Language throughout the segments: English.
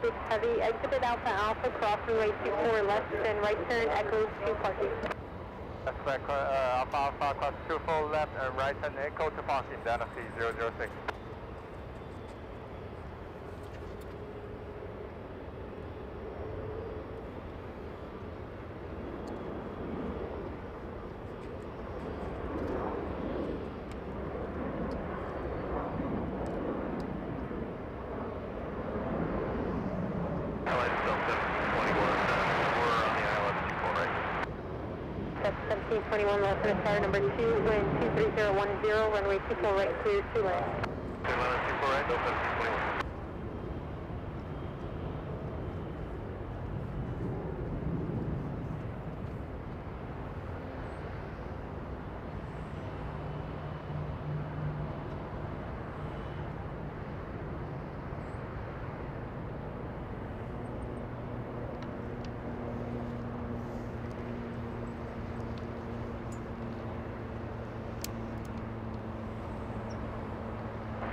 6 Heavy, exited Alpha Alpha, cross runway 24 left, and right turn, Echo to parking. That's correct, Alpha Alpha, cross 24 left, and right turn, Echo to parking, Data C006. That's 1721 left and tire number 2, wind 23010, runway 24 right, clear 2 lanes. 2 lanes, 24 right, 1721.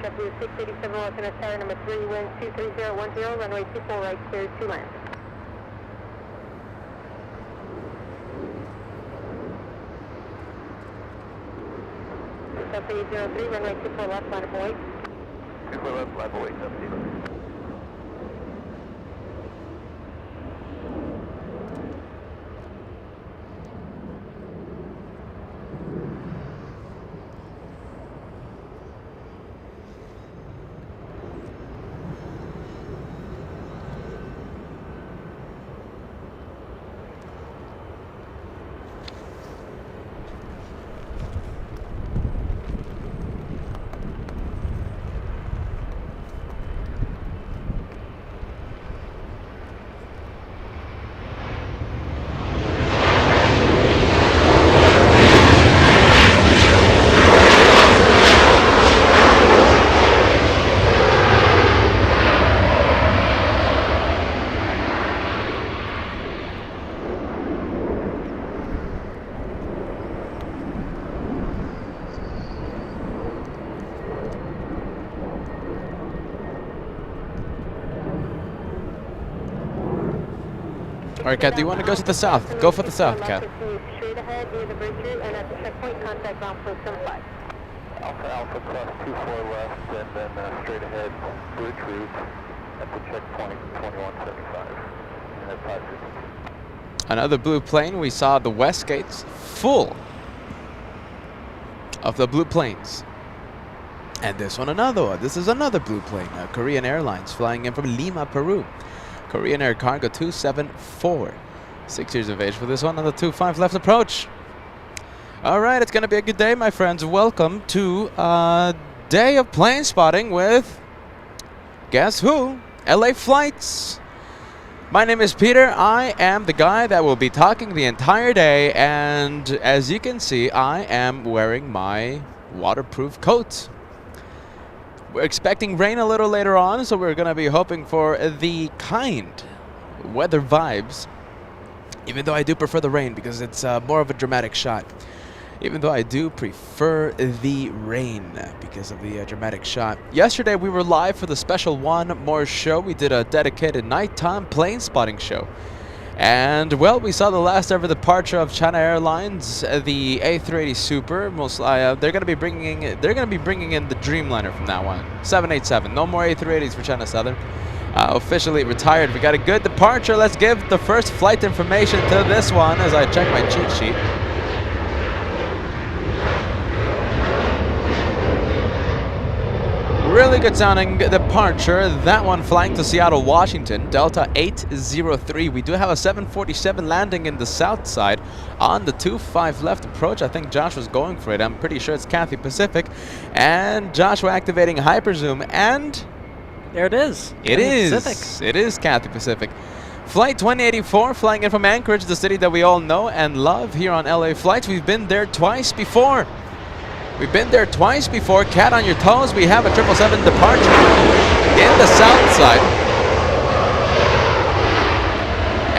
W 687 left and tire number 3, wind 23010, runway 24 right, clear 2 lanes. W 03, runway 24 left, line of white. 24 left, level 8, 17. Alright, Kat, do you want to go to the south? Go for the south, Kat. Straight ahead near the bridge route, and at the checkpoint, contact ground for some 5. Alpha Alpha cross 24 left, and then straight ahead, bridge route at the checkpoint 2175. And at 552. Another blue plane. We saw the west gates full of the blue planes. And this one another one. This is another blue plane. Korean Airlines flying in from Lima, Peru. Korean Air Cargo 274. 6 years of age for this one on the 25 left approach. All right, it's going to be a good day, my friends. Welcome to a day of plane spotting with, guess who? LA Flights. My name is Peter. I am the guy that will be talking the entire day. And as you can see, I am wearing my waterproof coat. We're expecting rain a little later on, so we're going to be hoping for the kind weather vibes. Even though I do prefer the rain because it's more of a dramatic shot. Even though I do prefer the rain because of the dramatic shot. Yesterday we were live for the special One More show. We did a dedicated nighttime plane spotting show. And well, we saw the last ever departure of China Airlines, the A380 Super. They're going to be bringing in the Dreamliner from now on. 787. No more A380s for China Southern. Officially retired. We got a good departure. Let's give the first flight information to this one as I check my cheat sheet. Really good sounding departure. That one flying to Seattle, Washington, Delta 803. We do have a 747 landing in the south side on the 25 left approach. I think Josh was going for it. I'm pretty sure it's Cathay Pacific. And Joshua activating Hyperzoom, and there it is. It is Cathay Pacific. Flight 2084 flying in from Anchorage, the city that we all know and love here on LA Flights. We've been there twice before. Cat on your toes. We have a 777 departure in the south side.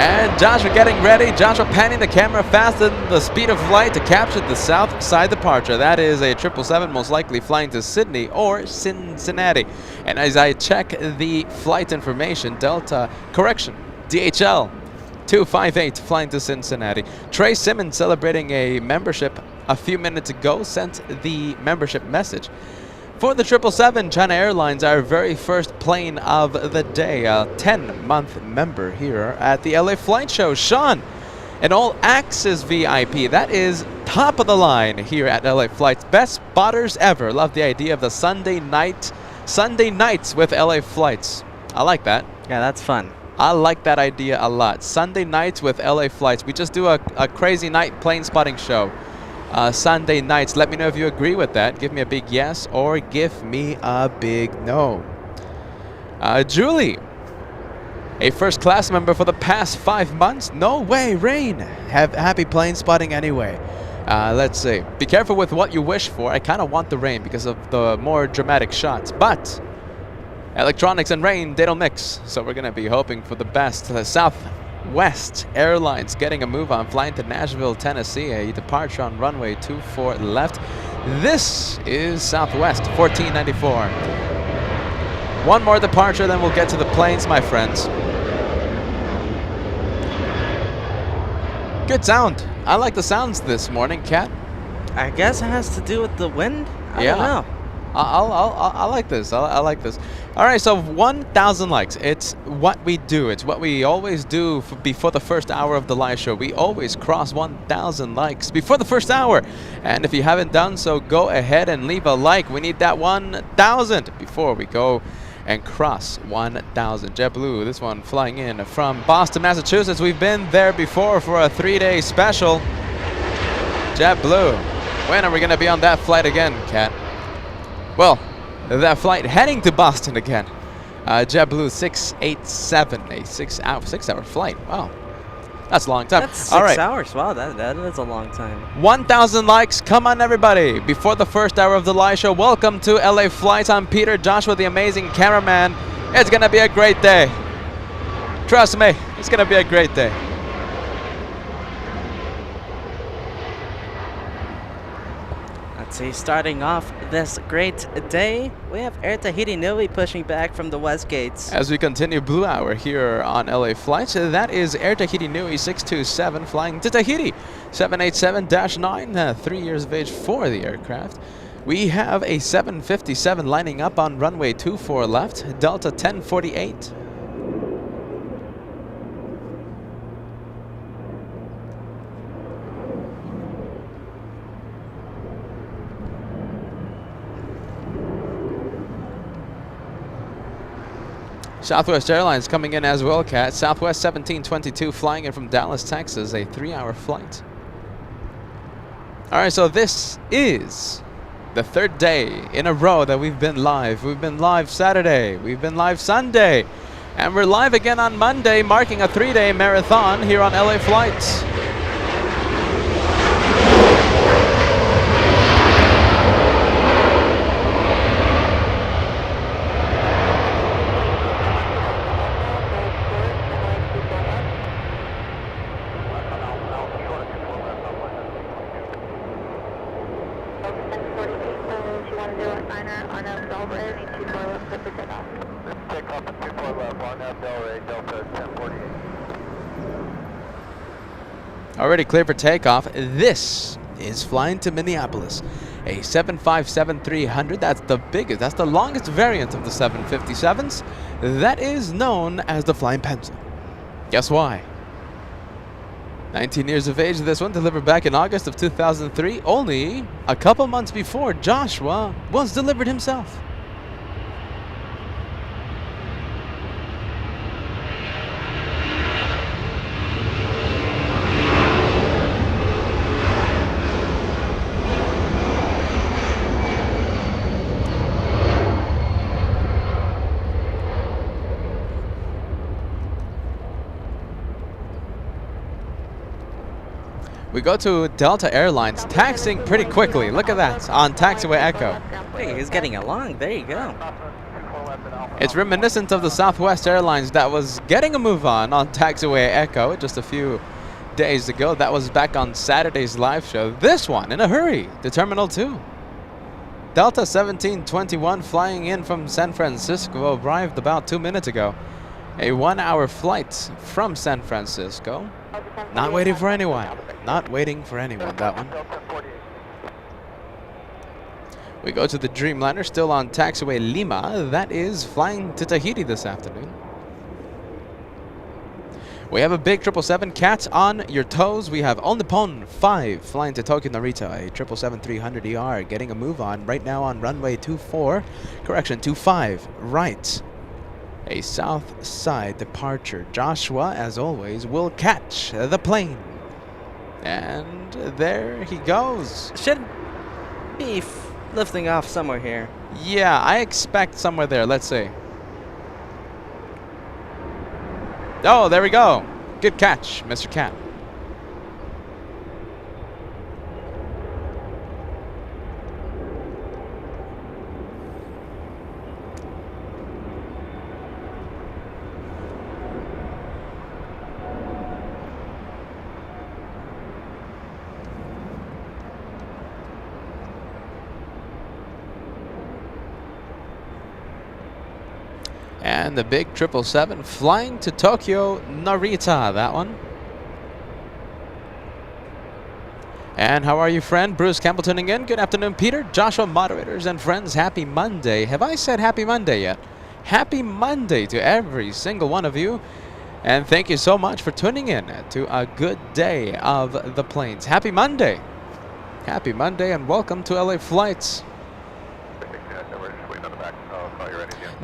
And Joshua getting ready. Joshua panning the camera faster than the speed of light to capture the south side departure. That is a 777, most likely flying to Sydney or Cincinnati. And as I check the flight information, Delta, correction, DHL 258 flying to Cincinnati. Trey Simmons, celebrating a membership a few minutes ago, sent the membership message. For the 777, China Airlines, our very first plane of the day, a 10-month member here at the LA Flight Show. Sean, an all access VIP. That is top of the line here at LA Flights. Best spotters ever. Love the idea of the Sunday nights with LA Flights. I like that. Yeah, that's fun. I like that idea a lot. Sunday nights with LA Flights. We just do a crazy night plane spotting show. Sunday nights. Let me know if you agree with that. Give me a big yes or give me a big no. Julie, a first class member for the past 5 months. No way, Rain. Have happy plane spotting anyway. Let's see. Be careful with what you wish for. I kind of want the rain because of the more dramatic shots, but electronics and rain, they don't mix. So we're going to be hoping for the best. Southwest Airlines getting a move on, flying to Nashville, Tennessee. A departure on runway 24 left. This is Southwest, 1494. One more departure, then we'll get to the planes, my friends. Good sound. I like the sounds this morning, Kat. I guess it has to do with the wind? I don't know. I like this. I like this. All right, so 1,000 likes. It's what we do. It's what we always do before the first hour of the live show. We always cross 1,000 likes before the first hour. And if you haven't done so, go ahead and leave a like. We need that 1,000 before we go and cross 1,000. JetBlue, this one flying in from Boston, Massachusetts. We've been there before for a 3-day special. JetBlue, when are we going to be on that flight again, Kat? Well, that flight heading to Boston again. JetBlue 687, a 6-hour flight. Wow, that's a long time. That's 6 hours. Wow, that is a long time. 1,000 likes. Come on, everybody. Before the first hour of the live show, welcome to LA Flights. I'm Peter, Joshua, the amazing cameraman. It's going to be a great day. Trust me, it's going to be a great day. Let's see, starting off this great day, we have Air Tahiti Nui pushing back from the west gates. As we continue Blue Hour here on LA Flights, that is Air Tahiti Nui 627 flying to Tahiti, 787-9, 3 years of age for the aircraft. We have a 757 lining up on runway 24 left, Delta 1048. Southwest Airlines coming in as well, Kat. Southwest 1722 flying in from Dallas, Texas, a 3-hour flight. All right, so this is the third day in a row that we've been live. We've been live Saturday, we've been live Sunday, and we're live again on Monday, marking a 3-day marathon here on LA Flights. Already clear for takeoff. This is flying to Minneapolis. A 757-300. That's the biggest, that's the longest variant of the 757s. That is known as the Flying Pencil. Guess why? 19 years of age, this one delivered back in August of 2003. Only a couple months before Joshua was delivered himself. We go to Delta Airlines, taxiing pretty quickly. Look at that, on taxiway Echo. Hey, he's getting along. There you go. It's reminiscent of the Southwest Airlines that was getting a move on taxiway Echo just a few days ago. That was back on Saturday's live show. This one, in a hurry, to Terminal 2. Delta 1721 flying in from San Francisco arrived about 2 minutes ago. A 1-hour flight from San Francisco. Not waiting for anyone. Not waiting for anyone, that one. We go to the Dreamliner, still on taxiway Lima. That is flying to Tahiti this afternoon. We have a big 777 Cat on your toes. We have Onipon 5 flying to Tokyo Narita, a 777-300ER getting a move on right now on runway 24. Correction, 25 right. A south side departure. Joshua, as always, will catch the plane. And there he goes. Should be lifting off somewhere here. Yeah, I expect somewhere there. Let's see. Oh, there we go. Good catch, Mr. Cat. And the big 777 flying to Tokyo Narita, that one. And how are you, friend? Bruce Campbell tuning in. Good afternoon, Peter, Joshua, moderators, and friends. Happy Monday. Have I said happy Monday yet? Happy Monday to every single one of you. And thank you so much for tuning in to a good day of the planes. Happy Monday. Happy Monday and welcome to LA Flights.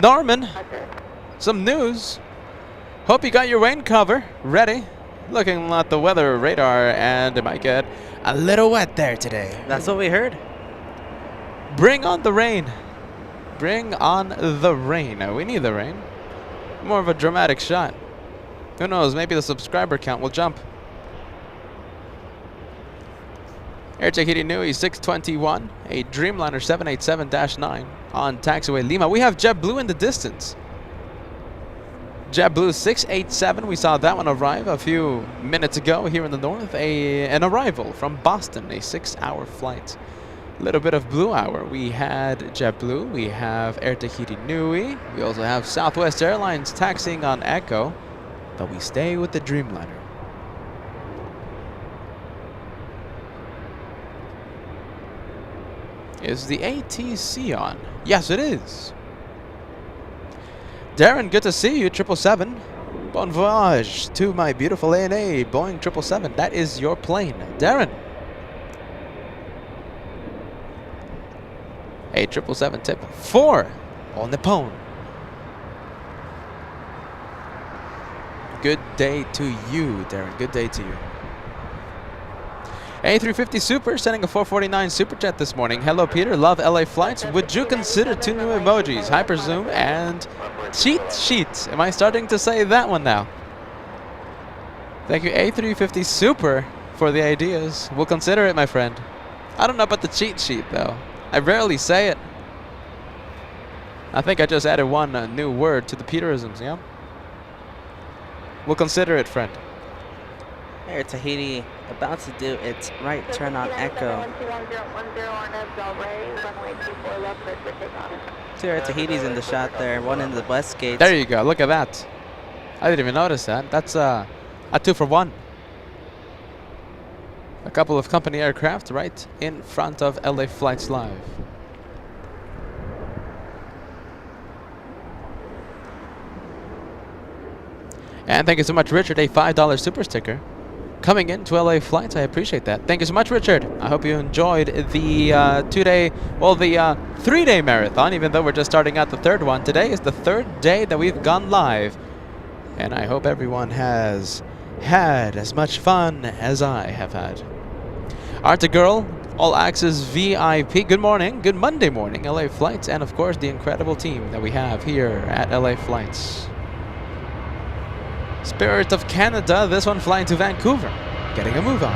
Norman, some news. Hope you got your rain cover ready. Looking at the weather radar, and it might get a little wet there today. That's what we heard. Bring on the rain. Bring on the rain. We need the rain. More of a dramatic shot. Who knows, maybe the subscriber count will jump. Air Tahiti Nui 621, a Dreamliner 787-9 on taxiway Lima. We have JetBlue in the distance. JetBlue 687, we saw that one arrive a few minutes ago here in the north. An arrival from Boston, a 6-hour flight. A little bit of Blue Hour. We had JetBlue, we have Air Tahiti Nui. We also have Southwest Airlines taxiing on Echo, but we stay with the Dreamliner. Is the ATC on? Yes, it is. Darren, good to see you, 777. Bon voyage to my beautiful ANA, Boeing 777. That is your plane. Darren. A 777 tip 4 on the Nippon. Good day to you, Darren. Good day to you. A350 Super sending a 449 Super Chat this morning. Hello, Peter. Love LA Flights. Would you consider 2 new emojis, Hyper Zoom and Cheat Sheet? Am I starting to say that one now? Thank you, A350 Super, for the ideas. We'll consider it, my friend. I don't know about the cheat sheet, though. I rarely say it. I think I just added one new word to the Peterisms, yeah? We'll consider it, friend. Air Tahiti about to do its right turn on Echo. 2 Air Tahitis in the shot there, one in the west gate. There you go, look at that. I didn't even notice that. That's a 2-for-1. A couple of company aircraft right in front of LA Flights Live. And thank you so much, Richard, a $5 super sticker coming in to LA Flights. I appreciate that. Thank you so much, Richard. I hope you enjoyed the 3-day marathon, even though we're just starting out the 3rd one. Today is the 3rd day that we've gone live, and I hope everyone has had as much fun as I have had. Arta Girl, All Access VIP, good morning, good Monday morning, LA Flights, and of course the incredible team that we have here at LA Flights. Spirit of Canada, this one flying to Vancouver, getting a move on.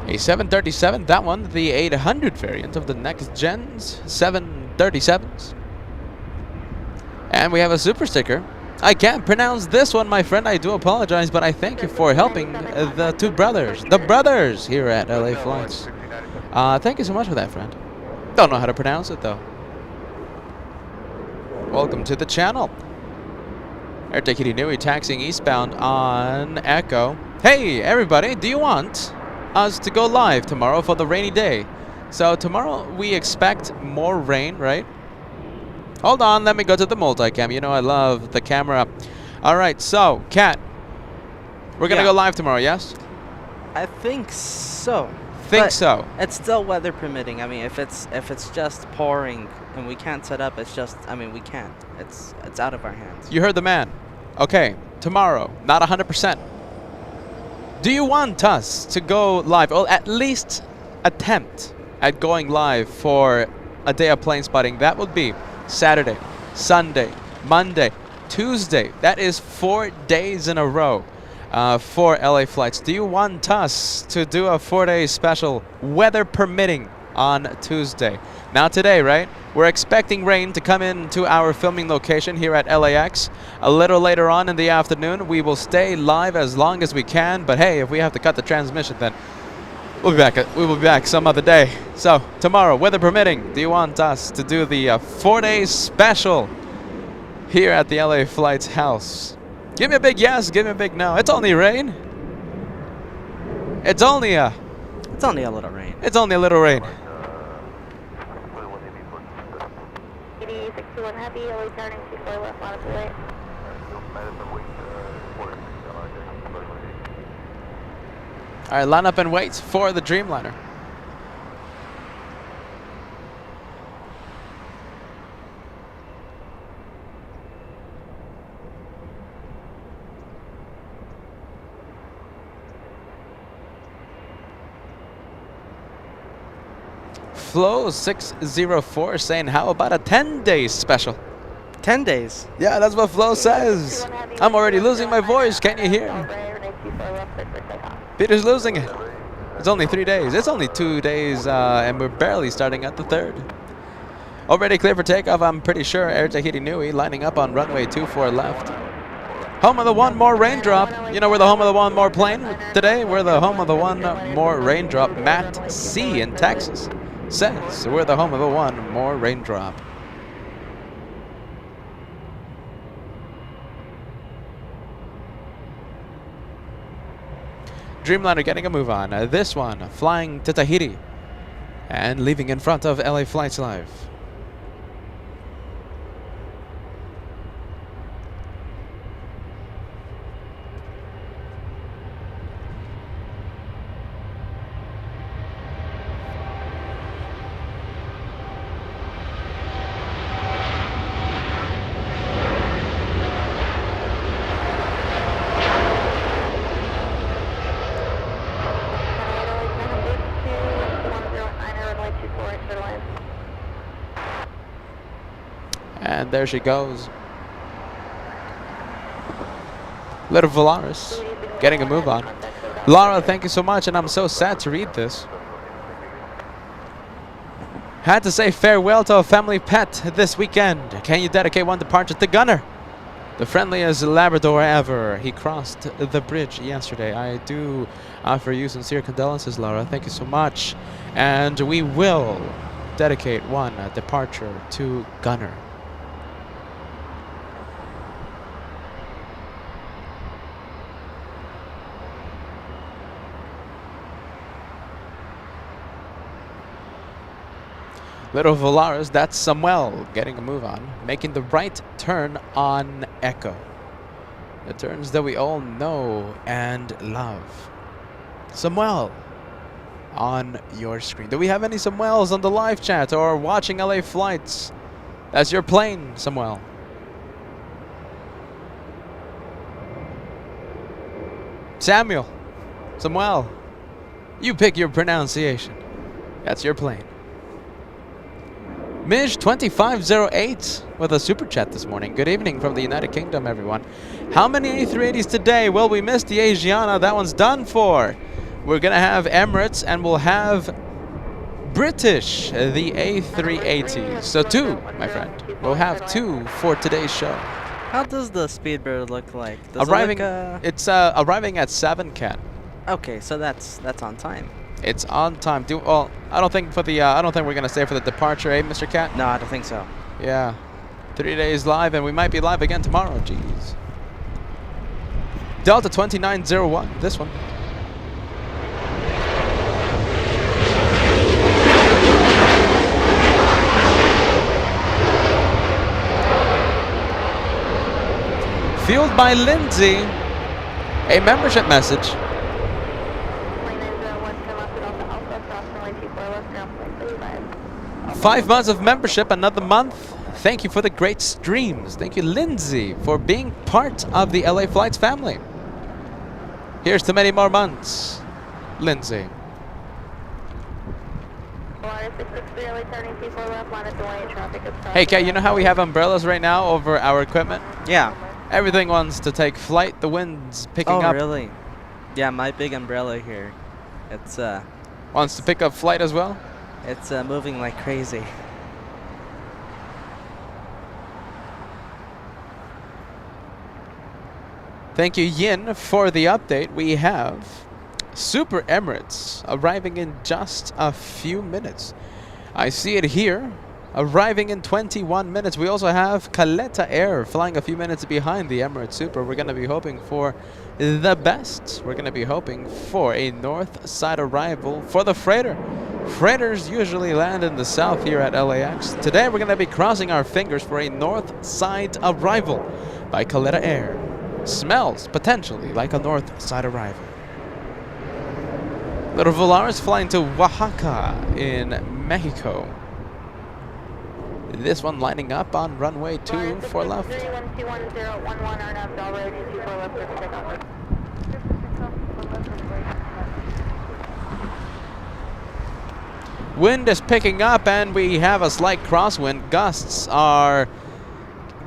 A 737, that one, the 800 variant of the next gen's 737s. And we have a super sticker. I can't pronounce this one, my friend. I do apologize, but I thank you for helping the two brothers. The brothers here at LA Flights. Thank you so much for that, friend. Don't know how to pronounce it, though. Welcome to the channel. Air Deaky Nui taxiing eastbound on Echo. Hey, everybody, do you want us to go live tomorrow for the rainy day? So tomorrow we expect more rain, right? Hold on, let me go to the multicam. You know I love the camera. All right, so, Kat, we're going to go live tomorrow, yes? I think so. Think so. It's still weather permitting. I mean, if it's just pouring and we can't set up, it's just, I mean, we can't. It's out of our hands. You heard the man. Okay, tomorrow, not 100%. Do you want us to go live, or at least attempt at going live for a day of plane spotting? That would be Saturday, Sunday, Monday, Tuesday. That is 4 days in a row for LA Flights. Do you want us to do a 4-day special, weather permitting, on Tuesday? Now today, right? We're expecting rain to come into our filming location here at LAX. A little later on in the afternoon, we will stay live as long as we can. But hey, if we have to cut the transmission, then we'll be back. We will be back some other day. So tomorrow, weather permitting, do you want us to do the 4-day special here at the LA Flights house? Give me a big yes. Give me a big no. It's only rain. It's only a little rain. It's only a little rain. 61 Happy, LA turning 24 left, line up the way. All right, line up and wait for the Dreamliner. Flow 604 saying, how about a 10-day special? 10 days. Yeah, that's what Flo says. I'm already losing my voice. Can't you hear? Peter's losing it. It's only 3 days. It's only 2 days, and we're barely starting at the 3rd. Already clear for takeoff, I'm pretty sure. Air Tahiti Nui lining up on runway 24 left. Home of the one more raindrop. You know, we're the home of the one more plane today. We're the home of the one more raindrop. Matt C in Texas says we're the home of the one more raindrop. Dreamliner getting a move on. This one flying to Tahiti and leaving in front of LA Flights Live. And there she goes. Little Valaris getting a move on. Laura, thank you so much, and I'm so sad to read this. Had to say farewell to a family pet this weekend. Can you dedicate one departure to Gunner? The friendliest Labrador ever. He crossed the bridge yesterday. I do offer you sincere condolences, Laura. Thank you so much. And we will dedicate one departure to Gunner. Little Valaris, that's Samuel getting a move on, making the right turn on Echo. The turns that we all know and love. Samuel on your screen. Do we have any Samuels on the live chat or watching LA Flights? That's your plane, Samuel. Samuel, Samuel, you pick your pronunciation. That's your plane. Mish2508 with a super chat this morning. Good evening from the United Kingdom, everyone. How many A380s today? Well, we missed the Asiana. That one's done for. We're going to have Emirates, and we'll have British, the A380s. So 2, my friend. We'll have 2 for today's show. How does the Speedbird look like? Does Arriving, it look, it's arriving at 7, Ken. okay, so that's on time. It's on time. Well, I don't think for the I don't think we're gonna stay for the departure, eh, Mr. Cat? No, I don't think so. Yeah, 3 days live, and we might be live again tomorrow. Jeez. Delta 2901. This one. Fueled by Lindsay. A membership message. 5 months of membership, another month. Thank you for the great streams. Thank you, Lindsay, for being part of the LA Flights family. Here's to many more months, Lindsay. Hey, Kat, you know how we have umbrellas right now over our equipment? Yeah. Everything wants to take flight. The wind's picking Oh, up. really? Yeah, my big umbrella here. It's Wants to pick up flight as well? It's moving like crazy. Thank you, Yin, for the update. We have Super Emirates arriving in just a few minutes. I see it here, arriving in 21 minutes. We also have KLAX Air flying a few minutes behind the Emirates Super. We're going to be hoping for the best. We're going to be hoping for a north side arrival for the freighter. Freighters usually land in the south here at LAX. Today we're going to be crossing our fingers for a north side arrival by KLAX Air. Smells potentially like a north side arrival. Little Volaris flying to Oaxaca in Mexico. This one lining up on runway 24 left. Wind is picking up, and we have a slight crosswind. Gusts are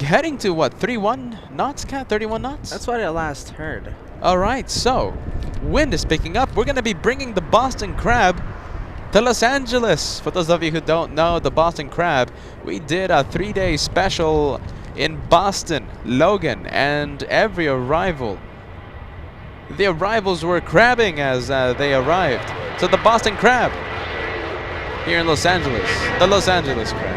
heading to what, 31 knots, Cat? 31 knots? That's what I last heard. All right, so wind is picking up. We're going to be bringing the Boston Crab to Los Angeles. For those of you who don't know, the Boston Crab, we did a 3-day special in Boston, Logan, and every arrival, the arrivals were crabbing as they arrived. So the Boston Crab here in Los Angeles, the Los Angeles Crab.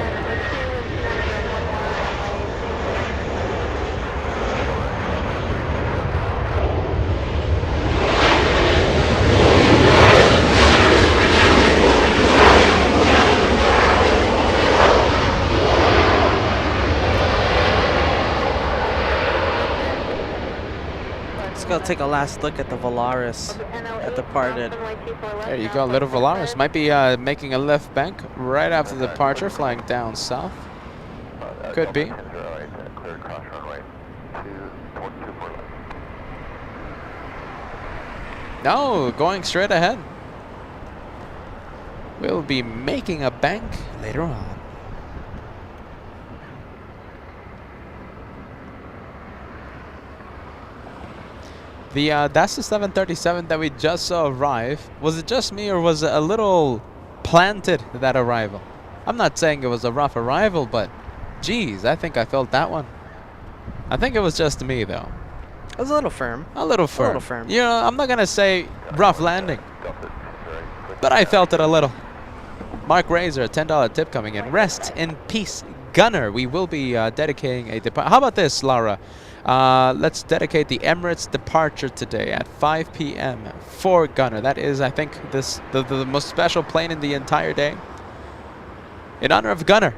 Let's go take a last look at the Volaris that departed. There you go, little Volaris. Might be making a left bank right after the departure, flying down south. Could be. No, going straight ahead. We'll be making a bank later on. That's the 737 that we just saw arrive. Was it just me, or was it a little planted, that arrival? I'm not saying it was a rough arrival, but geez, I think I felt that one. I think it was just me, though. It was a little firm. A little firm. A little firm. You know, I'm not going to say rough landing, but I felt it a little. Mark Razor, a $10 tip coming in. Rest in peace, Gunner. We will be dedicating a departure. How about this, Laura? Let's dedicate the Emirates departure today at 5 p.m. for Gunner. That is, I think, the most special plane in the entire day. In honor of Gunner.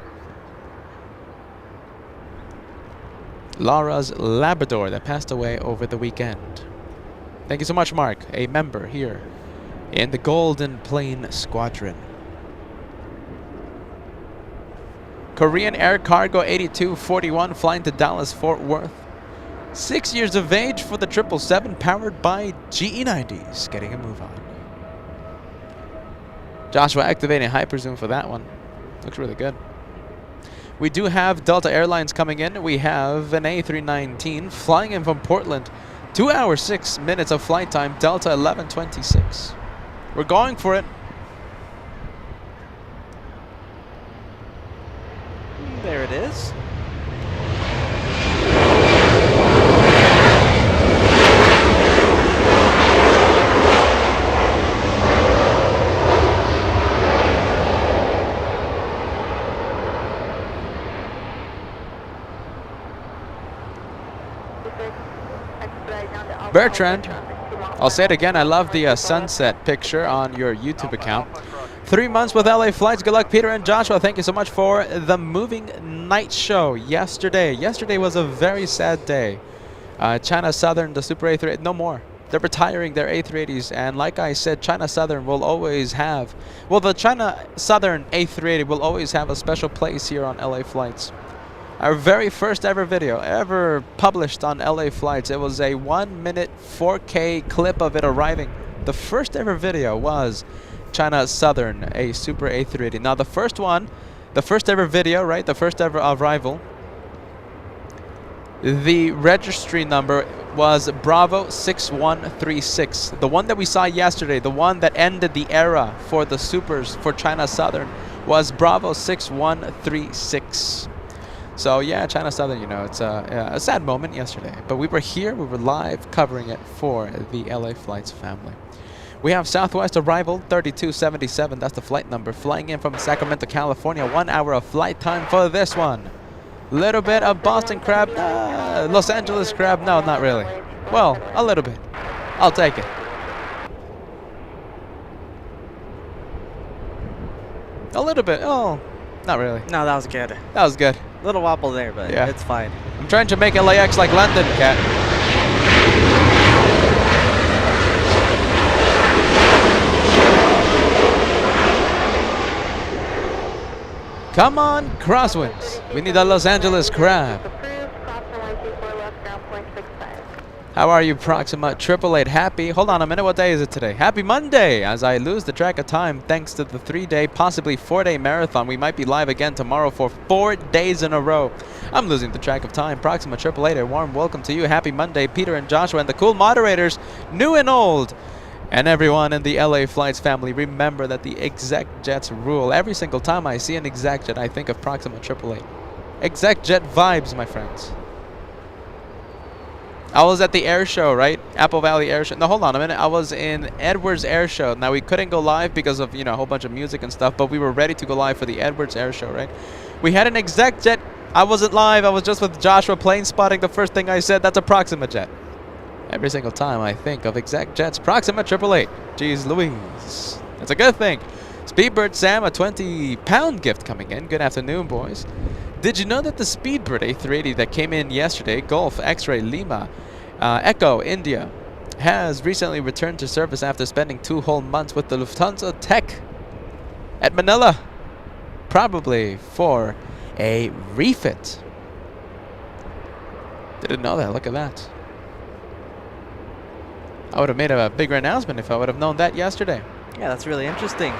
Laura's Labrador that passed away over the weekend. Thank you so much, Mark, a member here in the Golden Plane Squadron. Korean Air Cargo 8241 flying to Dallas Fort Worth. 6 years of age for the 777, powered by GE90s. Getting a move on. Joshua activating Hyperzoom for that one. Looks really good. We do have Delta Airlines coming in. We have an A319 flying in from Portland. 2 hours, 6 minutes of flight time. Delta 1126. We're going for it. There it is. Bertrand, I'll say it again. I love the sunset picture on your YouTube account. 3 months with LA Flights. Good luck, Peter and Joshua. Thank you so much for the moving night show yesterday. Yesterday was a very sad day. China Southern, the Super A380, no more. They're retiring their A380s. And like I said, China Southern will always have, well, the China Southern A380 will always have a special place here on LA Flights. Our very first ever video ever published on LA Flights. It was a 1 minute 4K clip of it arriving. The first ever video was China Southern, a Super A380. Now the first one, the first ever video, right? The first ever arrival. The registry number was Bravo 6136. The one that we saw yesterday, the one that ended the era for the Supers for China Southern, was Bravo 6136. So yeah, China Southern, you know, it's a sad moment yesterday. But we were here, we were live covering it for the LA Flights family. We have Southwest arrival 3277, that's the flight number, flying in from Sacramento, California. 1 hour of flight time for this one. Little bit of Boston crab, Los Angeles crab, no, not really. Well, a little bit. I'll take it. A little bit, oh, not really. No, that was good. That was good. Little wobble there, but Yeah. it's fine. I'm trying to make LAX like London, cat. Come on, crosswinds. We need a Los Angeles crab. How are you, Proxima 888? Happy, hold on a minute, what day is it today? Happy Monday! As I lose the track of time thanks to the 3-day, possibly 4-day marathon. We might be live again tomorrow for 4 days in a row. I'm losing the track of time. Proxima 888, a warm welcome to you. Happy Monday, Peter and Joshua and the cool moderators, new and old. And everyone in the LA Flights family, remember that the exec jets rule. Every single time I see an exec jet, I think of Proxima 888. Exec jet vibes, my friends. I was at the air show, right? Apple Valley Air Show. No, hold on a minute. I was in Edwards Air Show. Now, we couldn't go live because of, you know, a whole bunch of music and stuff, but we were ready to go live for the Edwards Air Show, right? We had an exec jet. I wasn't live. I was just with Joshua plane spotting. The first thing I said, that's a Proxima jet. Every single time I think of exec jets, Proxima 888. Jeez Louise. That's a good thing. Speedbird Sam, a 20-pound gift coming in. Good afternoon, boys. Did you know that the Speedbird A380 that came in yesterday, Golf X-Ray Lima, Echo India, has recently returned to service after spending 2 whole months with the Lufthansa Tech at Manila, probably for a refit. Didn't know that. Look at that. I would have made a bigger announcement if I would have known that yesterday. Yeah, that's really interesting.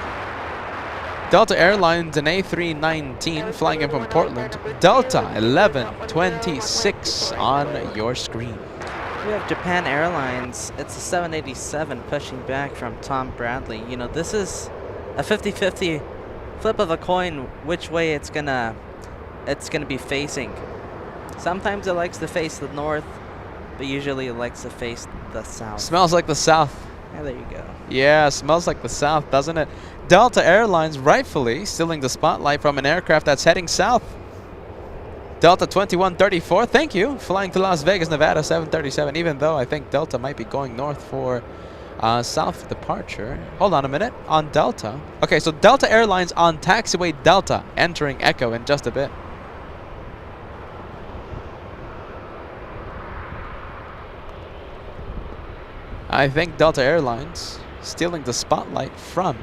Delta Airlines, an A319 flying in from Portland. Delta 1126 on your screen. We have Japan Airlines. It's a 787 pushing back from Tom Bradley. You know, this is a 50-50 flip of a coin which way it's gonna be facing. Sometimes it likes to face the north, but usually it likes to face the south. Smells like the south. Yeah, there you go. Yeah, smells like the south, doesn't it? Delta Airlines rightfully stealing the spotlight from an aircraft that's heading south. Delta 2134, thank you. Flying to Las Vegas, Nevada, 737, even though I think Delta might be going north for south departure. Hold on a minute. On Delta. Okay, so Delta Airlines on taxiway Delta, entering Echo in just a bit. I think Delta Airlines stealing the spotlight from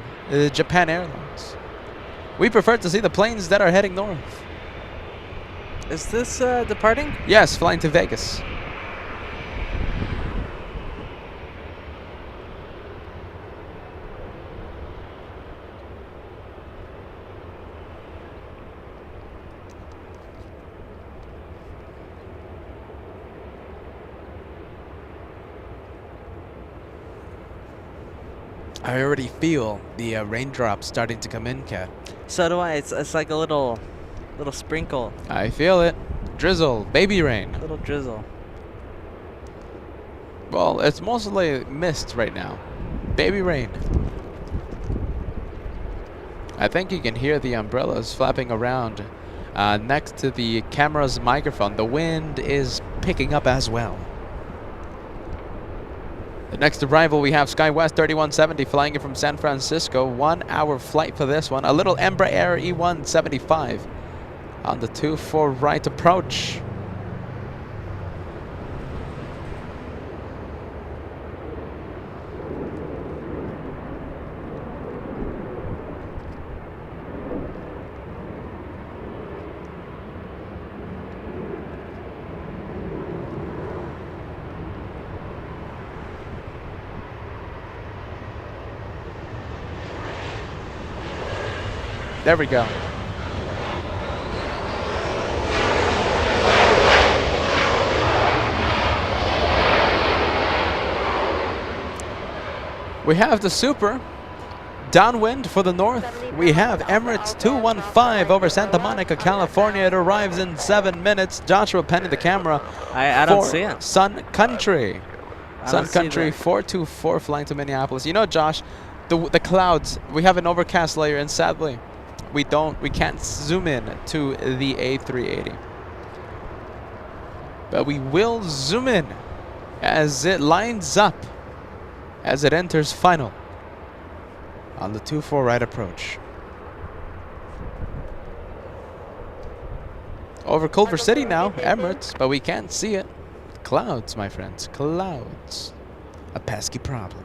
Japan Airlines. We prefer to see the planes that are heading north. Is this departing? Yes, flying to Vegas. I already feel the raindrops starting to come in, Cat. So do I. It's like a little sprinkle, I feel it. Drizzle, baby rain. little drizzle. Well, it's mostly mist right now. Baby rain. I think you can hear the umbrellas flapping around next to the camera's microphone. The wind is picking up as well. The next arrival, we have SkyWest 3170 flying in from San Francisco. 1 hour flight for this one. A little Embraer E175 on the 24 right approach. There we go. We have the Super. Downwind for the north. We have Emirates 215 over Santa Monica, California. It arrives in 7 minutes. Joshua penning the camera. I don't for see it. Sun Country. I Sun don't see Country that. 424 flying to Minneapolis. You know, Josh, the clouds, we have an overcast layer, and sadly, we can't zoom in to the A380. But we will zoom in as it lines up, as it enters final on the 24 right approach. Over Culver City now, Emirates, but we can't see it. Clouds, my friends, clouds. A pesky problem.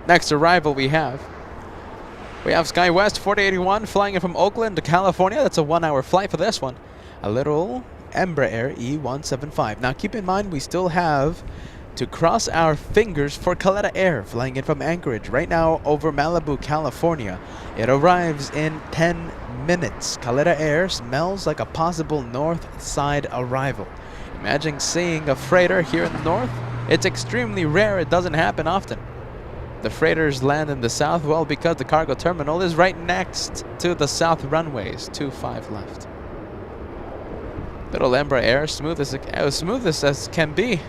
Next arrival we have SkyWest 4081 flying in from Oakland to California. That's a 1 hour flight for this one. A little Embraer E175. Now keep in mind we still have to cross our fingers for Kaleta Air flying in from Anchorage right now over Malibu, California. It arrives in 10 minutes. Kaleta Air smells like a possible north side arrival. Imagine seeing a freighter here in the north. It's extremely rare. It doesn't happen often. The freighters land in the south, well, because the cargo terminal is right next to the south runways. 25 left. Little Embraer, smoothest as can be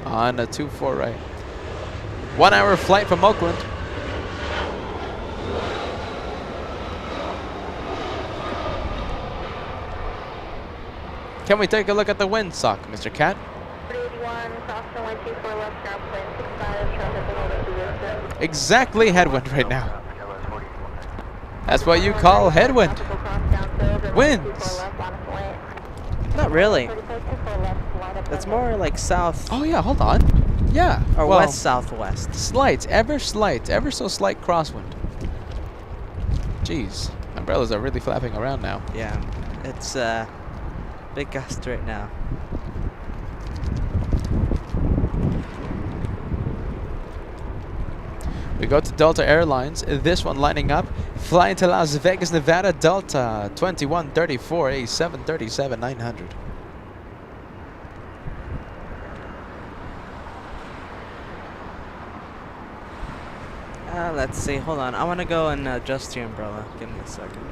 on a 24 right. 1 hour flight from Oakland. Can we take a look at the windsock, Mr. Cat? 381, crossing 124 left, ground plane 65, traffic over 206. Exactly headwind right now. That's what you call headwind. Winds. Not really. It's more like south Oh yeah, hold on. Yeah. or well, west southwest. Slight, ever so slight crosswind. Jeez, umbrellas are really flapping around now. Yeah, it's big gust right now. We go to Delta Airlines. This one lining up, flying to Las Vegas, Nevada. Delta 2134, a 737-900. Let's see. Hold on. I want to go and adjust your umbrella. Give me a second.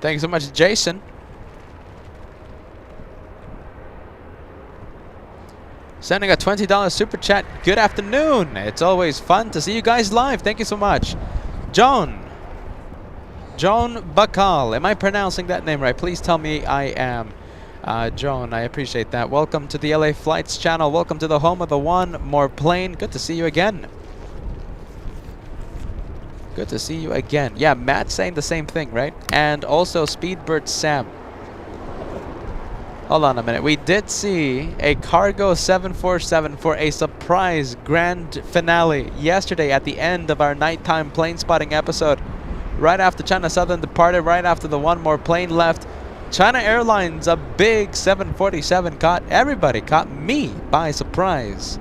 Thank you so much, Jason. Sending a $20 super chat. Good afternoon. It's always fun to see you guys live. Thank you so much. Joan Bakal. Am I pronouncing that name right? Please tell me I am. Joan, I appreciate that. Welcome to the LA Flights channel. Welcome to the home of the one more plane. Good to see you again. Good to see you again. Yeah, Matt's saying the same thing, right? And also Speedbird Sam. Hold on a minute. We did see a Cargo 747 for a surprise grand finale yesterday at the end of our nighttime plane spotting episode. Right after China Southern departed, right after the one more plane left, China Airlines, a big 747, caught everybody, caught me by surprise.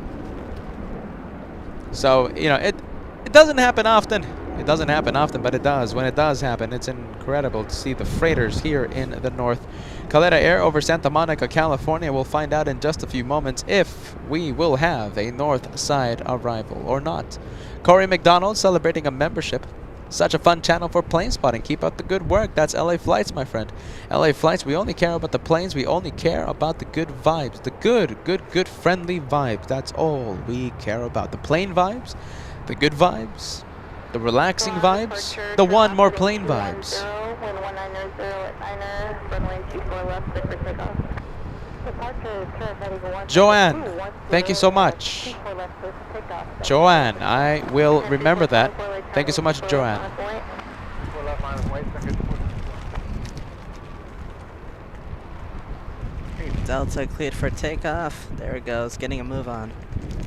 So, you know, it doesn't happen often. It doesn't happen often, but it does. When it does happen, it's incredible to see the freighters here in the north. Caleta Air over Santa Monica, California. We'll find out in just a few moments if we will have a north side arrival or not. Corey McDonald celebrating a membership. Such a fun channel for plane spotting. Keep up the good work. That's LA Flights, my friend. LA Flights, we only care about the planes. We only care about the good vibes. The good friendly vibes. That's all we care about. The plane vibes, the good vibes, the relaxing vibes, the one more plane vibes. Wind 190 at Niner, runway 24 left, clear for takeoff. Departure, current heading 1. Joanne, thank you so much. 24 left, clear for takeoff. Joanne, I will remember that. Thank you so much, Joanne. Delta cleared for takeoff. There it goes, getting a move on.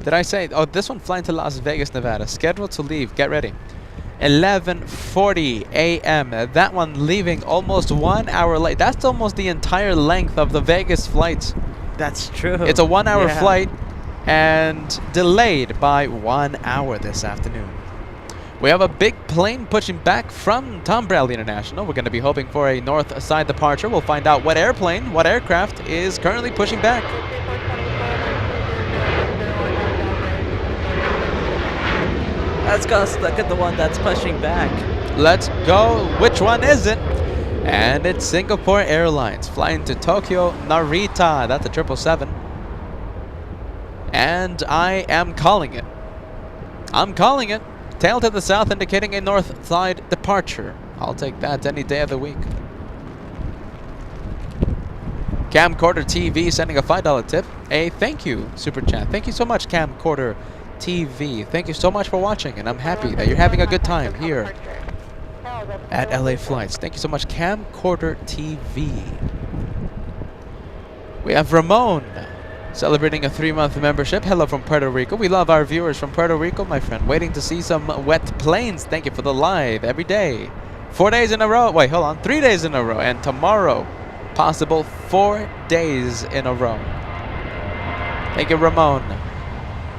Did I say? Oh, this one flying to Las Vegas, Nevada. Scheduled to leave. Get ready. 11:40 a.m. That one leaving almost 1 hour late. That's almost the entire length of the Vegas flight. That's true. It's a 1 hour flight and delayed by 1 hour this afternoon. We have a big plane pushing back from Tom Bradley International. We're going to be hoping for a north side departure. We'll find out what airplane, what aircraft is currently pushing back. Let's go look at the one that's pushing back. Let's go. Which one is it? And it's Singapore Airlines flying to Tokyo Narita. That's a 777. And I am calling it. I'm calling it. Tail to the south indicating a north side departure. I'll take that any day of the week. Camcorder TV sending a $5 tip. A thank you, Super Chat. Thank you so much, Camcorder TV. Thank you so much for watching, and I'm happy that you're having a good time here at LA Flights. Thank you so much, Camcorder TV. We have Ramon celebrating a 3-month membership. Hello from Puerto Rico. We love our viewers from Puerto Rico, my friend. Waiting to see some wet planes. Thank you for the live every day. 4 days in a row. Wait, hold on. 3 days in a row. And tomorrow, possible 4 days in a row. Thank you, Ramon.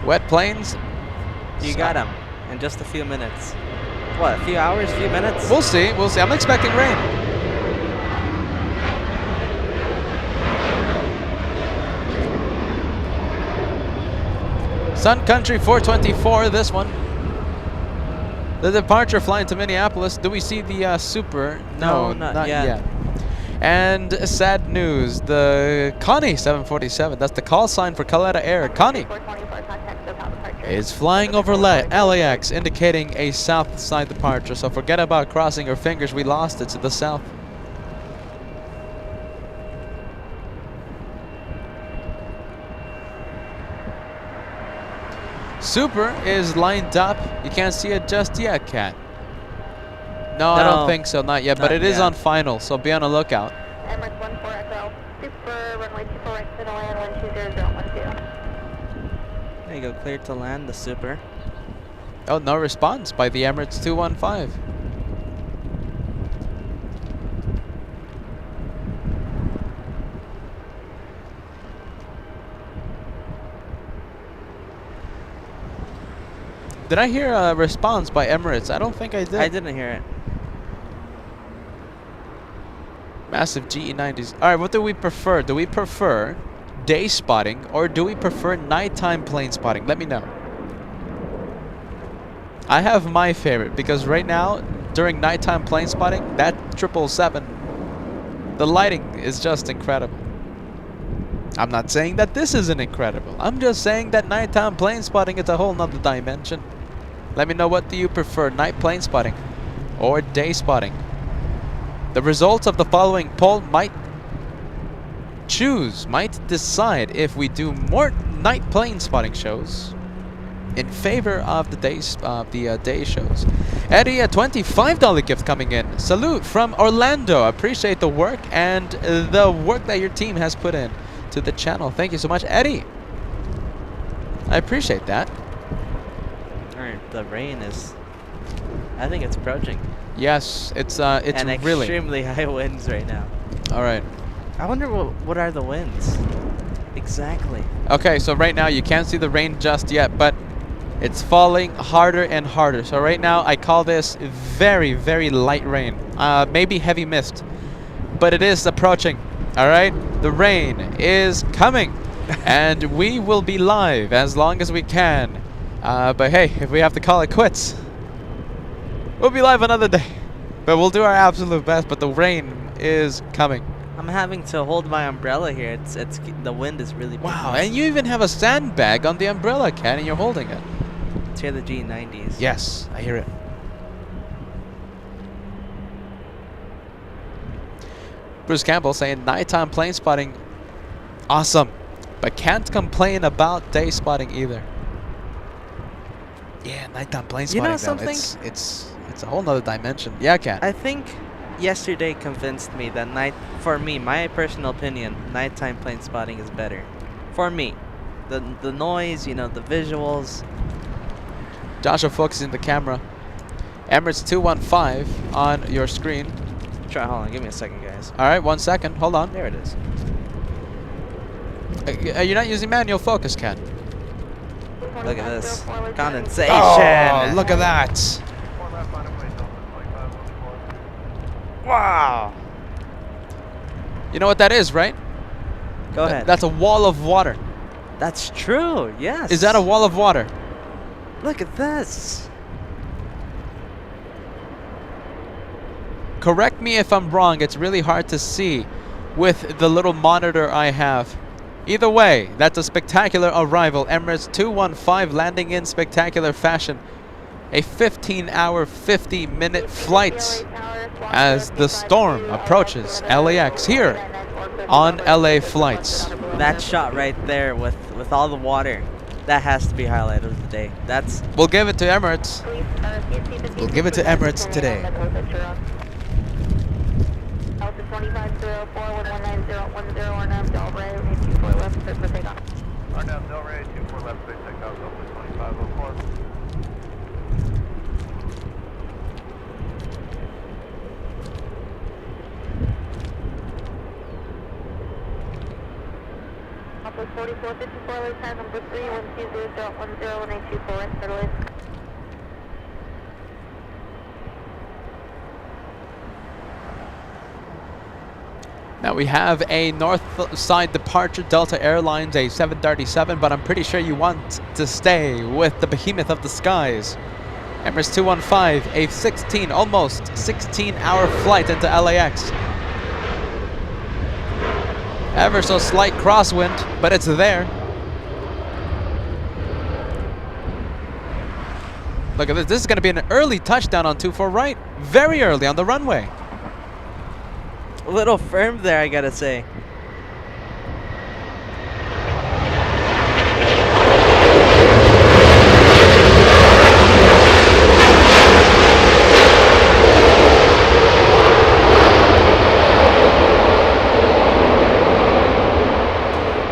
Wet planes. You got them in just a few minutes. What, a few hours, few minutes? We'll see. We'll see. I'm expecting rain. Sun Country 424, this one. The departure flying to Minneapolis. Do we see the Super? No, not yet. And sad news, the Connie 747, that's the call sign for Caleta Air. Connie is flying over LAX, indicating a south side departure. So forget about crossing your fingers. We lost it to the south. Super is lined up. You can't see it just yet, Kat. No, I don't think so. Not yet. But it is on final, so be on the lookout. Emirates 14 XL, Super, runway 24 right to land, 120.12. There you go, cleared to land the Super. Oh, no response by the Emirates 215. Did I hear a response by Emirates? I don't think I did. I didn't hear it. Massive GE90s. All right, what do we prefer? Do we prefer day spotting or do we prefer nighttime plane spotting? Let me know. I have my favorite because right now, during nighttime plane spotting, that 777, the lighting is just incredible. I'm not saying that this isn't incredible. I'm just saying that nighttime plane spotting is a whole nother dimension. Let me know, what do you prefer, night plane spotting or day spotting? The results of the following poll might decide if we do more night plane spotting shows in favor of the day shows. Eddie, a $25 gift coming in. Salute from Orlando. Appreciate the work and the work that your team has put in to the channel. Thank you so much, Eddie. I appreciate that. Alright, the rain is, I think it's approaching. Yes, it's and really extremely high winds right now. all right. I wonder what are the winds exactly. Okay, so right now you can't see the rain just yet, but It's falling harder and harder. So right now I call this very, very light rain. Maybe heavy mist. But it is approaching. All right? The rain is coming. And we will be live as long as we can. But hey, if we have to call it quits, we'll be live another day. But we'll do our absolute best. But the rain is coming. I'm having to hold my umbrella here. It's the wind is really big. Wow, and you even have a sandbag on the umbrella, Ken, and you're holding it. Let's hear the G90s. Yes, I hear it. Bruce Campbell saying nighttime plane spotting, awesome, but can't complain about day spotting either. Yeah, nighttime plane spotting. You know though, something? It's a whole nother dimension. Yeah, Ken. I think yesterday convinced me that for me, my personal opinion, nighttime plane spotting is better. For me, the noise, you know, the visuals. Joshua focusing the camera. Emirates 215 on your screen. Hold on, give me a second, guys. All right, 1 second. Hold on. There it is. You're not using manual focus, Ken. Look at this condensation. Oh, look at that. Wow. You know what that is, right? Go ahead. That's a wall of water. That's true. Yes. Is that a wall of water? Look at this. Correct me if I'm wrong. It's really hard to see with the little monitor I have. Either way, that's a spectacular arrival. Emirates 215 landing in spectacular fashion. A 15-hour, 50-minute flight as the storm approaches LAX here on LA Flights. That shot right there with all the water, that has to be highlight of the day. That's. We'll give it to Emirates. We'll give it to Emirates today. Alpha 2504, 119010, or now Delray, 24 left, clear for takeoff. Our now Delray, 24 left, clear takeoff, Alpha 2504. Alpha 4454, late time number 3, 12010, 1824, right, clear. Now we have a north side departure, Delta Airlines, a 737, but I'm pretty sure you want to stay with the behemoth of the skies. Emirates 215, almost 16-hour flight into LAX. Ever so slight crosswind, but it's there. Look at this. This is going to be an early touchdown on 24 right. Very early on the runway. A little firm there, I gotta say.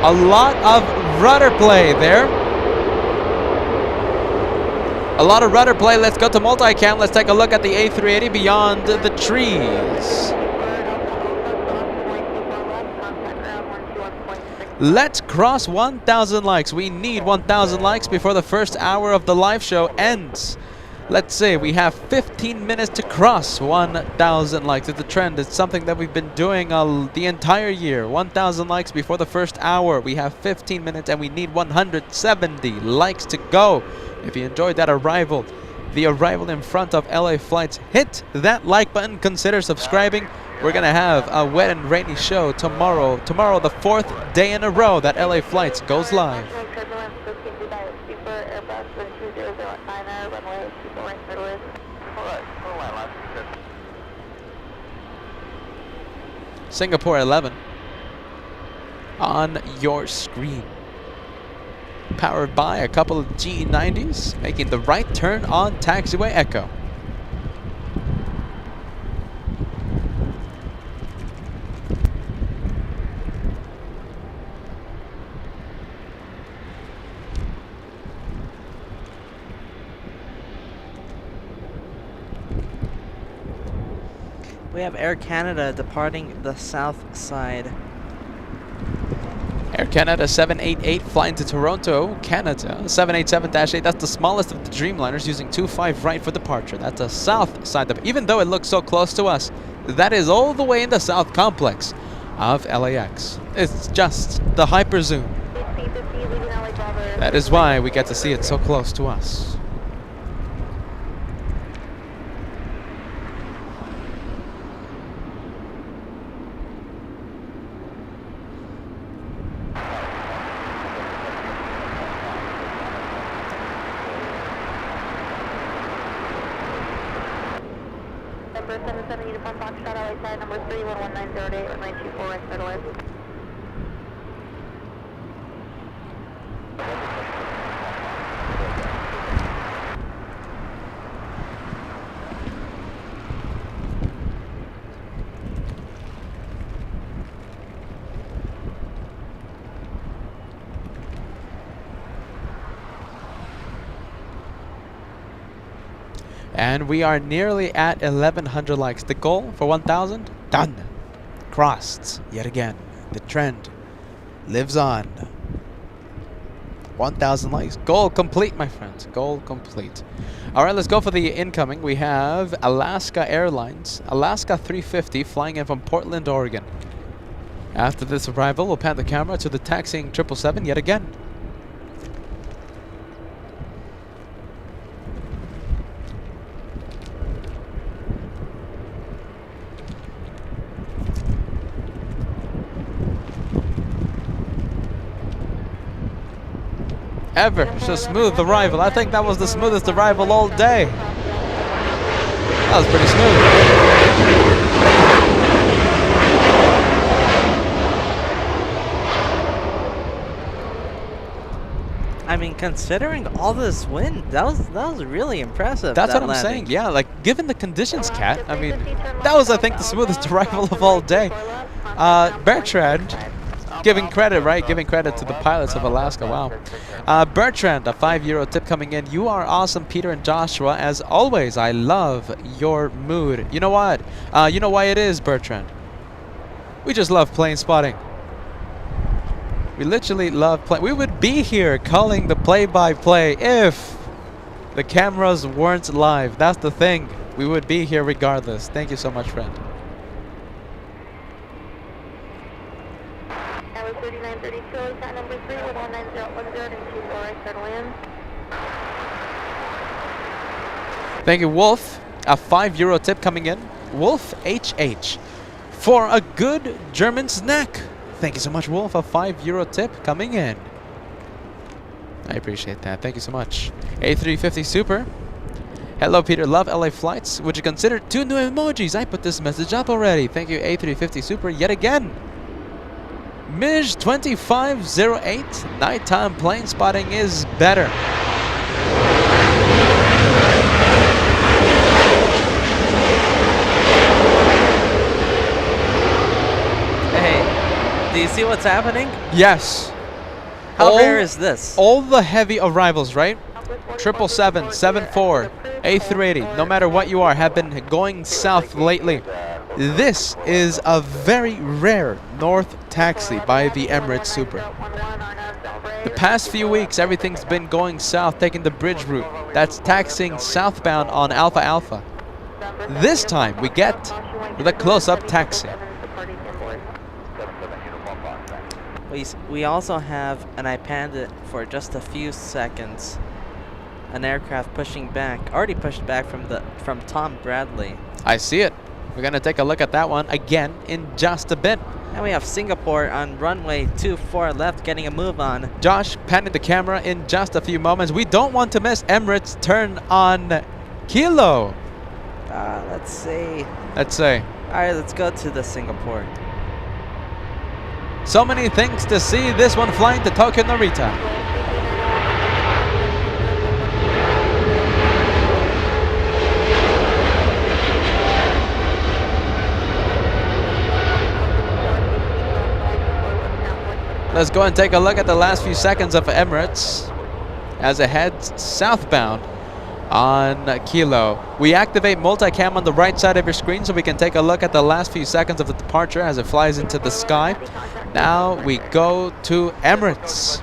A lot of rudder play there. A lot of rudder play. Let's go to multicam. Let's take a look at the A380 beyond the trees. Let's cross 1,000 likes. We need 1,000 likes before the first hour of the live show ends. Let's say we have 15 minutes to cross 1,000 likes. It's a trend. It's something that we've been doing the entire year. 1,000 likes before the first hour. We have 15 minutes and we need 170 likes to go. If you enjoyed that arrival, the arrival in front of LA Flights, hit that like button. Consider subscribing. We're going to have a wet and rainy show tomorrow. Tomorrow, the 4th day in a row that LA Flights goes live. Singapore 11 on your screen. Powered by a couple of G90s, making the right turn on taxiway Echo. We have Air Canada departing the south side. Air Canada 788 flying to Toronto, Canada 787-8. That's the smallest of the Dreamliners, using 25 right for departure. That's the south side of, even though it looks so close to us, that is all the way in the south complex of LAX. It's just the hyper zoom. That is why we get to see it so close to us. Number 77 Uniform Foxtrot, LA side, number 311908, runway 24 right, settle in. And we are nearly at 1,100 likes. The goal for 1,000? Done. Crossed. Yet again. The trend lives on. 1,000 likes. Goal complete, my friends. Goal complete. All right, let's go for the incoming. We have Alaska Airlines. Alaska 350 flying in from Portland, Oregon. After this arrival, we'll pan the camera to the taxiing 777 yet again. Ever so smooth arrival. I think that was the smoothest arrival all day. That was pretty smooth. I mean, considering all this wind, that was really impressive. That's that what I'm landing. saying. Yeah, like given the conditions, Kat. I mean, that was I think the smoothest arrival of all day. Bertrand. Giving credit, right? Giving credit to the pilots of Alaska. Wow. Bertrand, a €5 tip coming in. You are awesome, Peter and Joshua. As always, I love your mood. You know what? You know why it is, Bertrand? We just love plane spotting. We literally love plane. We would be here calling the play-by-play if the cameras weren't live. That's the thing. We would be here regardless. Thank you so much, friend. 3932, shot number 3 with 19010 and 24 right, settle in. Thank you, Wolf. A €5 tip coming in. Wolf HH for a good German snack. Thank you so much, Wolf. A €5 tip coming in. I appreciate that. Thank you so much. A350 Super. Hello, Peter. Love LA flights. Would you consider 2 new emojis? I put this message up already. Thank you, A350 Super, yet again. Mij 2508. Nighttime plane spotting is better. Hey, do you see what's happening? Yes. How rare is this? All the heavy arrivals, right? 777, 74, A380, no matter what you are, have been going south lately. This is a very rare north taxi by the Emirates Super. The past few weeks, everything's been going south, taking the bridge route. That's taxiing southbound on Alpha Alpha. This time, we get with a close-up taxi. We also have, and I panned it for just a few seconds, an aircraft pushing back, already pushed back from Tom Bradley. I see it. We're going to take a look at that one again in just a bit. And we have Singapore on runway 24 left getting a move on. Josh panning the camera in just a few moments. We don't want to miss Emirates' turn on Kilo. Let's see. Let's say. All right, let's go to the Singapore. So many things to see. This one flying to Tokyo Narita. Let's go and take a look at the last few seconds of Emirates as it heads southbound on Kilo. We activate multicam on the right side of your screen so we can take a look at the last few seconds of the departure as it flies into the sky. Now we go to Emirates.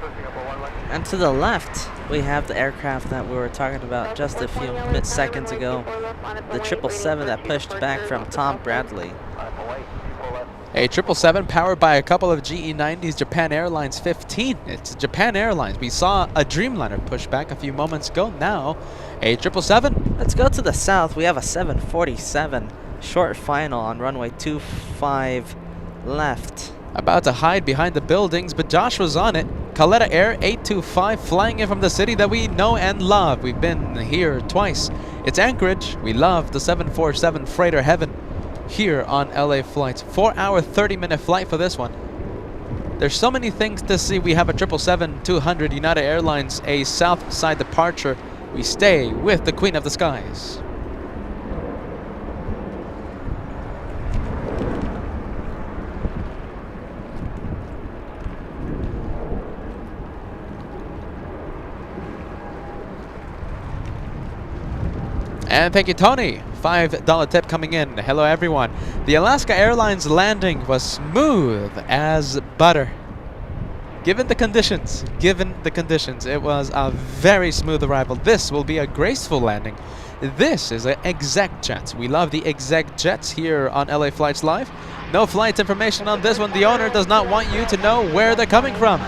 And to the left, we have the aircraft that we were talking about just a few seconds ago. The 777 that pushed back from Tom Bradley. A 777 powered by a couple of GE90s Japan Airlines 15. It's Japan Airlines. We saw a Dreamliner push back a few moments ago. Now, a 777. Let's go to the south. We have a 747 short final on runway 25 left. About to hide behind the buildings, but Josh was on it. Caleta Air 825 flying in from the city that we know and love. We've been here twice. It's Anchorage. We love the 747 freighter heaven here on LA flights. 4-hour, 30-minute flight for this one. There's so many things to see. We have a 777-200 United Airlines, a south side departure. We stay with the Queen of the Skies. And thank you, Tony. $5 tip coming in. Hello, everyone. The Alaska Airlines landing was smooth as butter. Given the conditions, it was a very smooth arrival. This will be a graceful landing. This is an exec jet. We love the exec jets here on LA Flights Live. No flight information on this one. The owner does not want you to know where they're coming from.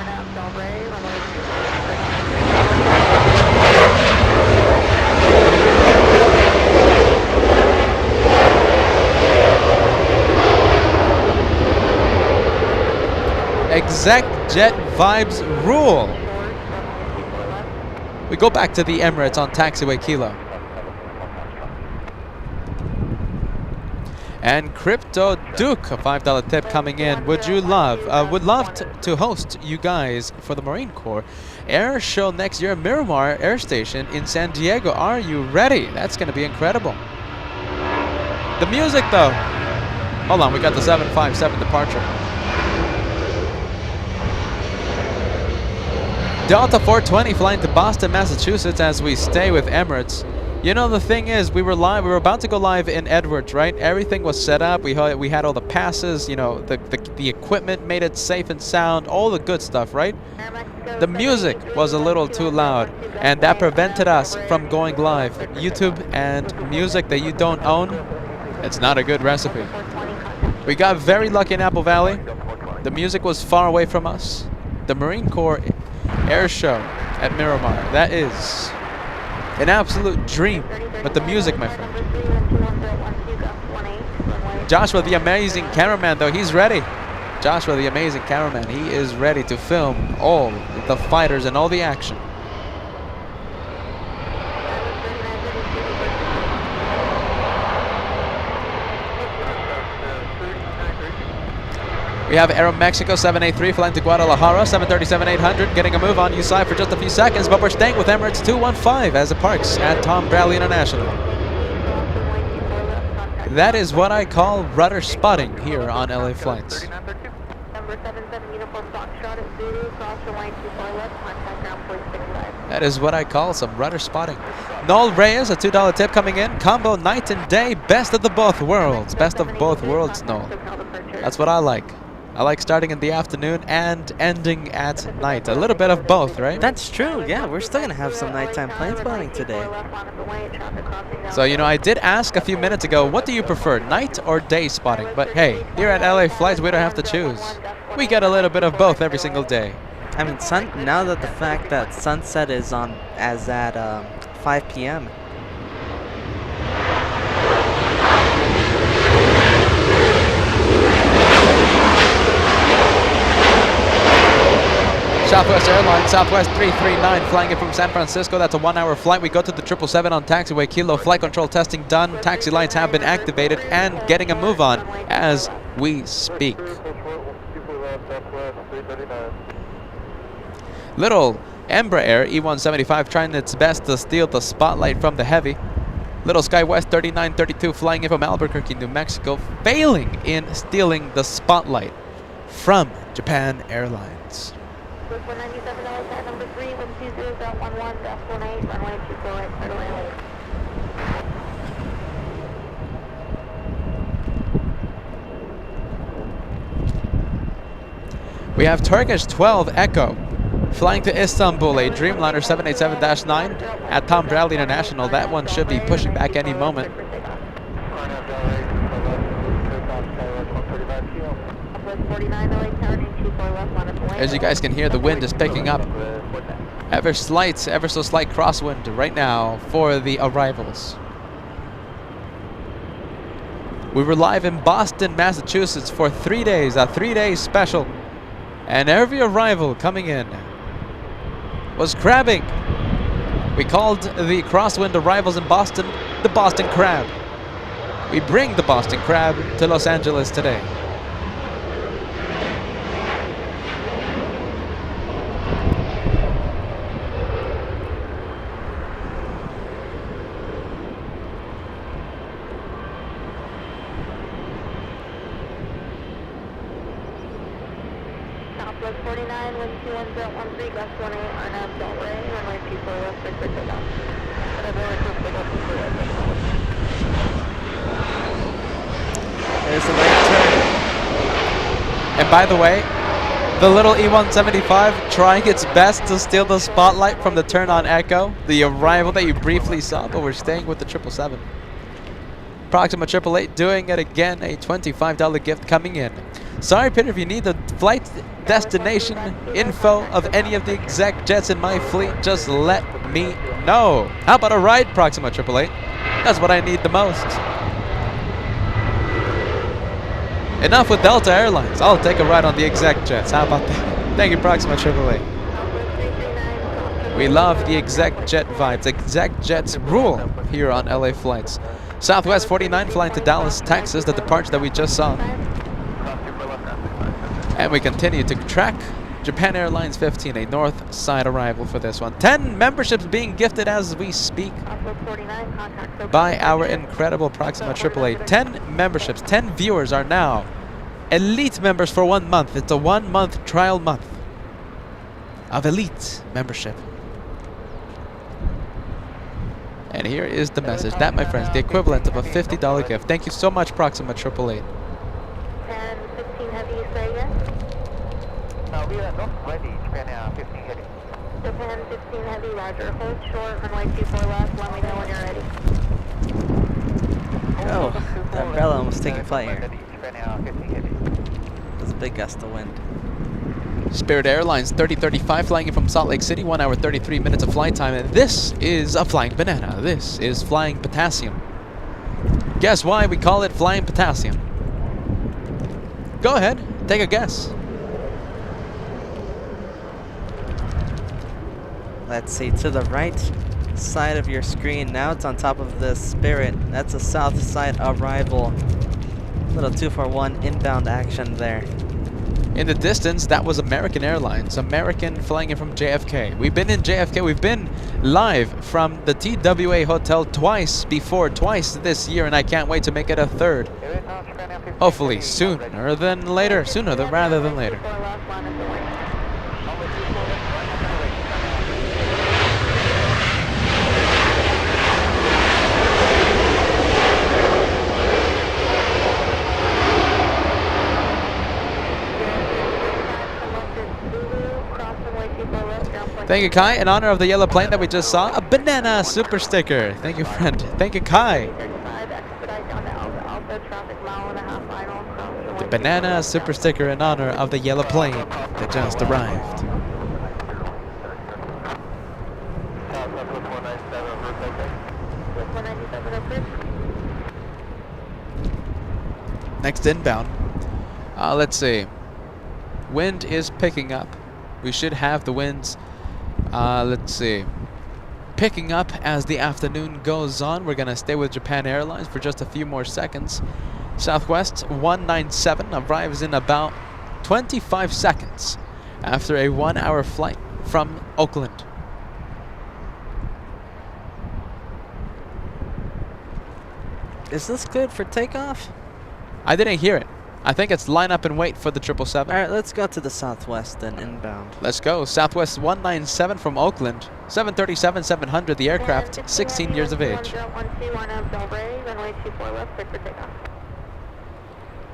Exec jet vibes rule. We go back to the Emirates on taxiway Kilo. And Crypto Duke, a $5 tip coming in. Would love to host you guys for the Marine Corps Air Show next year at Miramar Air Station in San Diego. Are you ready? That's going to be incredible. The music though. Hold on, we got the 757 departure. Delta 420 flying to Boston, Massachusetts as we stay with Emirates. You know, the thing is, we were about to go live in Edwards, right? Everything was set up. We had all the passes, you know, the equipment made it safe and sound, all the good stuff, right? The music was a little too loud, and that prevented us from going live. YouTube and music that you don't own, it's not a good recipe. We got very lucky in Apple Valley. The music was far away from us. The Marine Corps Air Show at Miramar. That is an absolute dream. But the music, my friend. Joshua, the amazing cameraman, though, he's ready. Joshua, the amazing cameraman, he is ready to film all the fighters and all the action. We have Aeromexico 783 flying to Guadalajara, 737-800, getting a move on U-side for just a few seconds, but we're staying with Emirates 215 as it parks at Tom Bradley International. That is what I call rudder spotting here on LA Flights. That is what I call some rudder spotting. Noel Reyes, a $2 tip coming in. Combo night and day, best of the both worlds. Best of both worlds, Noel. That's what I like. I like starting in the afternoon and ending at night. A little bit of both, right? That's true, yeah. We're still going to have some nighttime plane spotting today. So, you know, I did ask a few minutes ago, what do you prefer, night or day spotting? But hey, here at LA Flights, we don't have to choose. We get a little bit of both every single day. I mean, now that the fact that sunset is on as at 5 p.m. Southwest Airlines, Southwest 339, flying in from San Francisco. That's a 1-hour flight. We go to the 777 on taxiway Kilo. Flight control testing done. Taxi lights have been activated and getting a move on as we speak. Little Embraer E175 trying its best to steal the spotlight from the heavy. Little SkyWest 3932 flying in from Albuquerque, New Mexico, failing in stealing the spotlight from Japan Airlines. With 197 LA number 3, wind 20.11, dash 18, runway 24 right, clear to land. We have Turkish 12 Echo flying to Istanbul, a Dreamliner 787-9 at Tom Bradley International. That one should be pushing back any moment. As you guys can hear, the wind is picking up. Ever so slight crosswind right now for the arrivals. We were live in Boston, Massachusetts for 3 days, a 3-day special. And every arrival coming in was crabbing. We called the crosswind arrivals in Boston the Boston Crab. We bring the Boston Crab to Los Angeles today. Southwest 49, wind 21013, gust 18, RNAV Delray, runway 24 left, clear for takeoff. There's the right turn. And by the way, the little E175 trying its best to steal the spotlight from the turn on Echo, the arrival that you briefly saw, but we're staying with the 777. Proxima 888 doing it again, a $25 gift coming in. Sorry, Peter, if you need the flight destination info of any of the exec jets in my fleet, just let me know. How about a ride, Proxima 888? That's what I need the most. Enough with Delta Airlines. I'll take a ride on the exec jets. How about that? Thank you, Proxima 888. We love the exec jet vibes. Exec jets rule here on LA flights. Southwest 49 flying to Dallas, Texas, the departure that we just saw. And we continue to track Japan Airlines 15, a north side arrival for this one. 10 memberships being gifted as we speak by our incredible Proxima 888. 10 memberships, 10 viewers are now elite members for 1 month. It's a 1 month trial month of elite membership. And here is the message. That, my friends, the equivalent of a $50 gift. Thank you so much, Proxima 888. 10, 15 heavy, say again. We are not ready, Japan Air 15 heavy. Japan 15 heavy, roger. Hold short, runway 24 left, let me know when you're ready. Oh, the umbrella almost taking flight here. Japan Air 15 heavy. There's a big gust of wind. Spirit Airlines 3035 flying in from Salt Lake City, 1 hour 33 minutes of flight time, and this is a flying banana. This is flying potassium. Guess why we call it flying potassium? Go ahead, take a guess. Let's see, to the right side of your screen, now it's on top of the Spirit. That's a south side arrival. Little 241 inbound action there. In the distance, that was American Airlines. American flying in from JFK. We've been in JFK. We've been live from the TWA Hotel twice before, twice this year, and I can't wait to make it a third. Hopefully sooner than later. Sooner than rather than later. Thank you, Kai. In honor of the yellow plane that we just saw, a banana super sticker. Thank you, friend. Thank you, Kai. The banana super sticker in honor of the yellow plane that just arrived. Next inbound. Let's see. Wind is picking up. We should have the winds. Let's see. Picking up as the afternoon goes on. We're going to stay with Japan Airlines for just a few more seconds. Southwest 197 arrives in about 25 seconds after a 1 hour flight from Oakland. Is this good for takeoff? I didn't hear it. I think it's line up and wait for the 777. All right, let's go to the southwest then, inbound. Let's go. Southwest 197 from Oakland. 737-700, the aircraft, 16 years of age. Runway 24 left, clear for takeoff.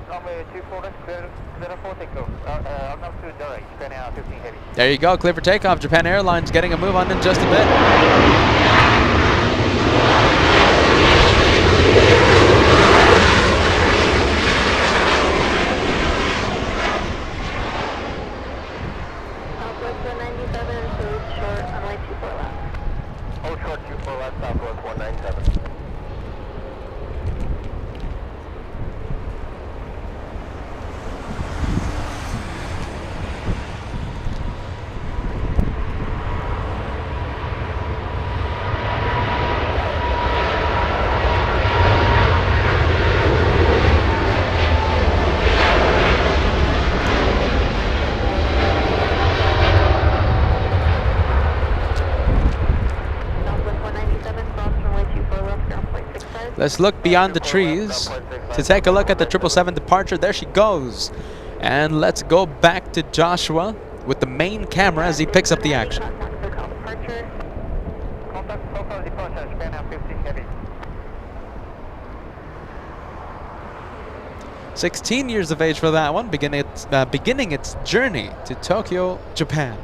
Runway 24 left, clear for takeoff. I'm up to direct, Japan Air 15 heavy. There you go, clear for takeoff. Japan Airlines getting a move on in just a bit. Southwest 197, hold short, runway 24 left. Hold short 24 left, Southwest 197. Southwest 197, cross runway 24 left, ground point 65. Let's look beyond the trees to take a look at the 777 departure. There she goes. And let's go back to Joshua with the main camera as he picks up the action. Contact SoCal departure. Contact SoCal departure, Japan Air 15 heavy. 16 years of age for that one, beginning its journey to Tokyo, Japan.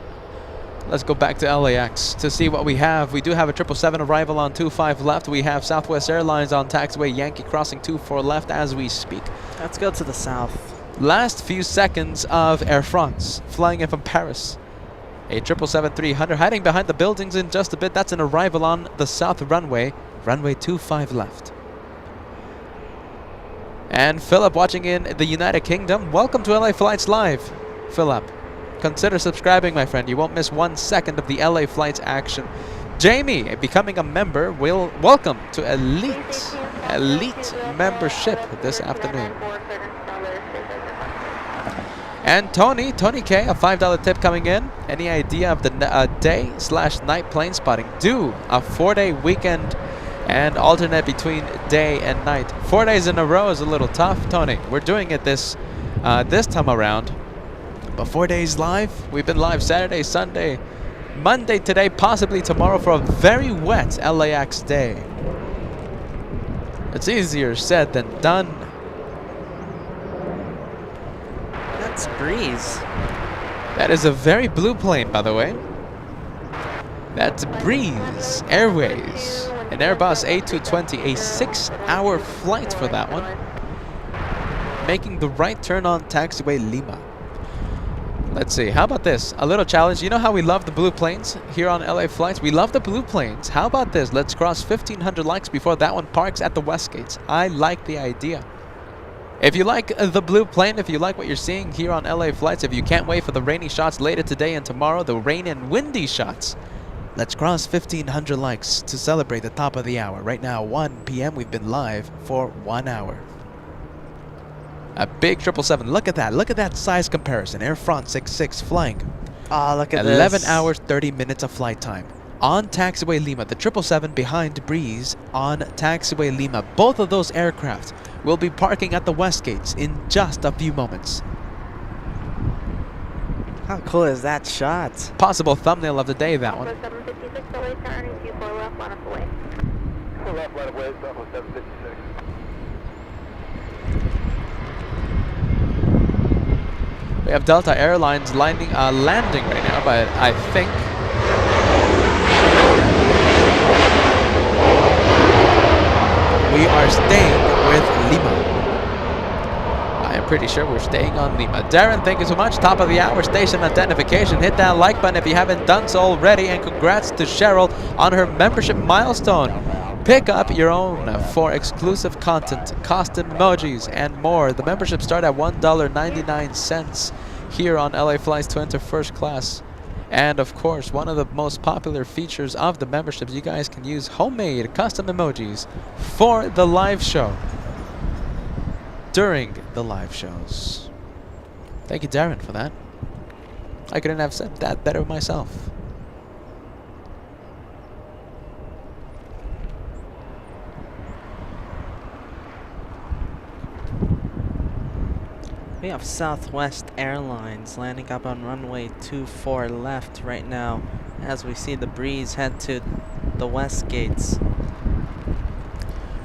Let's go back to LAX to see what we have. We do have a 777 arrival on 25 left. We have Southwest Airlines on taxiway Yankee crossing 24 left as we speak. Let's go to the south. Last few seconds of Air France flying in from Paris. A 777-300 hiding behind the buildings in just a bit. That's an arrival on the south runway, runway 25 left. And Philip watching in the United Kingdom. Welcome to LA Flights Live, Philip. Consider subscribing, my friend. You won't miss 1 second of the LA Flights action. Jamie, becoming a member, will welcome to Elite membership this afternoon. And Tony K, a $5 tip coming in. Any idea of the day/night plane spotting? Do a 4-day weekend and alternate between day and night. 4 days in a row is a little tough, Tony. We're doing it this time around. But 4 days live. We've been live Saturday, Sunday, Monday today, possibly tomorrow for a very wet LAX day. It's easier said than done. That's Breeze. That is a very blue plane, by the way. That's Breeze Airways, an Airbus A220, a 6-hour flight for that one. Making the right turn on taxiway Lima. Let's see, how about this? A little challenge. You know how we love the blue planes here on LA Flights? We love the blue planes. How about this? Let's cross 1,500 likes before that one parks at the West Gates. I like the idea. If you like the blue plane, if you like what you're seeing here on LA Flights, if you can't wait for the rainy shots later today and tomorrow, the rain and windy shots, let's cross 1,500 likes to celebrate the top of the hour. Right now, 1 p.m. We've been live for 1 hour. A big 777. Look at that. Look at that size comparison. Air France 66 flying. Oh, look at 11 this. hours, 30 minutes of flight time. On taxiway Lima, the 777 behind Breeze on taxiway Lima. Both of those aircraft will be parking at the West Gates in just a few moments. How cool is that shot? Possible thumbnail of the day, that one. 756 away, turning 24 left, line up away. 2 left, right away, Southwest 756. We have Delta Airlines landing right now, but I think we are staying with Lima. I am pretty sure we're staying on Lima. Darren, thank you so much. Top of the hour, station identification. Hit that like button if you haven't done so already. And congrats to Cheryl on her membership milestone. Pick up your own for exclusive content, custom emojis, and more. The memberships start at $1.99 here on LA Flights to enter first class. And of course, one of the most popular features of the memberships, you guys can use homemade custom emojis for the live show during the live shows. Thank you, Darren, for that. I couldn't have said that better myself. We have Southwest Airlines landing up on runway 24 left right now as we see the breeze head to the west gates.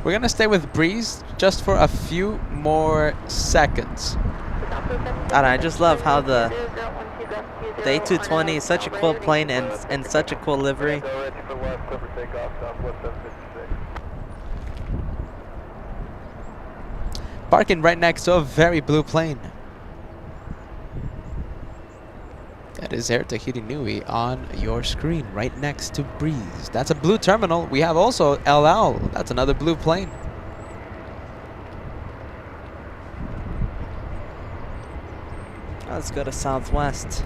We're gonna stay with breeze just for a few more seconds. And I just love how the A220 is such a cool plane and such a cool livery. Parking right next to a very blue plane. That is Air Tahiti Nui on your screen, right next to breeze. That's a blue terminal. We have also LL. That's another blue plane. Let's go to Southwest.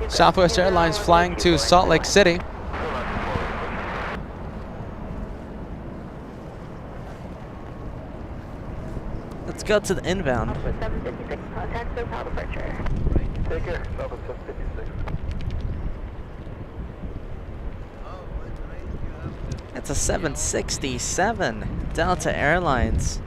Southwest Airlines flying to Salt Lake City. Let's go to the inbound. 756, contact SoCal departure. Take care, Southwest 756. It's a 767 Delta Airlines.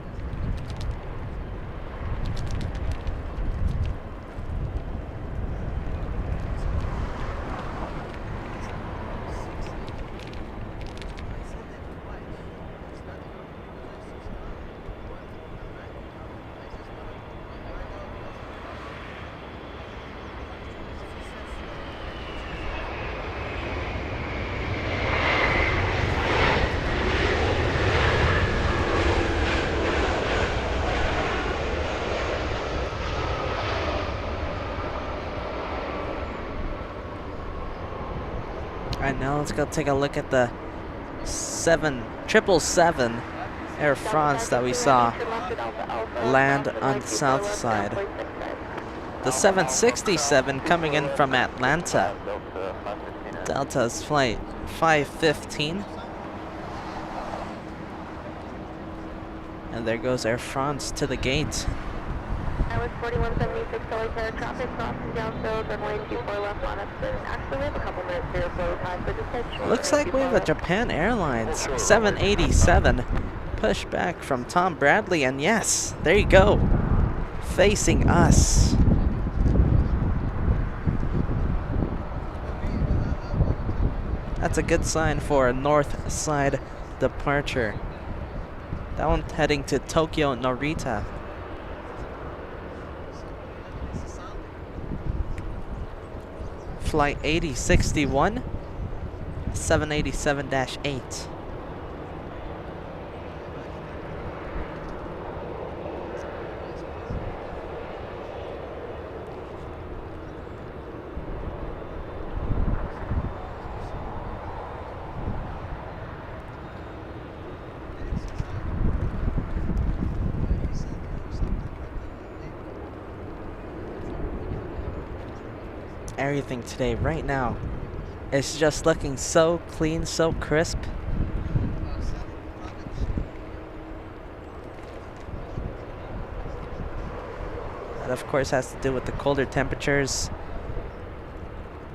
Alright, now let's go take a look at the 777 Air France that we saw land on the south side. The 767 coming in from Atlanta. Delta's flight 515. And there goes Air France to the gate. I was 4176 solitaire traffic crossing downfield, runway 24 left on us. Actually, we have a couple minutes here flow time, so just head short. Looks like we have a Japan Airlines 787 push back from Tom Bradley, and yes, there you go, facing us. That's a good sign for a north side departure. That one heading to Tokyo Narita. Flight 8061, 787-8. Everything today, right now, is just looking so clean, so crisp. That of course has to do with the colder temperatures.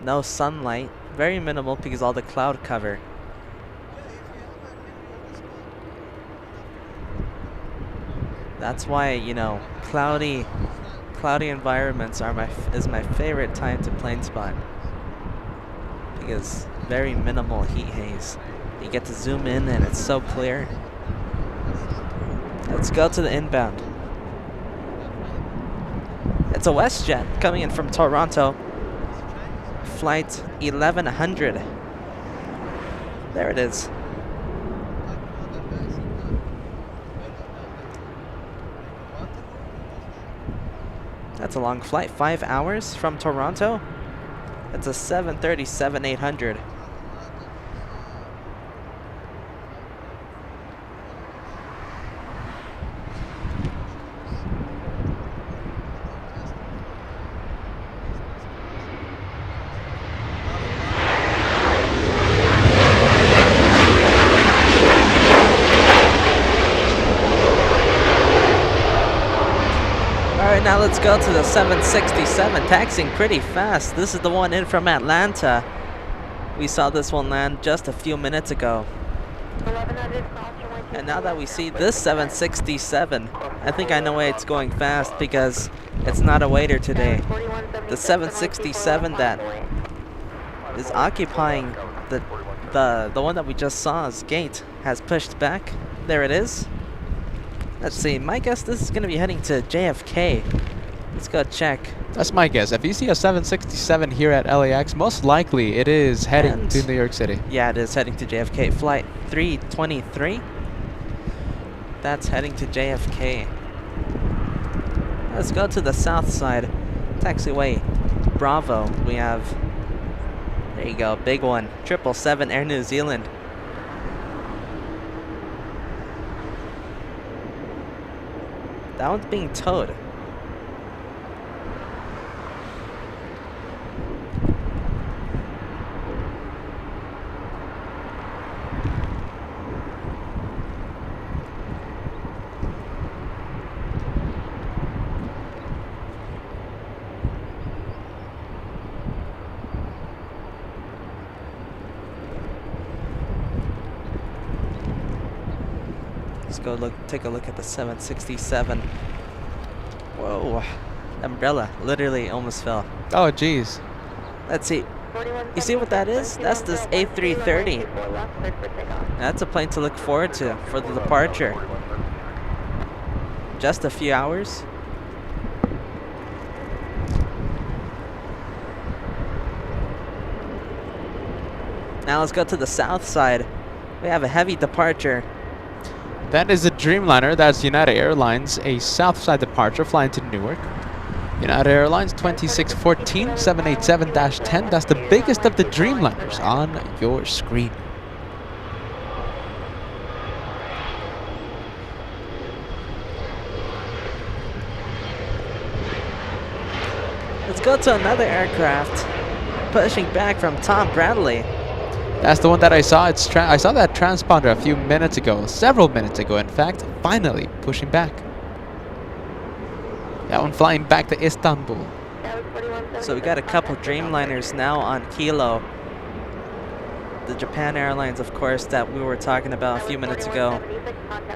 No sunlight, very minimal because all the cloud cover. That's why, you know, cloudy environments are is my favorite time to plane spot, because very minimal heat haze. You get to zoom in and it's so clear. Let's go to the inbound. It's a WestJet coming in from Toronto. Flight 1100. There it is. That's a long flight, 5 hours from Toronto. It's a 737-800. Now let's go to the 767, taxiing pretty fast. This is the one in from Atlanta. We saw this one land just a few minutes ago. 1100 cross runway 24 And now that we left, see halfway this to 767, I think I know why it's going fast because it's not a waiter today. The 767 that is occupying the one that we just saw's gate has pushed back. There it is. Let's see. My guess this is going to be heading to JFK. Let's go check. That's my guess. If you see a 767 here at LAX, most likely it is heading And to New York City. Yeah, it is heading to JFK. Flight 323. That's heading to JFK. Let's go to the south side. Taxiway Bravo. We have, there you go, big one. 777 Air New Zealand. That one's being towed. Let's go take a look at the 767. Whoa, umbrella literally almost fell. Oh, geez. Let's see. You see what that is? That's this A330. That's a plane to look forward to for the departure. Just a few hours. Now let's go to the south side. We have a heavy departure. That is a Dreamliner. That's United Airlines, a Southside departure flying to Newark. United Airlines 2614 787-10. That's the biggest of the Dreamliners on your screen. Let's go to another aircraft. Pushing back from Tom Bradley. That's the one that I saw. I saw that transponder a few minutes ago, several minutes ago, in fact. Finally pushing back. That one flying back to Istanbul. So we got a couple Dreamliners now on Kilo. The Japan Airlines, of course, that we were talking about a few minutes ago,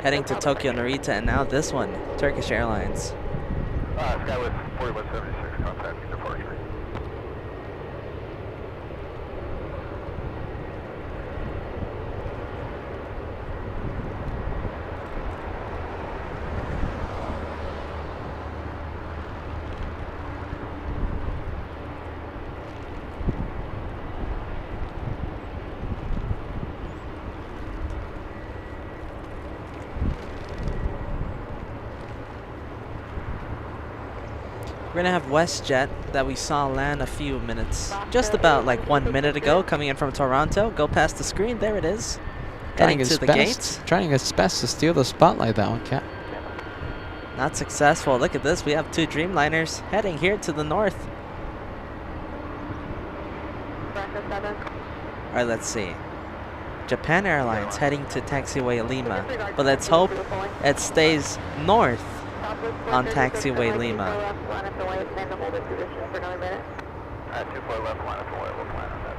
heading to Tokyo Narita, and now this one, Turkish Airlines. Skyway 4176, contact departure. We're gonna have WestJet that we saw land a few minutes, just about like 1 minute ago, coming in from Toronto. Go past the screen, there it is. Heading to the gate. Trying his best to steal the spotlight, that one, Cat. Not successful. Look at this, we have two Dreamliners heading here to the north. Alright, let's see. Japan Airlines heading to taxiway Lima, but let's hope it stays north on taxiway Lima. 24 left, line up away, we'll plan on that.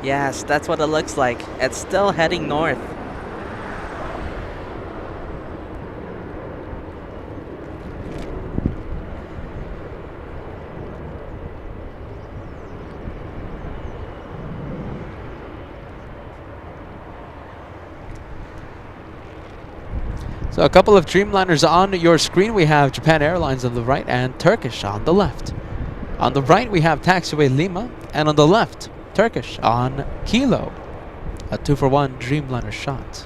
Yes, that's what it looks like. It's still heading north. So a couple of Dreamliners on your screen. We have Japan Airlines on the right and Turkish on the left. On the right we have taxiway Lima, and on the left Turkish on Kilo. A 2-for-1 Dreamliner shot.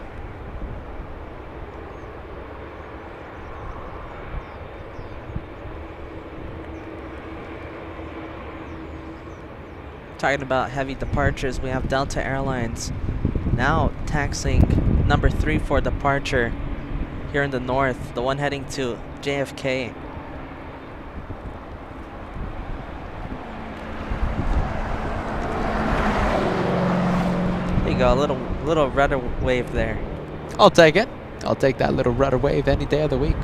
Talking about heavy departures, we have Delta Airlines now taxiing number 3 for departure here in the north, the one heading to JFK. go. A little rudder wave there. I'll take it. I'll take that little rudder wave any day of the week.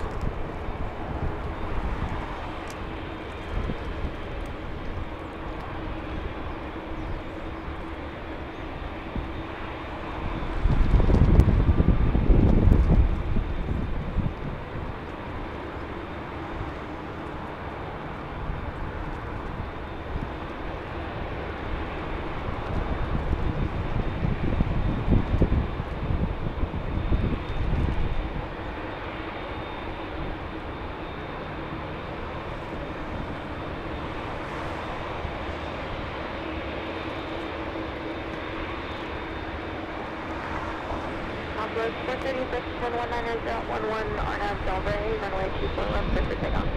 Southwest 436, 119 RNAV Delray, runway 24 left, clear for takeoff.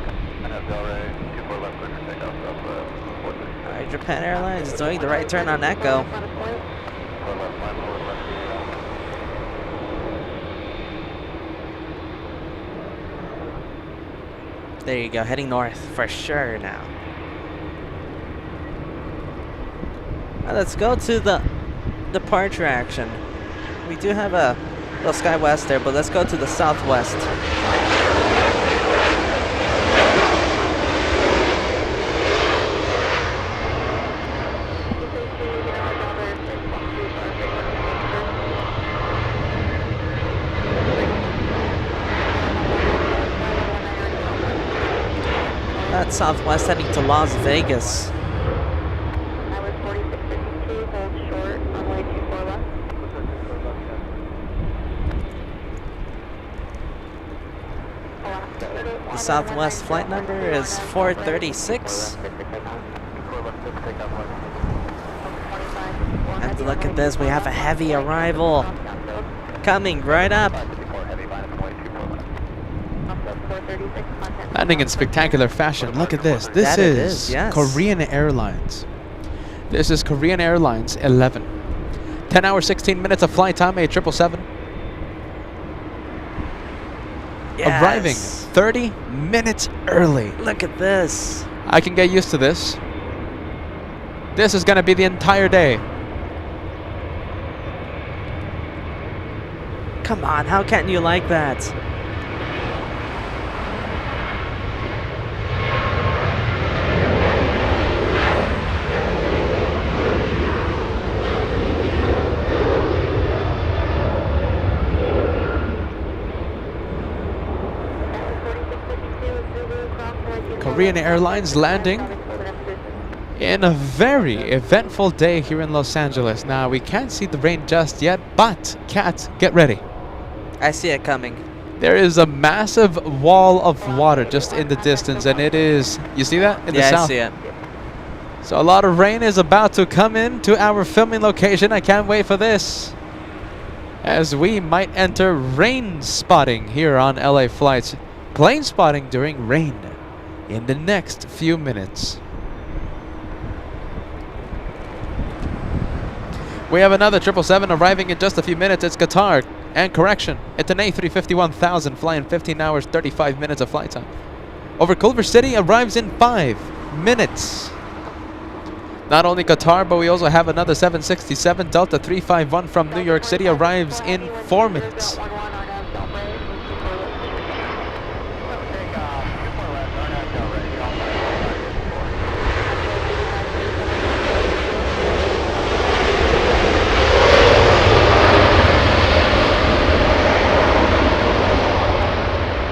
RNAV Delray, 24 left, clear for takeoff, Southwest 436. All right, Japan Airlines doing the right turn on Echo. 4 left, line lower left, There you go, heading north for sure now. Now let's go to the departure action. We do have a little sky west there, but let's go to the southwest. That's southwest heading to Las Vegas. I was 4652, hold short, runway 24 left. The southwest flight number is 436. And look at this, we have a heavy arrival coming right up. Landing in spectacular fashion. Look at this. This That it is is, yes. Korean Airlines. This is Korean Airlines 11. 10 hours, 16 minutes of flight time, a 777. Arriving Yes. 30 minutes early. Look at this. I can get used to this. This is going to be the entire day. Come on, how can you like that? Korean Airlines landing in a very eventful day here in Los Angeles. Now, we can't see the rain just yet, but Kat, get ready. I see it coming. There is a massive wall of water just in the distance, and it is, you see that? In the Yeah, south. I see it. So a lot of rain is about to come in to our filming location. I can't wait for this, as we might enter rain spotting here on LA Flights. Plane spotting during rain in the next few minutes. We have another 777 arriving in just a few minutes. It's Qatar. And correction, it's an A350-1000 flying 15 hours, 35 minutes of flight time. Over Culver City arrives in 5 minutes. Not only Qatar, but we also have another 767 Delta 351 from New York City arrives in 4 minutes.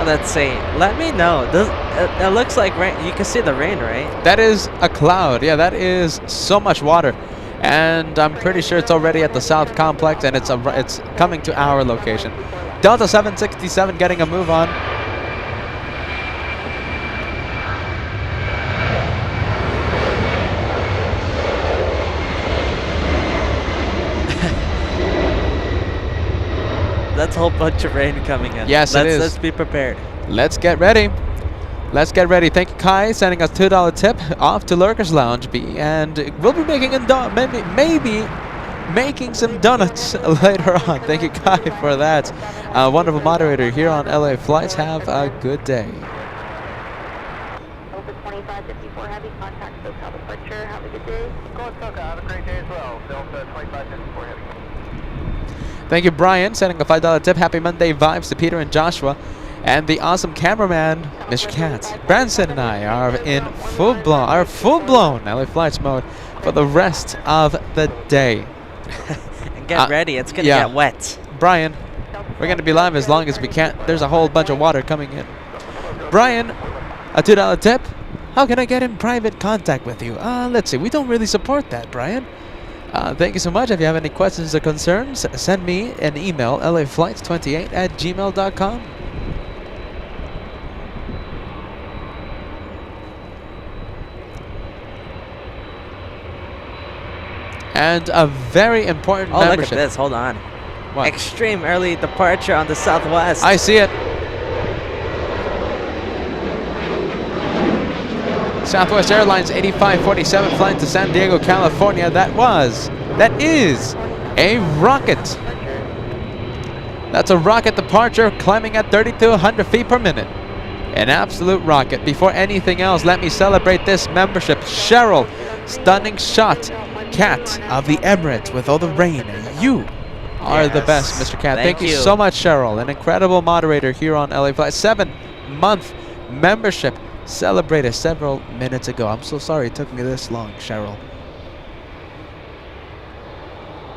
Let's see. Let me know. It looks like rain. You can see the rain, right? That is a cloud. Yeah, that is so much water. And I'm pretty sure it's already at the South Complex, and it's coming to our location. Delta 767 getting a move on. That's a whole bunch of rain coming in. Yes, it is. Let's be prepared. Let's get ready. Let's get ready. Thank you, Kai, sending us $2 tip off to Lurkers Lounge B, and we'll be making maybe making some donuts later on. Thank you, Kai, for that. Wonderful moderator here on LA Flights. Have a good day. Delta 2554 Heavy, contact SoCal departure. Have a good day. Go on, SoCal. Have a great day as well. Delta 2554 Heavy. Thank you, Brian, sending a $5 tip. Happy Monday vibes to Peter and Joshua. And the awesome cameraman, Mr. Cat. Branson and I are in full-blown LA Flights mode for the rest of the day. And get ready, it's going to get wet. Brian, we're going to be live as long as we can. There's a whole bunch of water coming in. Brian, a $2 tip. How can I get in private contact with you? Let's see. We don't really support that, Brian. Thank you so much. If you have any questions or concerns, send me an email, laflights28@gmail.com. And a very important membership. Look at this. Hold on. What? Extreme early departure on the Southwest. I see it. Southwest Airlines 8547 flying to San Diego, California. That is a rocket. That's a rocket departure climbing at 3,200 feet per minute. An absolute rocket. Before anything else, let me celebrate this membership. Cheryl, stunning shot. Cat of the Emirates with all the rain. You are the best, Mr. Cat. Thank you so much, Cheryl. An incredible moderator here on LA Flight. 7-month membership celebrated several minutes ago. I'm so sorry it took me this long, Cheryl.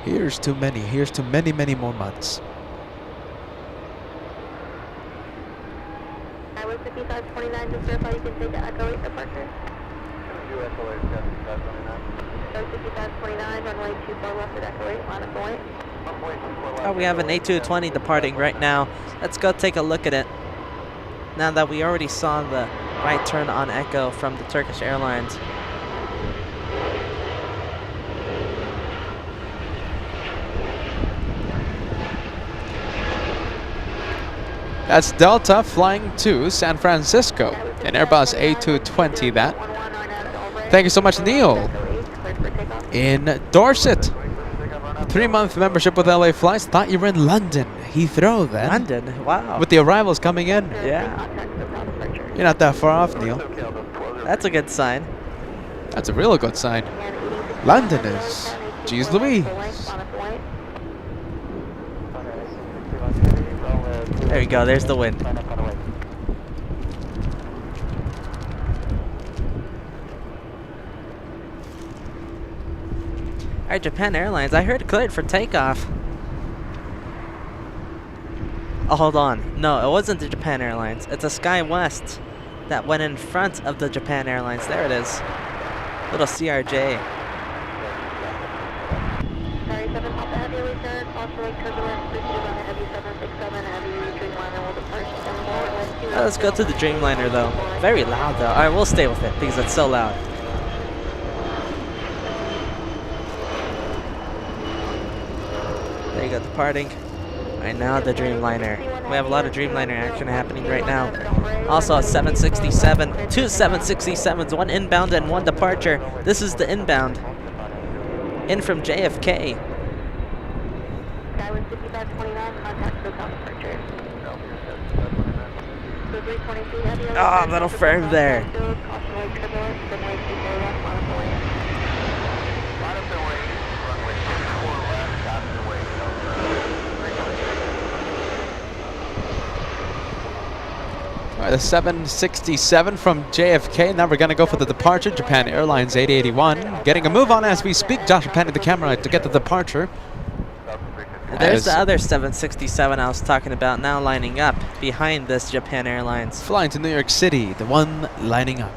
Here's to many. Here's to many, many more months. I was 5529, just verify you can take the Echo 8 departure. So 5529, runway 24 left at Echo 8, line of point. Oh, we have an A220 departing right now. Let's go take a look at it. Now that we already saw the right turn on Echo from the Turkish Airlines. That's Delta flying to San Francisco. An Airbus A220 that. Thank you so much, Neil. In Dorset. 3-month membership with LA Flights. Thought you were in London. Heathrow then. London? Wow. With the arrivals coming in. Yeah. You're not that far off, Neil. That's a good sign. That's a real good sign. London is. Jeez Louise. There you go. There's the wind. Alright, Japan Airlines. I heard it cleared for takeoff. Oh, hold on. No, it wasn't the Japan Airlines. It's a SkyWest that went in front of the Japan Airlines. There it is. Little CRJ. Sorry, 7 Alpha Heavy return, also like turbulence, pursuit on the Heavy 767, Heavy Dreamliner will depart and more or less 2 Let's go to the Dreamliner though. Very loud though. Alright, we'll stay with it because it's so loud. There you go, departing. Right now, the Dreamliner. We have a lot of Dreamliner action happening right now. Also, a 767, 2 767s, 1 inbound and 1 departure. This is the inbound. In from JFK. Skyward 5529, contact SoCal departure. So 323 Heavy. Oh, little firm there. Caution light turbulence, runway 24 left, line of point. All right, the 767 from JFK. Now we're going to go for the departure. Japan Airlines 8081. Getting a move on as we speak. Josh panning the camera to get the departure. There's the other 767 I was talking about now lining up behind this Japan Airlines. Flying to New York City, the one lining up.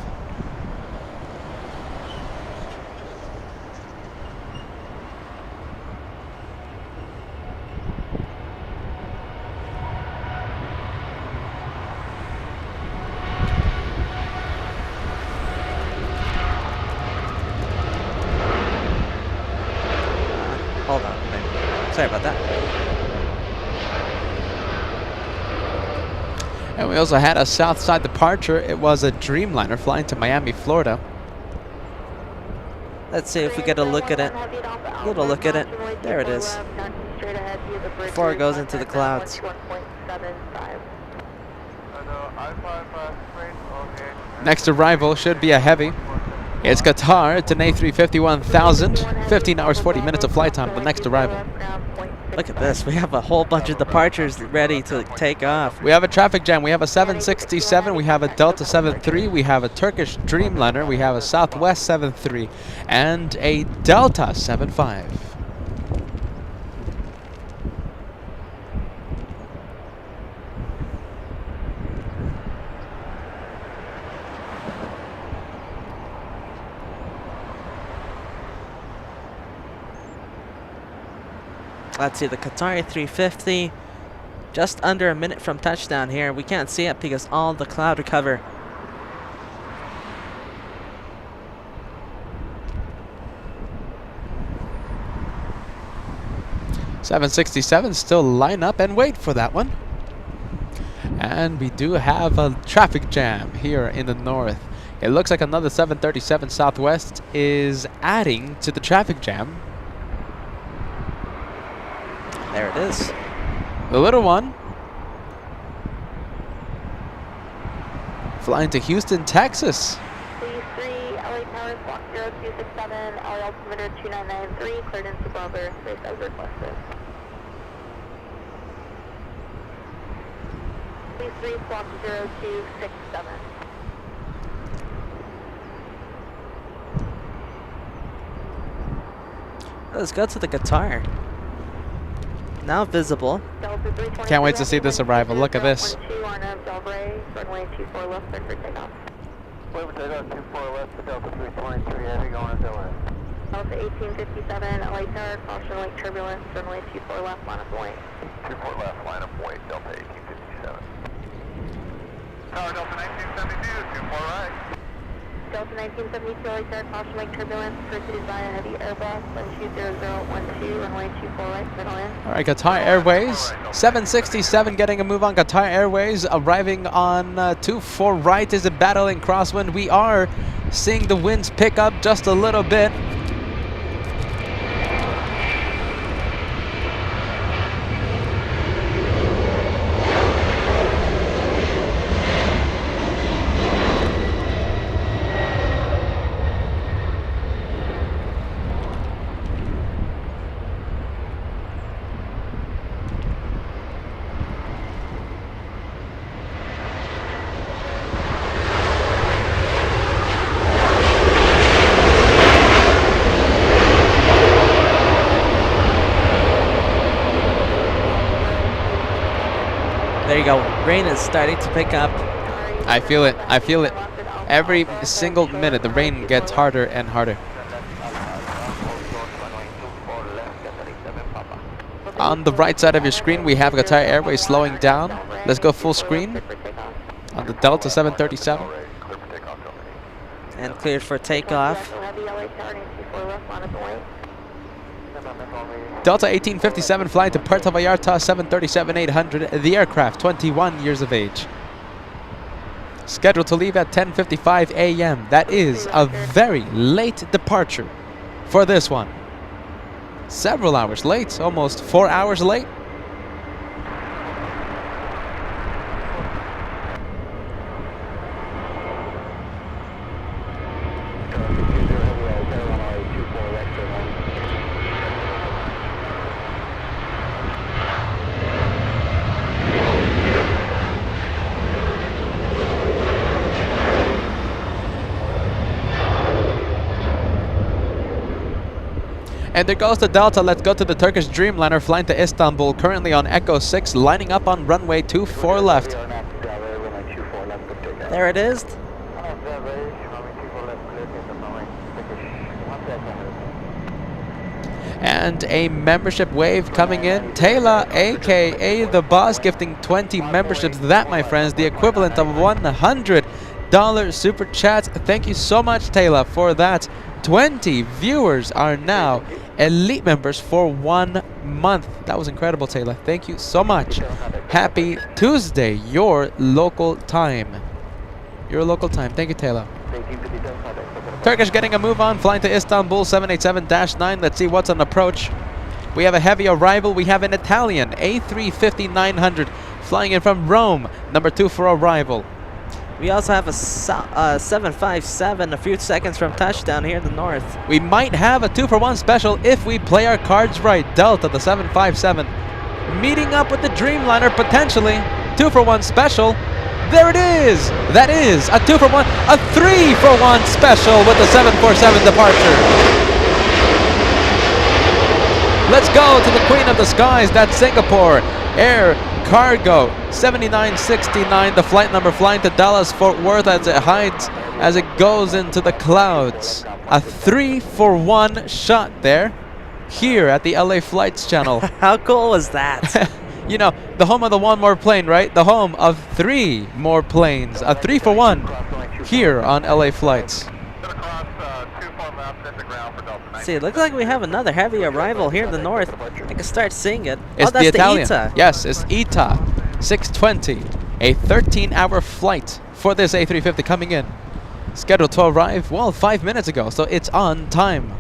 Hold on. Sorry about that. And we also had a south side departure. It was a Dreamliner flying to Miami, Florida. Let's see if we get a look at it. A little look at it. There it is. Before it goes into the clouds. Next arrival should be a heavy. It's Qatar. It's an A350-1000. 15 hours, 40 minutes of flight time. The next arrival. Look at this. We have a whole bunch of departures ready to take off. We have a traffic jam. We have a 767. We have a Delta 73. We have a Turkish Dreamliner. We have a Southwest 73 and a Delta 75. Let's see, the Qatari 350, just under a minute from touchdown here. We can't see it because all the cloud cover. .767 still line up and wait for that one. And we do have a traffic jam here in the north. It looks like another 737 Southwest is adding to the traffic jam. There it is. The little one flying to Houston, Texas. Please 3, LA Towers, block 0267, LA altimeter 2993, cleared into Bravo, space as requested. Please 3, block 0267. Let's go to the Qatar. Now visible. Can't wait to see this arrival. Look at this. Runway 24 left, cleared for takeoff. Wait for takeoff, 24 left, to Delta 323, heavy going to Delta. Delta 1857, LA Tower, caution lake turbulence, runway 24 left, line of point. 24 left, line of point, Delta 1857. Tower Delta 1972, 24 right. Delta 1972, LA Tower, caution lake turbulence, pursued by a heavy Airbus, 120.012, runway 24 right, middle in. All right, Qatar Airways, 767 getting a move on Qatar Airways, arriving on 24 right is a battling crosswind. We are seeing the winds pick up just a little bit. There you go. Rain is starting to pick up. I feel it. I feel it. Every single minute, the rain gets harder and harder. On the right side of your screen, we have Qatar Airways slowing down. Let's go full screen on the Delta 737. And cleared for takeoff. Delta 1857 flying to Puerto Vallarta, 737-800. The aircraft, 21 years of age. Scheduled to leave at 10:55 a.m. That is a very late departure for this one. Several hours late, almost 4 hours late. And there goes the Delta. Let's go to the Turkish Dreamliner flying to Istanbul, currently on Echo 6, lining up on runway 24 left. There it is. And a membership wave coming in. Taylor, aka the boss, gifting 20 memberships. That, my friends, the equivalent of $100 super chats. Thank you so much, Taylor, for that. 20 viewers are now elite members for 1 month. That was incredible, Taylor. Thank you so much. Happy Tuesday, your local time. Your local time. Thank you, Taylor. Turkish getting a move on, flying to Istanbul, 787-9. Let's see what's on approach. We have a heavy arrival. We have an Italian A350-900 flying in from Rome, number 2 for arrival. We also have a 757 a few seconds from touchdown here in the north. We might have a 2-for-1 special if we play our cards right. Delta, the 757, meeting up with the Dreamliner potentially. 2-for-1 special. There it is. That is a 2-for-1, a 3-for-1 special with the 747 departure. Let's go to the Queen of the Skies. That's Singapore Air Cargo 7969. The flight number flying to Dallas Fort Worth as it hides, as it goes into the clouds. A 3-for-1 shot there, here at the LA Flights channel. How cool was that? You know, the home of the one more plane, right? The home of 3 more planes. A 3-for-1 here on LA Flights. See, it looks like we have another heavy arrival here in the north. I can start seeing it. It's oh, that's the Italian. ITA. Yes, it's ITA 620. A 13-hour flight for this A350 coming in. Scheduled to arrive, well, 5 minutes ago, so it's on time.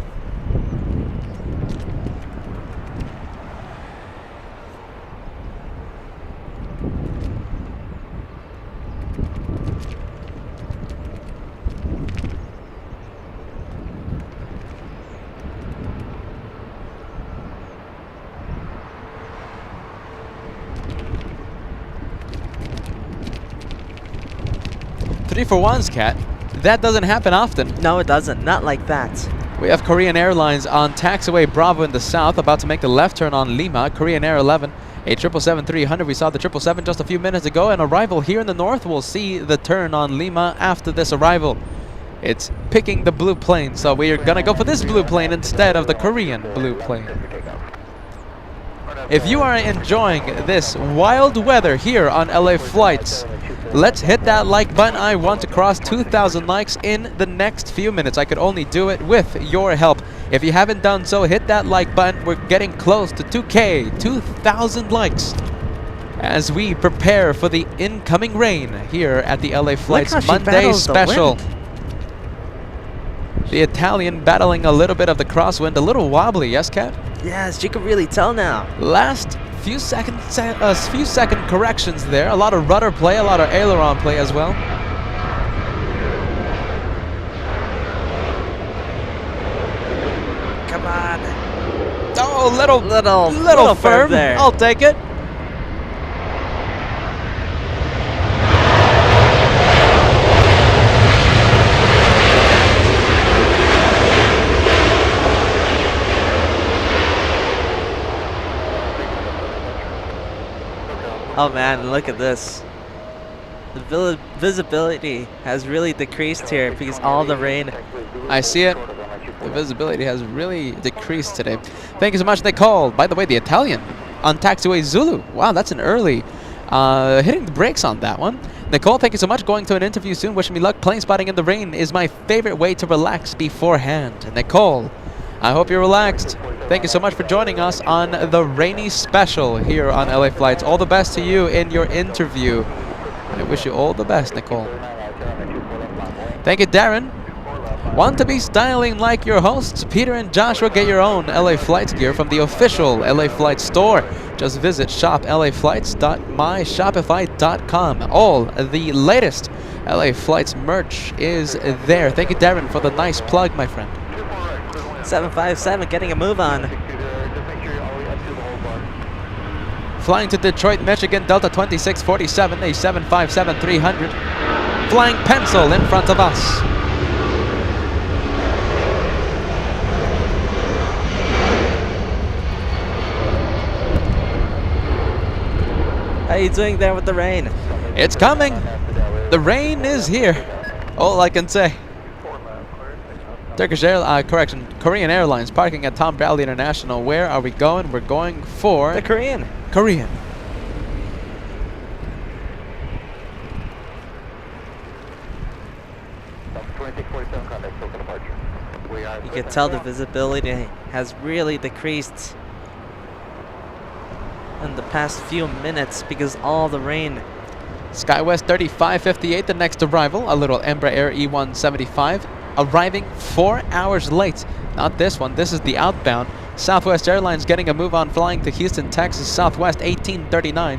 For ones, Cat. That doesn't happen often. No, it doesn't. Not like that. We have Korean Airlines on taxiway Bravo in the south, about to make the left turn on Lima. Korean Air 11, a 777-300. We saw the 777 just a few minutes ago. An arrival here in the north. We'll see the turn on Lima after this arrival. It's picking the blue plane, so we are gonna go for this blue plane instead of the Korean blue plane. If you are enjoying this wild weather here on LA Flights, let's hit that like button. I want to cross 2,000 likes in the next few minutes. I could only do it with your help. If you haven't done so, hit that like button. We're getting close to 2K, 2,000 likes, as we prepare for the incoming rain here at the LA Flights Monday special. The Italian battling a little bit of the crosswind, a little wobbly, yes, Cat? Yes, you can really tell now. Last few second corrections there. A lot of rudder play, a lot of aileron play as well. Come on. Oh, little firm there. I'll take it. Oh man, look at this. The visibility has really decreased here because all the rain. I see it. The visibility has really decreased today. Thank you so much, Nicole. By the way, the Italian on taxiway Zulu. Wow, that's an early hitting the brakes on that one. Nicole, thank you so much. Going to an interview soon. Wishing me luck. Plane spotting in the rain is my favorite way to relax beforehand. Nicole, I hope you're relaxed. Thank you so much for joining us on the rainy special here on LA Flights. All the best to you in your interview. I wish you all the best, Nicole. Thank you, Darren. Want to be styling like your hosts? Peter and Joshua, get your own LA Flights gear from the official LA Flights store. Just visit shoplaflights.myshopify.com. All the latest LA Flights merch is there. Thank you, Darren, for the nice plug, my friend. 757 getting a move on. Flying to Detroit, Michigan, Delta 2647, a 757-300. Flying pencil in front of us. How are you doing there with the rain? It's coming. The rain is here. All I can say. Korean Airlines parking at Tom Bradley International. Where are we going? We're going for the Korean. Korean. You can tell the visibility has really decreased in the past few minutes because all the rain. SkyWest 3558, the next arrival. A little Embraer E175. Arriving 4 hours late. Not this one. This is the outbound. Southwest Airlines getting a move on, flying to Houston, Texas. Southwest 1839.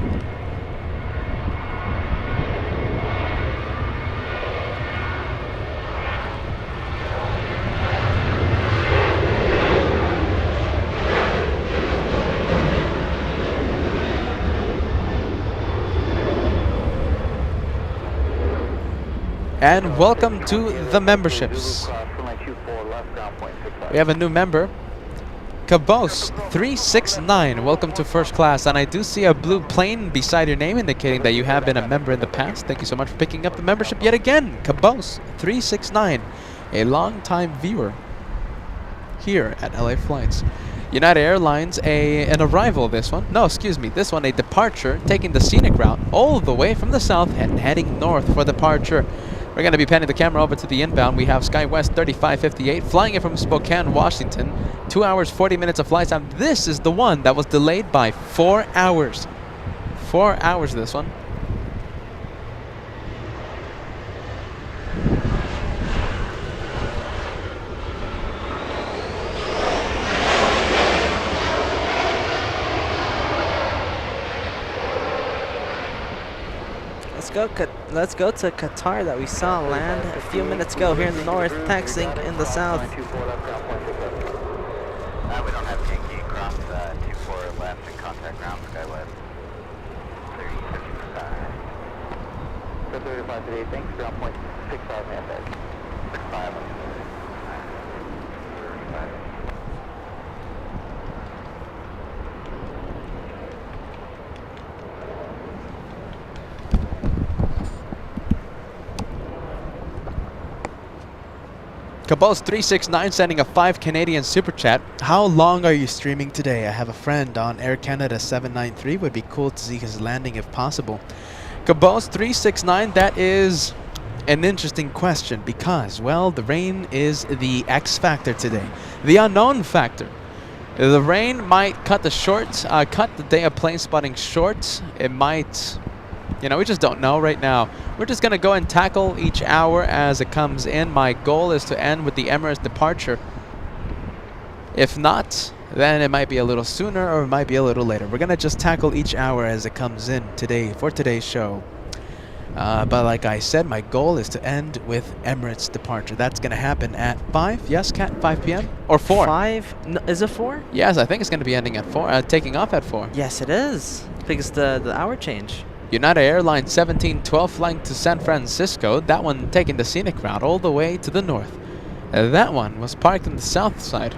And welcome to the memberships. We have a new member, Cabos 369. Welcome to first class. And I do see a blue plane beside your name indicating that you have been a member in the past. Thank you so much for picking up the membership yet again. Cabos 369, a long-time viewer here at LA Flights. United Airlines, an arrival this one. No, excuse me, this one a departure, taking the scenic route all the way from the south and heading north for departure. We're going to be panning the camera over to the inbound. We have SkyWest 3558 flying in from Spokane, Washington. 2 hours, 40 minutes of flight time. This is the one that was delayed by 4 hours. 4 hours, this one. Let's go to Qatar that we saw land a few minutes ago here in the north, taxiing in the south. We don't have Deaky across 24 left and contact ground SkyWest 3055. So 35 today, thanks, ground point 65 man bed. 65. Cabos 369 sending a 5 Canadian super chat. How long are you streaming today? I have a friend on Air Canada 793. Would be cool to see his landing if possible. Cabos 369, that is an interesting question because, well, the rain is the X factor today. The unknown factor. The rain might cut the day of plane spotting short. It might, you know, we just don't know right now. We're just going to go and tackle each hour as it comes in. My goal is to end with the Emirates departure. If not, then it might be a little sooner or it might be a little later. We're going to just tackle each hour as it comes in today for today's show. But like I said, my goal is to end with Emirates departure. That's going to happen at 5. Yes, Cat, 5 p.m. or 4? 5? No, is it 4? Yes, I think it's going to be ending at 4. Taking off at 4. Yes, it is. Because the hour change. United Airlines 1712 flying to San Francisco. That one taking the scenic route all the way to the north. That one was parked on the south side.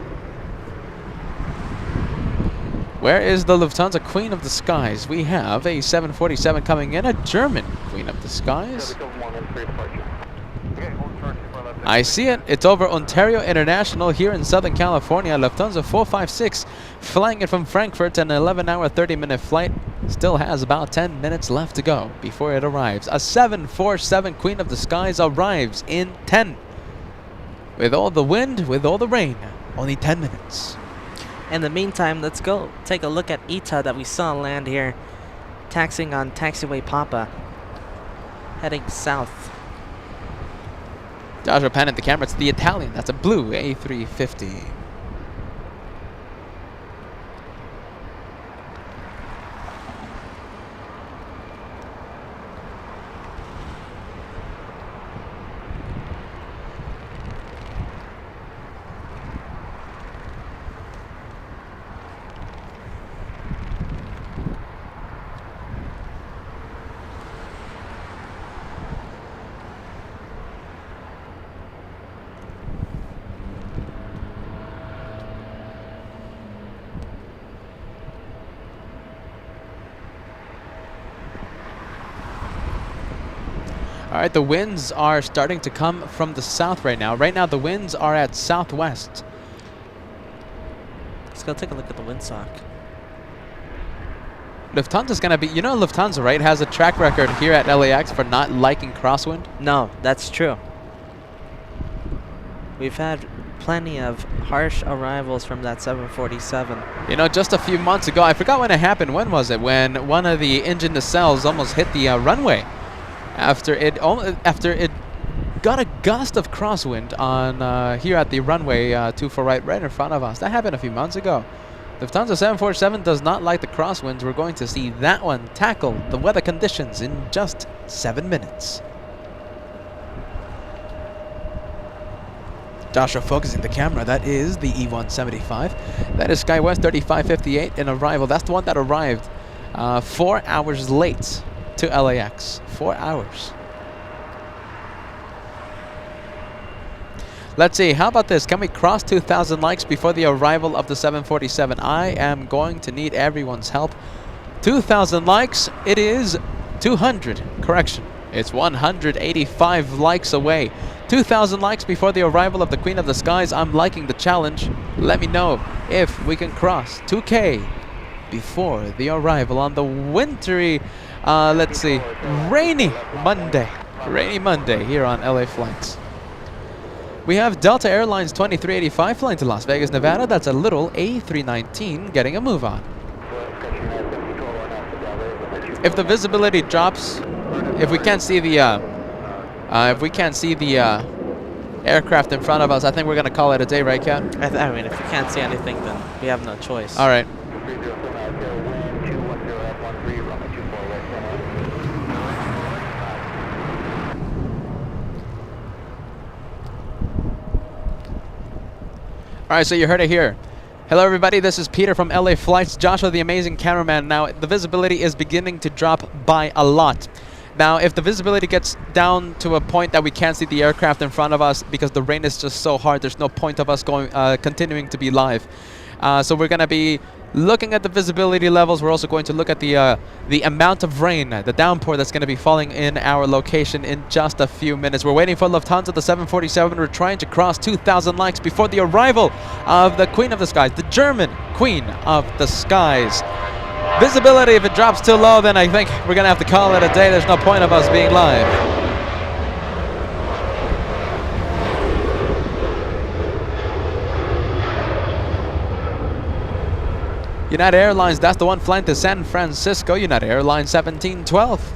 Where is the Lufthansa Queen of the Skies? We have a 747 coming in, a German Queen of the Skies. I see it. It's over Ontario International here in Southern California. Lufthansa 456 flying in from Frankfurt, an 11-hour, 30-minute flight. Still has about 10 minutes left to go before it arrives. A 747 Queen of the Skies arrives in 10. With all the wind, with all the rain, only 10 minutes. In the meantime, let's go take a look at ITA that we saw land here, taxiing on taxiway Papa, heading south. Joshua pan at the camera. It's the Italian. That's a blue A350. All right, the winds are starting to come from the south right now. Right now, the winds are at southwest. Let's go take a look at the windsock. Lufthansa's going to be, you know, Lufthansa, right, has a track record here at LAX for not liking crosswind. No, that's true. We've had plenty of harsh arrivals from that 747. You know, just a few months ago, I forgot when it happened. When was it? When one of the engine nacelles almost hit the runway. After it got a gust of crosswind on here at the runway 24 right in front of us. That happened a few months ago. Lufthansa 747 does not like the crosswinds. We're going to see that one tackle the weather conditions in just 7 minutes. Joshua focusing the camera. That is the E175. That is SkyWest 3558 in arrival. That's the one that arrived 4 hours late to LAX. 4 hours. Let's see. How about this? Can we cross 2,000 likes before the arrival of the 747? I am going to need everyone's help. 2,000 likes. It is 200. Correction. It's 185 likes away. 2,000 likes before the arrival of the Queen of the Skies. I'm liking the challenge. Let me know if we can cross 2K before the arrival on the wintry, let's see, rainy Monday. Rainy Monday here on LA Flights. We have Delta Airlines 2385 flying to Las Vegas, Nevada. That's a little A319 getting a move on. If the visibility drops, if we can't see the aircraft in front of us, I think we're gonna call it a day, right, Cat? I mean, if we can't see anything, then we have no choice. All right. All right, so you heard it here. Hello, everybody. This is Peter from LA Flights. Joshua, the amazing cameraman. Now, the visibility is beginning to drop by a lot. Now, if the visibility gets down to a point that we can't see the aircraft in front of us because the rain is just so hard, there's no point of us going, continuing to be live. So we're going to be looking at the visibility levels. We're also going to look at the amount of rain, the downpour that's going to be falling in our location in just a few minutes. We're waiting for Lufthansa, the 747. We're trying to cross 2,000 likes before the arrival of the Queen of the Skies, the German Queen of the Skies. Visibility, if it drops too low, then I think we're going to have to call it a day. There's no point of us being live. United Airlines, that's the one flying to San Francisco. United Airlines 1712.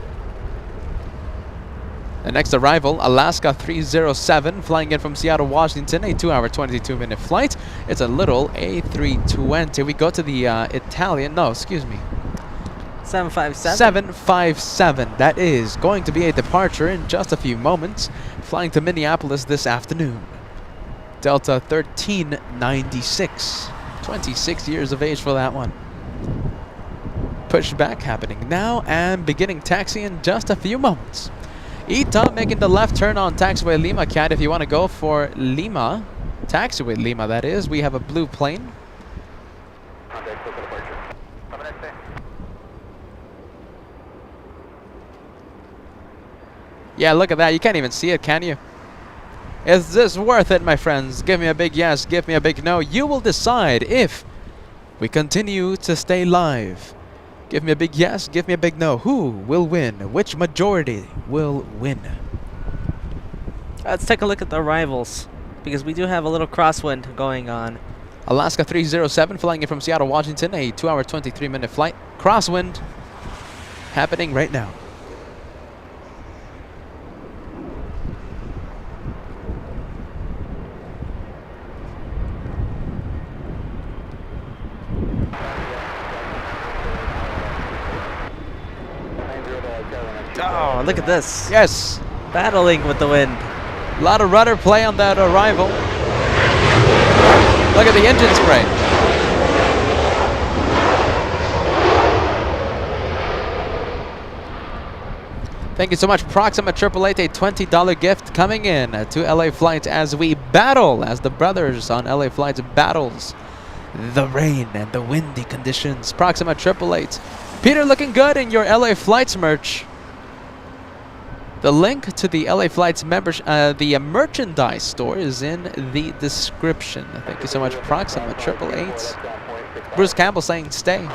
The next arrival, Alaska 307, flying in from Seattle, Washington, a 2-hour, 22-minute flight. It's a little A320. We go to the Italian, no, excuse me. 757? 757. That is going to be a departure in just a few moments, flying to Minneapolis this afternoon. Delta 1396. 26 years of age for that one. Pushback happening now and beginning taxi in just a few moments. Ita making the left turn on taxiway Lima. Cat, if you want to go for Lima, taxiway Lima that is, we have a blue plane. Yeah, look at that. You can't even see it, can you? Is this worth it, my friends? Give me a big yes, give me a big no. You will decide if we continue to stay live. Give me a big yes, give me a big no. Who will win? Which majority will win? Let's take a look at the arrivals, because we do have a little crosswind going on. Alaska 307 flying in from Seattle, Washington, a 2-hour, 23-minute flight. Crosswind happening right now. Oh, look at this. Yes. Battling with the wind. A lot of rudder play on that arrival. Look at the engine spray. Thank you so much, Proxima 888, a $20 gift coming in to LA Flights as we battle, as the brothers on LA Flights battles the rain and the windy conditions. Proxima 888. Peter, looking good in your LA Flights merch. The link to the LA Flights membership, the merchandise store is in the description. Thank you so much, Proxima 888. Bruce Campbell saying stay.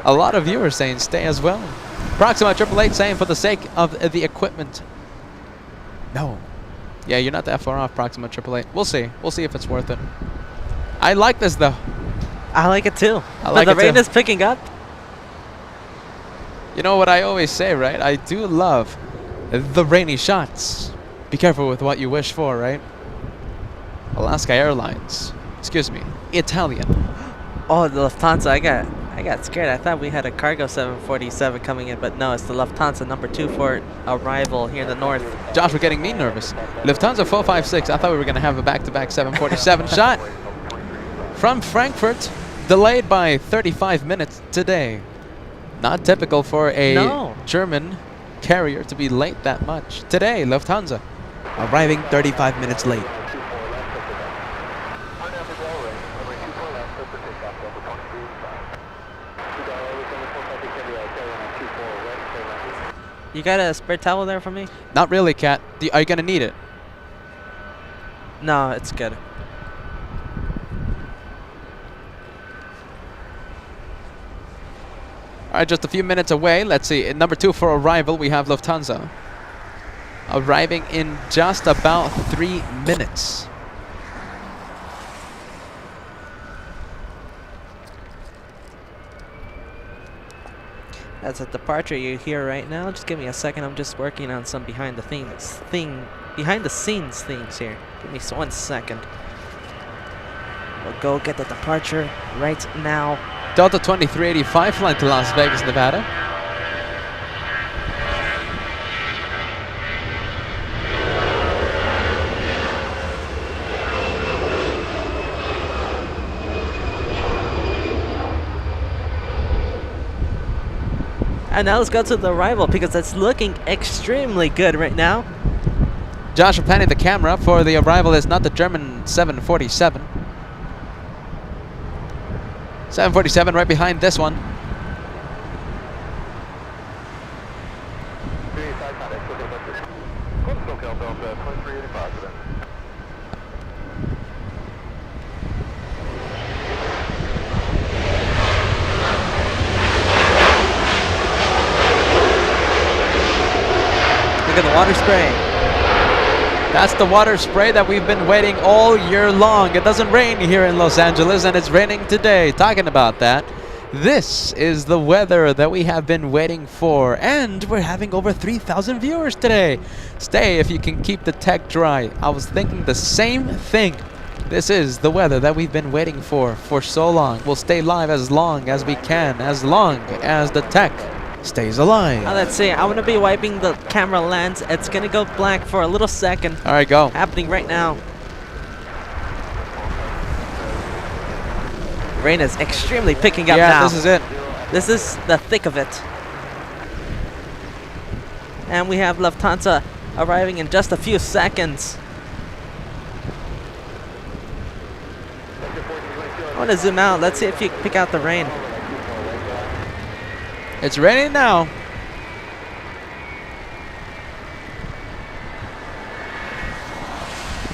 A lot of you are saying stay as well. Proxima 888 saying for the sake of the equipment. No. Yeah, you're not that far off, Proxima 888. We'll see. We'll see if it's worth it. I like this though. I like it too. But the rain is picking up. You know what I always say, right? I do love the rainy shots. Be careful with what you wish for, right? Alaska Airlines. Excuse me. Italian. Oh, the Lufthansa. I got scared. I thought we had a cargo 747 coming in, but no, it's the Lufthansa number 2 for arrival here in the north. Josh, we're getting me nervous. Lufthansa 456. I thought we were going to have a back-to-back 747 shot. From Frankfurt, delayed by 35 minutes today. Not typical for a German carrier to be late that much. Today, Lufthansa. arriving 35 minutes late. You got a spare towel there for me? Not really, Kat. Are you gonna need it? No, it's good. All right, just a few minutes away. Let's see. At number 2 for arrival, we have Lufthansa. Arriving in just about 3 minutes. That's a departure you hear right now. Just give me a second. I'm just working on some behind the scenes things here. Give me 1 second. We'll go get the departure right now. Delta 2385 flying to Las Vegas, Nevada. And now let's go to the arrival because it's looking extremely good right now. Josh panning the camera for the arrival is not the German 747. 747 right behind this one. Look at the water spray. That's the water spray that we've been waiting all year long. It doesn't rain here in Los Angeles, and it's raining today. Talking about that, this is the weather that we have been waiting for, and we're having over 3,000 viewers today. Stay if you can keep the tech dry. I was thinking the same thing. This is the weather that we've been waiting for so long. We'll stay live as long as we can, as long as the tech stays alive. Now let's see. I'm gonna be wiping the camera lens. It's gonna go black for a little second. All right, go. Happening right now. Rain is extremely picking up now. Yeah, this is it. This is the thick of it. And we have Lufthansa arriving in just a few seconds. I want to zoom out. Let's see if you can pick out the rain. It's raining now.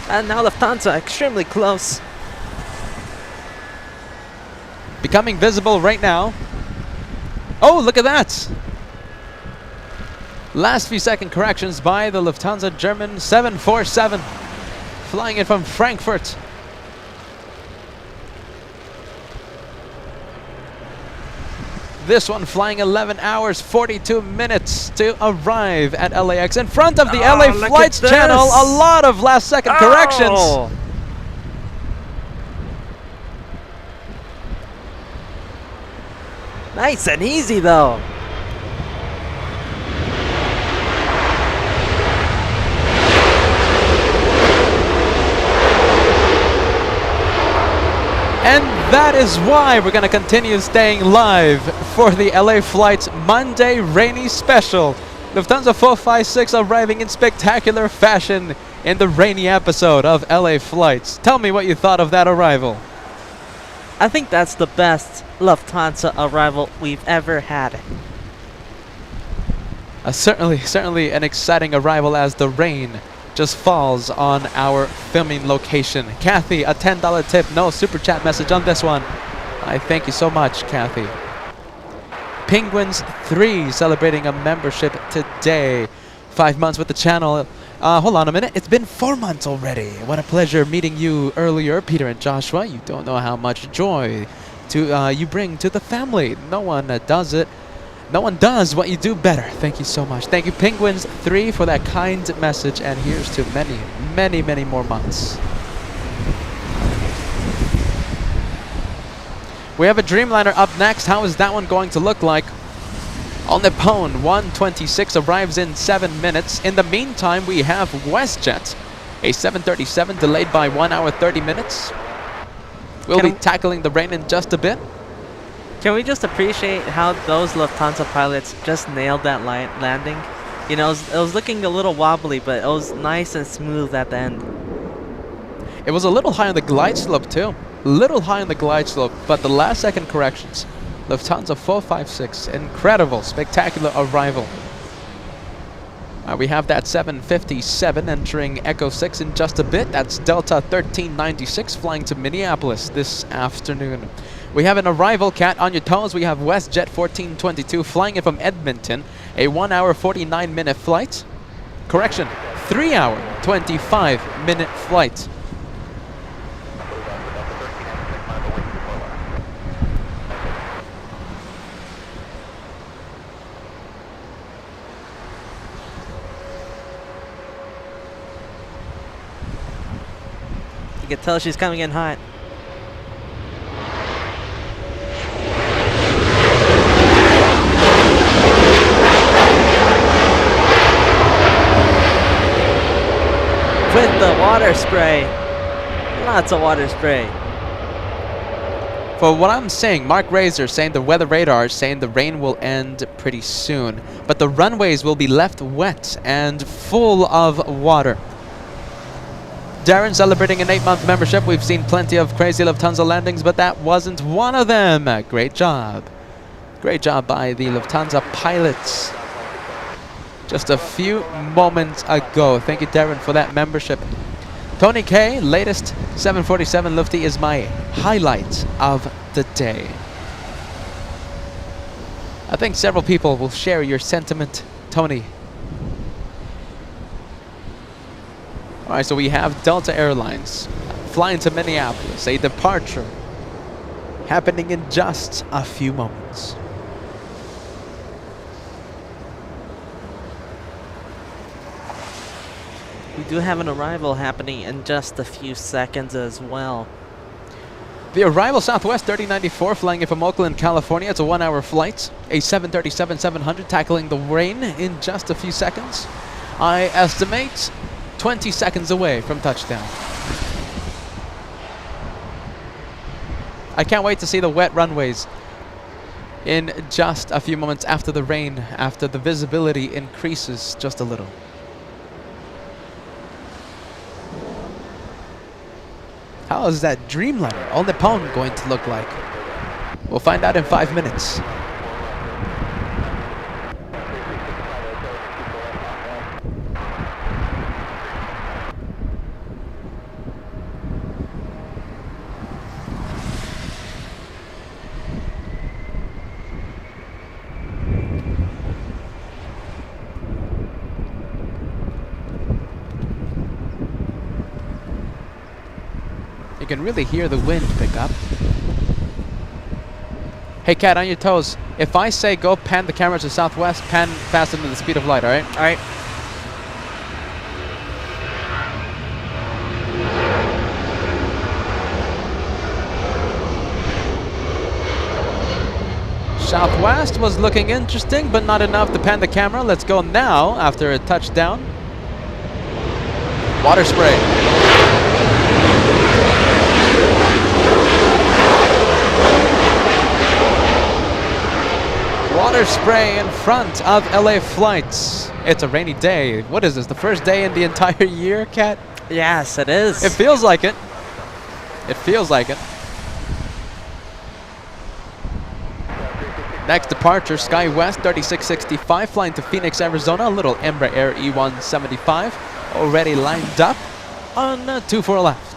And now Lufthansa extremely close. Becoming visible right now. Oh, look at that. Last few second corrections by the Lufthansa German 747. Flying in from Frankfurt. This one flying 11 hours, 42 minutes to arrive at LAX in front of the LA look Flights at channel. this. A lot of last second corrections. Oh. Nice and easy though. And that is why we're going to continue staying live for the LA Flights Monday Rainy Special. Lufthansa 456 arriving in spectacular fashion in the rainy episode of LA Flights. Tell me what you thought of that arrival. I think that's the best Lufthansa arrival we've ever had. Certainly an exciting arrival as the rain just falls on our filming location. Kathy, a $10 tip, no super chat message on this one. I thank you so much, Kathy. Penguins 3 celebrating a membership today. 5 months with the channel. Hold on a minute. It's been 4 months already. What a pleasure meeting you earlier, Peter and Joshua. You don't know how much joy you bring to the family. No one does it. No one does what you do better. Thank you so much. Thank you, Penguins 3, for that kind message. And here's to many, many, many more months. We have a Dreamliner up next. How is that one going to look like? All Nippon 126 arrives in 7 minutes. In the meantime, we have WestJet, a 737 delayed by 1 hour 30 minutes. We'll be tackling the rain in just a bit. Can we just appreciate how those Lufthansa pilots just nailed that landing? You know, it was looking a little wobbly, but it was nice and smooth at the end. It was a little high on the glide slope too. Little high on the glide slope, but the last second corrections. Lufthansa 456, incredible, spectacular arrival. We have that 757 entering Echo 6 in just a bit. That's Delta 1396 flying to Minneapolis this afternoon. We have an arrival, Cat, on your toes. We have WestJet 1422 flying in from Edmonton. A 1 hour 49 minute flight. Correction, 3 hour 25 minute flight. You can tell she's coming in hot. With the water spray. Lots of water spray. For what I'm saying, Mark Razor saying the weather radar is saying the rain will end pretty soon, but the runways will be left wet and full of water. Darren celebrating an 8-month membership. We've seen plenty of crazy Lufthansa landings, but that wasn't one of them. Great job. Great job by the Lufthansa pilots just a few moments ago. Thank you, Darren, for that membership. Tony K, latest 747 Lufty is my highlight of the day. I think several people will share your sentiment, Tony. Alright, so we have Delta Airlines flying to Minneapolis, a departure happening in just a few moments. We do have an arrival happening in just a few seconds as well. The arrival, Southwest 3094 flying in from Oakland, California. It's a 1 hour flight. A 737-700 tackling the rain in just a few seconds. I estimate 20 seconds away from touchdown. I can't wait to see the wet runways in just a few moments after the rain, after the visibility increases just a little. How is that Dreamliner All Nippon going to look like? We'll find out in 5 minutes. You can really hear the wind pick up. Hey, Cat, on your toes. If I say go pan the camera to Southwest, pan faster than the speed of light, alright? Alright. Southwest was looking interesting, but not enough to pan the camera. Let's go now after a touchdown. Water spray. Water spray in front of LA flights. It's a rainy day. What is this, the first day in the entire year, Cat? Yes, it is. It feels like it. It feels like it. Next departure, SkyWest 3665 flying to Phoenix, Arizona. A little Embraer E175 already lined up on 24 left.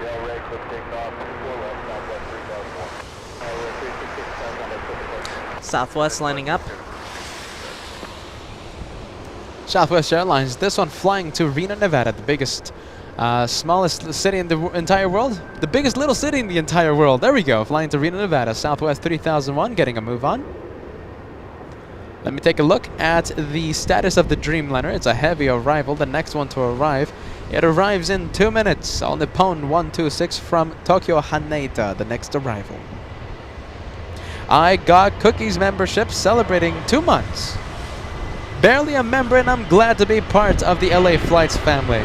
LAX lifting off 24 left, Southwest 3001. We're 366 on the Pacific. Southwest lining up. Southwest Airlines, this one flying to Reno, Nevada, the biggest, smallest city in the entire world. The biggest little city in the entire world. There we go, flying to Reno, Nevada. Southwest 3001, getting a move on. Let me take a look at the status of the Dreamliner. It's a heavy arrival, the next one to arrive. It arrives in 2 minutes. All Nippon 126 from Tokyo Haneda, the next arrival. I got Cookies membership celebrating 2 months. Barely a member, and I'm glad to be part of the LA Flights family.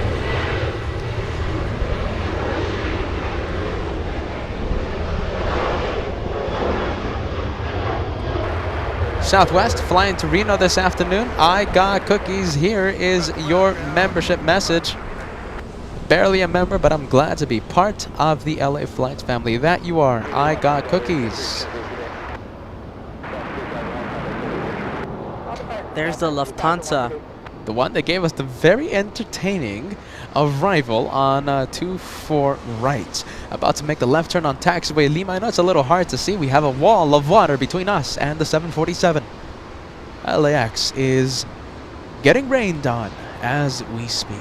Southwest flying to Reno this afternoon. I got Cookies. Here is your membership message. Barely a member, but I'm glad to be part of the LA Flights family. That you are. I got Cookies. There's the Lufthansa. The one that gave us the very entertaining arrival on 24 right. About to make the left turn on taxiway Lima. I know it's a little hard to see. We have a wall of water between us and the 747. LAX is getting rained on as we speak.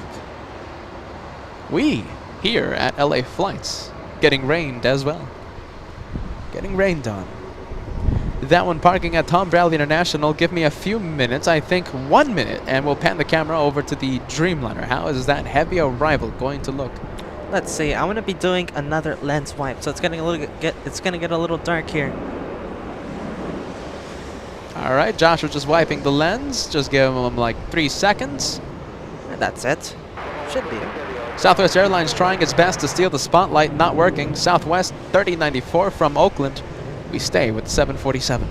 We here at LA Flights getting rained as well. Getting rained on. That one parking at Tom Bradley International. Give me a few minutes, I think 1 minute, and we'll pan the camera over to the Dreamliner. How is that heavy arrival going to look? Let's see. I'm gonna be doing another lens wipe, so it's getting a little it's gonna get a little dark here. All right, Josh was just wiping the lens. Just give him like 3 seconds. And that's it. Should be. Southwest Airlines trying its best to steal the spotlight, not working. Southwest 3094 from Oakland. We stay with 747.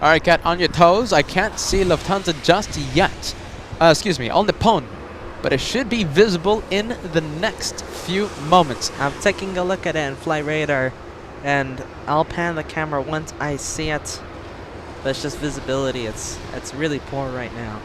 All right, Kat, on your toes. I can't see Lufthansa just yet. Excuse me, on the Nippon. But it should be visible in the next few moments. I'm taking a look at it in flight radar, and I'll pan the camera once I see it. But it's just visibility. It's really poor right now.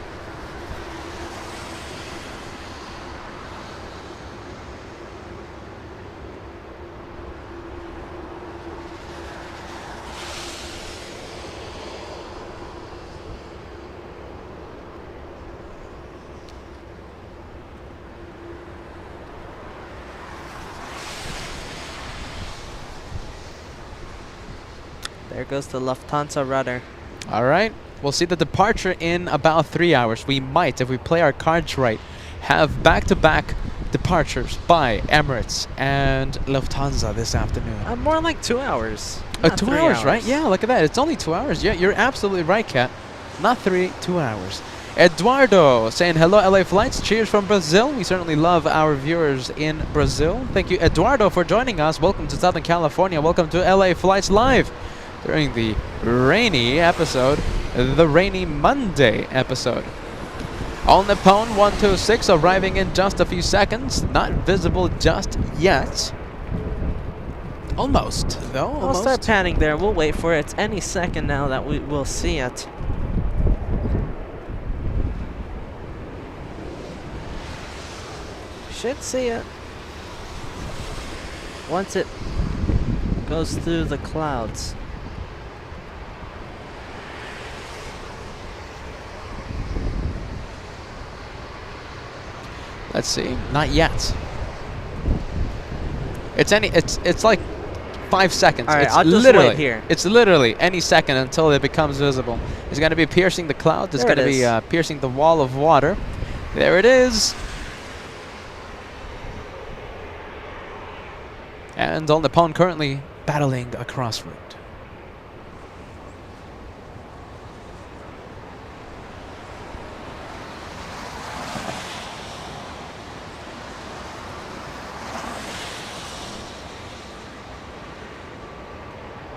There goes the Lufthansa rudder. All right. We'll see the departure in about 3 hours. We might, if we play our cards right, have back-to-back departures by Emirates and Lufthansa this afternoon. More like 2 hours. 2 hours, right? Yeah, look at that. It's only 2 hours. Yeah, you're absolutely right, Kat. Not 3, 2 hours. Eduardo saying hello, LA Flights. Cheers from Brazil. We certainly love our viewers in Brazil. Thank you, Eduardo, for joining us. Welcome to Southern California. Welcome to LA Flights Live during the rainy episode, the rainy Monday episode. All Nippon 126 arriving in just a few seconds. Not visible just yet. Almost, though. I'll Almost. start panning there. We'll wait for it any second now that we will see it. Should see it once it goes through the clouds. Let's see. Not yet. It's like 5 seconds. All right, it's I'll just literally, wait here. It's literally any second until it becomes visible. It's going to be piercing the clouds. It's There going to it be is. piercing the wall of water. There it is. And All Nippon currently battling a crossroad.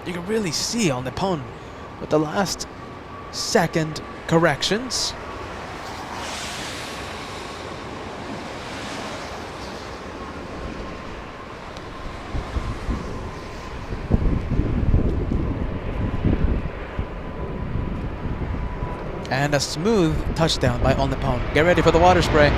You can really see All Nippon with the last second corrections. And a smooth touchdown by On the Pone. Get ready for the water spray.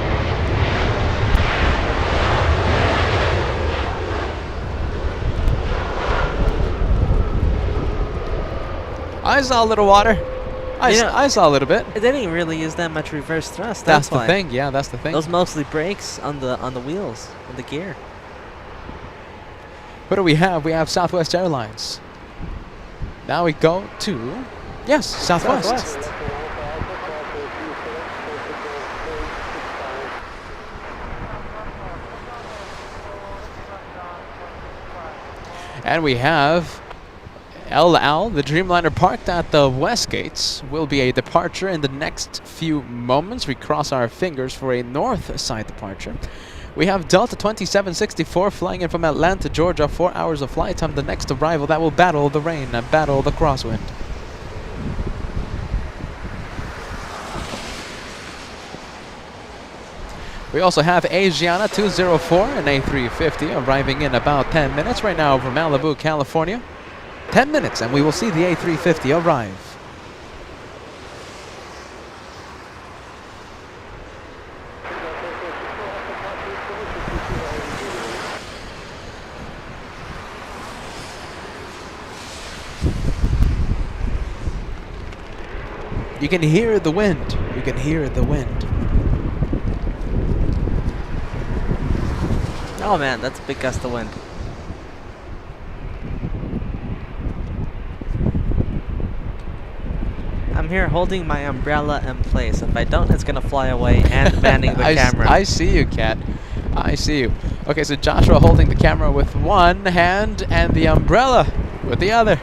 I saw a little water. I saw a little bit. They didn't really use that much reverse thrust. That's the why. thing. Yeah, that's the thing. Those mostly brakes on the wheels, on the gear. What do we have? We have Southwest Airlines. Now we go to, yes, Southwest. And we have El Al, the Dreamliner parked at the west gates. Will be a departure in the next few moments. We cross our fingers for a north side departure. We have Delta 2764 flying in from Atlanta, Georgia. 4 hours of flight time. The next arrival that will battle the rain and battle the crosswind. We also have Asiana 204 and A350 arriving in about 10 minutes right now over Malibu, California. 10 minutes and we will see the A350 arrive. You can hear the wind. You can hear the wind. Oh man, that's a big gust of wind. I'm here holding my umbrella in place. If I don't, it's gonna fly away and manning the camera. I see you, Cat. I see you. Okay, so Joshua holding the camera with one hand and the umbrella with the other.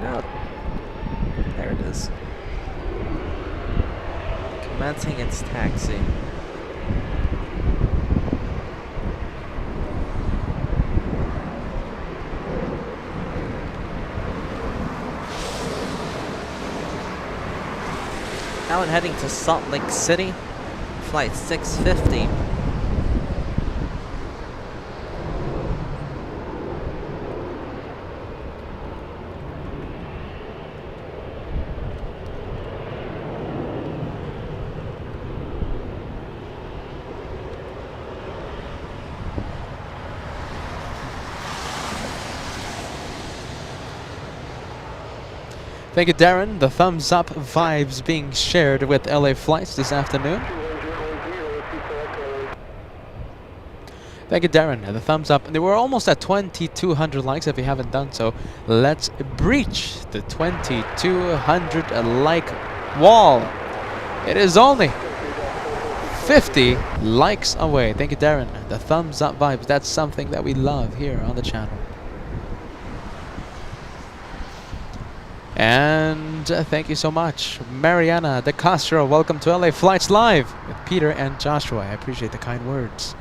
No. There it is. Commencing its taxi. Now I'm heading to Salt Lake City, flight 650. Thank you, Darren. The thumbs up vibes being shared with LA flights this afternoon. Thank you, Darren. The thumbs up. And we're almost at 2,200 likes if you haven't done so. Let's breach the 2,200 like wall. It is only 50 likes away. Thank you, Darren. The thumbs up vibes. That's something that we love here on the channel. And thank you so much, Mariana De Castro. Welcome to LA Flights Live with Peter and Joshua. I appreciate the kind words.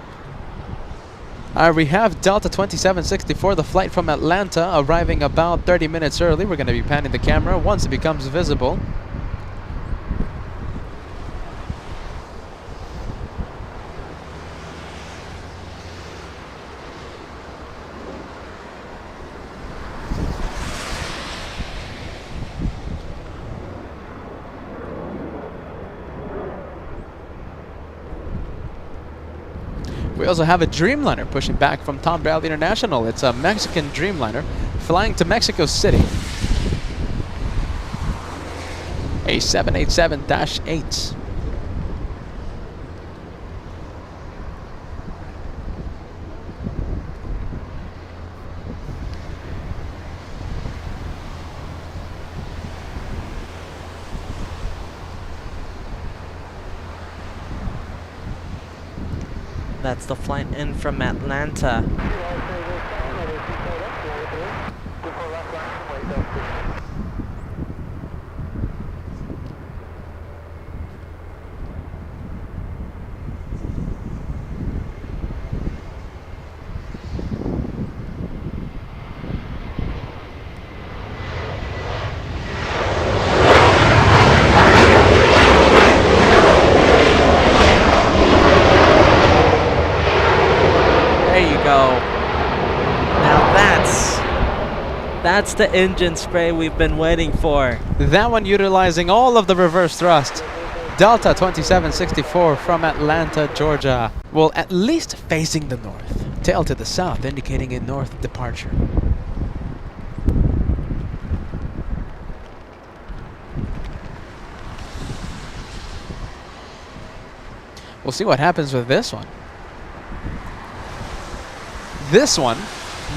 We have Delta 2764, the flight from Atlanta, arriving about 30 minutes early. We're going to be panning the camera once it becomes visible. We also have a Dreamliner pushing back from Tom Bradley International. It's a Mexican Dreamliner flying to Mexico City. A 787-8. That's the flight in from Atlanta. That's the engine spray we've been waiting for. That one utilizing all of the reverse thrust. Delta 2764 from Atlanta, Georgia. Well, at least facing the north. Tail to the south, indicating a north departure. We'll see what happens with this one. This one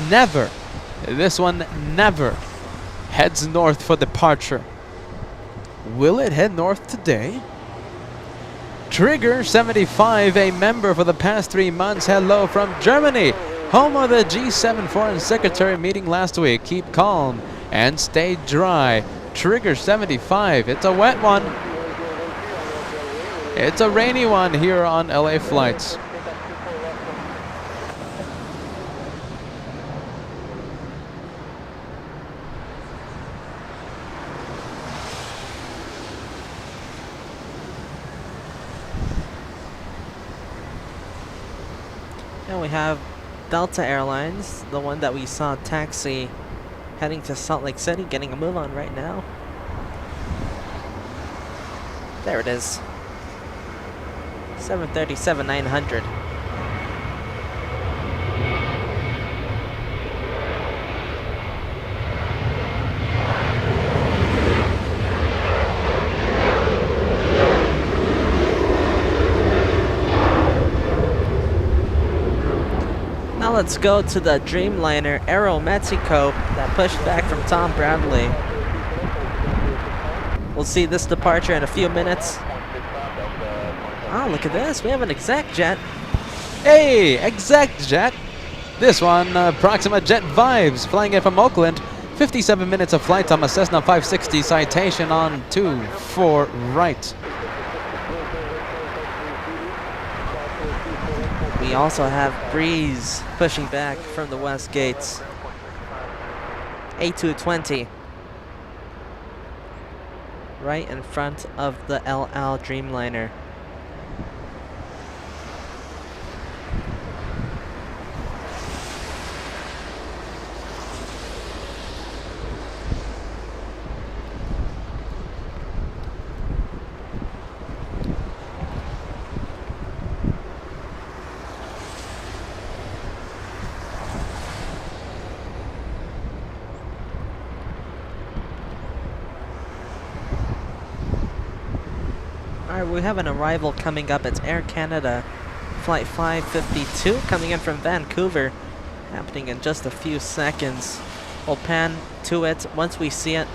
never heads north for departure. Will it head north today? Trigger 75, a member for the past 3 months. Hello from Germany, home of the G7 Foreign Secretary meeting last week. Keep calm and stay dry. Trigger 75, it's a wet one. It's a rainy one here on LA flights. And we have Delta Airlines, the one that we saw taxi heading to Salt Lake City, getting a move on right now. There it is. 737-900. Now let's go to the Dreamliner Aeromexico that pushed back from Tom Bradley. We'll see this departure in a few minutes. Oh, look at this. We have an exec jet. Hey, exec jet. This one, Proxima Jet Vibes, flying in from Oakland. 57 minutes of flight time, a Cessna 560 citation on 24 right. We also have Breeze pushing back from the west gates. A220. Right in front of the LL Dreamliner. Alright, we have an arrival coming up. It's Air Canada Flight 552 coming in from Vancouver. Happening in just a few seconds. We'll pan to it once we see it.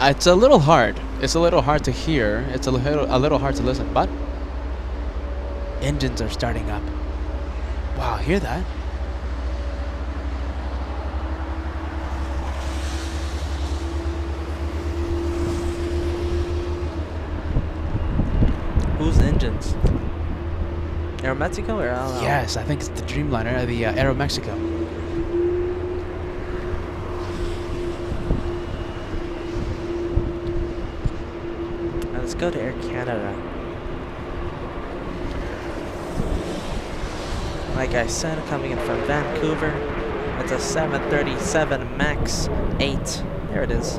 It's a little hard. It's a little hard to hear. It's a little hard to listen, but engines are starting up. Wow, hear that? Whose engines? Aeromexico or LL? Yes, I think it's the Dreamliner, the Aeromexico. Let's go to Air Canada. Like I said, coming in from Vancouver. It's a 737 MAX 8. There it is.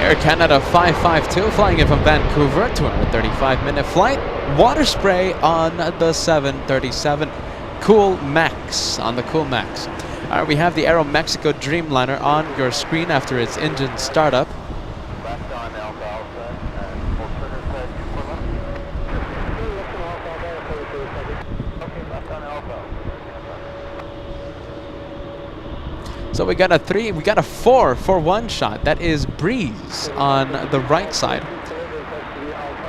Air Canada 552 flying in from Vancouver, 235-minute flight. Water spray on the 737 Cool Max, on the Cool Max. Alright, we have the Aeromexico Dreamliner on your screen after its engine startup. Left on Alpha Alpha and full trigger set 24 left. Okay, left on Alpha. So we got a 3, we got a 4 for one shot. That is Breeze on the right side.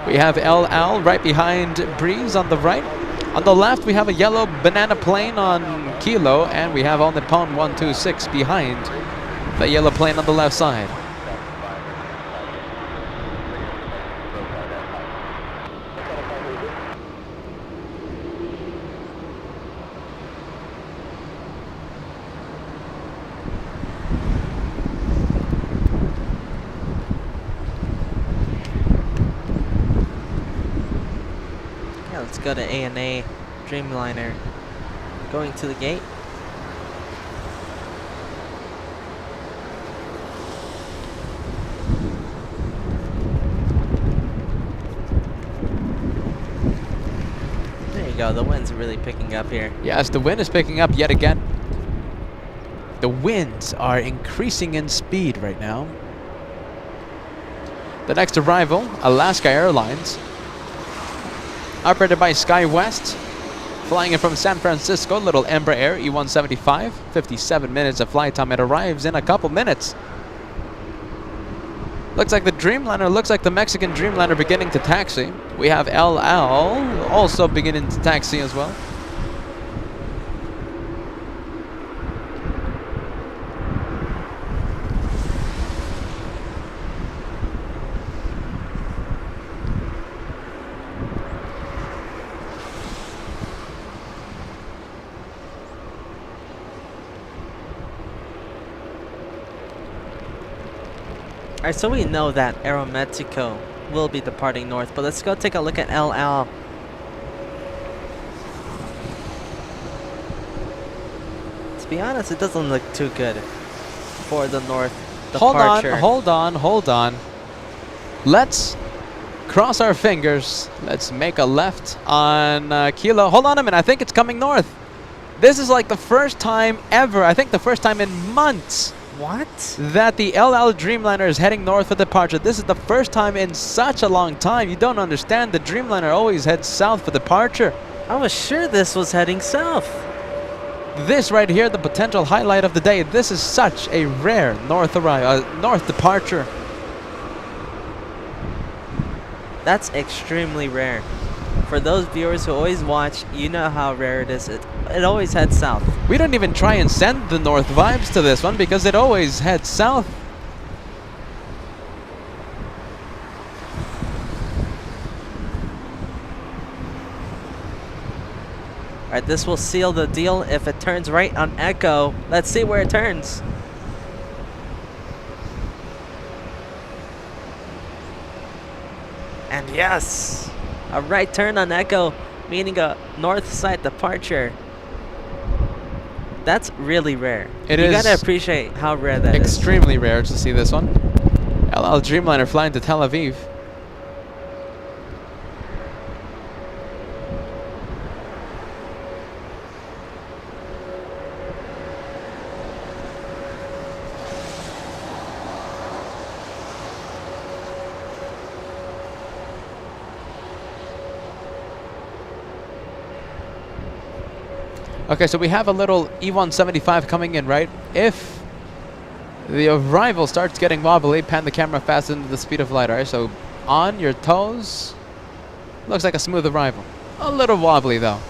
We have LL right behind Breeze on the right. On the left, we have a yellow banana plane on Kilo, and we have All Nippon 126 behind the yellow plane on the left side. go to ANA Dreamliner. Going to the gate. There you go, the wind's really picking up here. Yes, the wind is picking up yet again. The winds are increasing in speed right now. The next arrival, Alaska Airlines, operated by SkyWest, flying in from San Francisco, little Embraer Air E175, 57 minutes of flight time. It arrives in a couple minutes. Looks like the Dreamliner, looks like the Mexican Dreamliner beginning to taxi. We have LL also beginning to taxi as well. Alright, so we know that Aeroméxico will be departing north, but let's go take a look at LL. To be honest, it doesn't look too good for the north departure. Hold on. Let's cross our fingers. Let's make a left on Kilo. Hold on a minute, I think it's coming north. This is like the first time ever, I think the first time in months, What? that the LL Dreamliner is heading north for departure. This is the first time in such a long time. You don't understand. The Dreamliner always heads south for departure. I was sure this was heading south. This right here, the potential highlight of the day. This is such a rare north departure. That's extremely rare. For those viewers who always watch, you know how rare it is. It always heads south. We don't even try and send the north vibes to this one because it always heads south. Alright, this will seal the deal if it turns right on Echo. Let's see where it turns. And yes! A right turn on Echo, meaning a north side departure. That's really rare. It you is gotta appreciate how rare that is. extremely rare to see this one. LL Dreamliner flying to Tel Aviv. Okay, so we have a little E175 coming in, right? If the arrival starts getting wobbly, pan the camera fast into the speed of light, alright? So on your toes. Looks like a smooth arrival. A little wobbly though.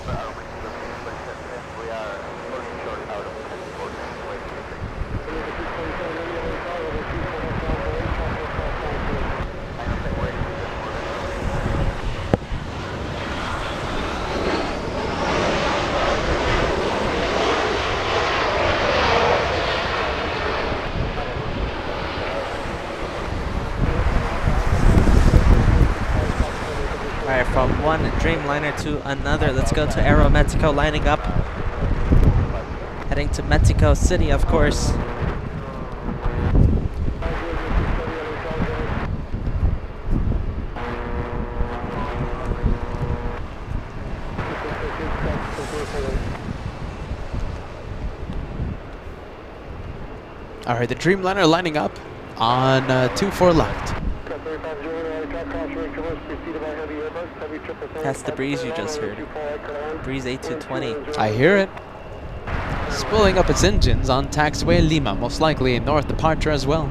Alright, from one Dreamliner to another, let's go to Aeroméxico, lining up. Heading to Mexico City, of course. Alright, the Dreamliner lining up on 2-4 left. That's the breeze you just heard. Breeze 8220. I hear it. Spooling up its engines on taxiway Lima, most likely a north departure as well.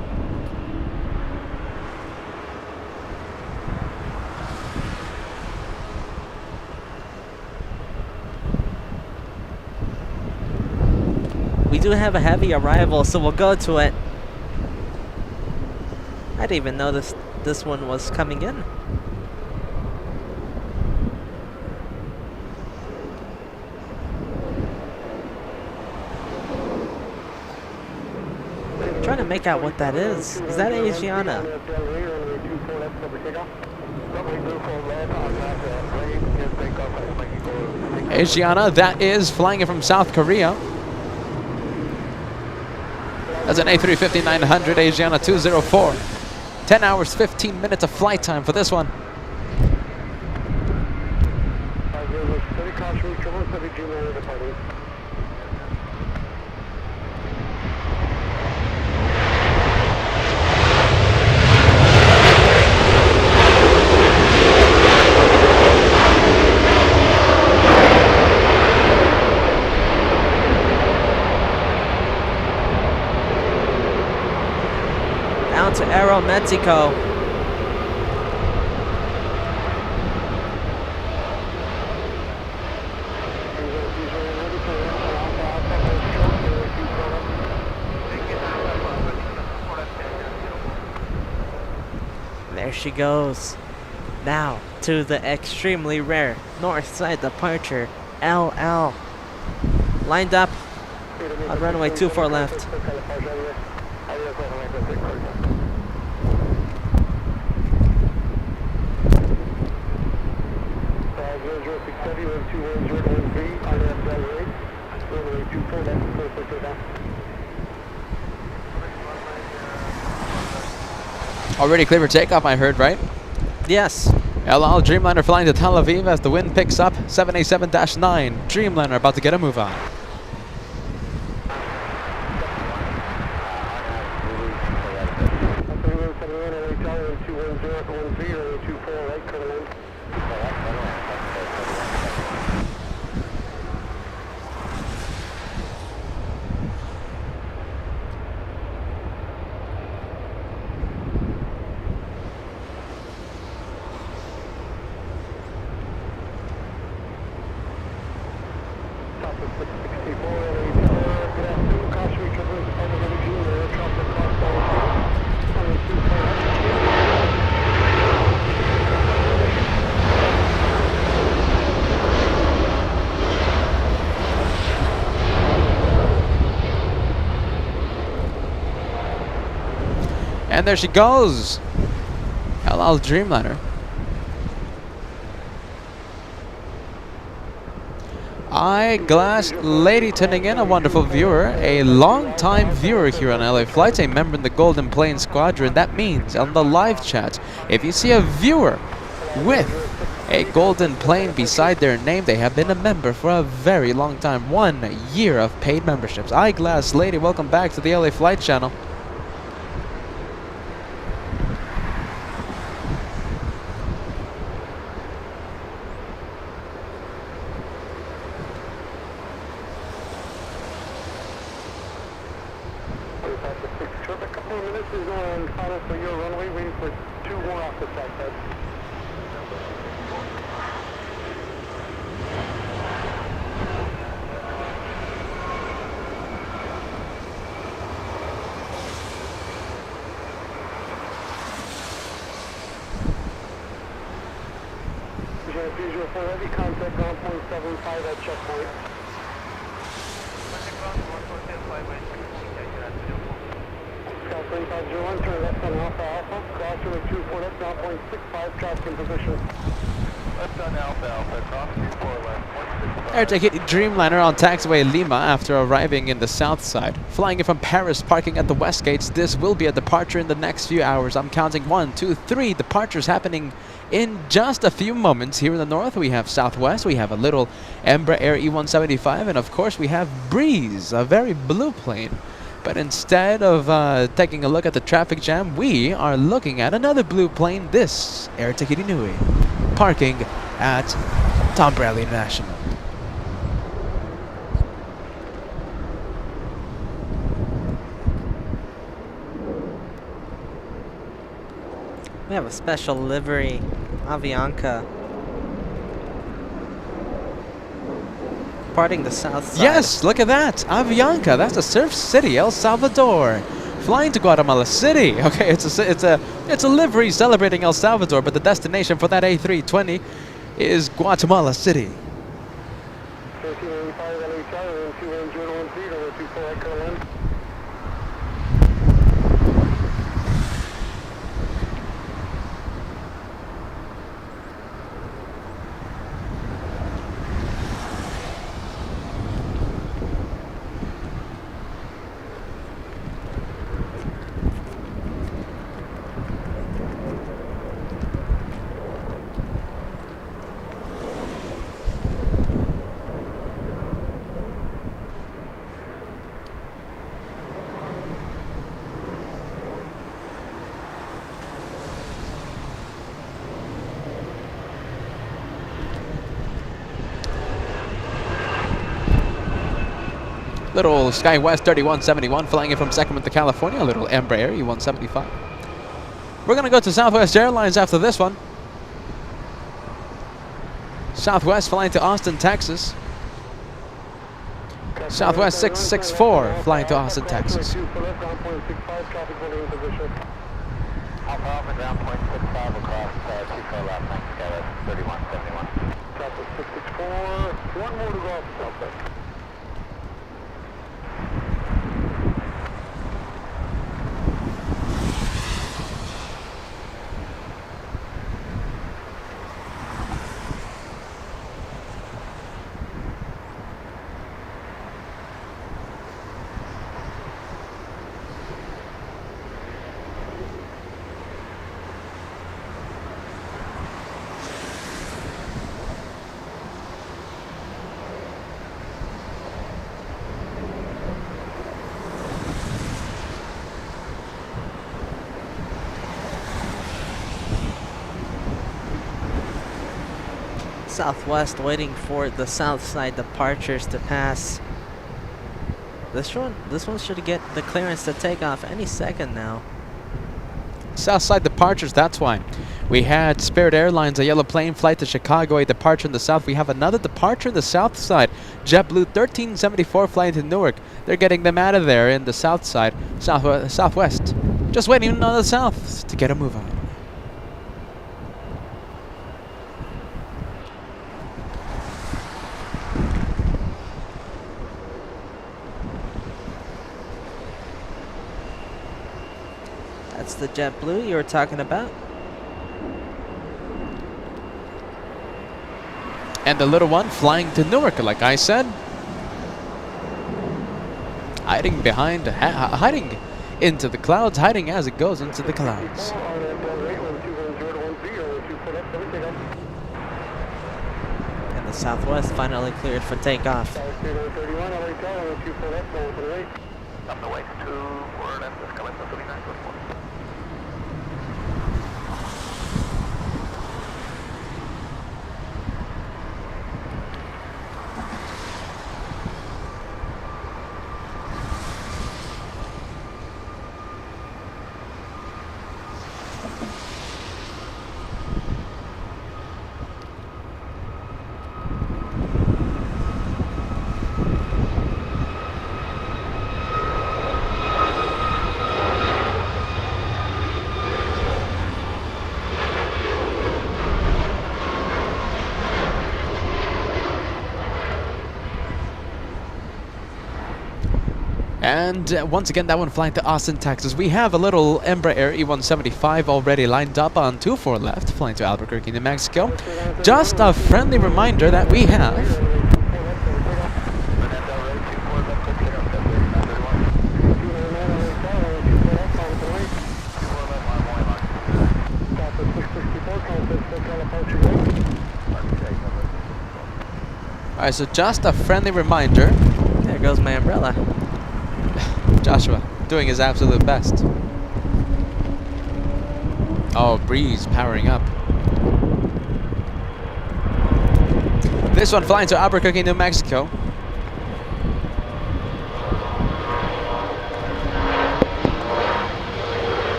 We do have a heavy arrival, so we'll go to it. I didn't even notice this one was coming in. Trying to make out what that is. Is that Asiana? Asiana, that is flying in from South Korea. That's an A350-900 Asiana 204. 10 hours, 15 minutes of flight time for this one. Down to Aero Mexico. There she goes. Now to the extremely rare north side departure, LL. Lined up on runway 24 left. Already clear for takeoff, I heard, right? Yes. LL Dreamliner flying to Tel Aviv as the wind picks up. 787-9. Dreamliner about to get a move on. And there she goes. LL Dreamliner. Eyeglass Lady tuning in, a wonderful viewer, a long-time viewer here on LA Flights, a member in the Golden Plane Squadron. That means on the live chat, if you see a viewer with a golden plane beside their name, they have been a member for a very long time. 1 year of paid memberships. Eyeglass Lady, welcome back to the LA Flight channel. Deaky Dreamliner on taxiway Lima after arriving in the south side. Flying in from Paris, parking at the west gates. This will be a departure in the next few hours. I'm counting 1, 2, 3 departures happening in just a few moments. Here in the north, we have Southwest, we have a little Embraer E175, and of course we have Breeze, a very blue plane. But instead of taking a look at the traffic jam, we are looking at another blue plane, this Air Tahiti Nui, parking at Tom Bradley National. We have a special livery, Avianca. Parting the south side. Yes, look at that. Avianca, that's a surf city, El Salvador. Flying to Guatemala City. Okay, it's a livery celebrating El Salvador, but the destination for that A320 is Guatemala City. Little SkyWest 3171 flying in from Sacramento, California. Little Embraer E175. We're going to go to Southwest Airlines after this one. Southwest flying to Austin, Texas. Southwest 664 flying to Austin, Texas. Alpha Alpha ground point 65 across 24 left, thanks KLAX 3171. Southwest 664, one more to go off the Southwest. Southwest waiting for the south side departures to pass. This one should get the clearance to take off any second now. Southside departures, that's why. We had Spirit Airlines, a yellow plane flight to Chicago, a departure in the south. We have another departure in the south side. JetBlue 1374 flying to Newark. They're getting them out of there in the south side. Southwest. Just waiting on the south to get a move on. That's the JetBlue you were talking about. And the little one flying to Newark, like I said. Hiding behind, hiding into the clouds, hiding as it goes into the clouds. And the Southwest finally cleared for takeoff. Up the way to word and this coming to 39.4. And once again, that one flying to Austin, Texas. We have a little Embraer E175 already lined up on 24 left, flying to Albuquerque, New Mexico. Just a friendly reminder that we have Alright, so just a friendly reminder. There goes my umbrella. Joshua doing his absolute best. Oh, breeze powering up. This one flying to Albuquerque, New Mexico.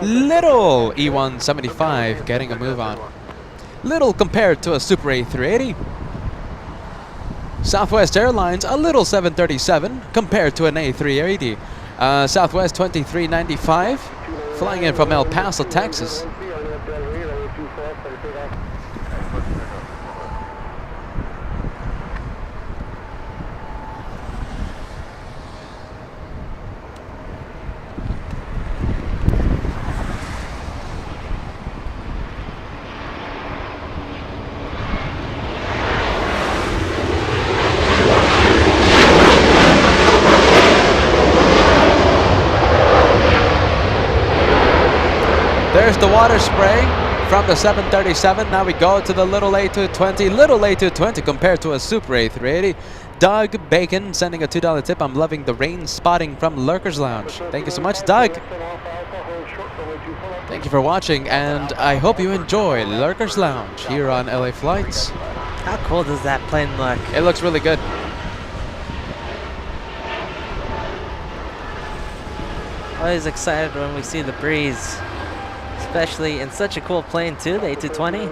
Little E175 getting a move on. Little compared to a Super A380. Southwest Airlines, a little 737 compared to an A380. Southwest 2395 flying in from El Paso, Texas. There's the water spray from the 737. Now we go to the little A220. Little A220 compared to a Super A380. Doug Bacon sending a $2 tip. I'm loving the rain spotting from Lurkers Lounge. Thank you so much, Doug. Thank you for watching, and I hope you enjoy Lurkers Lounge here on LA Flights. How cool does that plane look? It looks really good. Always excited when we see the breeze, especially in such a cool plane too, the A220.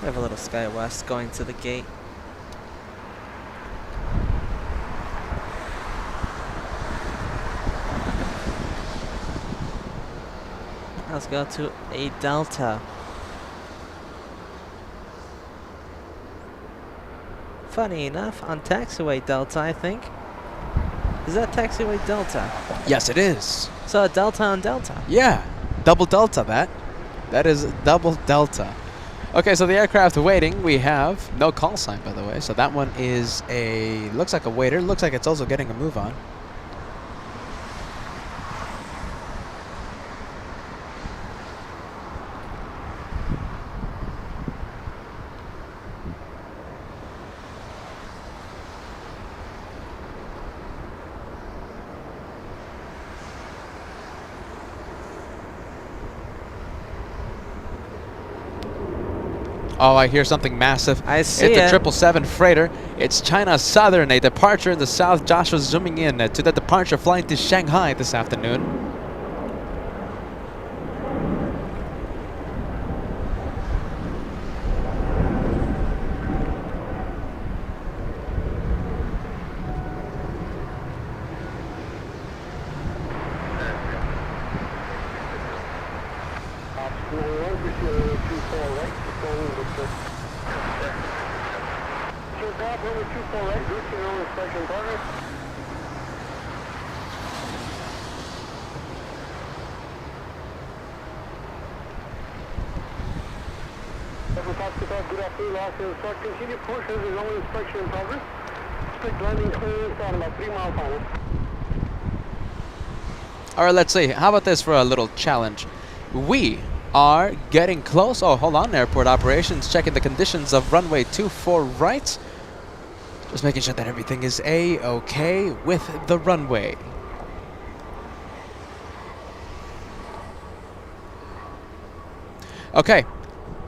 We have a little Sky West going to the gate. Let's go to a Delta. Funny enough, on taxiway Delta, I think. Is that taxiway Delta? Yes, it is. So a Delta on Delta. Yeah, double Delta that. That is double Delta. Okay, so the aircraft waiting, we have no call sign, by the way. So that one is a, looks like a waiter. Looks like it's also getting a move on. Oh, I hear something massive. I see it's it. a 777 freighter. It's China Southern, a departure in the south. Joshua zooming in to the departure, flying to Shanghai this afternoon. Good afternoon, Los Angeles. Continue course as there's only inspection in progress. Strict landing clearance on about 3 mile final. All right, let's see. How about this for a little challenge? We are getting close. Oh, hold on. Airport operations checking the conditions of runway 24 right. Just making sure that everything is A-okay with the runway. Okay.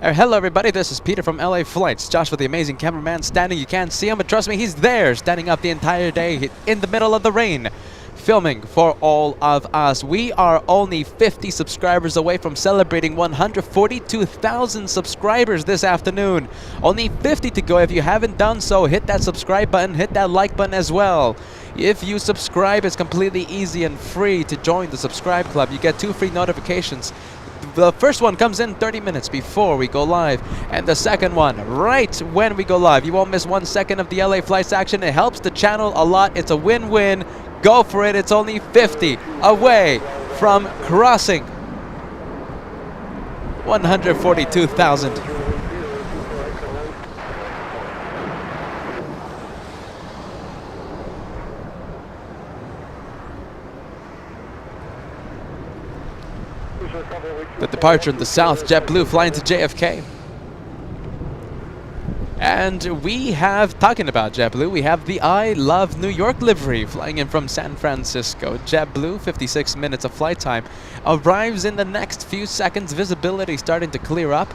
Hello everybody, this is Peter from LA Flights. Josh with the amazing cameraman standing. You can't see him, but trust me, he's there, standing up the entire day in the middle of the rain, filming for all of us. We are only 50 subscribers away from celebrating 142,000 subscribers this afternoon. Only 50 to go. If you haven't done so, hit that subscribe button, hit that like button as well. If you subscribe, it's completely easy and free to join the subscribe club. You get 2 free notifications. The first one comes in 30 minutes before we go live, and the second one right when we go live. You won't miss 1 second of the LA Flights action. It helps the channel a lot. It's a win-win. Go for it. It's only 50 away from crossing 142,000. The departure in the south, JetBlue flying to JFK. And we have, talking about JetBlue, we have the I Love New York livery flying in from San Francisco. JetBlue, 56 minutes of flight time, arrives in the next few seconds. Visibility starting to clear up.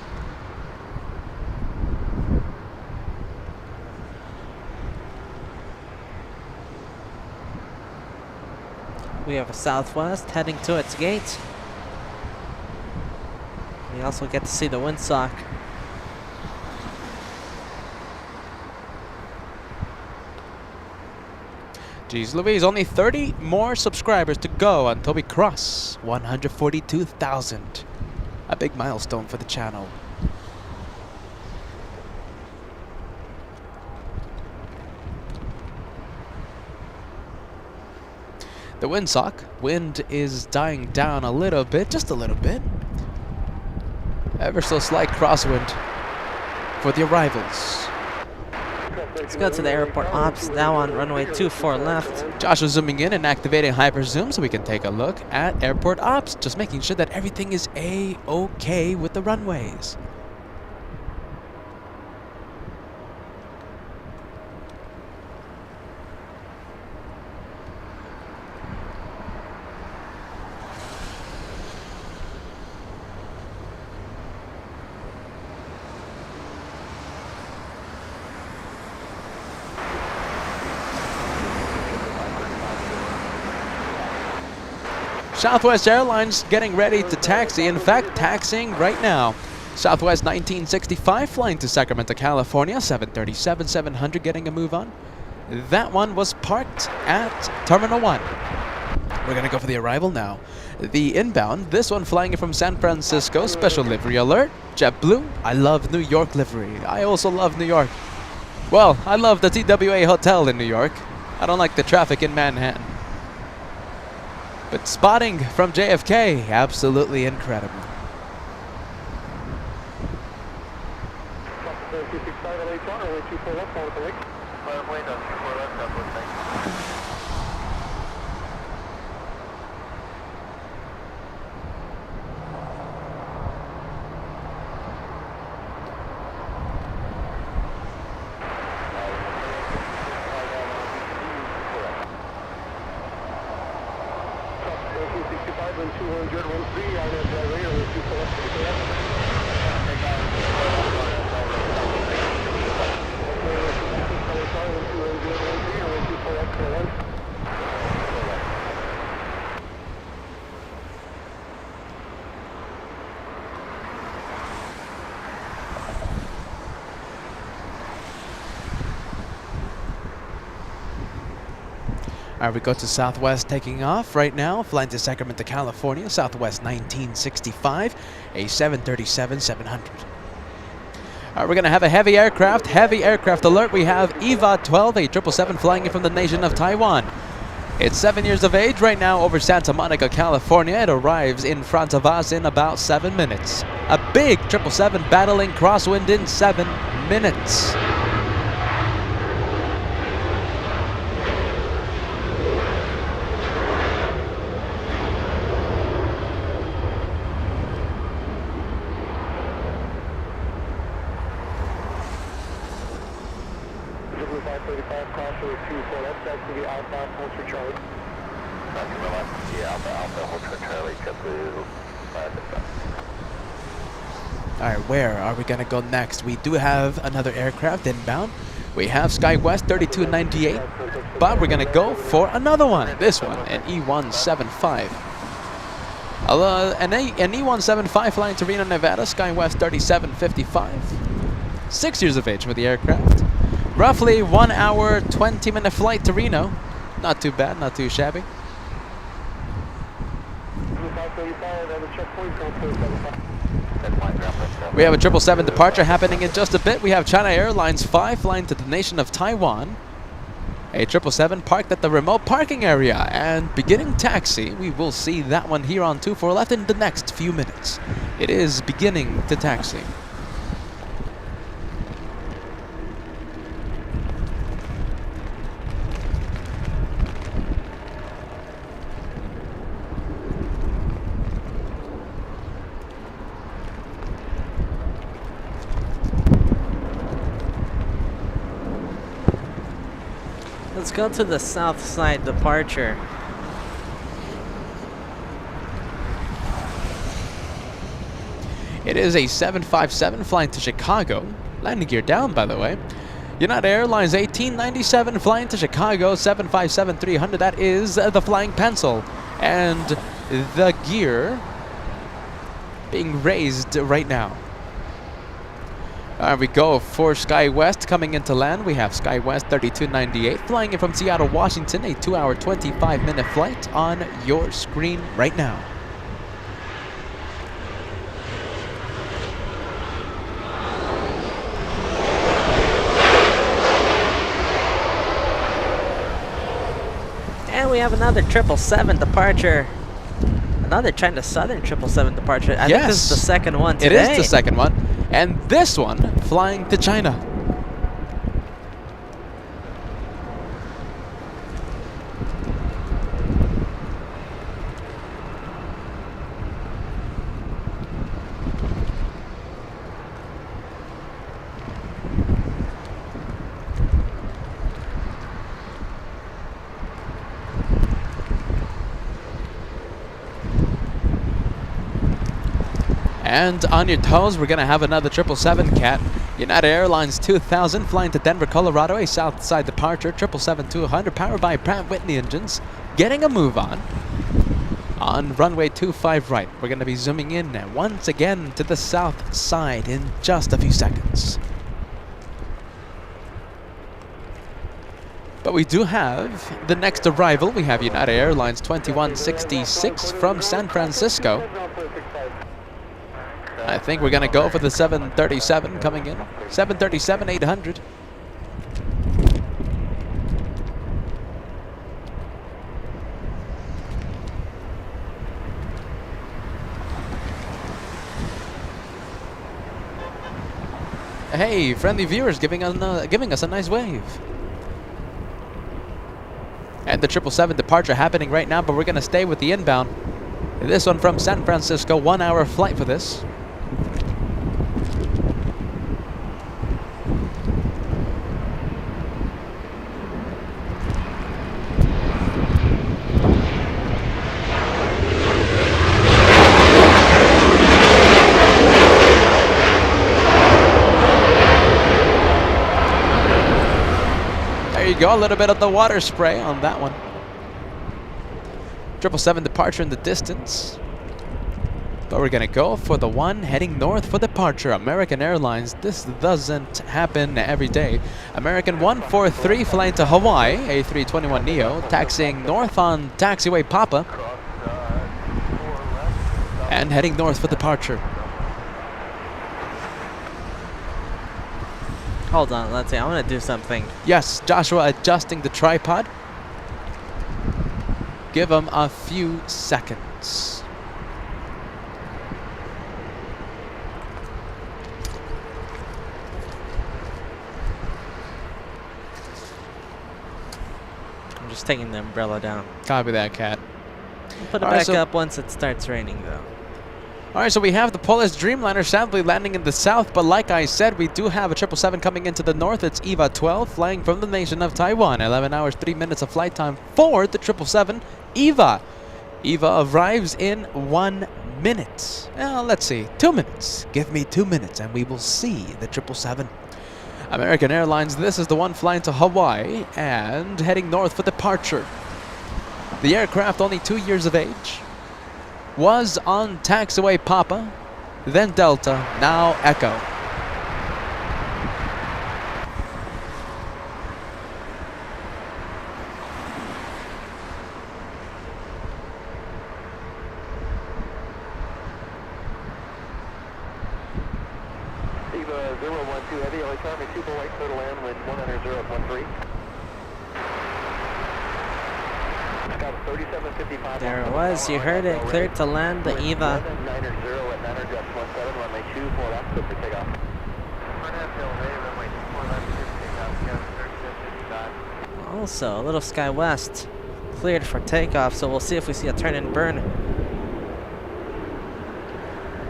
We have a Southwest heading to its gate. We also get to see the windsock. Jeez Louise, only 30 more subscribers to go until we cross 142,000. A big milestone for the channel. the windsock. Wind is dying down a little bit, just a little bit. Ever so slight crosswind for the arrivals. Let's go to the airport ops, now on runway 24 left. Josh is zooming in and activating hyper zoom so we can take a look at airport ops, just making sure that everything is A-okay with the runways. Southwest Airlines getting ready to taxi. In fact, taxiing right now. Southwest 1965 flying to Sacramento, California. 737-700 getting a move on. That one was parked at Terminal 1. We're going to go for the arrival now. The inbound, this one flying in from San Francisco. Special livery alert. JetBlue. I love New York livery. I also love New York. Well, I love the TWA Hotel in New York. I don't like the traffic in Manhattan. But spotting from JFK, absolutely incredible. All right, we go to Southwest taking off right now, flying to Sacramento, California, Southwest 1965, a 737-700. All right, we're going to have a heavy aircraft alert. We have EVA 12, a 777 flying in from the nation of Taiwan. It's 7 years of age right now over Santa Monica, California. It arrives in front of us in about 7 minutes. A big 777 battling crosswind in 7 minutes. Alright, where are we gonna go next? We do have another aircraft inbound. We have SkyWest 3298, but we're gonna go for another one. This one, an E175. An E175 flying to Reno, Nevada, SkyWest 3755. 6 years of age for the aircraft. Roughly 1 hour, 20-minute flight to Reno. Not too bad, not too shabby. We have a 777 departure happening in just a bit. We have China Airlines 5 flying to the nation of Taiwan. A 777 parked at the remote parking area and beginning taxi. We will see that one here on 24 left in the next few minutes. It is beginning to taxi. Let's go to the south side departure. It is a 757 flying to Chicago. Landing gear down, by the way. United Airlines 1897 flying to Chicago, 757-300. That is the flying pencil. And the gear being raised right now. We go for SkyWest coming into land. We have SkyWest 3298 flying in from Seattle, Washington, a 2 hour, 25-minute flight on your screen right now. And we have another 777 departure. Another China Southern 777 departure. I think this is the second one today. It is the second one. And this one flying to China. And on your toes, we're going to have another 777 cat. United Airlines 2000 flying to Denver, Colorado, a south side departure. 777-200 powered by Pratt Whitney engines. Getting a move on runway 25 right. We're going to be zooming in once again to the south side in just a few seconds. But we do have the next arrival. We have United Airlines 2166 from San Francisco. I think we're going to go for the 737 coming in. 737-800. Hey, friendly viewers giving us a nice wave. And the 777 departure happening right now, but we're going to stay with the inbound. This one from San Francisco, 1 hour flight for this. There you go, a little bit of the water spray on that one. 777 departure in the distance. But we're going to go for the one heading north for departure. American Airlines. This doesn't happen every day. American 143 flying to Hawaii. A321neo taxiing north on taxiway Papa. And heading north for departure. Hold on, let's see. I want to do something. Yes, Joshua adjusting the tripod. Give him a few seconds. I'm just taking the umbrella down. Copy that, cat. We'll put it back up once it starts raining, though. All right, so we have the Polish Dreamliner sadly landing in the south, but like I said, we do have a 777 coming into the north. It's EVA 12 flying from the nation of Taiwan. 11 hours, 3 minutes of flight time for the 777 EVA. EVA arrives in 1 minute. Let's see, 2 minutes. Give me 2 minutes and we will see the 777. American Airlines, this is the one flying to Hawaii and heading north for departure. The aircraft only 2 years of age. Was on taxiway Papa, then Delta, now Echo. EVA 012 Heavy, LA traffic, super white, total land, wind 100.013. There it was, you heard it, cleared to land the EVA. Also, a little Sky West cleared for takeoff, so we'll see if we see a turn and burn.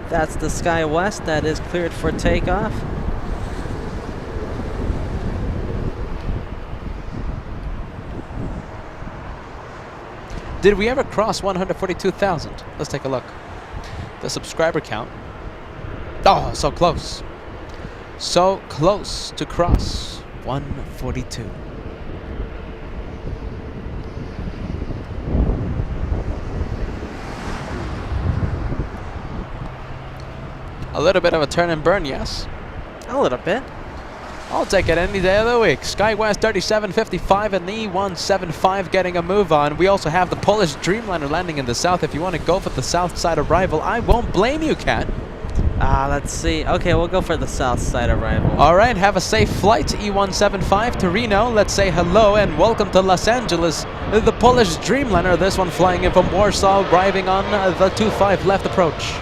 That's the Sky West that is cleared for takeoff. Did we ever cross 142,000? Let's take a look. The subscriber count. Oh, so close. So close to cross 142. A little bit of a turn and burn, yes? A little bit. I'll take it any day of the week. SkyWest 3755 and the 175 getting a move on. We also have the Polish Dreamliner landing in the south. If you want to go for the south side arrival, I won't blame you, Cat. Let's see. Okay, we'll go for the south side arrival. All right, have a safe flight, E175 to Reno. Let's say hello and welcome to Los Angeles the Polish Dreamliner. This one flying in from Warsaw, arriving on the 25 left approach.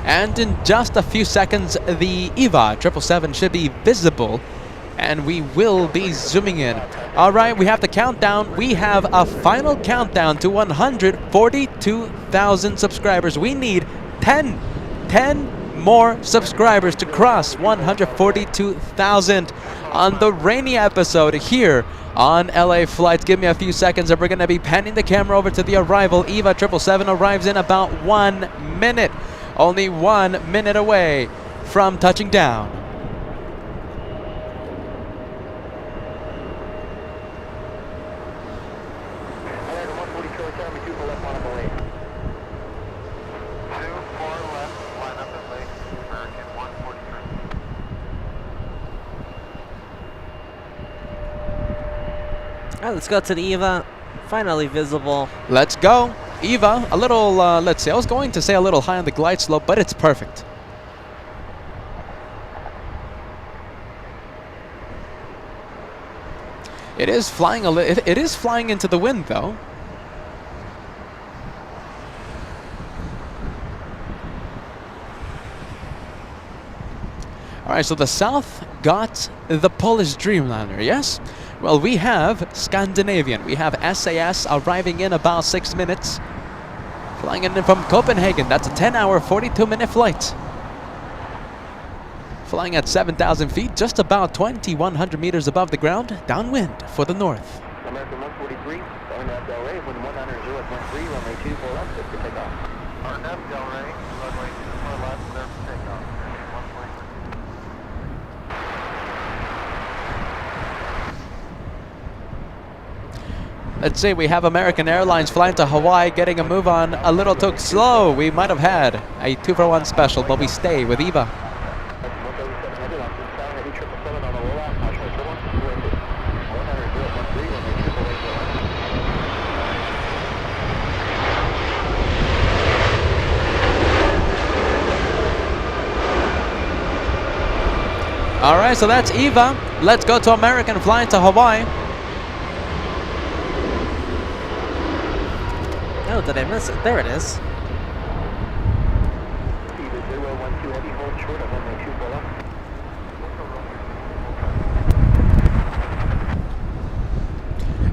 And in just a few seconds, the EVA 777 should be visible, and we will be zooming in. All right, we have the countdown. We have a final countdown to 142,000 subscribers. We need 10 more subscribers to cross 142,000 on the rainy episode here on LA Flights. Give me a few seconds and we're going to be panning the camera over to the arrival. EVA 777 arrives in about 1 minute. Only 1 minute away from touching down. Alright, let's go to the EVA. Finally visible. Let's go. EVA, a little, let's see, I was going to say a little high on the glide slope, but it's perfect. It is flying it is flying into the wind though. All right, so the South got the Polish Dreamliner, yes? Well, we have Scandinavian. We have SAS arriving in about 6 minutes. Flying in from Copenhagen. That's a 10-hour, 42-minute flight. Flying at 7,000 feet, just about 2,100 meters above the ground, downwind for the north. American 143, going up Del Rey, wind 100, 0.3, runway 24 left, clear for takeoff. RNF Del Rey, runway 24 left, clear for takeoff. Let's see, we have American Airlines flying to Hawaii, getting a move on a little too slow. We might have had a 2-for-1 special, but we stay with EVA. All right, so that's EVA. Let's go to American flying to Hawaii. Oh, did I miss it? There it is.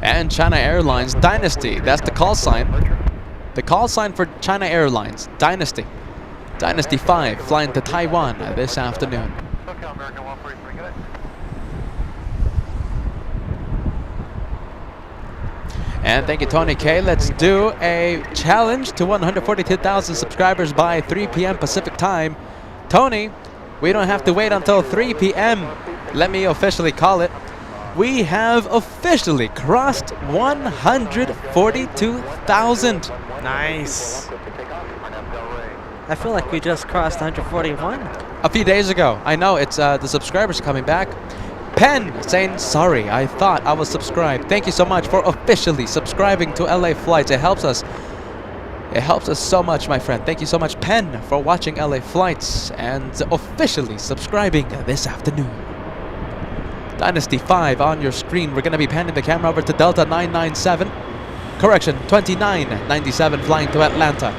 And China Airlines Dynasty, that's the call sign. The call sign for China Airlines, Dynasty. Dynasty 5 flying to Taiwan this afternoon. And thank you, Tony K. Let's do a challenge to 142,000 subscribers by 3 p.m. Pacific time. Tony, we don't have to wait until 3 p.m. Let me officially call it. We have officially crossed 142,000. Nice. I feel like we just crossed 141. A few days ago. I know, it's the subscribers coming back. Penn saying, sorry, I thought I was subscribed. Thank you so much for officially subscribing to LA Flights. It helps us. It helps us so much, my friend. Thank you so much, Penn, for watching LA Flights and officially subscribing this afternoon. Dynasty 5 on your screen. We're going to be panning the camera over to Delta 997. Correction, 2997 flying to Atlanta.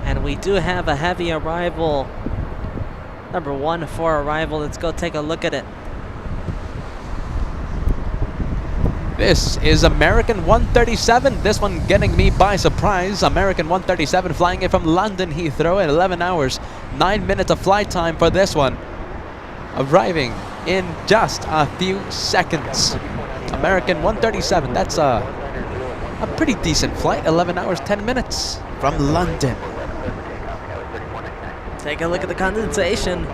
And we do have a heavy arrival. Number 1 for arrival. Let's go take a look at it. This is American 137. This one getting me by surprise. American 137 flying in from London Heathrow at 11 hours, 9 minutes of flight time for this one. Arriving in just a few seconds. American 137, that's a pretty decent flight. 11 hours, 10 minutes from London. Take a look at the condensation.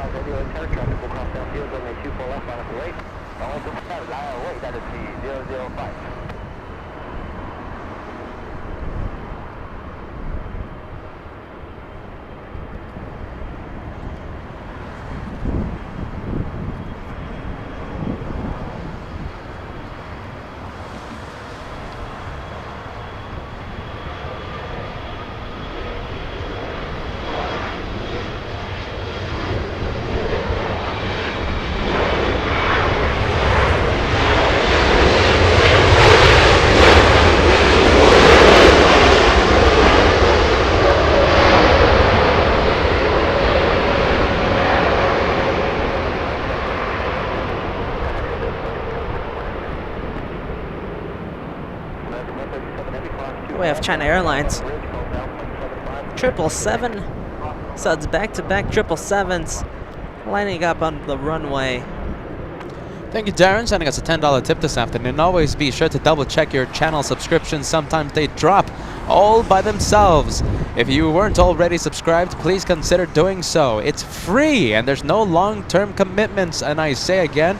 We have China Airlines 777, so it's back-to-back 777s lining up on the runway. Thank you, Darren, sending us a $10 tip this afternoon. Always be sure to double check your channel subscriptions. Sometimes they drop all by themselves. If you weren't already subscribed, please consider doing so. It's free and there's no long-term commitments. And I say again,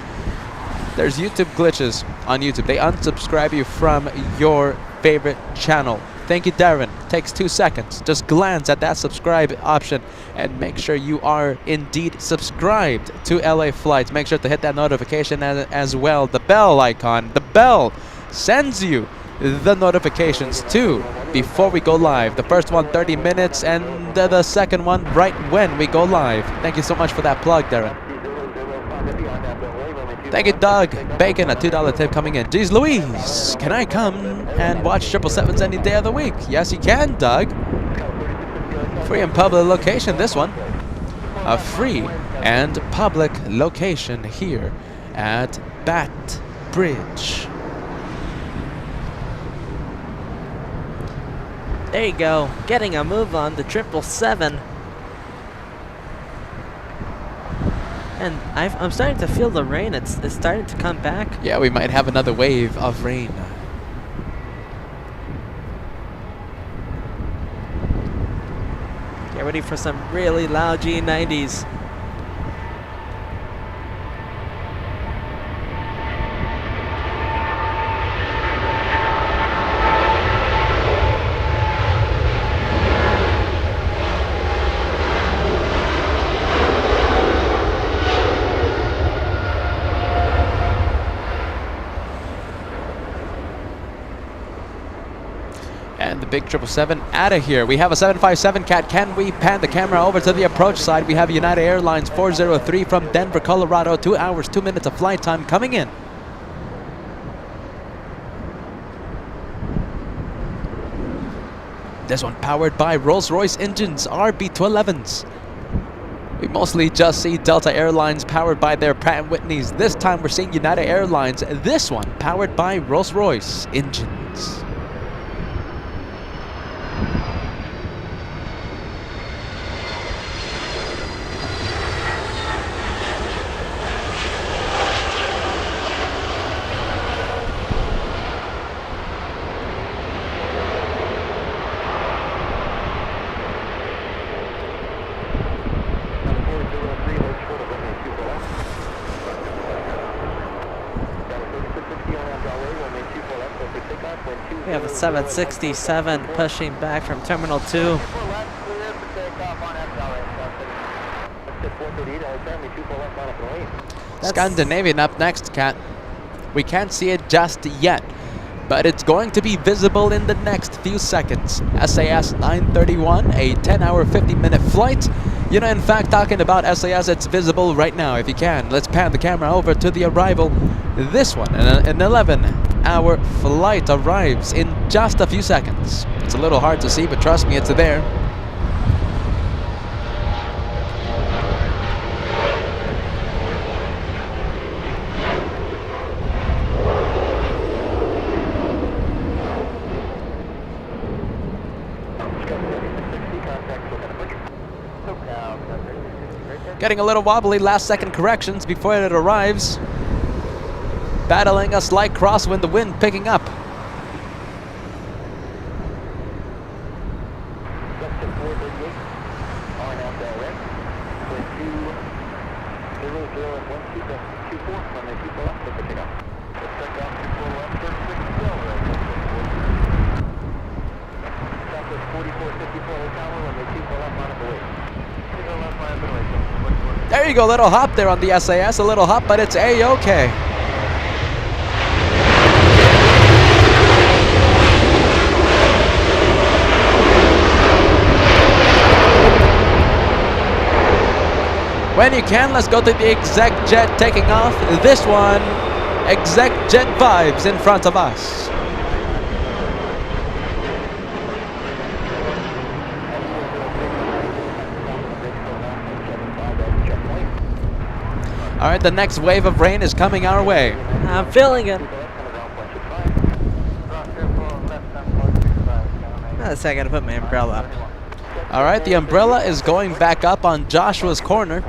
there's YouTube glitches on YouTube. They unsubscribe you from your favorite channel. Thank you, Darren. Takes 2 seconds. Just glance at that subscribe option and make sure you are indeed subscribed to LA Flights. Make sure to hit that notification as well. The bell icon. The bell sends you the notifications too before we go live. The first one 30 minutes and the second one right when we go live. Thank you so much for that plug, Darren. Thank you, Doug Bacon, a $2 tip coming in. Geez Louise, can I come and watch 777s any day of the week? Yes, you can, Doug. Free and public location, this one. A free and public location here at Bat Bridge. There you go, getting a move on the 777. And I'm starting to feel the rain. It's starting to come back. Yeah, we might have another wave of rain. Get ready for some really loud G90s. And the big 777 out of here. We have a 757 cat. Can we pan the camera over to the approach side? We have United Airlines 403 from Denver, Colorado. 2 hours, 2 minutes of flight time coming in. This one powered by Rolls-Royce engines, RB211s. We mostly just see Delta Airlines powered by their Pratt & Whitneys. This time we're seeing United Airlines. This one powered by Rolls-Royce engines. We have a 767 pushing back from Terminal 2. Scandinavian up next, Cat. We can't see it just yet, but it's going to be visible in the next few seconds. SAS 931, a 10-hour, 50-minute flight. You know, in fact, talking about SAS, it's visible right now. If you can, let's pan the camera over to the arrival. This one, an 11-hour flight, arrives in just a few seconds. It's a little hard to see, but trust me, it's there. Getting a little wobbly, last second corrections before it arrives. Battling a slight crosswind, the wind picking up. There you go, little hop there on the SAS, a little hop, but it's A-okay. When you can, let's go to the exec jet taking off. This one, exec jet vibes in front of us. All right, the next wave of rain is coming our way. I'm feeling it. A second to put my umbrella up. All right, the umbrella is going back up on Joshua's corner.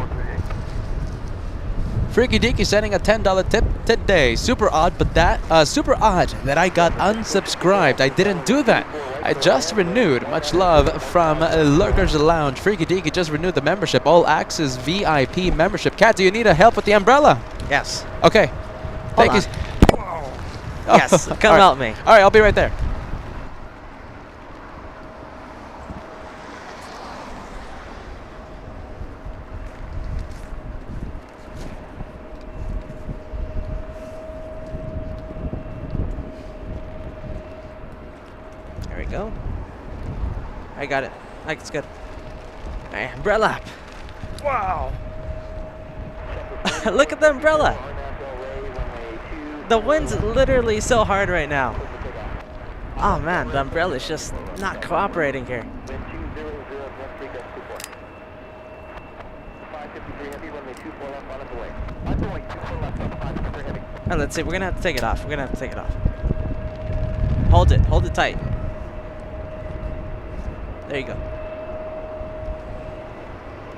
Freaky Deaky sending a $10 tip today. Super odd that I got unsubscribed. I didn't do that. I just renewed. Much love from Lurkers Lounge. Freaky Deaky just renewed the membership. All Access VIP membership. Kat, do you need help with the umbrella? Yes. Okay. Thank you. Yes, come help me. All right, I'll be right there. Go. I got it. It's good. Alright, umbrella up. Wow. Look at the umbrella. The wind's literally so hard right now. Oh man, the umbrella's just not cooperating here. Alright, let's see. We're gonna have to take it off. Hold it tight. There you go.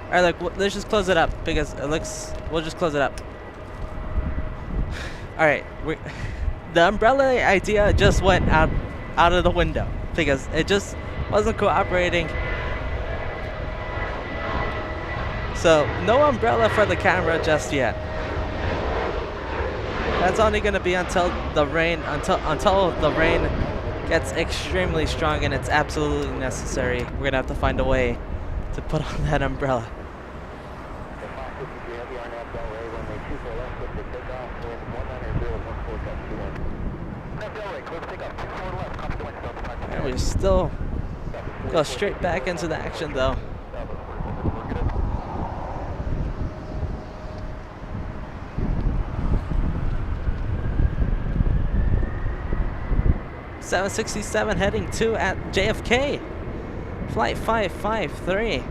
All right, look, let's just close it up because it looks. We'll just close it up. All right, the umbrella idea just went out of the window because it just wasn't cooperating. So no umbrella for the camera just yet. That's only gonna be until the rain gets extremely strong and it's absolutely necessary. We're gonna have to find a way to put on that umbrella. And we still go straight back into the action though. .767 heading to at JFK. Flight 553.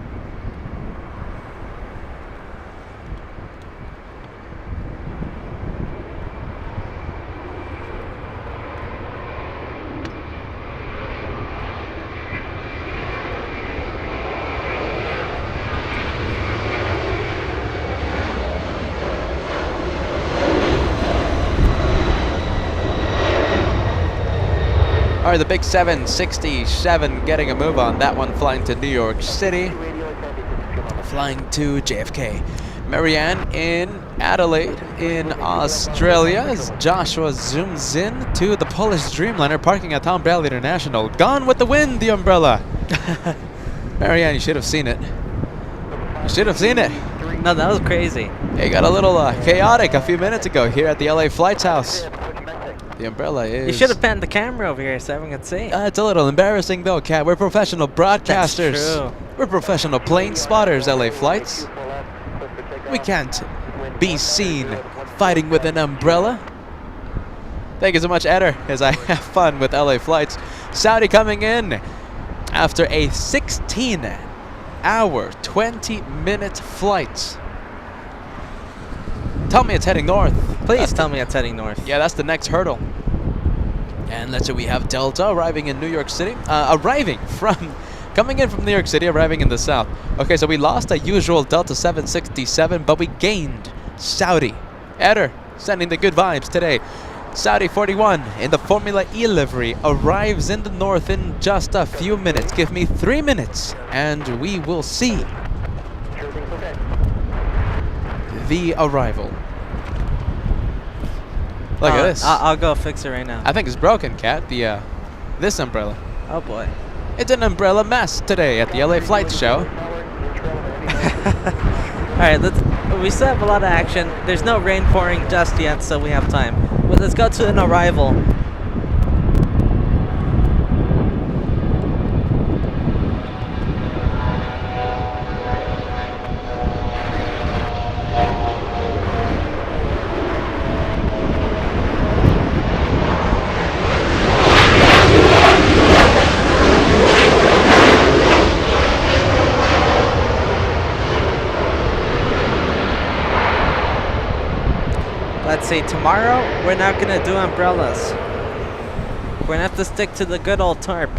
All right, the big 767 getting a move on. That one flying to New York City. Flying to JFK. Marianne in Adelaide in Australia as Joshua zooms in to the Polish Dreamliner parking at Tom Bradley International. Gone with the wind, the umbrella. Marianne, you should have seen it. You should have seen it. No, that was crazy. It got a little chaotic a few minutes ago here at the LA Flights House. The umbrella is... You should have panned the camera over here so everyone could see. It's a little embarrassing though, Kat. We're professional broadcasters. That's true. We're professional plane spotters, LA Flights. We can't be seen fighting with an umbrella. Thank you so much, Eder, as I have fun with LA Flights. Saudi coming in after a 16-hour, 20-minute flight. Tell me it's heading north. Please tell me it's heading north. Yeah, that's the next hurdle. And let's say we have Delta arriving in New York City. Arriving from Coming in from New York City, arriving in the south. Okay, so we lost a usual Delta 767, but we gained Saudi. Eder, sending the good vibes today. Saudi 41 in the Formula E livery arrives in the north in just a few minutes. Give me 3 minutes and we will see the arrival. Look at this. I'll go fix it right now. I think it's broken, Cat. This umbrella. Oh boy. It's an umbrella mess today at the LA Flight Show. Alright, we still have a lot of action. There's no rain pouring just yet, so we have time. But let's go to an arrival. Let's see, tomorrow we're not gonna do umbrellas. We're gonna have to stick to the good old tarp.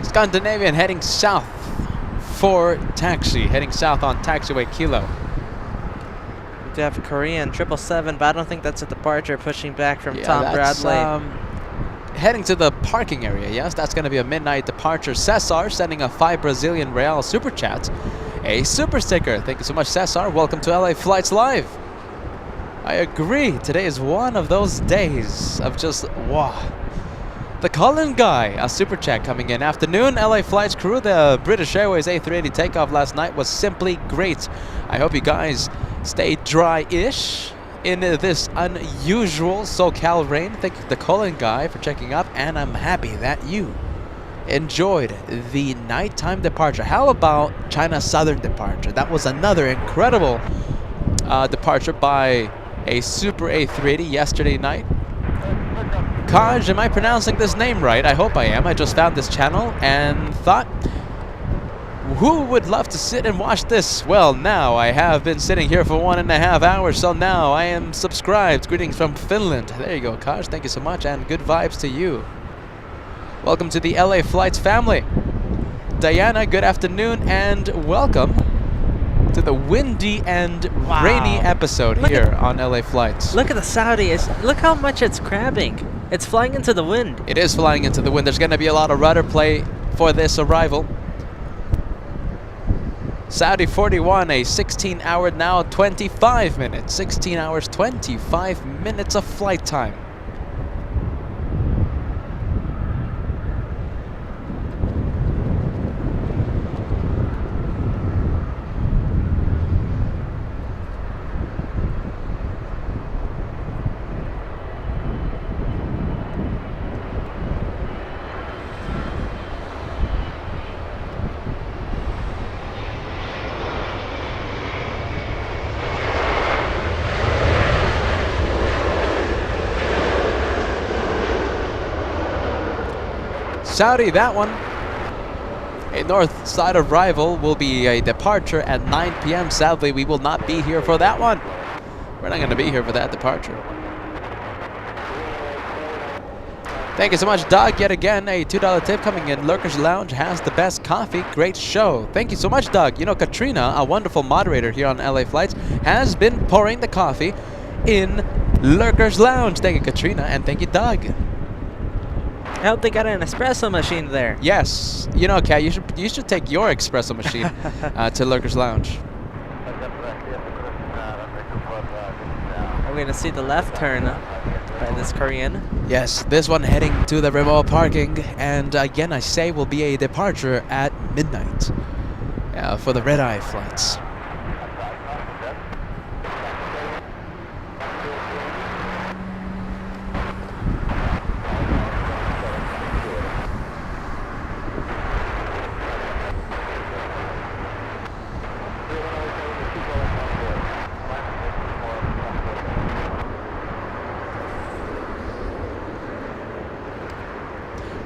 Scandinavian heading south for taxi, heading south on taxiway Kilo. We do have a Korean 777, but I don't think that's a departure, pushing back from Yeah, Tom that's, Bradley. Heading to the parking area, yes, that's going to be a midnight departure. Cesar sending a 5 Brazilian Real super chat. A super sticker. Thank you so much, Cesar. Welcome to LA Flights Live. I agree. Today is one of those days of just, wow. The Colin guy, a super chat coming in. Afternoon, LA Flights crew. The British Airways A380 takeoff last night was simply great. I hope you guys stay dry-ish in this unusual SoCal rain. Thank you, the Colin guy, for checking up, and I'm happy that you enjoyed the nighttime departure. How about China Southern departure? That was another incredible departure by a Super A380 yesterday night. Kaj, am I pronouncing this name right? I hope I am. I just found this channel and thought, who would love to sit and watch this? Well, now I have been sitting here for 1.5 hours, so now I am subscribed. Greetings from Finland. There you go, Kaj. Thank you so much, and good vibes to you. Welcome to the LA Flights family. Diana, good afternoon, and welcome to the windy and rainy episode here on LA Flights. Look at the Saudi. Look how much it's crabbing. It's flying into the wind. It is flying into the wind. There's going to be a lot of rudder play for this arrival. Saudi 41, a 16-hour now 25 minutes. 16 hours, 25 minutes of flight time. Saudi, that one. A north side arrival will be a departure at 9 p.m. Sadly, we will not be here for that one. We're not going to be here for that departure. Thank you so much, Doug. Yet again, a $2 tip coming in. Lurkers Lounge has the best coffee. Great show. Thank you so much, Doug. You know, Katrina, a wonderful moderator here on LA Flights, has been pouring the coffee in Lurkers Lounge. Thank you, Katrina, and thank you, Doug. I hope they got an espresso machine there. Yes. You know, Kat, you should take your espresso machine to Lurkers Lounge. We're going to see the left turn by this Korean. Yes, this one heading to the remote parking. And again, I say will be a departure at midnight for the red-eye flights.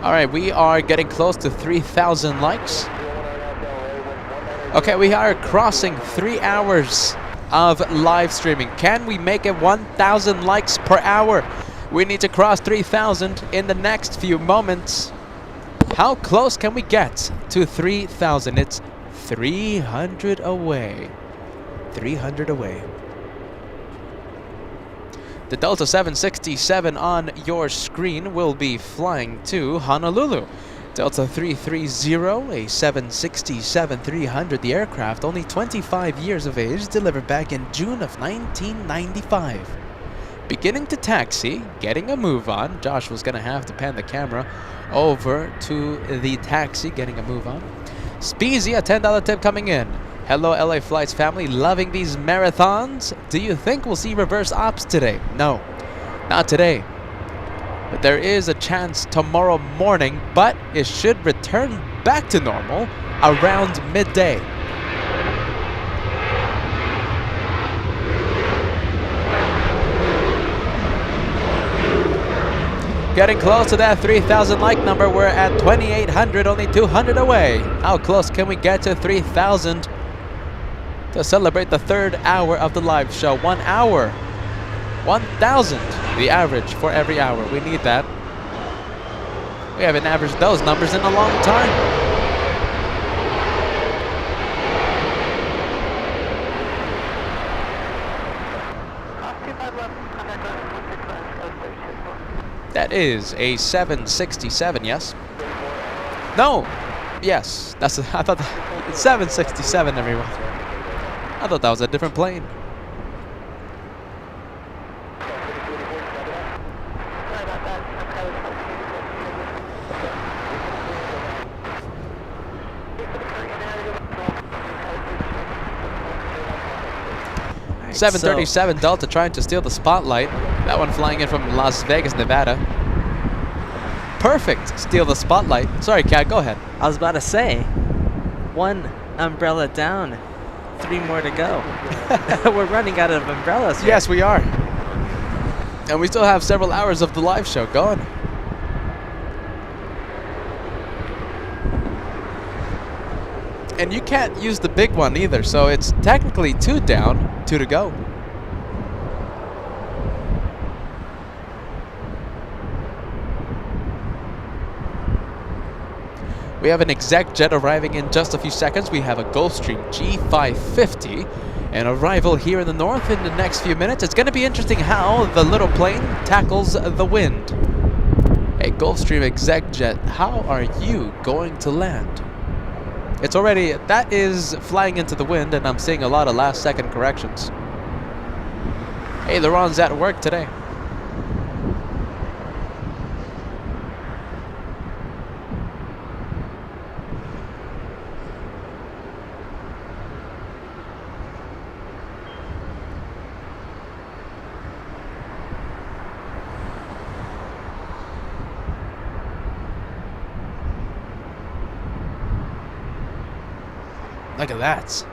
All right, we are getting close to 3,000 likes. Okay, we are crossing 3 hours of live streaming. Can we make it 1,000 likes per hour? We need to cross 3,000 in the next few moments. How close can we get to 3,000? It's 300 away. 300 away. The Delta 767 on your screen will be flying to Honolulu. Delta 330, a 767-300. The aircraft, only 25 years of age, delivered back in June of 1995. Beginning to taxi, getting a move on. Josh was going to have to pan the camera over to the taxi, getting a move on. Speezy, a $10 tip coming in. Hello, LA Flights family, loving these marathons. Do you think we'll see reverse ops today? No, not today. But there is a chance tomorrow morning, but it should return back to normal around midday. Getting close to that 3,000 like number. We're at 2,800, only 200 away. How close can we get to 3,000 to celebrate the third hour of the live show? 1 hour. 1,000, the average for every hour. We need that. We haven't averaged those numbers in a long time. That is a 767, yes? No! Yes, that's I thought it's 767, everyone. I thought that was a different plane. Alright, 737 Delta trying to steal the spotlight. That one flying in from Las Vegas, Nevada. Perfect. Steal the spotlight. Sorry, Kat, go ahead. I was about to say, 1 umbrella down, 3 more to go. We're running out of umbrellas here. Yes, we are. And we still have several hours of the live show going. And you can't use the big one either, so it's technically 2 down, 2 to go. We have an exec jet arriving in just a few seconds. We have a Gulfstream G550, an arrival here in the north in the next few minutes. It's going to be interesting how the little plane tackles the wind. A Gulfstream exec jet, how are you going to land? It's already, that is flying into the wind, and I'm seeing a lot of last second corrections. Hey, Laron's at work today. Look at that.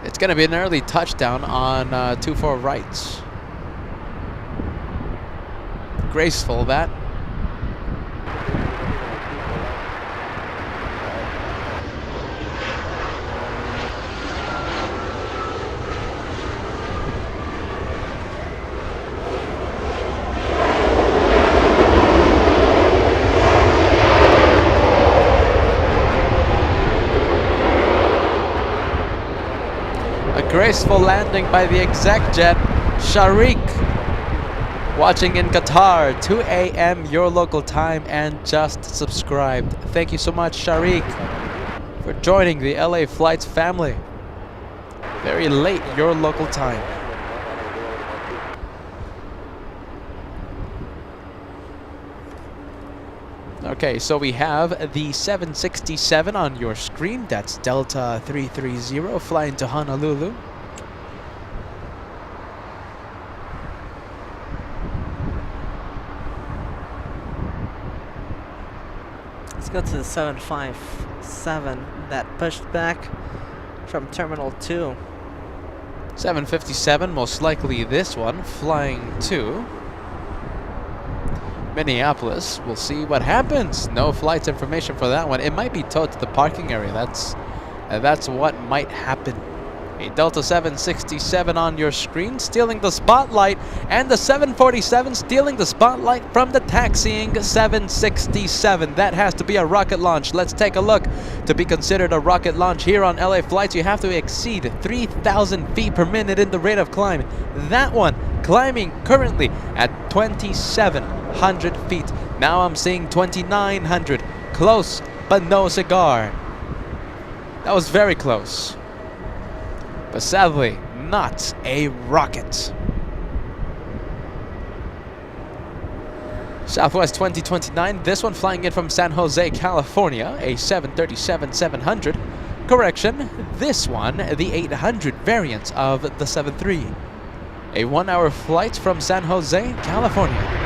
It's going to be an early touchdown on 2-4 right. Graceful, that. Graceful landing by the exec jet, Sharik, watching in Qatar, 2 a.m. your local time, and just subscribed. Thank you so much, Sharik, for joining the LA Flights family. Very late your local time. Okay, so we have the 767 on your screen. That's Delta 330 flying to Honolulu. Let's go to the 757 that pushed back from Terminal 2. 757, most likely this one, flying to Minneapolis. We'll see what happens. No flights information for that one. It might be towed to the parking area. That's what might happen A Delta 767 on your screen, stealing the spotlight, and the 747 stealing the spotlight from the taxiing 767. That has to be a rocket launch. Let's take a look. To be considered a rocket launch here on LA flights, you have to exceed 3,000 feet per minute in the rate of climb. That one climbing currently at 2,700 feet. Now I'm seeing 2,900. Close, but no cigar. That was very close. But sadly, not a rocket. Southwest 2029, this one flying in from San Jose, California, a 737-700. Correction, this one, the 800 variant of the 73. A 1-hour flight from San Jose, California.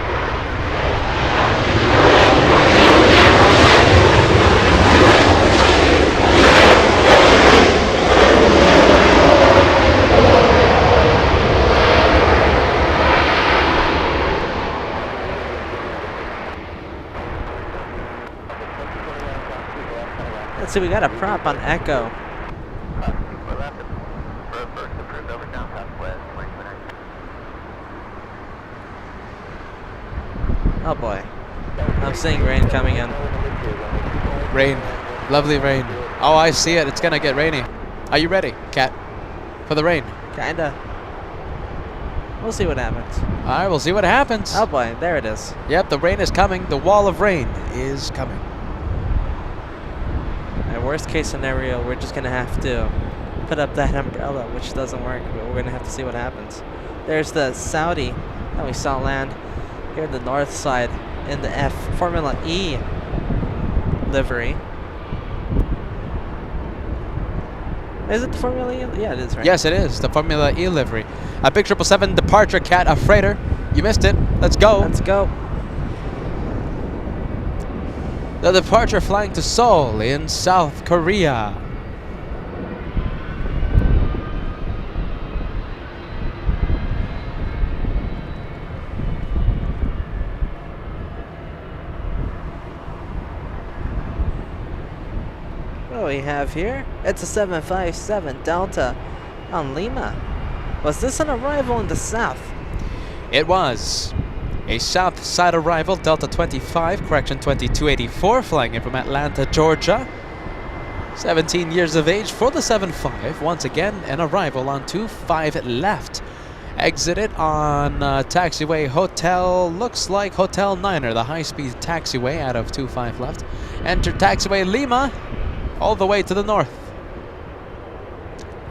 Let's see, we got a prop on Echo. Oh boy. I'm seeing rain coming in. Rain. Lovely rain. Oh, I see it. It's gonna get rainy. Are you ready, Cat? For the rain? Kinda. We'll see what happens. Alright, we'll see what happens. Oh boy, there it is. Yep, the rain is coming. The wall of rain is coming. Worst case scenario, we're just gonna have to put up that umbrella, which doesn't work, but we're gonna have to see what happens. There's the Saudi that we saw land here in the north side in the Formula E livery. Is it the Formula E? Yeah, it is, right? Yes, it is. The Formula E livery. A big 777 departure, Cat, a freighter. You missed it. Let's go. Let's go. The departure flying to Seoul in South Korea. What do we have here? It's a 757 Delta on Lima. Was this an arrival in the south? It was. A south side arrival, Delta 25, correction 2284, flying in from Atlanta, Georgia. 17 years of age for the 75. Once again, an arrival on 25 left. Exited on taxiway Hotel, looks like Hotel Niner, the high-speed taxiway out of 25 left. Entered taxiway Lima, all the way to the north.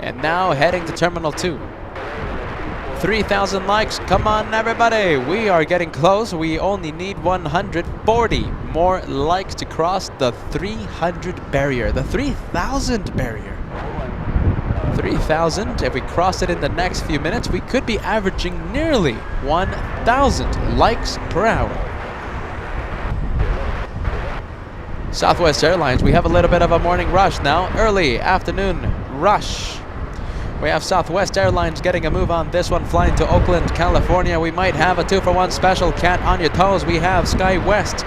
And now heading to Terminal 2. 3,000 likes. Come on, everybody. We are getting close. We only need 140 more likes to cross the 300 barrier, the 3,000 barrier. 3,000. If we cross it in the next few minutes, we could be averaging nearly 1,000 likes per hour. Southwest Airlines, we have a little bit of a morning rush now. Early afternoon rush. We have Southwest Airlines getting a move on this one, flying to Oakland, California. We might have a 2-for-1 special. Cat, on your toes. We have SkyWest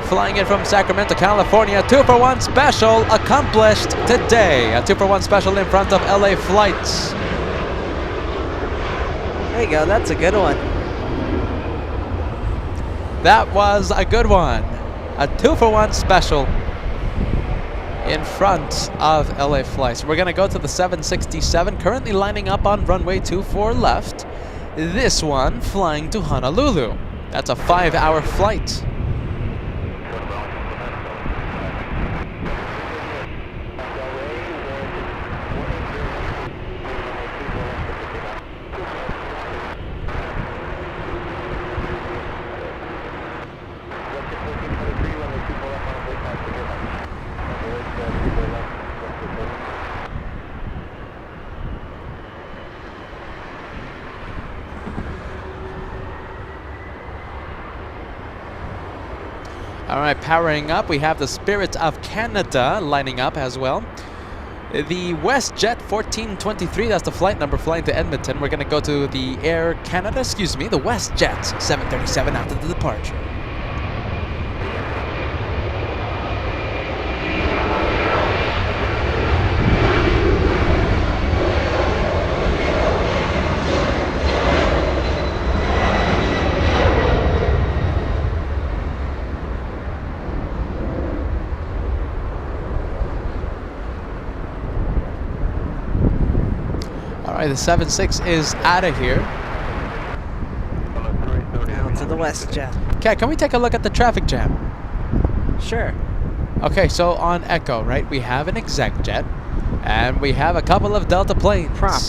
flying in from Sacramento, California. 2-for-1 special accomplished today. A 2-for-1 special in front of LA flights. There you go. That's a good one. That was a good one. A 2-for-1 special in front of LA flights. We're gonna go to the 767, currently lining up on runway 24 left. This one flying to Honolulu. That's a 5-hour flight. All right, powering up, we have the Spirit of Canada lining up as well. The WestJet 1423, that's the flight number flying to Edmonton. We're going to go to the Air Canada, the WestJet 737 after the departure. the 7-6 is out of here. Down to the WestJet. Okay, can we take a look at the traffic jam? Sure. Okay, so on Echo, right, we have an exec jet, and we have a couple of Delta planes. Prop.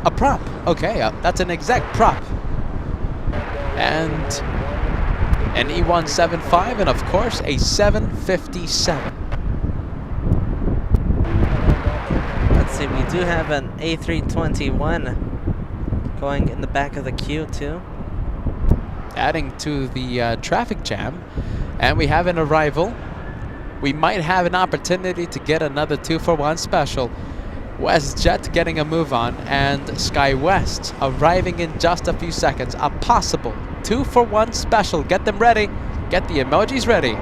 A prop. Okay, that's an exec prop. And an E175, and of course a 757. Let's see, we do have an A321 going in the back of the queue too. Adding to the traffic jam, and we have an arrival. We might have an opportunity to get another 2-for-1 special. WestJet getting a move on, and SkyWest arriving in just a few seconds. A possible 2-for-1 special. Get them ready. Get the emojis ready.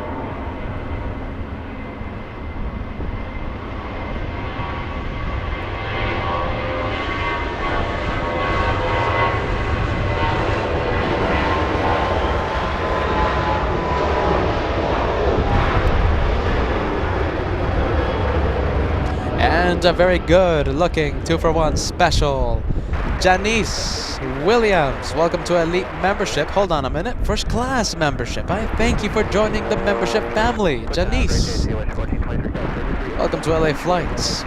And a very good looking 2-for-1 special. Janice Williams, welcome to Elite membership. Hold on a minute. First class membership. I thank you for joining the membership family. Janice, welcome to LA Flights.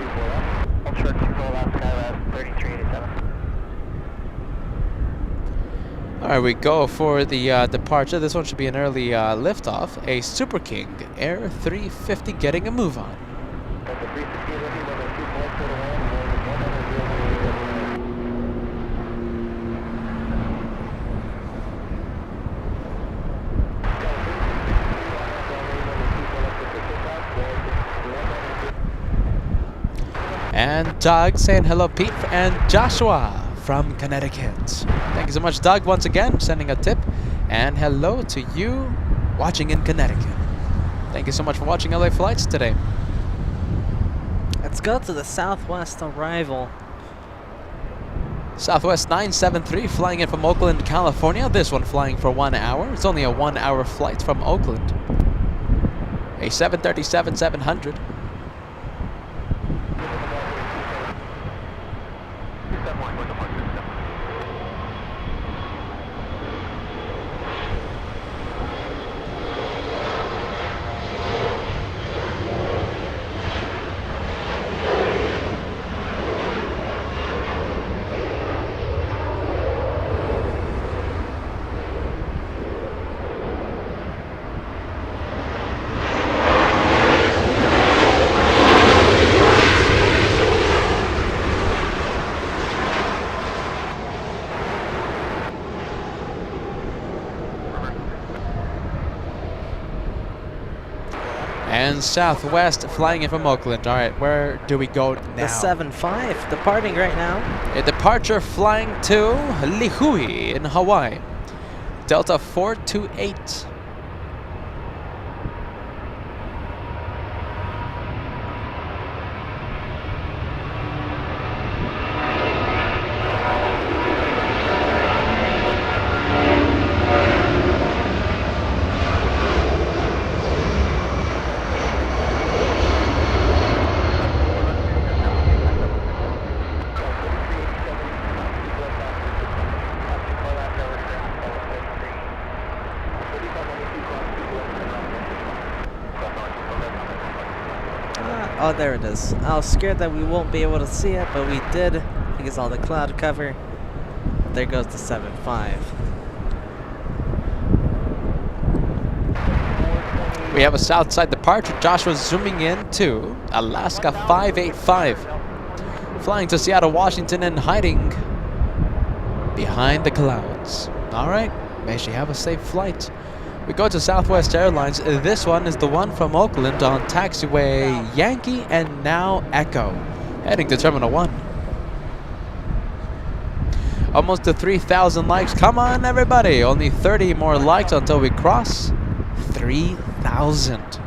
Alright, we go for the departure. This one should be an early liftoff. A Super King Air 350 getting a move on. And Doug saying hello, Pete, and Joshua from Connecticut. Thank you so much, Doug, once again, sending a tip. And hello to you watching in Connecticut. Thank you so much for watching LA Flights today. Let's go to the Southwest arrival. Southwest 973 flying in from Oakland, California. This one flying for 1 hour. It's only a 1 hour flight from Oakland. A 737-700. And Southwest flying in from Oakland. All right, where do we go now? The 7-5 departing right now. A departure flying to Lihue in Hawaii. Delta 428. Oh, there it is. I was scared that we won't be able to see it, but we did. I think it's all the cloud cover. There goes the 7-5. We have a south side departure. Joshua zooming in to Alaska 585. Flying to Seattle, Washington, and hiding behind the clouds. All right, may she have a safe flight. We go to Southwest Airlines. This one is the one from Oakland on taxiway Yankee and now Echo. Heading to Terminal 1. Almost to 3,000 likes. Come on, everybody. Only 30 more likes until we cross 3,000.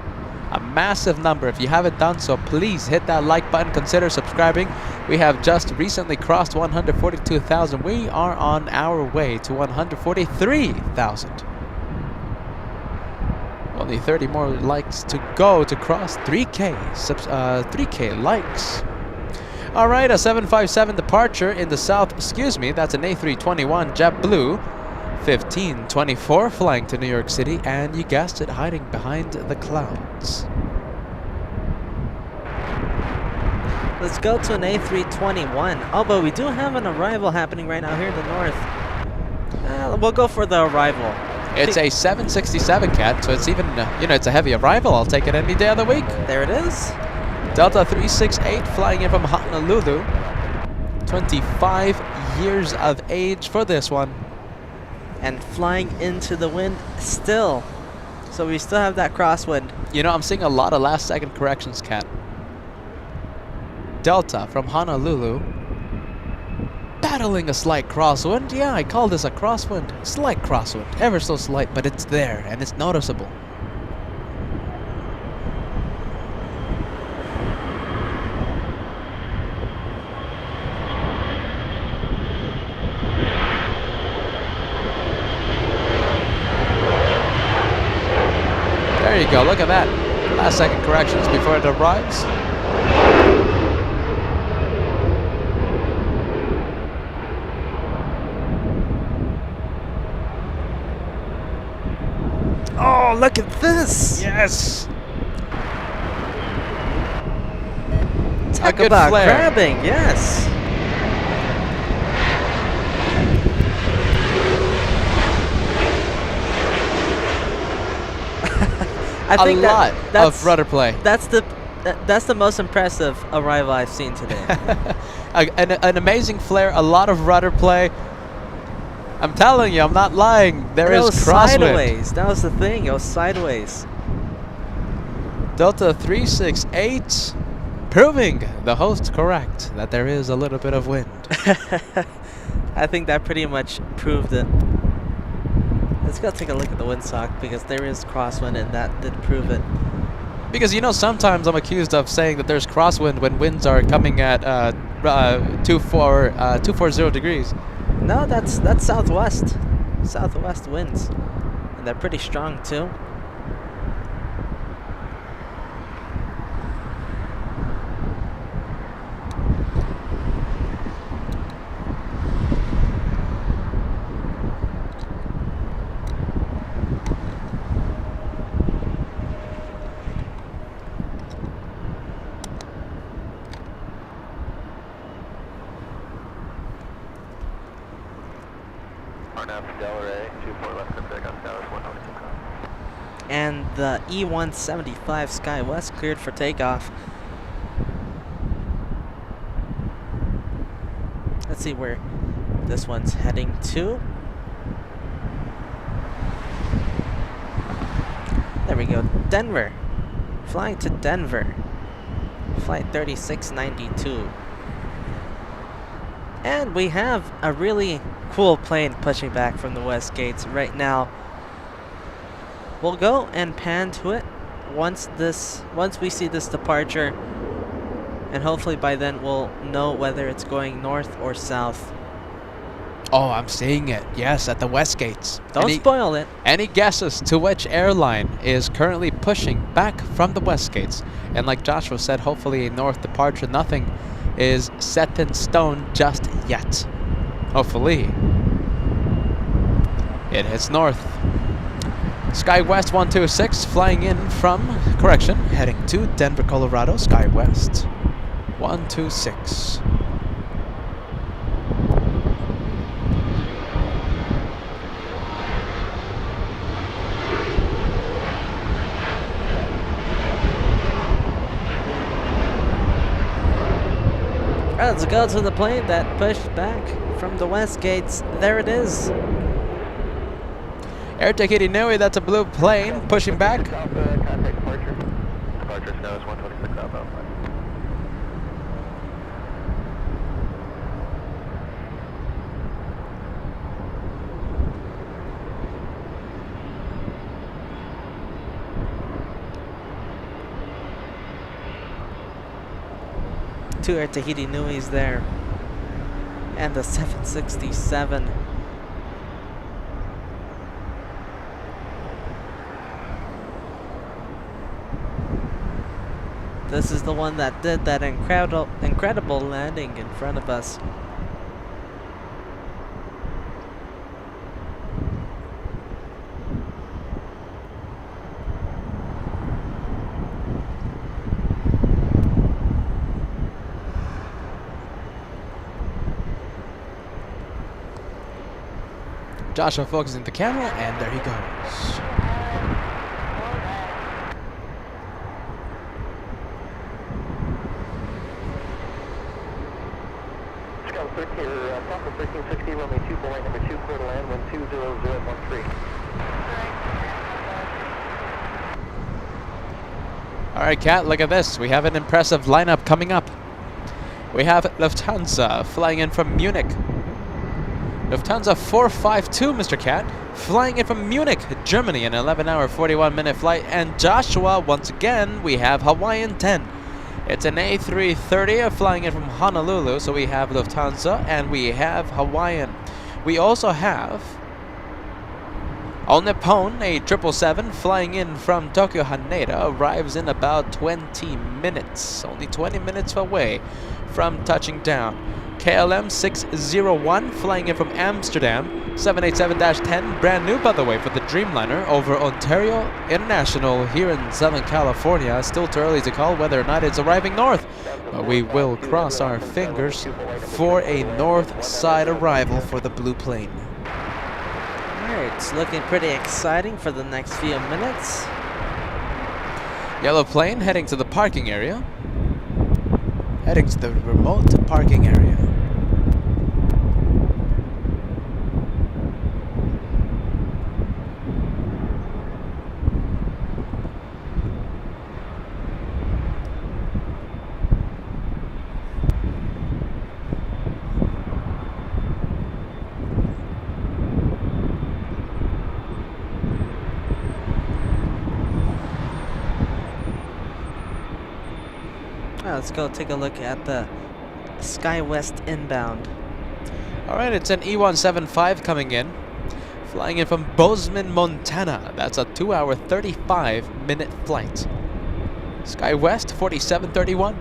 A massive number. If you haven't done so, please hit that like button. Consider subscribing. We have just recently crossed 142,000. We are on our way to 143,000. Only 30 more likes to go to cross 3K likes. All right, a 757 departure in the south. Excuse me, that's an A321 JetBlue 1524 flying to New York City, and you guessed it, hiding behind the clouds. Let's go to an A321. Oh, but we do have an arrival happening right now here in the north. We'll go for the arrival. It's a 767 cat, so it's even, it's a heavy arrival. I'll take it any day of the week. There it is. Delta 368 flying in from Honolulu. 25 years of age for this one. And flying into the wind still. So we still have that crosswind. I'm seeing a lot of last second corrections, Cat. Delta from Honolulu. Battling a slight crosswind. Yeah, I call this a crosswind. Slight crosswind. Ever so slight, but it's there and it's noticeable. There you go, look at that. Last second corrections before it arrives. Oh, look at this! Yes! Talk good about flare. grabbing, yes! I think a lot that's of rudder play. That's the most impressive arrival I've seen today. an amazing flare, a lot of rudder play. I'm telling you, I'm not lying. There is crosswind. Sideways. That was the thing. It was sideways. Delta 368 proving the host correct that there is a little bit of wind. I think that pretty much proved it. Let's go take a look at the windsock because there is crosswind and that did prove it. Because sometimes I'm accused of saying that there's crosswind when winds are coming at 240 degrees. No, that's southwest winds, and they're pretty strong too. And the E-175 Sky West cleared for takeoff. Let's see where this one's heading to. There we go, Denver. Flying to Denver. Flight 3692. And we have a really cool plane pushing back from the west gates right now. We'll go and pan to it once we see this departure, and hopefully by then we'll know whether it's going north or south. Oh, I'm seeing it. Yes, at the west gates. Don't spoil it. Any guesses to which airline is currently pushing back from the west gates? And like Joshua said, hopefully a north departure. Nothing is set in stone just yet. Hopefully it hits north. Sky West 126 flying in from, heading to Denver, Colorado. Sky West 126. Let's go to the plane that pushed back from the west gates. There it is. Air Deaky Nui, that's a blue plane pushing back. Contact departure. Departure snow is 126 outbound. Two Air Tahiti Nuis there. And the 767. This is the one that did that incredible landing in front of us. Joshua focusing the camera, and there he goes. Scout 13, Papa 1360, runway 2, Boeing number 2, clear to land, 120013. All right, Kat, look at this. We have an impressive lineup coming up. We have Lufthansa flying in from Munich. Lufthansa 452, Mr. Cat, flying in from Munich, Germany, an 11-hour, 41-minute flight. And Joshua, once again, we have Hawaiian 10. It's an A330 flying in from Honolulu, so we have Lufthansa and we have Hawaiian. We also have All Nippon, a 777 flying in from Tokyo Haneda, arrives in about 20 minutes, only 20 minutes away from touching down. KLM 601 flying in from Amsterdam, 787-10, brand new by the way for the Dreamliner, over Ontario International here in Southern California. Still too early to call whether or not it's arriving north, but we will cross our fingers for a north side arrival for the blue plane. Alright, it's looking pretty exciting for the next few minutes. Yellow plane heading to the parking area. Heading to the remote parking area. Let's go take a look at the SkyWest inbound. Alright, it's an E175 coming in. Flying in from Bozeman, Montana. That's a 2-hour, 35-minute flight. SkyWest 4731.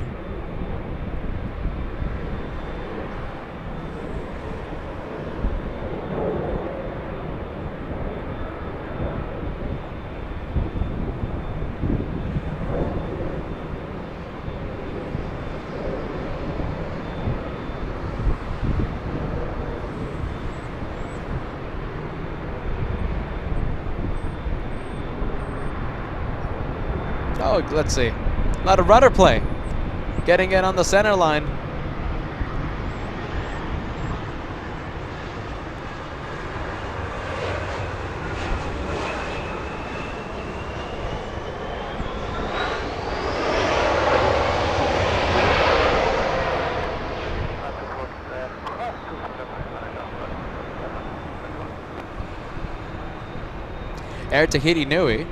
Oh, let's see. A lot of rudder play. Getting it on the center line. Air Tahiti Nui.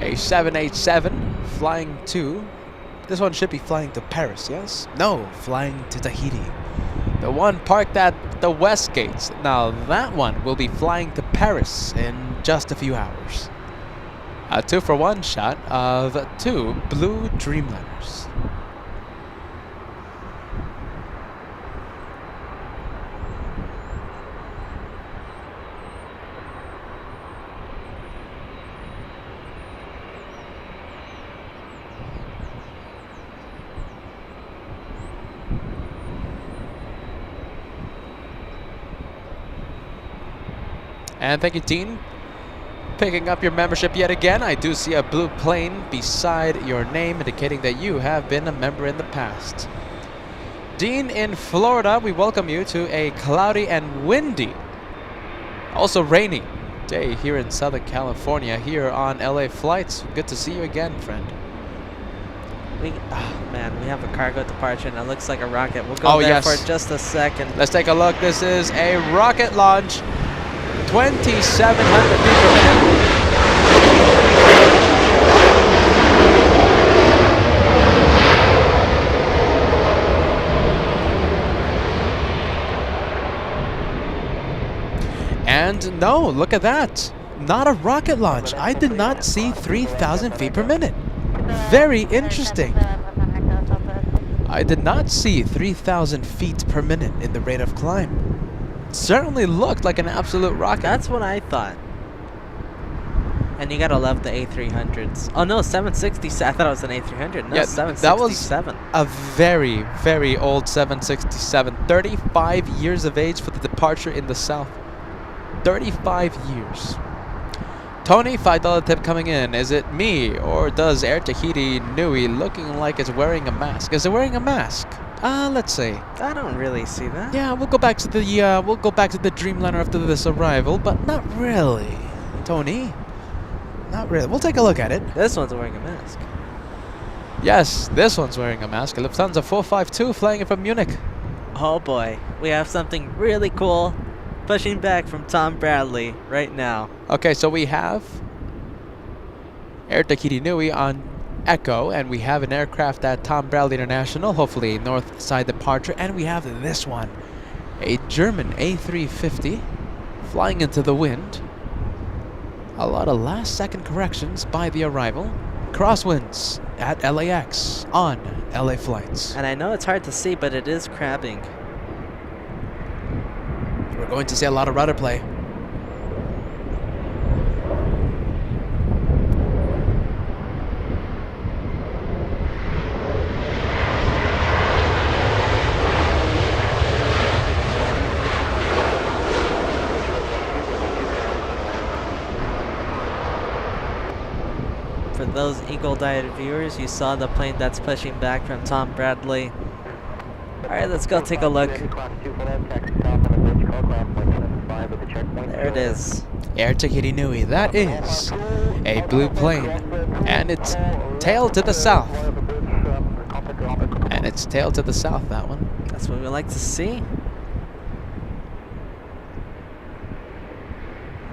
A 787 flying to, this one should be flying to Paris, yes? No, flying to Tahiti. The one parked at the West Gates. Now that one will be flying to Paris in just a few hours. A 2-for-1 shot of 2 blue Dreamliners. And thank you, Dean. Picking up your membership yet again. I do see a blue plane beside your name, indicating that you have been a member in the past. Dean in Florida, we welcome you to a cloudy and windy, also rainy day here in Southern California, here on LA Flights. Good to see you again, friend. Oh man, we have a cargo departure and it looks like a rocket. We'll go there for just a second. Let's take a look. This is a rocket launch. 2,700 feet per minute. And no, look at that. not a rocket launch. I did not see 3,000 feet per minute. Very interesting. I did not see 3,000 feet per minute in the rate of climb. Certainly looked like an absolute rocket. That's what I thought. And you gotta love the A300s. Oh no, 760. I thought it was an A300. No, Yeah, 767. that was a very, very old 767. 35 years of age for the departure in the south. 35 years. Tony, $5 tip coming in. Is it me or does Air Tahiti Nui looking like it's wearing a mask? Is it wearing a mask? Let's see. I don't really see that. Yeah, we'll go back to the Dreamliner after this arrival, but not really. Tony, not really. We'll take a look at it. This one's wearing a mask. Yes, this one's wearing a mask. Lufthansa 452 flying in from Munich. Oh boy, we have something really cool pushing back from Tom Bradley right now. Okay, so we have Air Tahiti Nui on Echo, and we have an aircraft at Tom Bradley International, hopefully north side departure, and we have this one, a German A350 flying into the wind. A lot of last second corrections by the arrival. Crosswinds at LAX on LA flights. And I know it's hard to see, but it is crabbing. We're going to see a lot of rudder play. For those eagle-eyed viewers, you saw the plane that's pushing back from Tom Bradley. Alright, let's go take a look. There it is. Air Tahiti Nui, that is a blue plane, and it's tail to the south. And it's tail to the south, that one. That's what we like to see.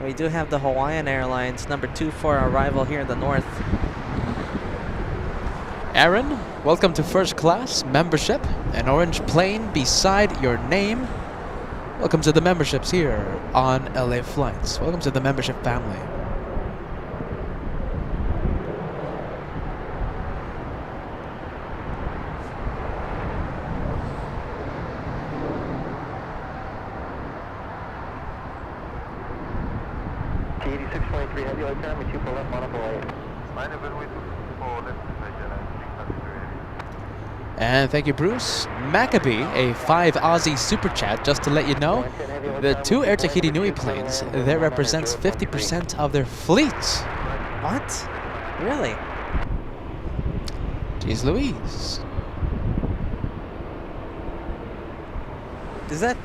We do have the Hawaiian Airlines number 24 arrival here in the north. Aaron, welcome to first class membership. An orange plane beside your name. Welcome to the memberships here on LA Flights. Welcome to the membership family. T8623 heavy light time, 2 for left, modified. And thank you, Bruce. Maccabee, a 5 Aussie super chat, just to let you know, the 2 Air Tahiti Nui planes, that represents 50% of their fleet. What? Really? Jeez Louise. Is that?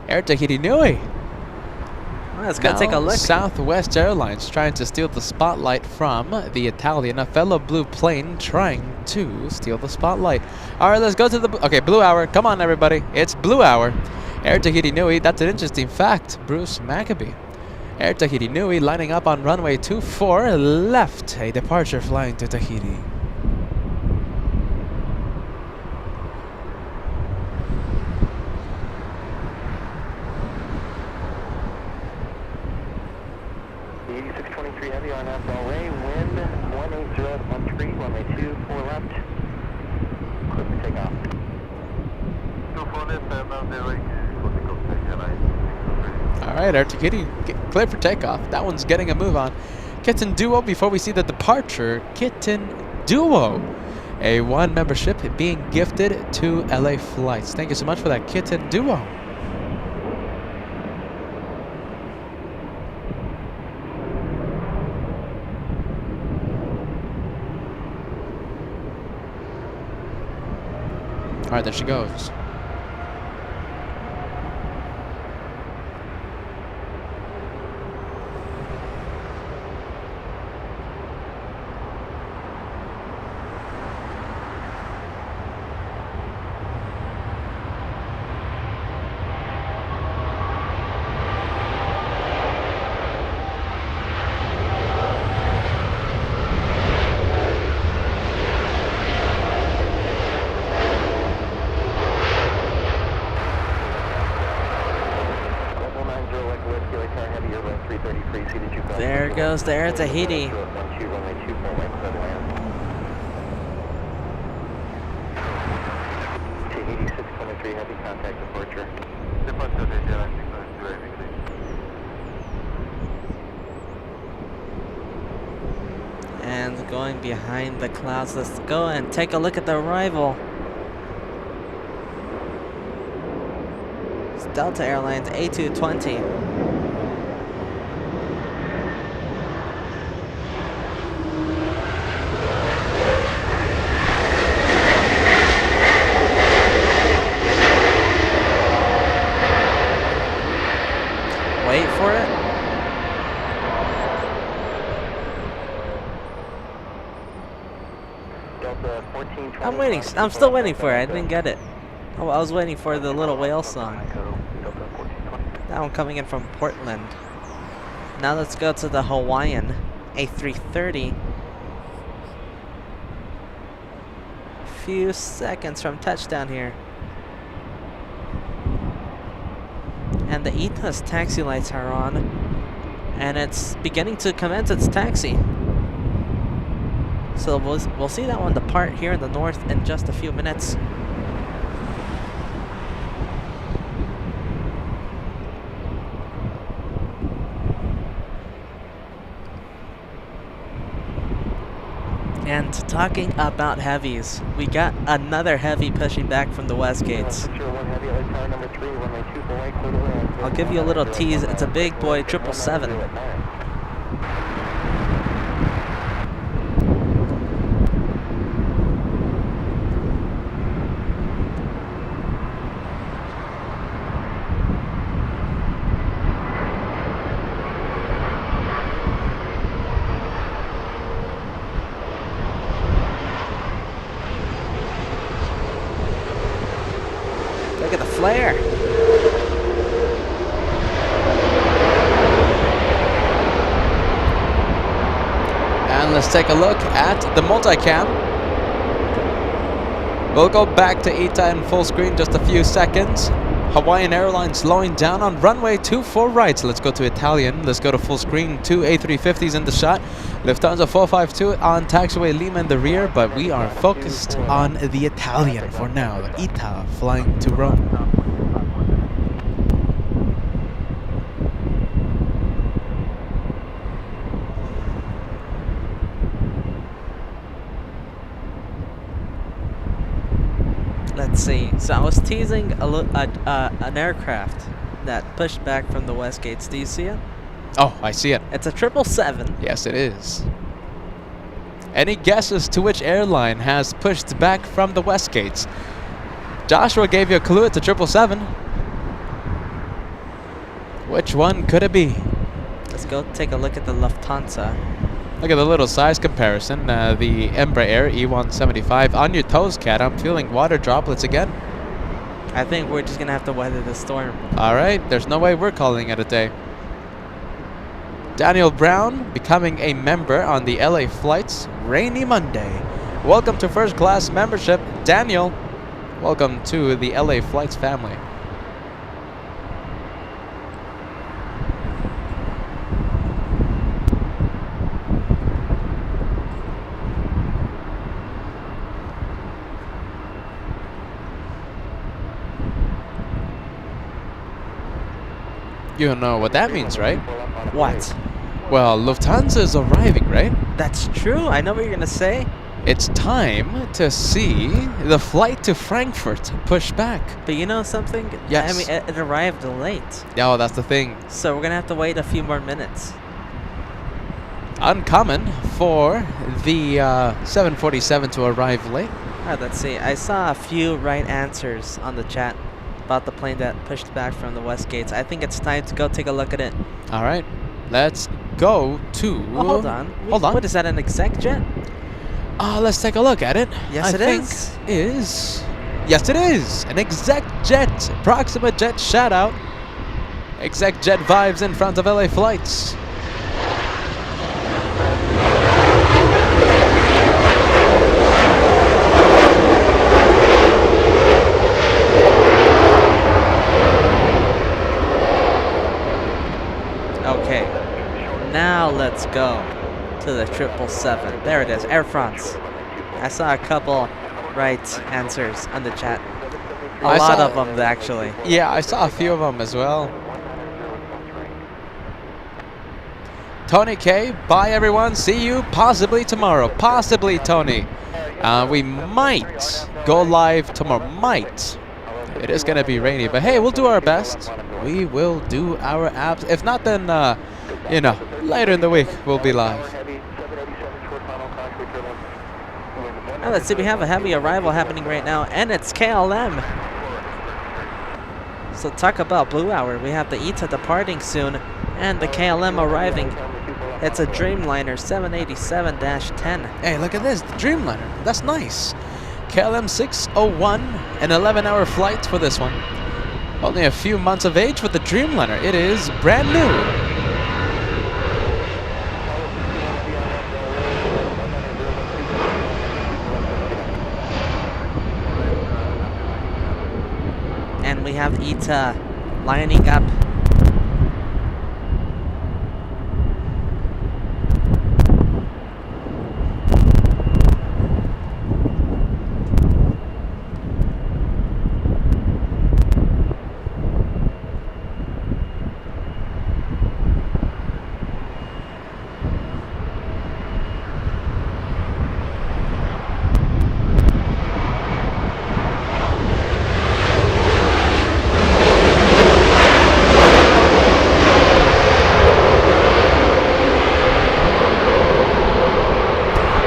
Air Tahiti Nui. Well, let's go take a look. Southwest Airlines trying to steal the spotlight from the Italian. A fellow blue plane trying to steal the spotlight. All right, let's go to the... Okay, blue hour. Come on, everybody. It's blue hour. Air Tahiti Nui. That's an interesting fact. Bruce Maccabee. Air Tahiti Nui lining up on runway 24 left. A departure flying to Tahiti. Heavy on FLA, wind 18013, runway 24 left. Clear for takeoff. 24 left, All right, Air Tahiti, clear for takeoff. That one's getting a move on. Kitten Duo, before we see the departure, Kitten Duo, a 1 membership being gifted to LA Flights. Thank you so much for that, Kitten Duo. All right, there she goes. 330 free seated 2 There goes the Air Tahiti. 12, runway 24 right, clear to land. Tahiti 623, heavy contact departure. Departure, Tahiti 623, And going behind the clouds. Let's go and take a look at the arrival. It's Delta Airlines A220. Wait for it. Delta 14, I'm waiting. I'm still waiting for it. I didn't get it. Oh, I was waiting for the Little Whale song. Delta 1420. That one coming in from Portland. Now let's go to the Hawaiian A330. Few seconds from touchdown here. And the ETA's taxi lights are on. And it's beginning to commence its taxi. So we'll see that one depart here in the north in just a few minutes. And talking about heavies, we got another heavy pushing back from the west gates. I'll give you a little tease. It's a big boy 777. Look at the flare. And let's take a look at the multicam. We'll go back to ETA in full screen just a few seconds. Hawaiian Airlines slowing down on runway 24 right. So let's go to Italian. Let's go to full screen. 2 A350s in the shot. Lufthansa 452 on taxiway Lima in the rear, but we are focused on the Italian for now. ETA flying to Rome. Let's see. So I was teasing an aircraft that pushed back from the west gates. Do you see it? Oh, I see it. It's a 777. Yes, it is. Any guesses to which airline has pushed back from the west gates? Joshua gave you a clue. It's a 777. Which one could it be? Let's go take a look at the Lufthansa. Look at the little size comparison. The Embraer E175. On your toes, Cat. I'm feeling water droplets again. I think we're just going to have to weather the storm. All right. There's no way we're calling it a day. Daniel Brown becoming a member on the LA flights. Rainy Monday. Welcome to first class membership. Daniel, welcome to the LA flights family. You know what that means, right? What? Well, Lufthansa is arriving, right? That's true. I know what you're going to say. It's time to see the flight to Frankfurt push back. But you know something? Yes. I mean, it arrived late. Yeah, well, that's the thing. So we're going to have to wait a few more minutes. Uncommon for the 747 to arrive late. All right, let's see. I saw a few right answers on the chat about the plane that pushed back from the west gates. I think it's time to go take a look at it. All right. Let's go to... Oh, hold on. Hold on. What is that, an exec jet? Let's take a look at it. Yes, it is. Yes, it is. An exec jet. Proxima Jet shout out. Exec jet vibes in front of LA flights. Okay. let's go to the 777. There it is, Air France. I saw a couple right answers on the chat. A lot of them, actually. Yeah, I saw a few of them as well. Tony K, bye everyone. See you possibly tomorrow. Possibly, Tony. We might go live tomorrow. Might. It is going to be rainy, but hey, we'll do our best. We will do our abs. If not, then, you know, later in the week, we'll be live. Now let's see, we have a heavy arrival happening right now, and it's KLM. So talk about Blue Hour. We have the ETA departing soon, and the KLM arriving. It's a Dreamliner 787-10. Hey, look at this, the Dreamliner. That's nice. KLM 601, an 11-hour flight for this one. Only a few months of age with the Dreamliner. It is brand new. And we have ETA lining up.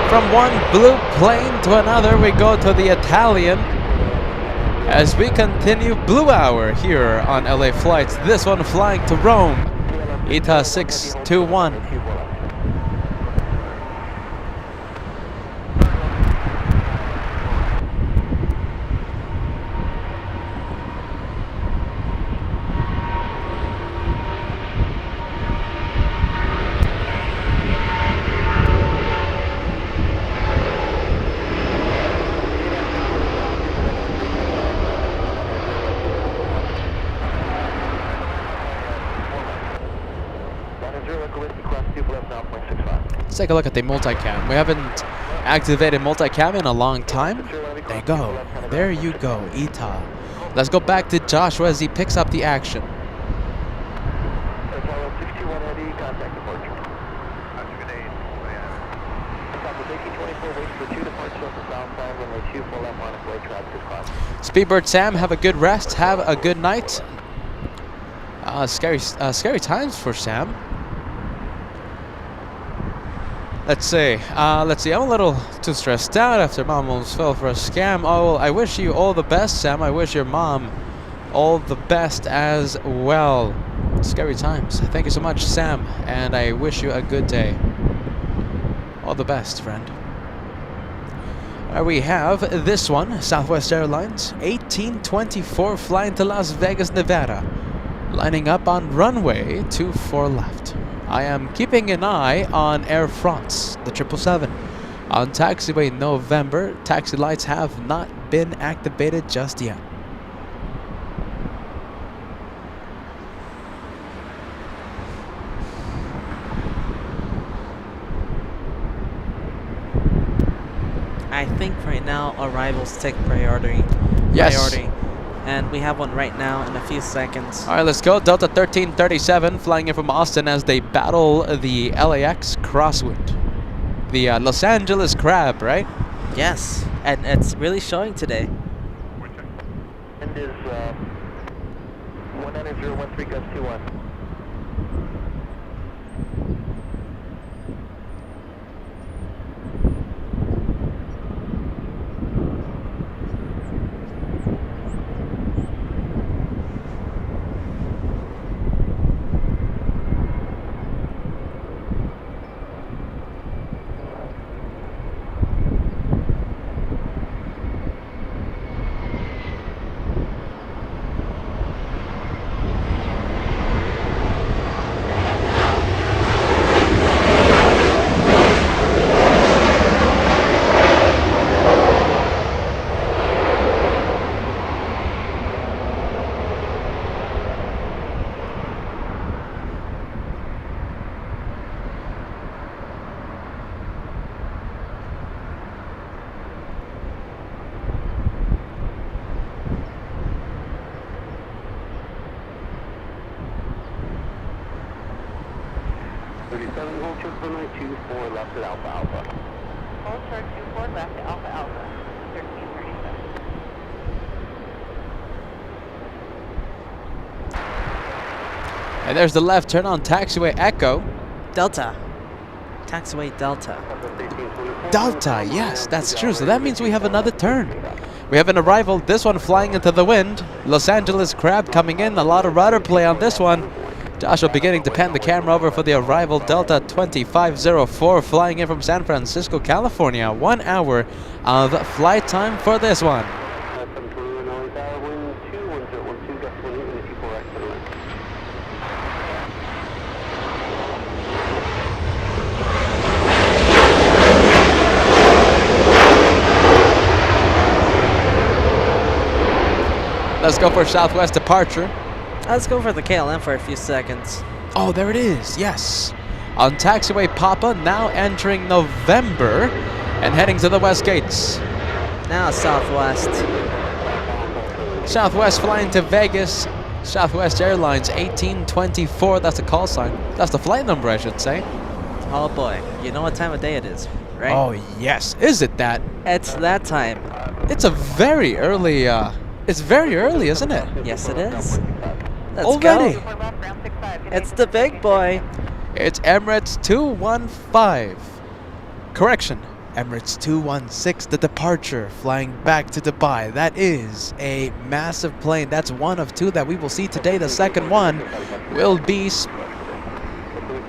From one blue plane to another, we go to the Italian as we continue Blue Hour here on LA Flights. This one flying to Rome, ETA 621. Let's take a look at the multicam. We haven't activated multicam in a long time. There you go. There you go, ETA. Let's go back to Joshua as he picks up the action. Speedbird Sam, have a good rest. Have a good night. Scary times for Sam. Let's see. I'm a little too stressed out after mom almost fell for a scam. Oh, I wish you all the best, Sam. I wish your mom all the best as well. Scary times. Thank you so much, Sam, and I wish you a good day. All the best, friend. We have this one, Southwest Airlines, 1824, flying to Las Vegas, Nevada, lining up on runway 24 left. I am keeping an eye on Air France, the 777. On taxiway November, taxi lights have not been activated just yet. I think right now arrivals take priority. Yes. And we have one right now in a few seconds. All right, let's go. Delta 1337 flying in from Austin as they battle the LAX crosswind. The Los Angeles crab, right? Yes, and it's really showing today. Wind is 19013 gust 21. 7, hold short runway 24 left at Alpha Alpha. Hold short 24 left to Alpha Alpha. 1337. And there's the left turn on taxiway Echo. Delta. Taxiway Delta. Delta, yes, that's true. So that means we have another turn. We have an arrival, this one flying into the wind. Los Angeles Crab coming in, a lot of rudder play on this one. Joshua beginning to pan the camera over for the arrival, Delta 2504 flying in from San Francisco, California. 1 hour of flight time for this one. Let's go for Southwest departure. Let's go for the KLM for a few seconds. Oh, there it is, yes. On taxiway Papa, now entering November and heading to the west gates. Now Southwest. Southwest flying to Vegas. Southwest Airlines 1824, that's a call sign. That's the flight number, I should say. Oh boy, you know what time of day it is, right? Oh, yes. Is it that? It's that time. It's a very early, it's very early, isn't it? Yes, it is. Let's Already? go. It's the big boy. It's Emirates 215. Correction, Emirates 216, the departure, flying back to Dubai. That is a massive plane. That's one of two that we will see today. The second one will be,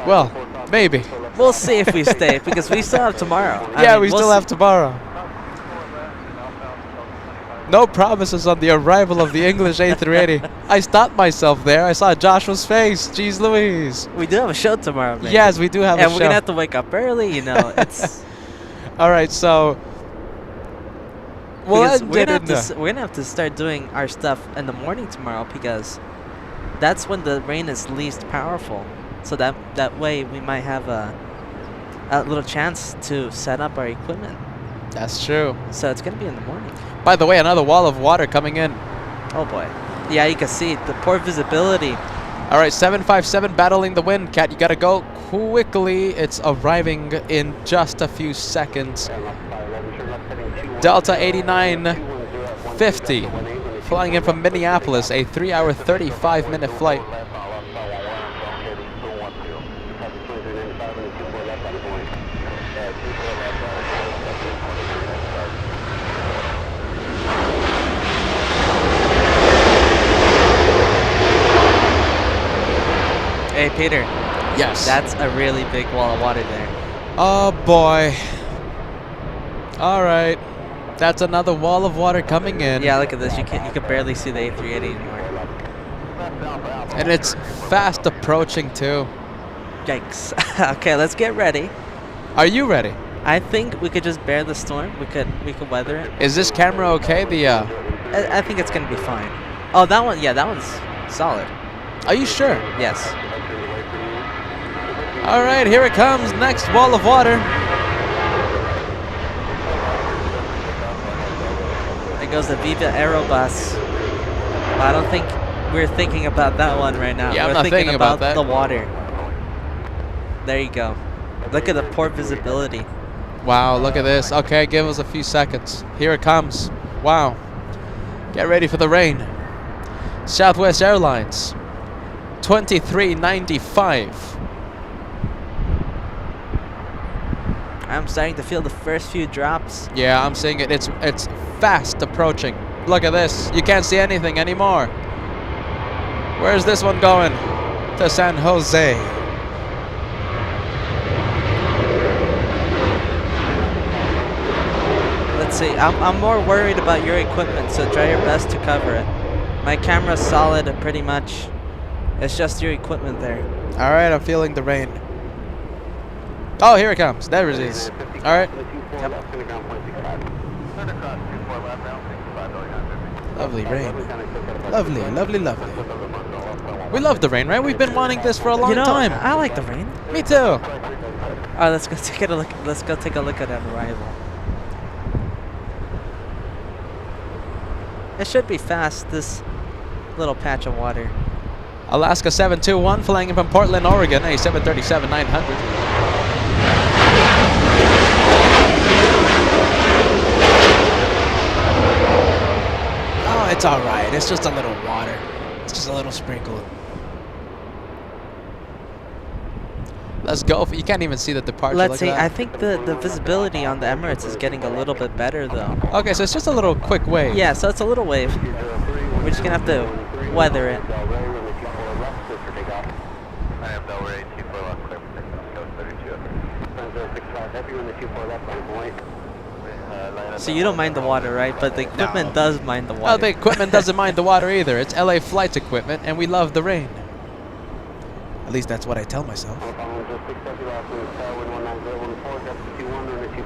well, maybe. We'll see if we stay, because we still have tomorrow. Yeah, we still have tomorrow. No promises on the arrival of the English A380. I stopped myself there. I saw Joshua's face. Jeez Louise. We do have a show tomorrow, man. Yes, we do have a show. And we're going to have to wake up early, you know. It's all right, so we're gonna have to start doing our stuff in the morning tomorrow, because that's when the rain is least powerful. So that way we might have a little chance to set up our equipment. That's true. So it's going to be in the morning. By the way, another wall of water coming in. Oh boy. Yeah, you can see the poor visibility. All right, 757 battling the wind. Cat, you got to go quickly. It's arriving in just a few seconds. Delta 8950 flying in from Minneapolis, a 3 hour, 35-minute flight. Hey, Peter. Yes. That's a really big wall of water there. Oh boy. All right. That's another wall of water coming in. Yeah, look at this. You can barely see the A380 anymore. And it's fast approaching too. Yikes. Okay, let's get ready. Are you ready? I think we could just bear the storm. We could weather it. Is this camera okay? I think it's gonna be fine. Oh, that one. Yeah, that one's solid. Are you sure? Yes. All right, here it comes. Next wall of water. There goes the Viva Aerobus. I don't think we're thinking about that one right now. Yeah, we're I'm not thinking about that. The water. There you go. Look at the poor visibility. Wow, look at this. Okay, give us a few seconds. Here it comes. Wow. Get ready for the rain. Southwest Airlines, 2395. I'm starting to feel the first few drops. Yeah, I'm seeing it. It's fast approaching. Look at this. You can't see anything anymore. Where's this one going? To San Jose. Let's see. I'm more worried about your equipment, so try your best to cover it. My camera's solid pretty much. It's just your equipment there. All right, I'm feeling the rain. Oh, here it comes. There it is. All right. Yep. Lovely rain. Lovely, lovely, lovely. We love the rain, right? We've been wanting this for a long time. I like the rain. Me too. All right, let's go take a look. Let's go take a look at an arrival. It should be fast. This little patch of water. Alaska 721 flying in from Portland, Oregon, a 737-900. It's all right. It's just a little water. It's just a little sprinkle. Let's go. You can't even see the departure. Let's Look see. at that. I think the visibility on the Emirates is getting a little bit better though. Okay, so it's just a little quick wave. Yeah, so it's a little wave. We're just gonna have to weather it. I have Delray, 24 left, clear for takeoff, go 32. 065, heavy on the 24 left, on point. So you don't mind the water, right? But the equipment No. does mind the Oh, water. the equipment doesn't mind the water either. It's LA flights equipment, and we love the rain. At least that's what I tell myself.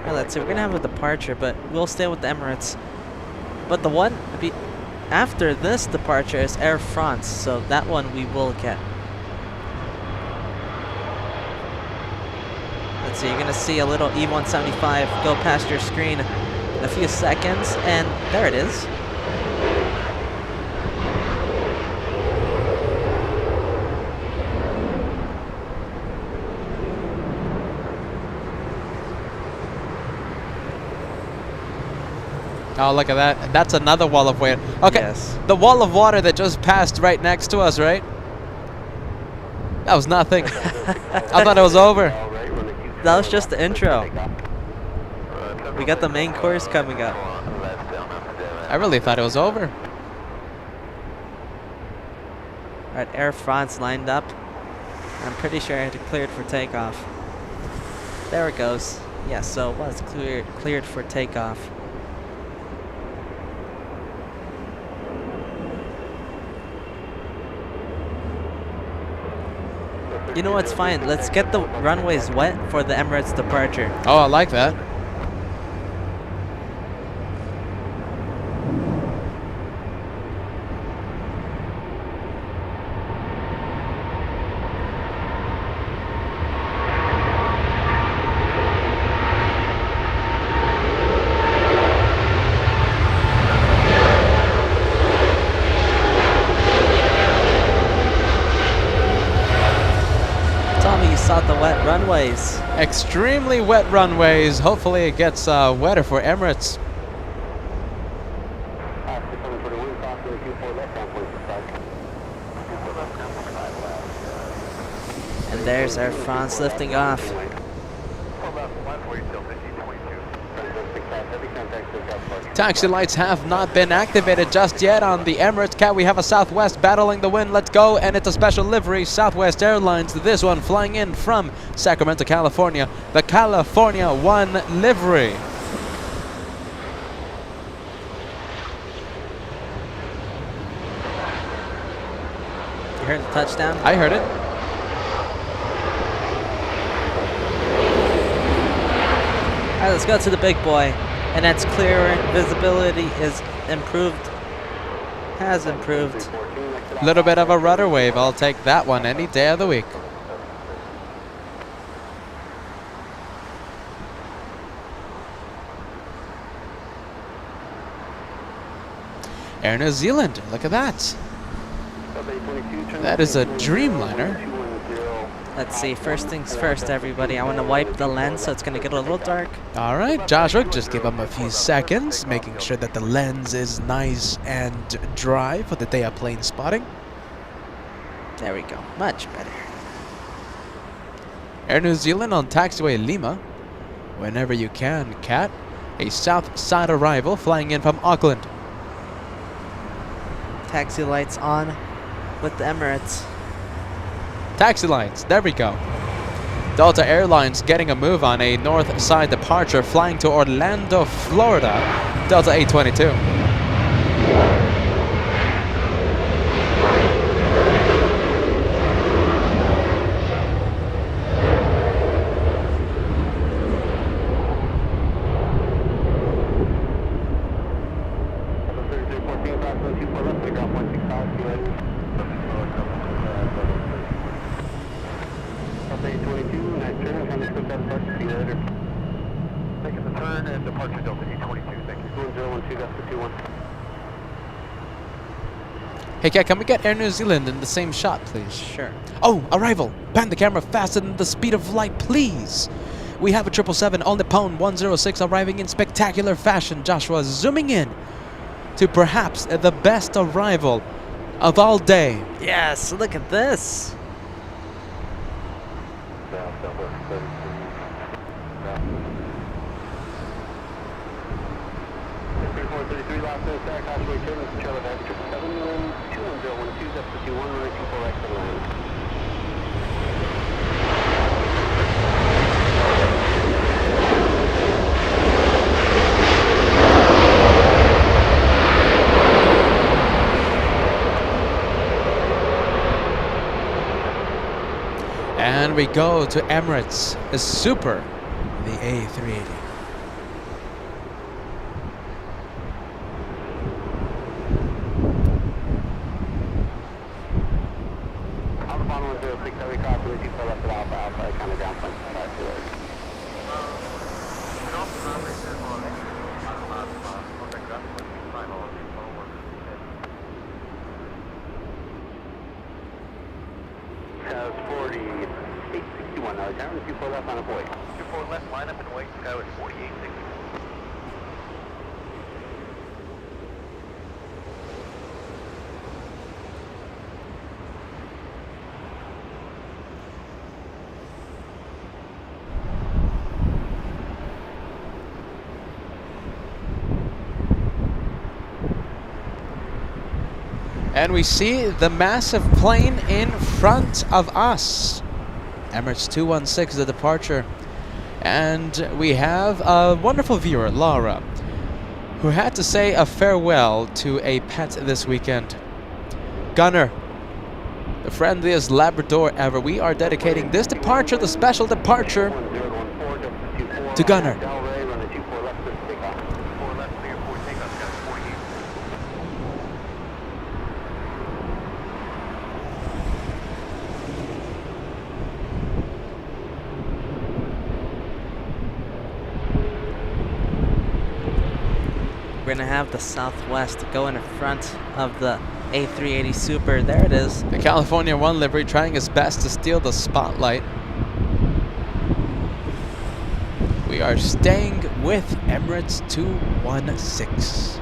Well, let's see. We're gonna have a departure, but we'll stay with the Emirates. But the one after this departure is Air France, so that one we will get. Let's see. You're gonna see a little E175 go past your screen in a few seconds, and there it is. Oh, look at that. That's another wall of water. Okay, Yes. the wall of water that just passed right next to us, right? That was nothing. I thought it was over. That was just the intro. We got the main course coming up. I really thought it was over. Alright, Air France lined up. I'm pretty sure it cleared for takeoff. There it goes. Yes, so it was cleared for takeoff. You know what's fine? Let's get the runways wet for the Emirates departure. Oh, I like that. Tell me you saw the wet runways. Extremely wet runways. Hopefully it gets wetter for Emirates. And there's Air France lifting off. Taxi lights have not been activated just yet on the Emirates Cat. We have a Southwest battling the wind. Let's go, and it's a special livery, Southwest Airlines. This one flying in from Sacramento, California. The California 1 livery. You heard the touchdown? I heard it. Alright, let's go to the big boy. And that's clearer. Visibility is improved. Has improved. Little bit of a rudder wave. I'll take that one any day of the week. Air New Zealand. Look at that. That is a Dreamliner. Let's see. First things first, everybody. I want to wipe the lens so it's going to get a little dark. All right, Joshua, just give him a few seconds, making sure that the lens is nice and dry for the day of plane spotting. There we go. Much better. Air New Zealand on taxiway Lima. Whenever you can, Cat. A south side arrival flying in from Auckland. Taxi lights on with the Emirates. Taxi lines, there we go. Delta Airlines getting a move on a north side departure flying to Orlando, Florida. Delta 822. Taking the turn and departure Delta 822, thank you. 1012, that's the 21. Hey, Cat, can we get Air New Zealand in the same shot, please? Sure. Oh, arrival. Pan the camera faster than the speed of light, please. We have a 777 All Nippon 106 arriving in spectacular fashion. Joshua zooming in. to perhaps the best arrival of all day. Yes, look at this. Southwest 33. South. 3433 last minute, stack, Osprey, Kevin, Cheryl O, 721 depth 51, runway 24 exit line. And we go to Emirates, a Super, the A380. Alpha 106, heavy copy, 24 left at Alpha, Alpha, kind of down point 5 to it. Has 4861, tower, 24 left on a void. 24 left, line up and wait, sky was 4860. And we see the massive plane in front of us. Emirates 216 is the departure. And we have a wonderful viewer, Laura, who had to say a farewell to a pet this weekend. Gunner, the friendliest Labrador ever. We are dedicating this departure, the special departure, to Gunner. We're gonna have the Southwest go in front of the A380 Super. There it is. The California 1 livery trying his best to steal the spotlight. We are staying with Emirates 216.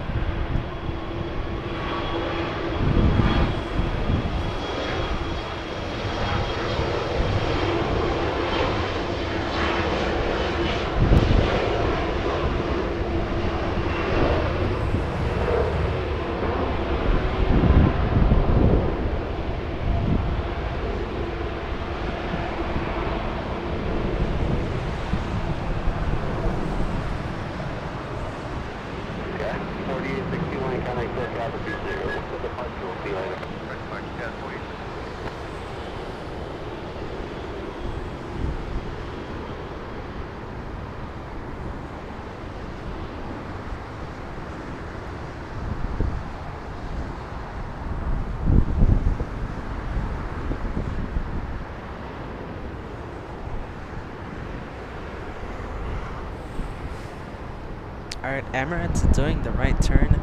Alright, Emirates doing the right turn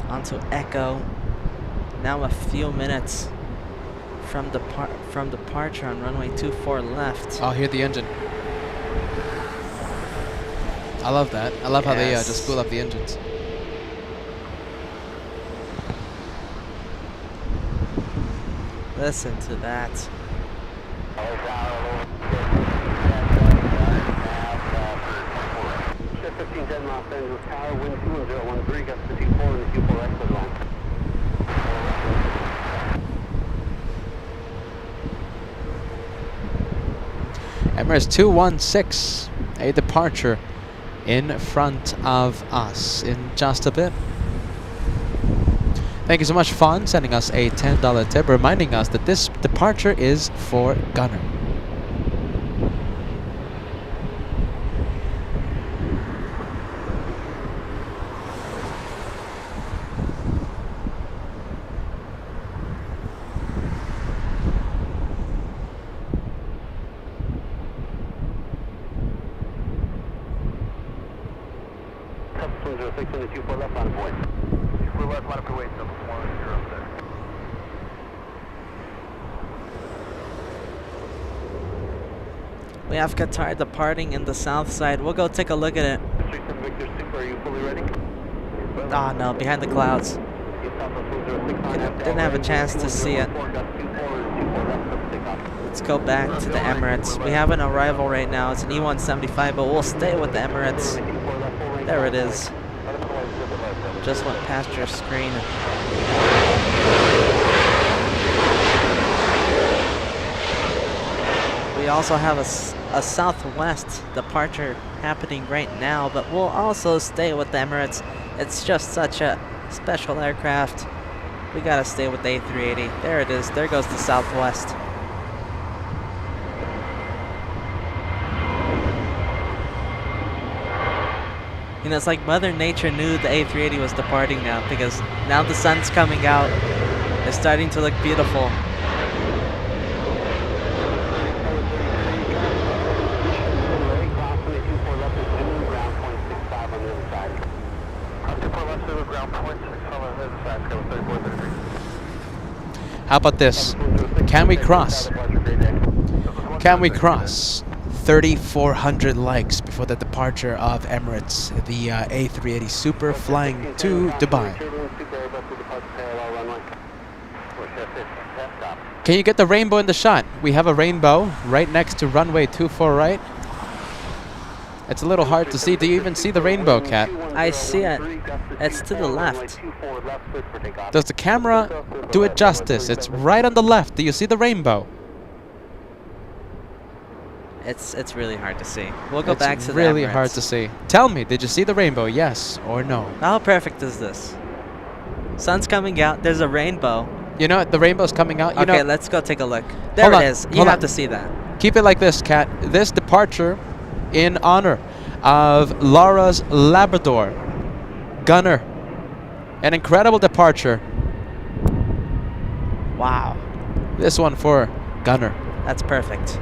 onto Echo. Now a few minutes from departure on runway 24 left. Oh, hear the engine. I love that. I love how they just spool up the engines. Listen to that. Shift 1510 Los Angeles Tower, wind 21013, gets to 24 and the 24 exit line. Emirates 216, a departure in front of us in just a bit. Thank you so much, Fawn, sending us a $10 tip, reminding us that this departure is for Gunner. We have Qatar departing in the south side. We'll go take a look at it. Victor Super, are you fully ready? Well, Oh no, behind the clouds. Didn't have a chance to see it. Let's go back to the Emirates. We have an arrival right now. It's an E175, but we'll stay with the Emirates. There it is. Just went past your screen. We also have a southwest departure happening right now, but we'll also stay with the Emirates. It's just such a special aircraft. We gotta stay with the A380. There it is. There goes the southwest. You know, it's like Mother Nature knew the A380 was departing now, because now the sun's coming out. It's starting to look beautiful. How about this? Can we cross? Can we cross 3,400 likes before the departure of Emirates, the A380 Super flying to Dubai? Can you get the rainbow in the shot? We have a rainbow right next to runway 24 right. It's a little hard to see. Do you even see the rainbow, Kat? I see it. It's to the left. Does the camera do it justice? It's right on the left. Do you see the rainbow? It's really hard to see. We'll go back to the It's really Emirates. hard to see. Tell me, did you see the rainbow? Yes or no? How perfect is this? Sun's coming out. There's a rainbow. You know, the rainbow's coming out. You Okay, know, let's go take a look. There Hold it on, is. You hold have on. to see that. keep it like this, Kat. This departure in honor of Laura's Labrador, Gunner. An incredible departure. Wow. This one for Gunner. That's perfect.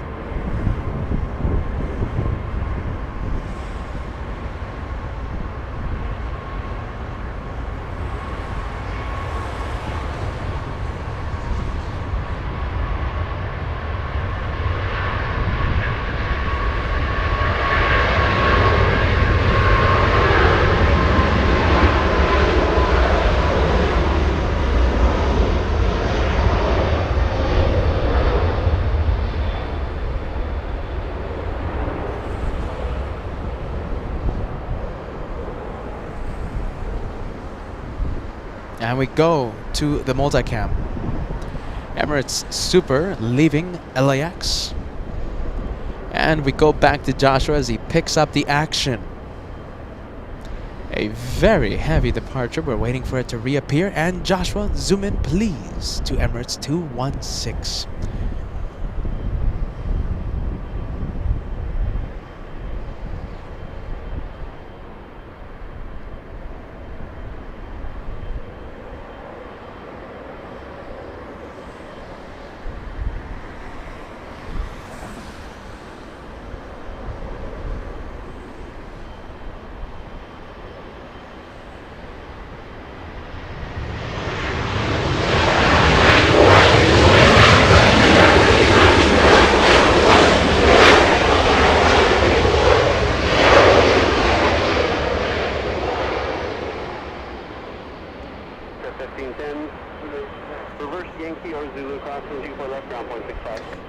And we go to the multicam. Emirates Super leaving LAX. And we go back to Joshua as he picks up the action. A very heavy departure. We're waiting for it to reappear. And Joshua, zoom in please to Emirates 216.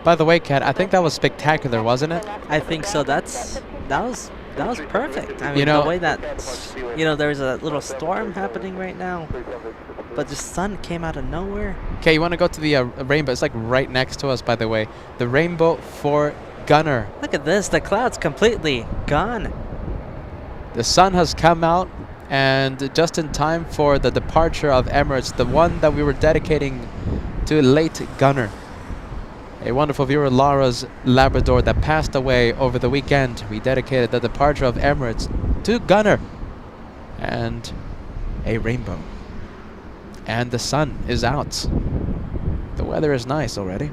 By the way, Kat, I think that was spectacular, wasn't it? I think so. That was perfect. I mean, You know- the way that there's a little storm happening right now, but the sun came out of nowhere. Okay, you want to go to the rainbow? It's like right next to us, by the way. The rainbow for Gunner. Look at this. The cloud's completely gone. The sun has come out, and just in time for the departure of Emirates, the one that we were dedicating to late Gunner. A wonderful viewer, Laura's Labrador, that passed away over the weekend. We dedicated the departure of Emirates to Gunner. And a rainbow. And the sun is out. The weather is nice already.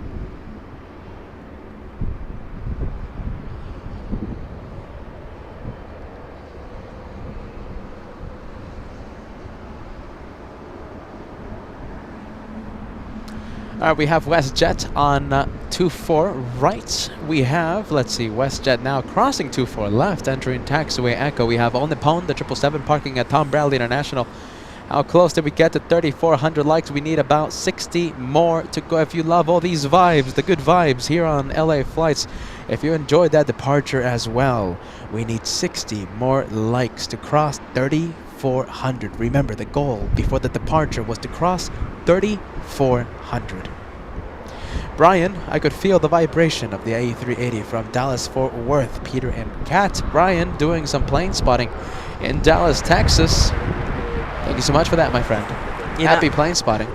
We have WestJet on 24 right. We have, let's see, WestJet now crossing 24 left, entering taxiway Echo. We have All Nippon, the 777 parking at Tom Bradley International. How close did we get to 3,400 likes? We need about 60 more to go. If you love all these vibes, the good vibes here on LA Flights, if you enjoyed that departure as well, we need 60 more likes to cross 3,400. Remember, the goal before the departure was to cross 3,400. Brian, I could feel the vibration of the A380 from Dallas Fort Worth. Peter and Kat. Brian doing some plane spotting in Dallas, Texas. Thank you so much for that, my friend. Happy plane spotting.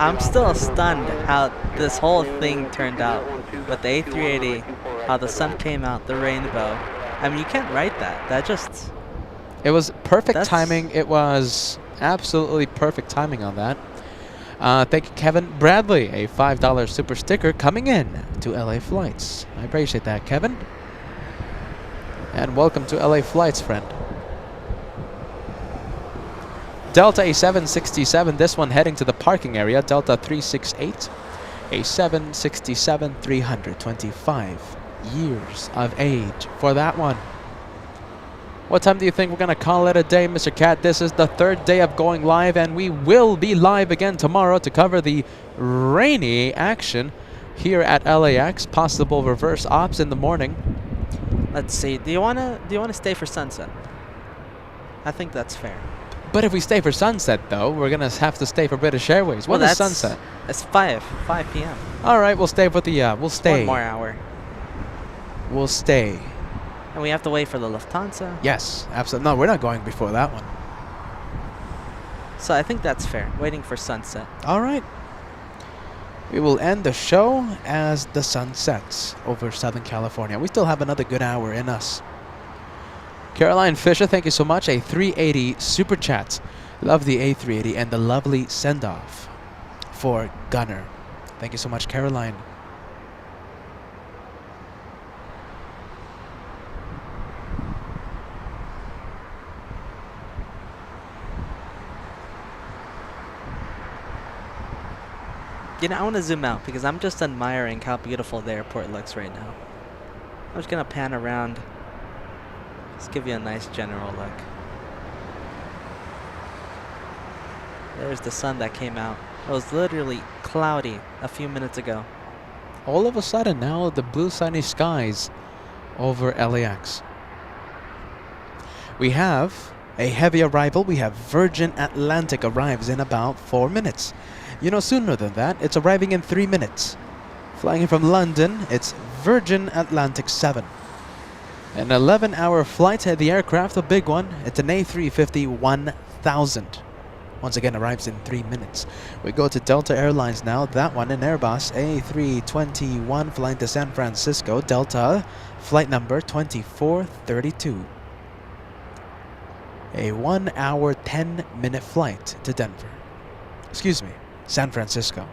I'm still stunned how this whole thing turned out with the A380, how the sun came out, the rainbow. I mean, you can't write that. That just... It was perfect timing. It was absolutely perfect timing on that. Thank you, Kevin Bradley, a $5 super sticker coming in to LA Flights. I appreciate that, Kevin. And welcome to LA Flights, friend. Delta A767, this one heading to the parking area. Delta 368, A767, 325 years of age for that one. What time do you think we're going to call it a day, Mr. Cat? This is the third day of going live, and we will be live again tomorrow to cover the rainy action here at LAX. Possible reverse ops in the morning. Let's see. Do you wanna stay for sunset? I think that's fair. But if we stay for sunset, though, we're going to have to stay for British Airways. When is sunset? It's 5 p.m. All right, we'll stay for the, we'll stay. 1 more hour. We'll stay. And we have to wait for the Lufthansa. Yes, absolutely. No, we're not going before that one. So I think that's fair, waiting for sunset. All right. We will end the show as the sun sets over Southern California. We still have another good hour in us. Caroline Fisher, thank you so much. A 380 super chat. Love the A380 and the lovely send-off for Gunner. Thank you so much, Caroline. You know, I want to zoom out because I'm just admiring how beautiful the airport looks right now. I'm just going to pan around. Just give you a nice general look. There's the sun that came out. It was literally cloudy a few minutes ago. All of a sudden now the blue sunny skies over LAX. We have a heavy arrival. We have Virgin Atlantic arrives in about 4 minutes. You know, sooner than that, it's arriving in 3 minutes. Flying in from London, it's Virgin Atlantic 7. An 11-hour flight. The aircraft, a big one. It's an A350 1000. Once again, arrives in 3 minutes. We go to Delta Airlines now. That one, an Airbus A321 flying to San Francisco. Delta, flight number 2432. A 1 hour, 10-minute flight to Denver. Excuse me, San Francisco.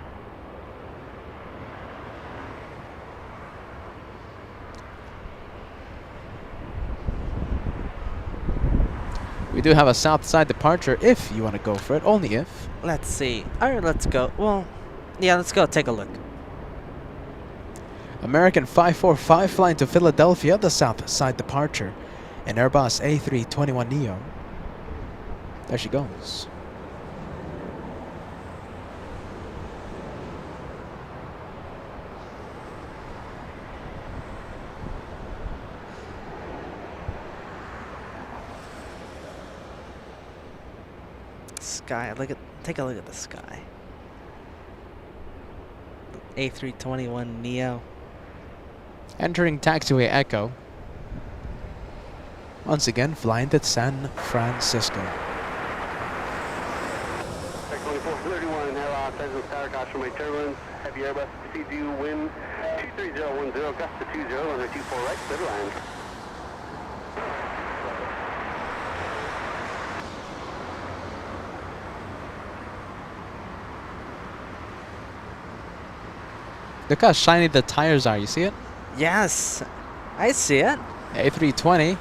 We do have a south side departure if you want to go for it, only if. Let's see. Alright, let's go. Well, yeah, let's go take a look. American 545 flying to Philadelphia, the south side departure. An Airbus A321neo. There she goes. Sky, take a look at the sky. A321 Neo. Entering taxiway Echo. Once again, flying to San Francisco. 2431, hello, President Tower, caution my turbulence, heavy Airbus, CDU, wind 23010, gust to 20, runway 24 right, clear to land. Look how shiny the tires are, you see it? Yes, I see it. A320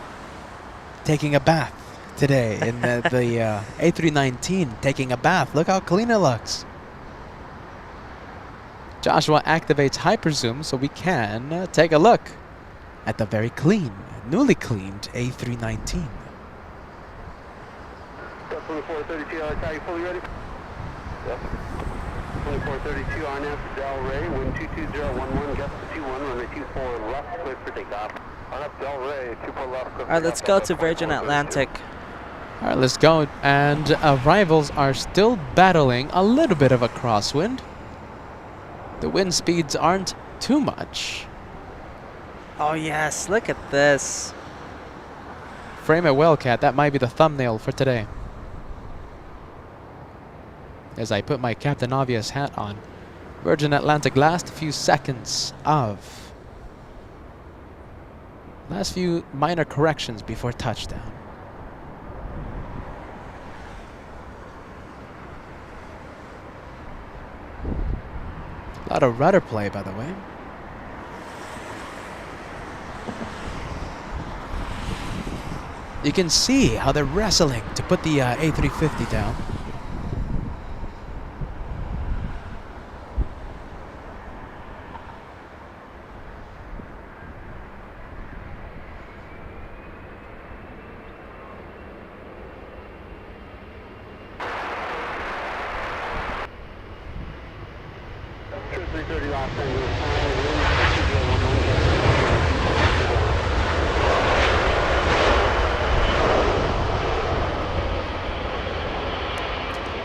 taking a bath today in the A319 taking a bath. Look how clean it looks. Joshua activates hyperzoom so we can take a look at the very clean, newly cleaned A319. 2432, LAX, you fully ready? Yep. 2432 on after Del Rey, wind 22011, gust to 21, runway 24 left, clear for takeoff. On up Del Rey, 24 left. Alright, let's go to Virgin Atlantic. All right, let's go. And rivals are still battling a little bit of a crosswind. The wind speeds aren't too much. Oh yes, look at this. Frame it well, Cat. That might be the thumbnail for today. As I put my Captain Obvious hat on. Virgin Atlantic, last few seconds of. Last few minor corrections before touchdown. A lot of rudder play, by the way. You can see how they're wrestling to put the A350 down.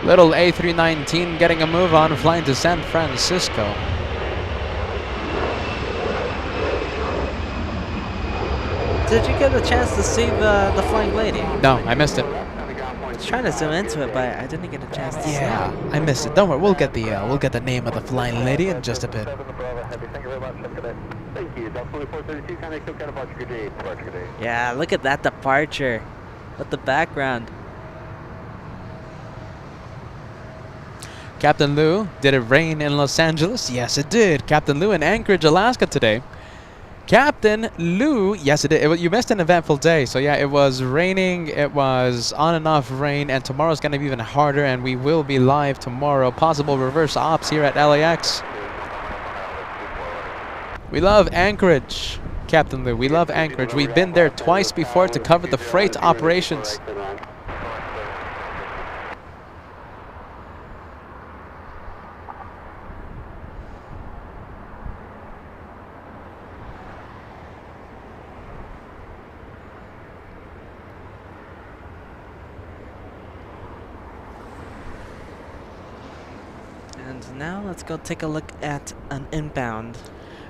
Little A319 getting a move on, flying to San Francisco. Did you get a chance to see the Flying Lady? No, I missed it. I was trying to zoom into it, but I didn't get a chance to see it. Yeah, I missed it. Don't worry, we'll get the name of the Flying Lady in just a bit. Thank you. Delta 2432, connect to departure, good day, departure, good day. Yeah, look at that departure. With the background. Captain Lou, did it rain in Los Angeles? Yes, it did. Captain Lou in Anchorage, Alaska today. Captain Lou, yes, it did. You missed an eventful day. So yeah, it was raining. It was on and off rain, and tomorrow's going to be even harder, and we will be live tomorrow. Possible reverse ops here at LAX. We love Anchorage, Captain Lou. We love Anchorage. We've been there twice before to cover the freight operations. And now let's go take a look at an inbound.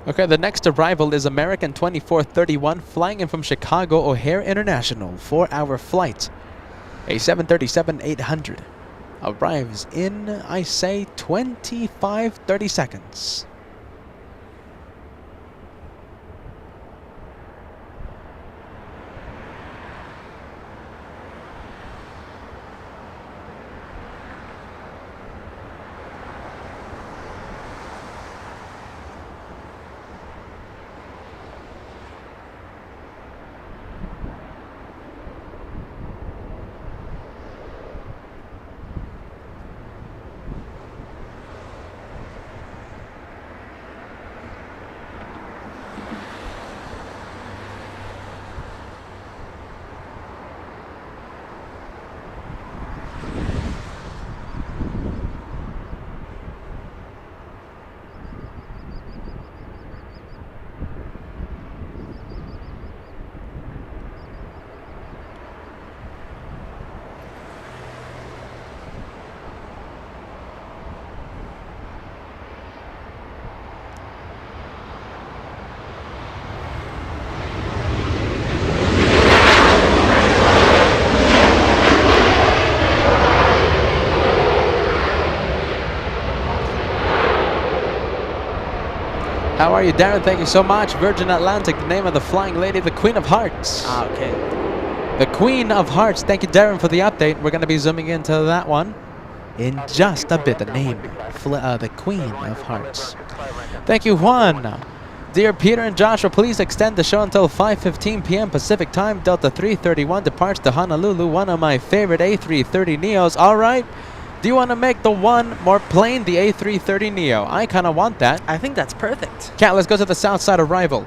Okay, the next arrival is American 2431 flying in from Chicago O'Hare International. 4-hour flight. A 737-800. Arrives in, I say, 25-30 seconds. How are you, Darren? Thank you so much. Virgin Atlantic, the name of the Flying Lady, the Queen of Hearts. Ah, okay. The Queen of Hearts. Thank you, Darren, for the update. We're going to be zooming into that one in just a bit. The name, the Queen of Hearts. Thank you, Juan. Dear Peter and Joshua, please extend the show until 5:15 p.m. Pacific time. Delta 331 departs to Honolulu, one of my favorite A330 Neos. All right. Do you want to make the one more plain, the A330 Neo? I kind of want that. I think that's perfect. Cat, let's go to the south side arrival.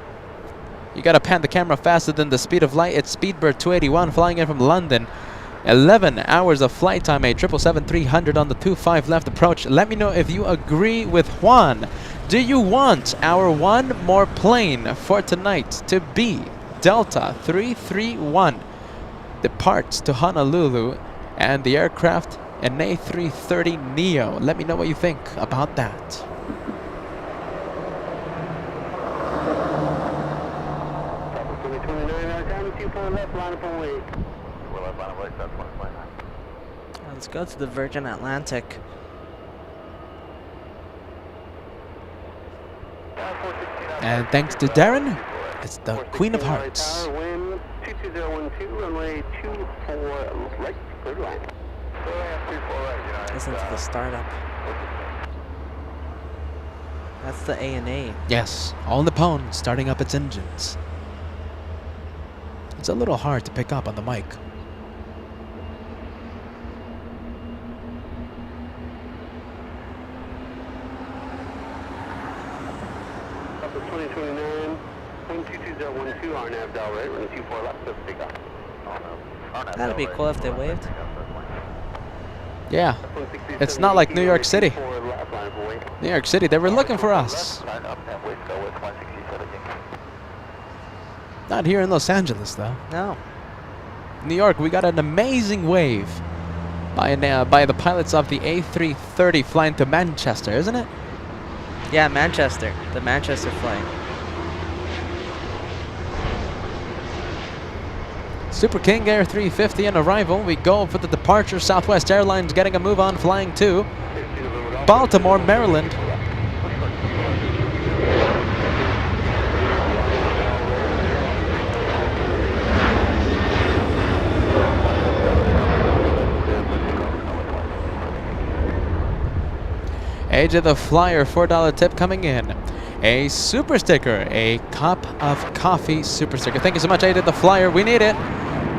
You got to pan the camera faster than the speed of light. It's Speedbird 281 flying in from London. 11 hours of flight time, a 777-300 on the 25 left approach. Let me know if you agree with Juan. Do you want our one more plane for tonight to be Delta 331? Departs to Honolulu and the aircraft an A330 Neo. Let me know what you think about that. Let's go to the Virgin Atlantic. And thanks to Darren, it's the Queen of Hearts. Wind 22012, runway 24 right, clear line. Listen to the startup. That's the ANA. Yes, All Nippon starting up its engines. It's a little hard to pick up on the mic. Up to 2029, wind 22012, RNAV dial right, runway 24 left, let's take off. That'd be cool if they waved. Yeah, it's not like New York City. New York City, they were looking for us. Not here in Los Angeles, though. No. New York, we got an amazing wave by the pilots of the A330 flying to Manchester, isn't it? Yeah, Manchester. The Manchester flight. Super King Air 350 on arrival. We go for the departure. Southwest Airlines getting a move on, flying to Baltimore, Maryland. Age of the Flyer, $4 tip coming in. A super sticker, a cup of coffee super sticker. Thank you so much, Age of the Flyer. We need it.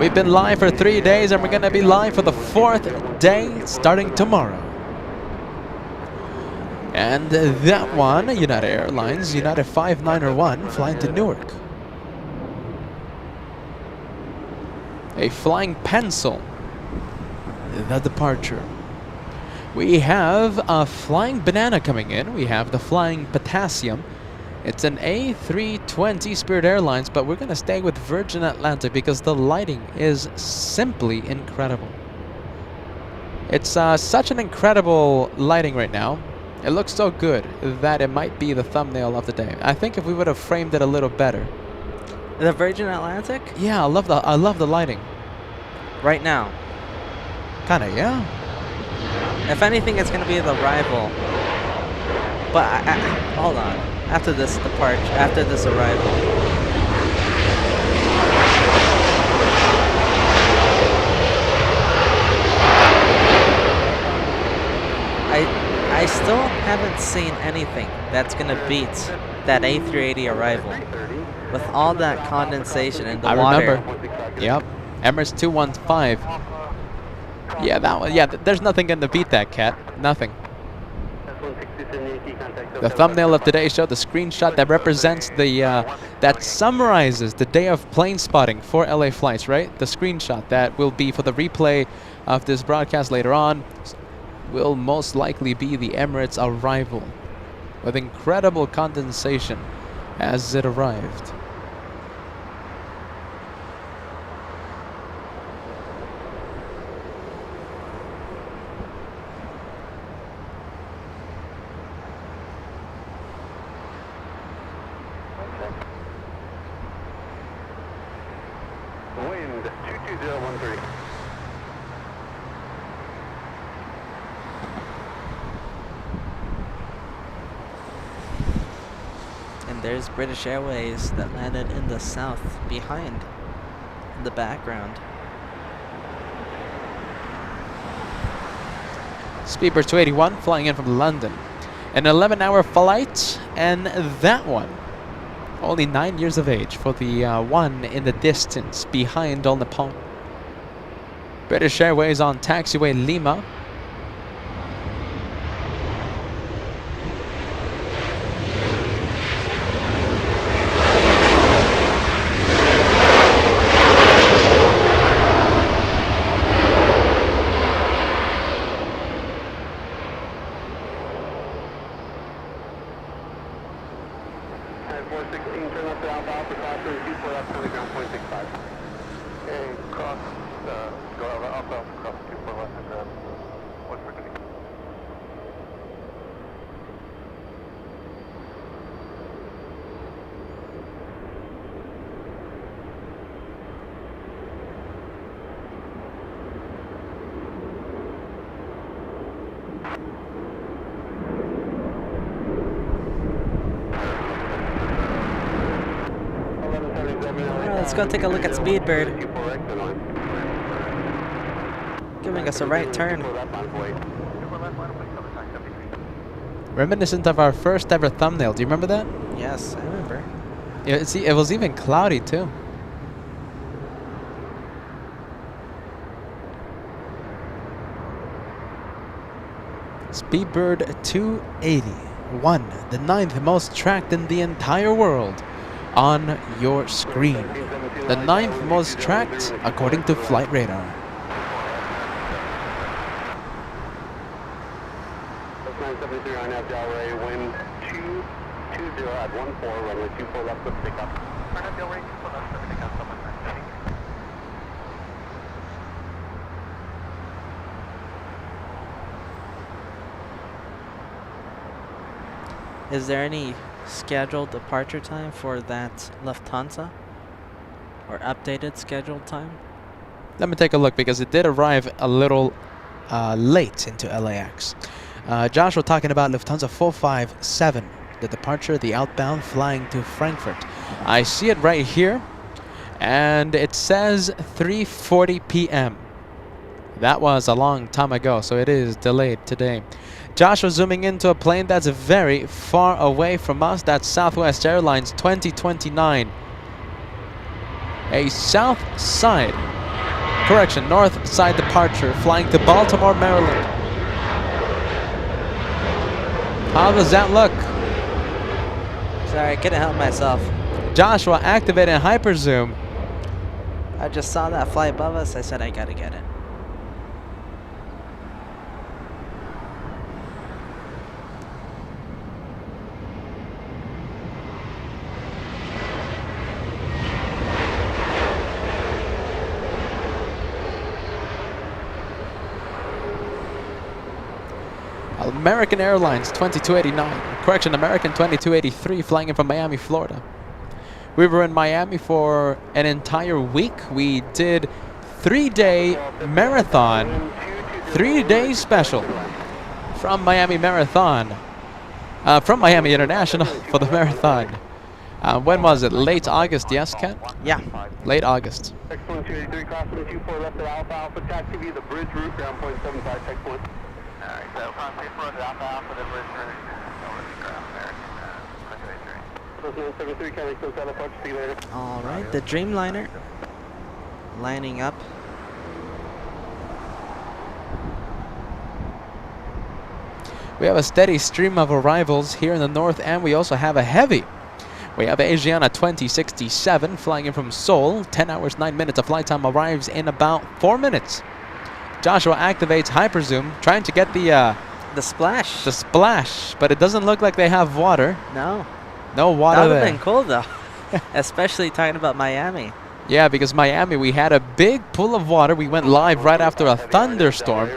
We've been live for 3 days, and we're going to be live for the 4th day, starting tomorrow. And that one, United Airlines, United 5901, flying to Newark. A flying pencil, the departure. We have a flying banana coming in. We have the flying potassium. It's an A320 Spirit Airlines, but we're going to stay with Virgin Atlantic because the lighting is simply incredible. It's such an incredible lighting right now. It looks so good that it might be the thumbnail of the day. I think if we would have framed it a little better. The Virgin Atlantic? Yeah, I love the lighting. Right now. Kinda, yeah. If anything, it's gonna be the rival. But hold on. After this departure, after this arrival. I still haven't seen anything that's gonna beat that A380 arrival. With all that condensation in the water. I remember. Yep. Emirates 215. Yeah, that one. Yeah, there's nothing gonna beat that, Cat. Nothing. The thumbnail of today showed the screenshot that represents the that summarizes the day of plane spotting for LA flights, right? The screenshot that will be for the replay of this broadcast later on will most likely be the Emirates arrival with incredible condensation as it arrived. Wind 22013. And there's British Airways that landed in the south behind in the background. Speedbird 281 flying in from London. An 11-hour flight, and that one only 9 years of age for the one in the distance behind All Nippon. British Airways on taxiway Lima. 416, turn left to Alpha Alpha, crossing 24 left, county ground, 0.65. Okay, cross, go Alpha Alpha, cross 24 left, and what's for Deaky? Let's go take a look at Speedbird. Giving us a right turn. Reminiscent of our first ever thumbnail. Do you remember that? Yes, I remember. Yeah, see, it was even cloudy too. Speedbird 281, the 9th most tracked in the entire world on your screen. The 9th most tracked according to Flight Radar. 973 on out Delray, wind 220 at 14, runway 24 left with pickup. Turn up Delray, 24 left with pickup, someone Is there any scheduled departure time for that Lufthansa? Or updated scheduled time? Let me take a look because it did arrive a little late into LAX. Joshua talking about Lufthansa 457, the departure, the outbound flying to Frankfurt. I see it right here, and it says 3:40 p.m. That was a long time ago, so it is delayed today. Joshua zooming into a plane that's very far away from us. That's Southwest Airlines 2029. A south side, correction, north side departure flying to Baltimore, Maryland. How does that look? Sorry, I couldn't help myself. Joshua activating hyperzoom. I just saw that fly above us. I said I gotta get it. American Airlines 2289, correction, American 2283 flying in from Miami, Florida. We were in Miami for an entire week. We did 3-day marathon, 3-day special from Miami Marathon, from Miami International for the marathon. When was it? Late August, yes, Ken? Yeah. Late August. X1 283, crossing 24 left at Alpha Alpha, taxi via the bridge route, ground 0.75, text 1. Alright, so cross 24 at Alpha Alpha, the bridge route, over the ground there, 973, KLAX, hotel approach, see you later. Alright, the Dreamliner lining up. We have a steady stream of arrivals here in the north, and we also have a heavy. We have Asiana 2067 flying in from Seoul. 10 hours, 9 minutes of flight time, arrives in about 4 minutes. Joshua activates hyperzoom, trying to get the splash. The splash, but it doesn't look like they have water. No. No water That would there. have been cool though, especially talking about Miami. Yeah, because Miami, we had a big pool of water. We went live right after a thunderstorm.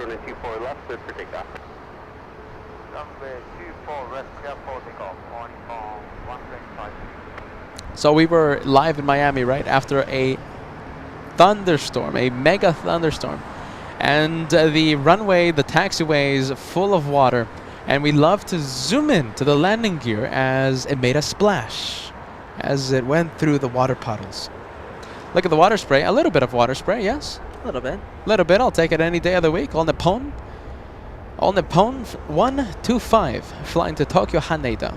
So we were live in Miami right after a thunderstorm, a mega thunderstorm. And the runway, the taxiway is full of water. And we love to zoom in to the landing gear as it made a splash as it went through the water puddles. Look at the water spray. A little bit of water spray, yes? A little bit. A little bit. I'll take it any day of the week. All Nippon. All Nippon 125 flying to Tokyo Haneda.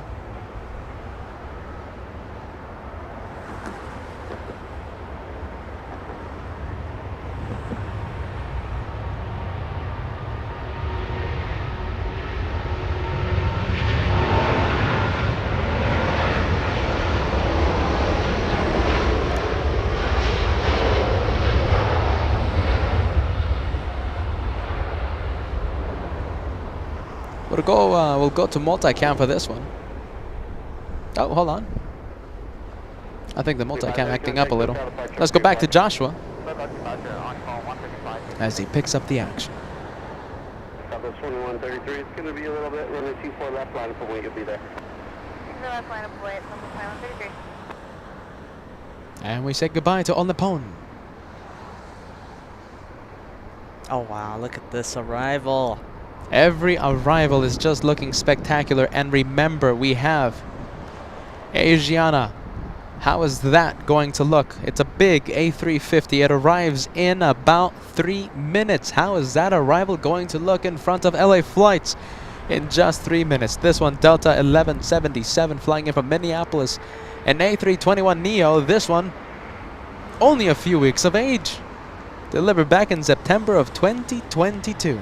We'll go to multicam for this one. Oh, hold on. I think the multicam acting up a little. Let's go back to Joshua as he picks up the action. Southwest 2133, it's going to be a little bit. Runway 24 left, line up away, you'll be there. The left line of away at 2133. And we say goodbye to All Nippon. Oh wow, look at this arrival. Every arrival is just looking spectacular. And remember, we have Asiana. How is that going to look? It's a big A350. It arrives in about 3 minutes. How is that arrival going to look in front of LA flights in just 3 minutes? This one, Delta 1177, flying in from Minneapolis. An A321neo. This one, only a few weeks of age. Delivered back in September of 2022.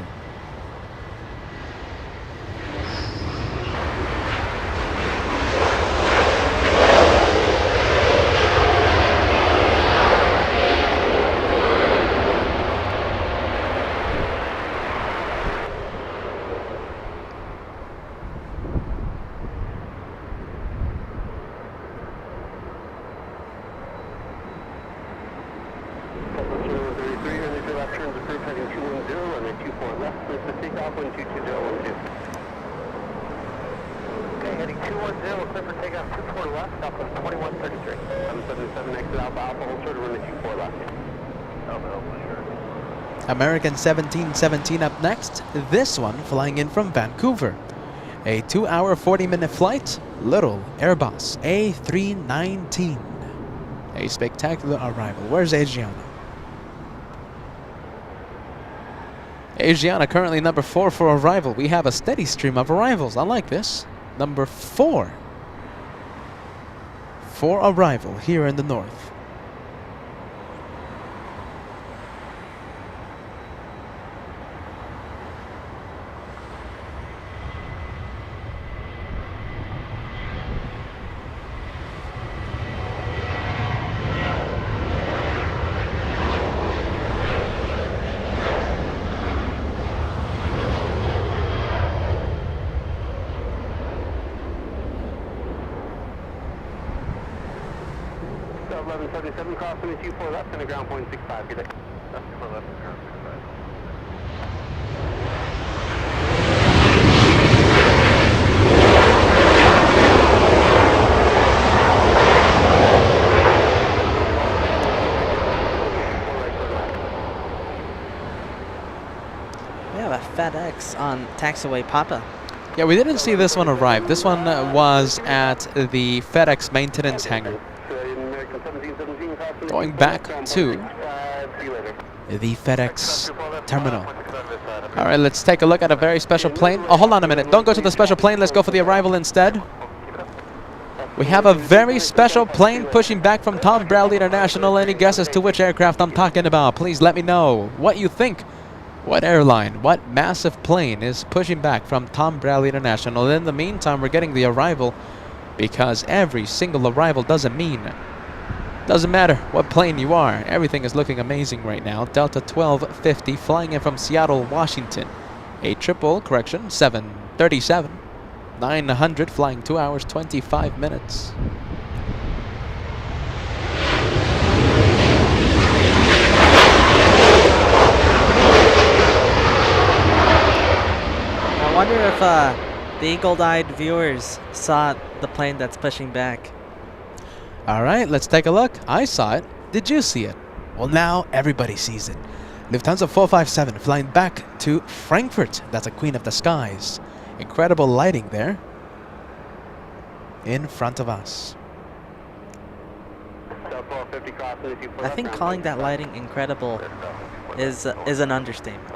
American 1717 up next. This one flying in from Vancouver. A 2-hour, 40-minute flight. Little Airbus A319. A spectacular arrival. Where's Asiana? Asiana currently number 4 for arrival. We have a steady stream of arrivals. I like this. Number 4 for arrival here in the north. Crossing 24 left and a ground point 65. Good day. That's 24 left and ground 65. We have a FedEx on taxiway Papa. Yeah, we didn't see this one arrive. This one was at the FedEx maintenance hangar. Going back to the FedEx terminal. All right, let's take a look at a very special plane. Oh, hold on a minute. Don't go to the special plane. Let's go for the arrival instead. We have a very special plane pushing back from Tom Bradley International. Any guesses to which aircraft I'm talking about? Please let me know what you think. What airline, what massive plane is pushing back from Tom Bradley International? In the meantime, we're getting the arrival, because every single arrival doesn't matter what plane you are. Everything is looking amazing right now. Delta 1250 flying in from Seattle, Washington. A 737 900 flying 2 hours 25 minutes. I wonder if the eagle-eyed viewers saw the plane that's pushing back. All right, let's take a look. I saw it. Did you see it? Well, now everybody sees it. Lufthansa 457 flying back to Frankfurt. That's a Queen of the Skies. Incredible lighting there in front of us. I think calling that lighting incredible is an understatement.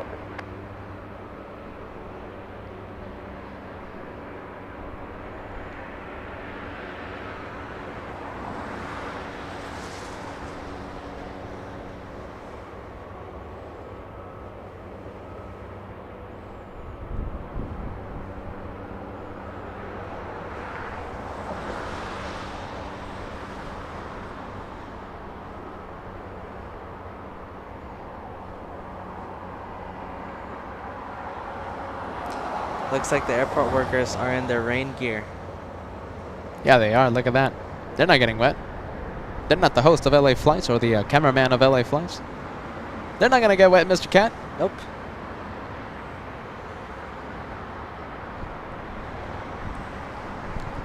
Looks like the airport workers are in their rain gear. Yeah, they are. Look at that. They're not getting wet. They're not the host of LA Flights or the cameraman of LA Flights. They're not going to get wet, Mr. Cat. Nope.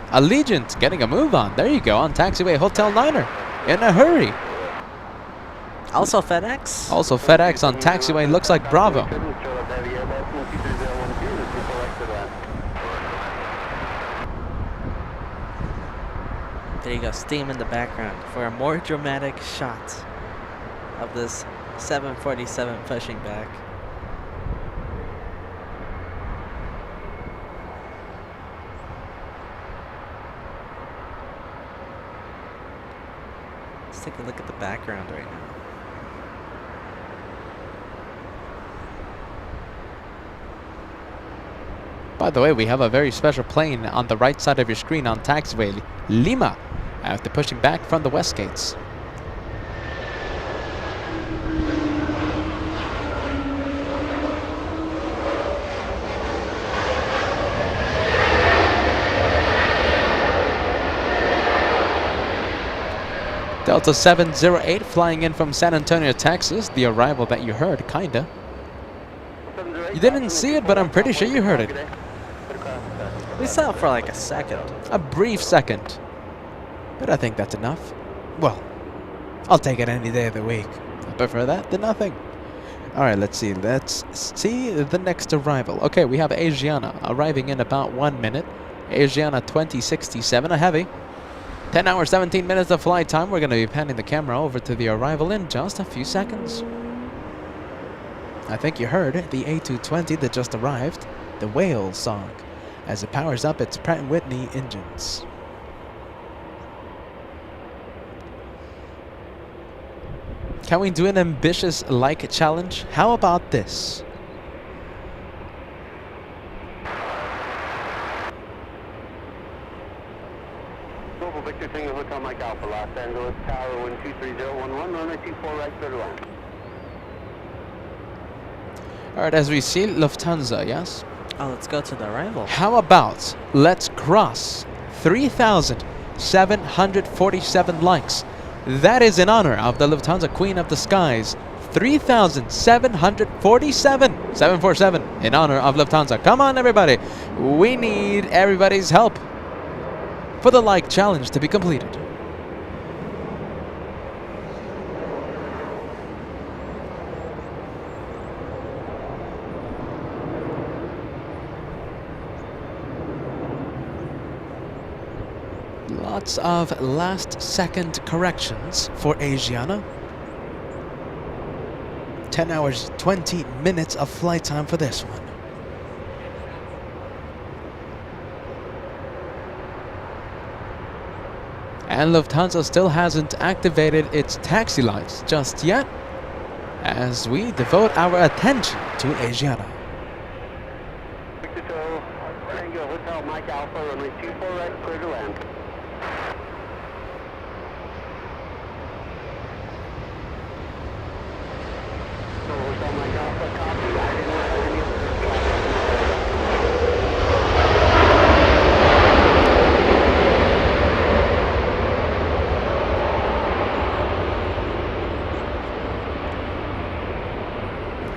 Allegiant getting a move on. There you go, on taxiway Hotel Niner. In a hurry. Also FedEx. Also FedEx on taxiway, looks like Bravo. There you go, steam in the background for a more dramatic shot of this 747 pushing back. Let's take a look at the background right now. By the way, we have a very special plane on the right side of your screen on taxiway Lima after pushing back from the west gates. Delta 708 flying in from San Antonio, Texas. The arrival that you heard, kinda. You didn't see it, but I'm pretty sure you heard it. We saw it for like a second. A brief second. But I think that's enough. Well, I'll take it any day of the week. I prefer that than nothing. Alright, let's see. Let's see the next arrival. Okay, we have Asiana arriving in about 1 minute. Asiana 2067, a heavy. 10 hours, 17 minutes of flight time. We're going to be panning the camera over to the arrival in just a few seconds. I think you heard the A220 that just arrived, the whale song, as it powers up its Pratt & Whitney engines. Can we do an ambitious like challenge? How about this? Global Victor Tango Hotel Mike Alpha, Los Angeles Tower 123011, runway 24 right, clear to land. Alright, as we see, Lufthansa, yes? Oh, let's go to the arrival. How about let's cross 3,747 likes. That is in honor of the Lufthansa Queen of the Skies. 747 in honor of Lufthansa. Come on, everybody. We need everybody's help for the like challenge to be completed. Lots of last-second corrections for Asiana. 10 hours, 20 minutes of flight time for this one. And Lufthansa still hasn't activated its taxi lights just yet, as we devote our attention to Asiana. Victor Tango Hotel Mike Alpha, runway 24 right, clear to land. Hotel Mike Alpha, copy. I didn't know how any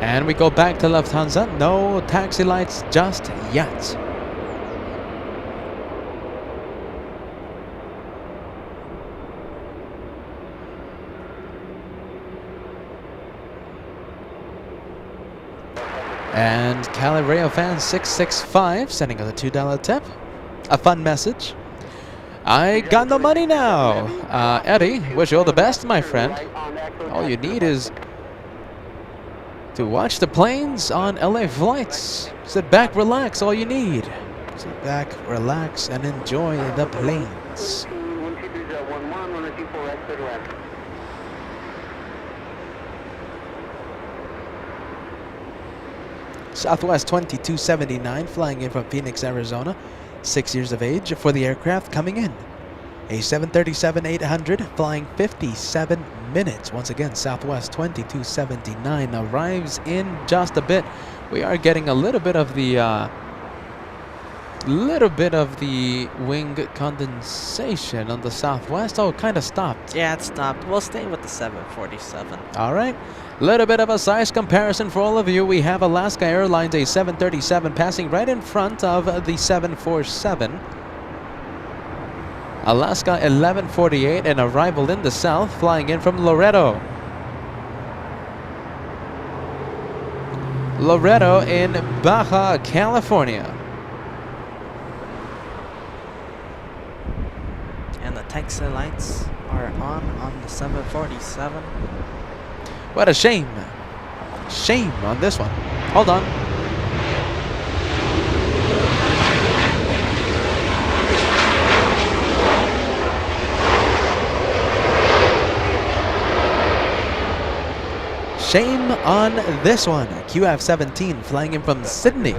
And we go back to Lufthansa. No taxi lights just yet. And Calibrio fan 665 sending us a $2 tip. A fun message. I got no money now. Eddie, wish you all the best, my friend. All you need is to watch the planes on LA Flights. Sit back, relax, all you need. Sit back, relax, and enjoy the planes. 123.11, runway 24 right, clear to land. Southwest 2279 flying in from Phoenix, Arizona. 6 years of age for the aircraft coming in. A 737-800 flying 57 minutes. Once again, Southwest 2279 arrives in just a bit. We are getting a little bit of the Little bit of the wing condensation on the southwest. Oh, it kind of stopped. Yeah, it stopped. We'll stay with the 747. All right. Little bit of a size comparison for all of you. We have Alaska Airlines, a 737, passing right in front of the 747. Alaska 1148, an arrival in the south, flying in from Loretto. Loretto in Baja California. And the taxi lights are on the 747. What a shame. Shame on this one. Hold on. Shame on this one. QF-17 flying in from Sydney.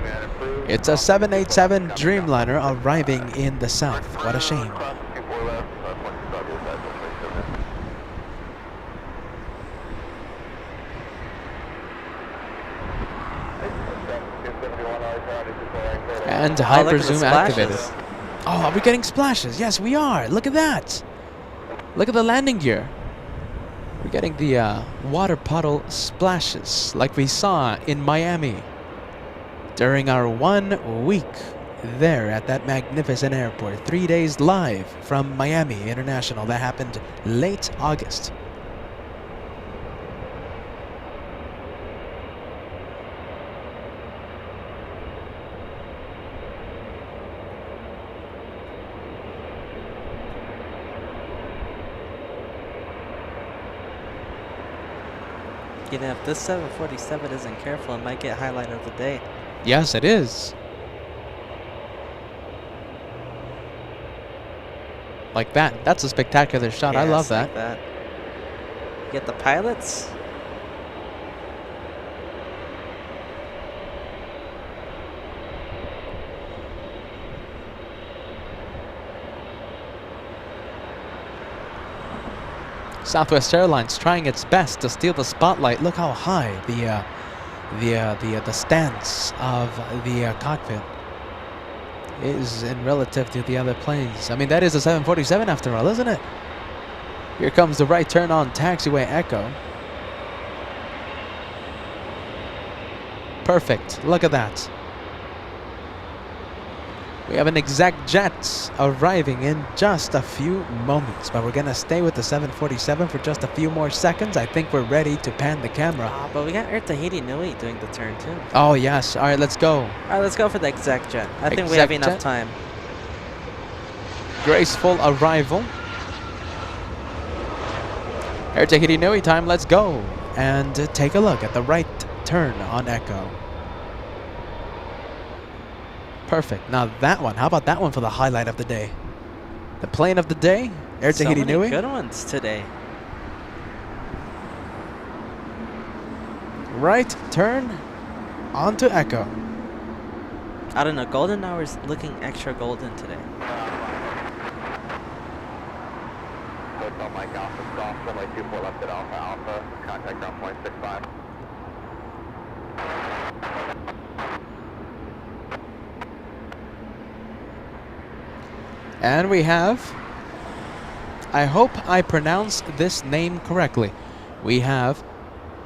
It's a 787 Dreamliner arriving in the south. What a shame. And hyper zoom activated. Oh, are we getting splashes? Yes, we are. Look at that. Look at the landing gear. We're getting the water puddle splashes like we saw in Miami during our 1 week there at that magnificent airport. 3 days live from Miami International. That happened late August. You know, if this 747 isn't careful, it might get highlight of the day. Yes, it is. Like that. That's a spectacular shot. I love that. Like that. You get the pilots. Southwest Airlines trying its best to steal the spotlight. Look how high the stance of the cockpit is in relative to the other planes. I mean, that is a 747 after all, isn't it? Here comes the right turn on taxiway Echo. Perfect. Look at that. We have an exact jet arriving in just a few moments, but we're gonna stay with the 747 for just a few more seconds. I think we're ready to pan the camera. But we got Air Tahiti Nui doing the turn too. Oh yes, all right, let's go. All right, let's go for the exact jet. I think we have Exact enough jet. time. Graceful arrival. Air Tahiti Nui time, let's go. And take a look at the right turn on Echo. Perfect. Now that one, how about that one for the highlight of the day? The plane of the day, Air So Tahiti many Nui. good ones today. Right turn onto Echo. I don't know, golden hour's looking extra golden today. Hotel Mike Alpha, cross runway 24 left at Alpha Alpha, contact ground point 65. And we have, I hope I pronounced this name correctly. We have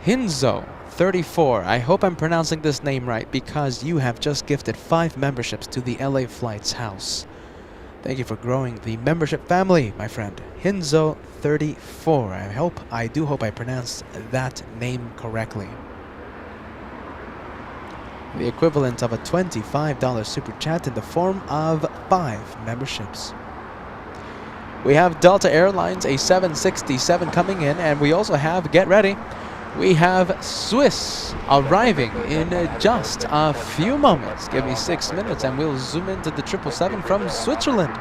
Hinzo 34. I hope I'm pronouncing this name right because you have just gifted 5 memberships to the LA Flights house. Thank you for growing the membership family, my friend. Hinzo 34. I do hope I pronounced that name correctly. The equivalent of a $25 super chat in the form of 5 memberships. We have Delta Airlines, a 767 coming in, and we also have, get ready, we have Swiss arriving in just a few moments. Give me 6 minutes and we'll zoom into the 777 from Switzerland.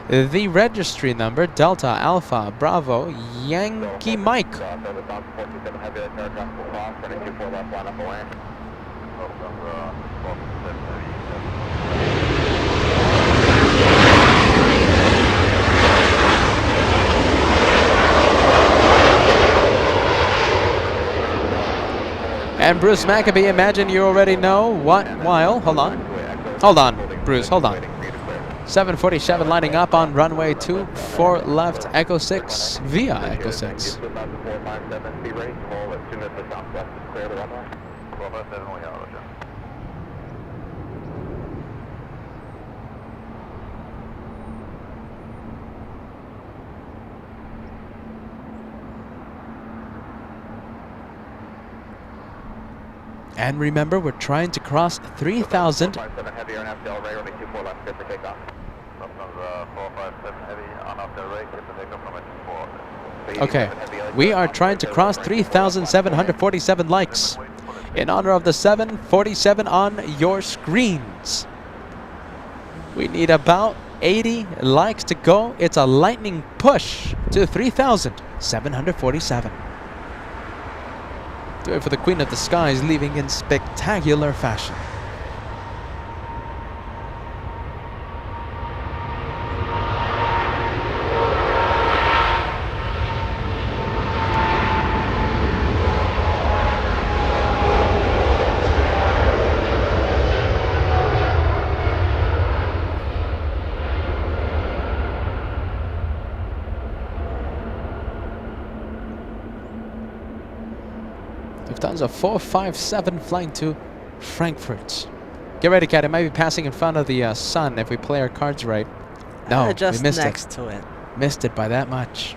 The registry number, Delta Alpha Bravo Yankee Mike. And Bruce Maccabee, imagine you already know what while. Hold on. Hold on, Bruce, hold on. 747 lining up on runway 24 left, Echo 6 via Echo 6. And remember, we're trying to cross 3,000. Okay, we are trying to cross 3,747 likes in honor of the 747 on your screens. We need about 80 likes to go. It's a lightning push to 3,747. Do it for the Queen of the Skies, leaving in spectacular fashion. Lufthansa 457 flying to Frankfurt. Get ready, Cat. It might be passing in front of the sun if we play our cards right. No, just we missed next it. to it. Missed it by that much.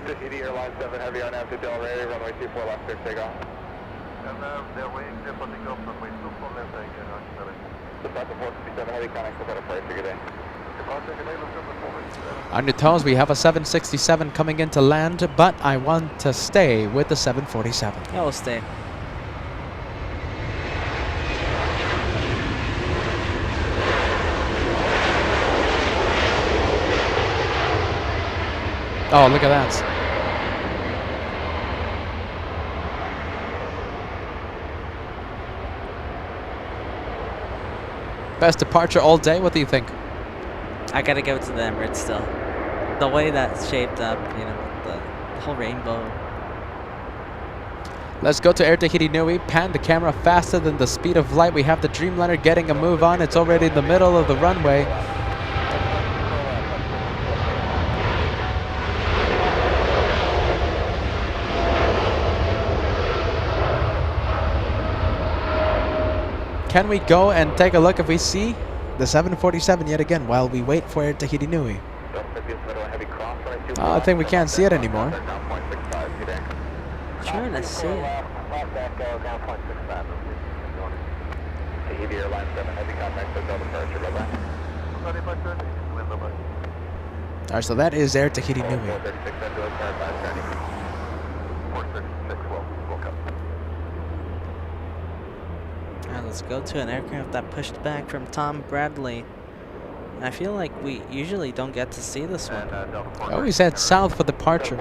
Deaky Airline 7 Heavy on after Del Rey, runway 24 left, clear takeoff. And they're waiting there for takeoff, runway 24 left, the Delta 457 Heavy connects with better price, good day. On your toes, we have a 767 coming in to land, but I want to stay with the 747. Yeah, we'll stay. Oh, look at that. Best departure all day. What do you think? I gotta give it to the Emirates still. The way that's shaped up, you know, the whole rainbow. Let's go to Air Tahiti Nui. Pan the camera faster than the speed of light. We have the Dreamliner getting a move on. It's already in the middle of the runway. Can we go and take a look if we see the 747 yet again while we wait for Air Tahiti Nui? I think we can't see it anymore. Trying to see it. Alright, so that is Air Tahiti Nui. Alright, let's go to an aircraft that pushed back from Tom Bradley. I feel like we usually don't get to see this one. I always said south for departure.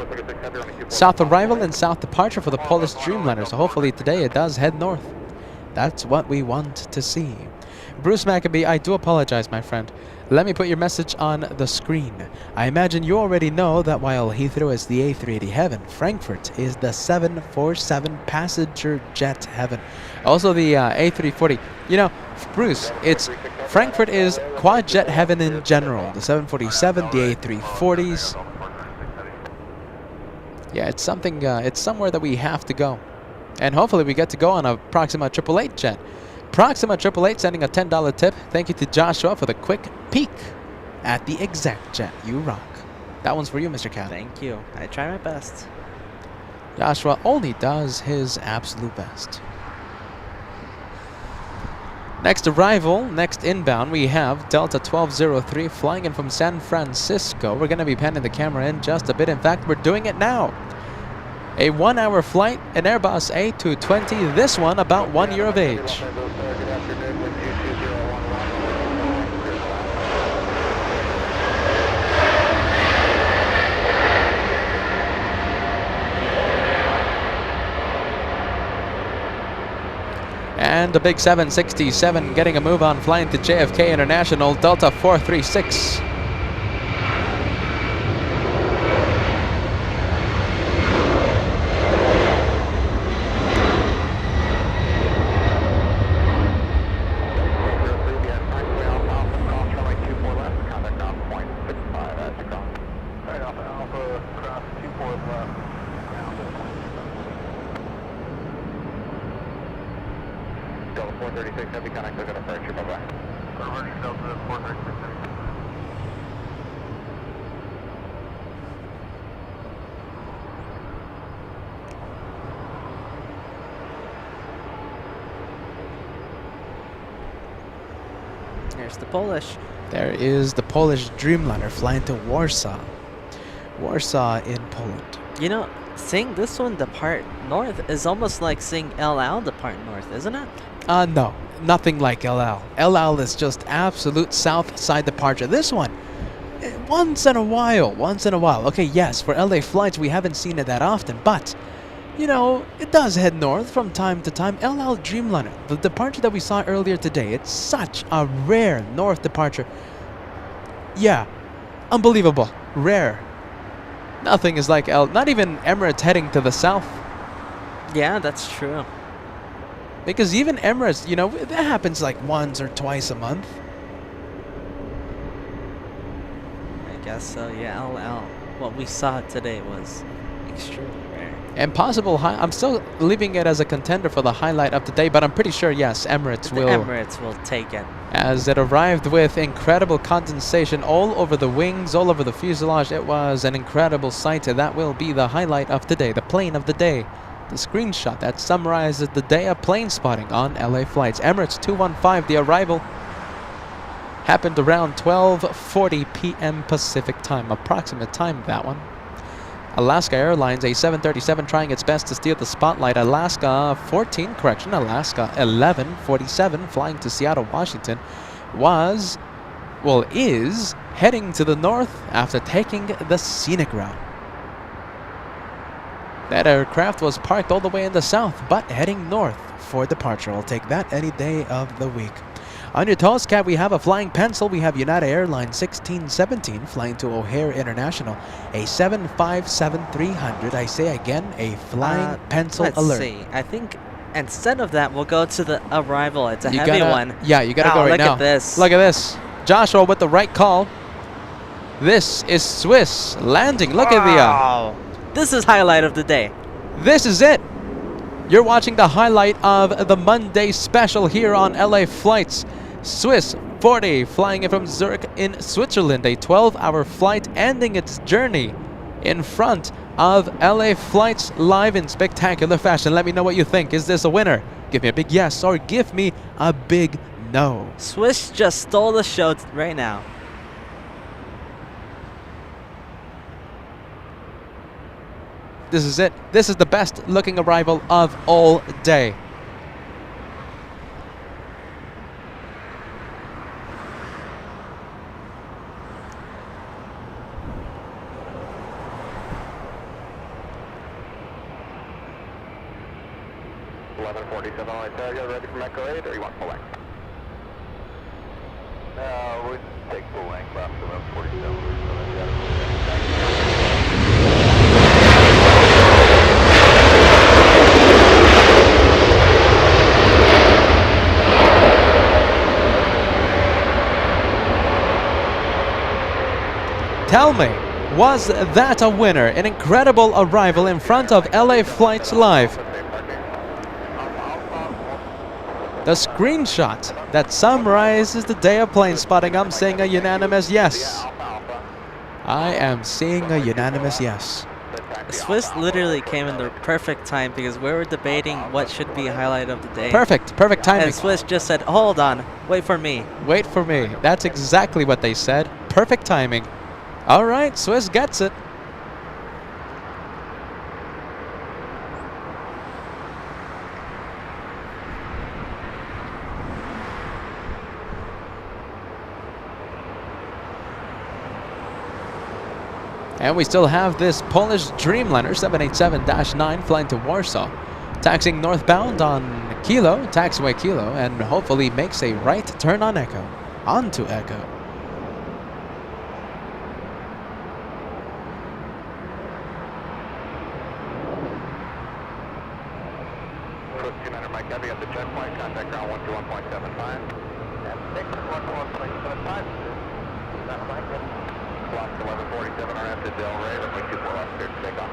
South arrival and south departure for the Polish Dreamliner. So hopefully today it does head north. That's what we want to see. Bruce Maccabee, I do apologize, my friend. Let me put your message on the screen. I imagine you already know that while Heathrow is the A380 heaven, Frankfurt is the 747 passenger jet heaven. Also the A340. You know, Bruce, Frankfurt is quad jet heaven in general. The 747, the A340s. Yeah, it's something. It's somewhere that we have to go, and hopefully we get to go on a Proxima 888 jet. Proxima 888 sending a $10 tip. Thank you to Joshua for the quick peek at the exact jet. You rock. That one's for you, Mr. Cat. Thank you. I try my best. Joshua only does his absolute best. Next arrival, next inbound, we have Delta 1203 flying in from San Francisco. We're going to be panning the camera in just a bit. In fact, we're doing it now. A 1-hour flight, an Airbus A220, this one about 1 year of age. And the big 767 getting a move on, flying to JFK International, Delta 436. Delta 436 Heavy, connect, look at approach, bye-bye. Roger, Delta 436 Heavy. There's the Polish. There is the Polish Dreamliner flying to Warsaw. Warsaw in Poland. You know, seeing this one depart north is almost like seeing LL depart north, isn't it? No, nothing like LL. LL is just absolute south side departure. This one, once in a while. Okay, yes, for LA flights, we haven't seen it that often, but, you know, it does head north from time to time. LL Dreamliner, the departure that we saw earlier today, it's such a rare north departure. Yeah, unbelievable, rare. Nothing is like not even Emirates heading to the south. Yeah, that's true. Because even Emirates, you know, that happens like once or twice a month. I guess so, yeah, LL. What we saw today was extremely rare. And possible I'm still leaving it as a contender for the highlight of the day, but I'm pretty sure, yes, Emirates will. Emirates will take it. As it arrived with incredible condensation all over the wings, all over the fuselage. It was an incredible sight, and that will be the highlight of the day, the plane of the day. The screenshot that summarizes the day of plane spotting on LA flights. Emirates 215, the arrival happened around 12:40 p.m. Pacific time, approximate time that one. Alaska Airlines, a 737 trying its best to steal the spotlight. Alaska 1147 flying to Seattle, Washington, is heading to the north after taking the scenic route. That aircraft was parked all the way in the south, but heading north for departure. I'll take that any day of the week. On your toes cap, we have a flying pencil. We have United Airlines 1617 flying to O'Hare International, a 757-300. I say again, a flying pencil alert. Let's see. I think instead of that, we'll go to the arrival. It's a heavy one. Yeah, you gotta go right now. Look at this. Look at this. Joshua with the right call. This is Swiss landing. Look at the. This is highlight of the day. This is it. You're watching the highlight of the Monday special here on LA Flights. Swiss 40 flying in from Zurich in Switzerland, a 12-hour flight ending its journey in front of LA Flights live in spectacular fashion. Let me know what you think. Is this a winner? Give me a big yes or give me a big no. Swiss just stole the show right now. This is it. This is the best looking arrival of all day. You ready for Echo 8 or you want full length? We take full length after 1147. Tell me, was that a winner? An incredible arrival in front of LA Flights Live. The screenshot that summarizes the day of plane spotting. I'm saying a unanimous yes. I am seeing a unanimous yes. Swiss literally came in the perfect time because we were debating what should be a highlight of the day. Perfect timing. And Swiss just said, hold on, wait for me. Wait for me. That's exactly what they said. Perfect timing. All right, Swiss gets it. And we still have this Polish Dreamliner 787-9 flying to Warsaw, taxiing northbound on Kilo, taxiway Kilo, and hopefully makes a right turn on Echo, onto Echo. Mike Heavy at the checkpoint, contact ground 121.75. And 611.75. That's Mike Heavy. Block 1147 RF to Del Rey, runway 24 left, clear to take off.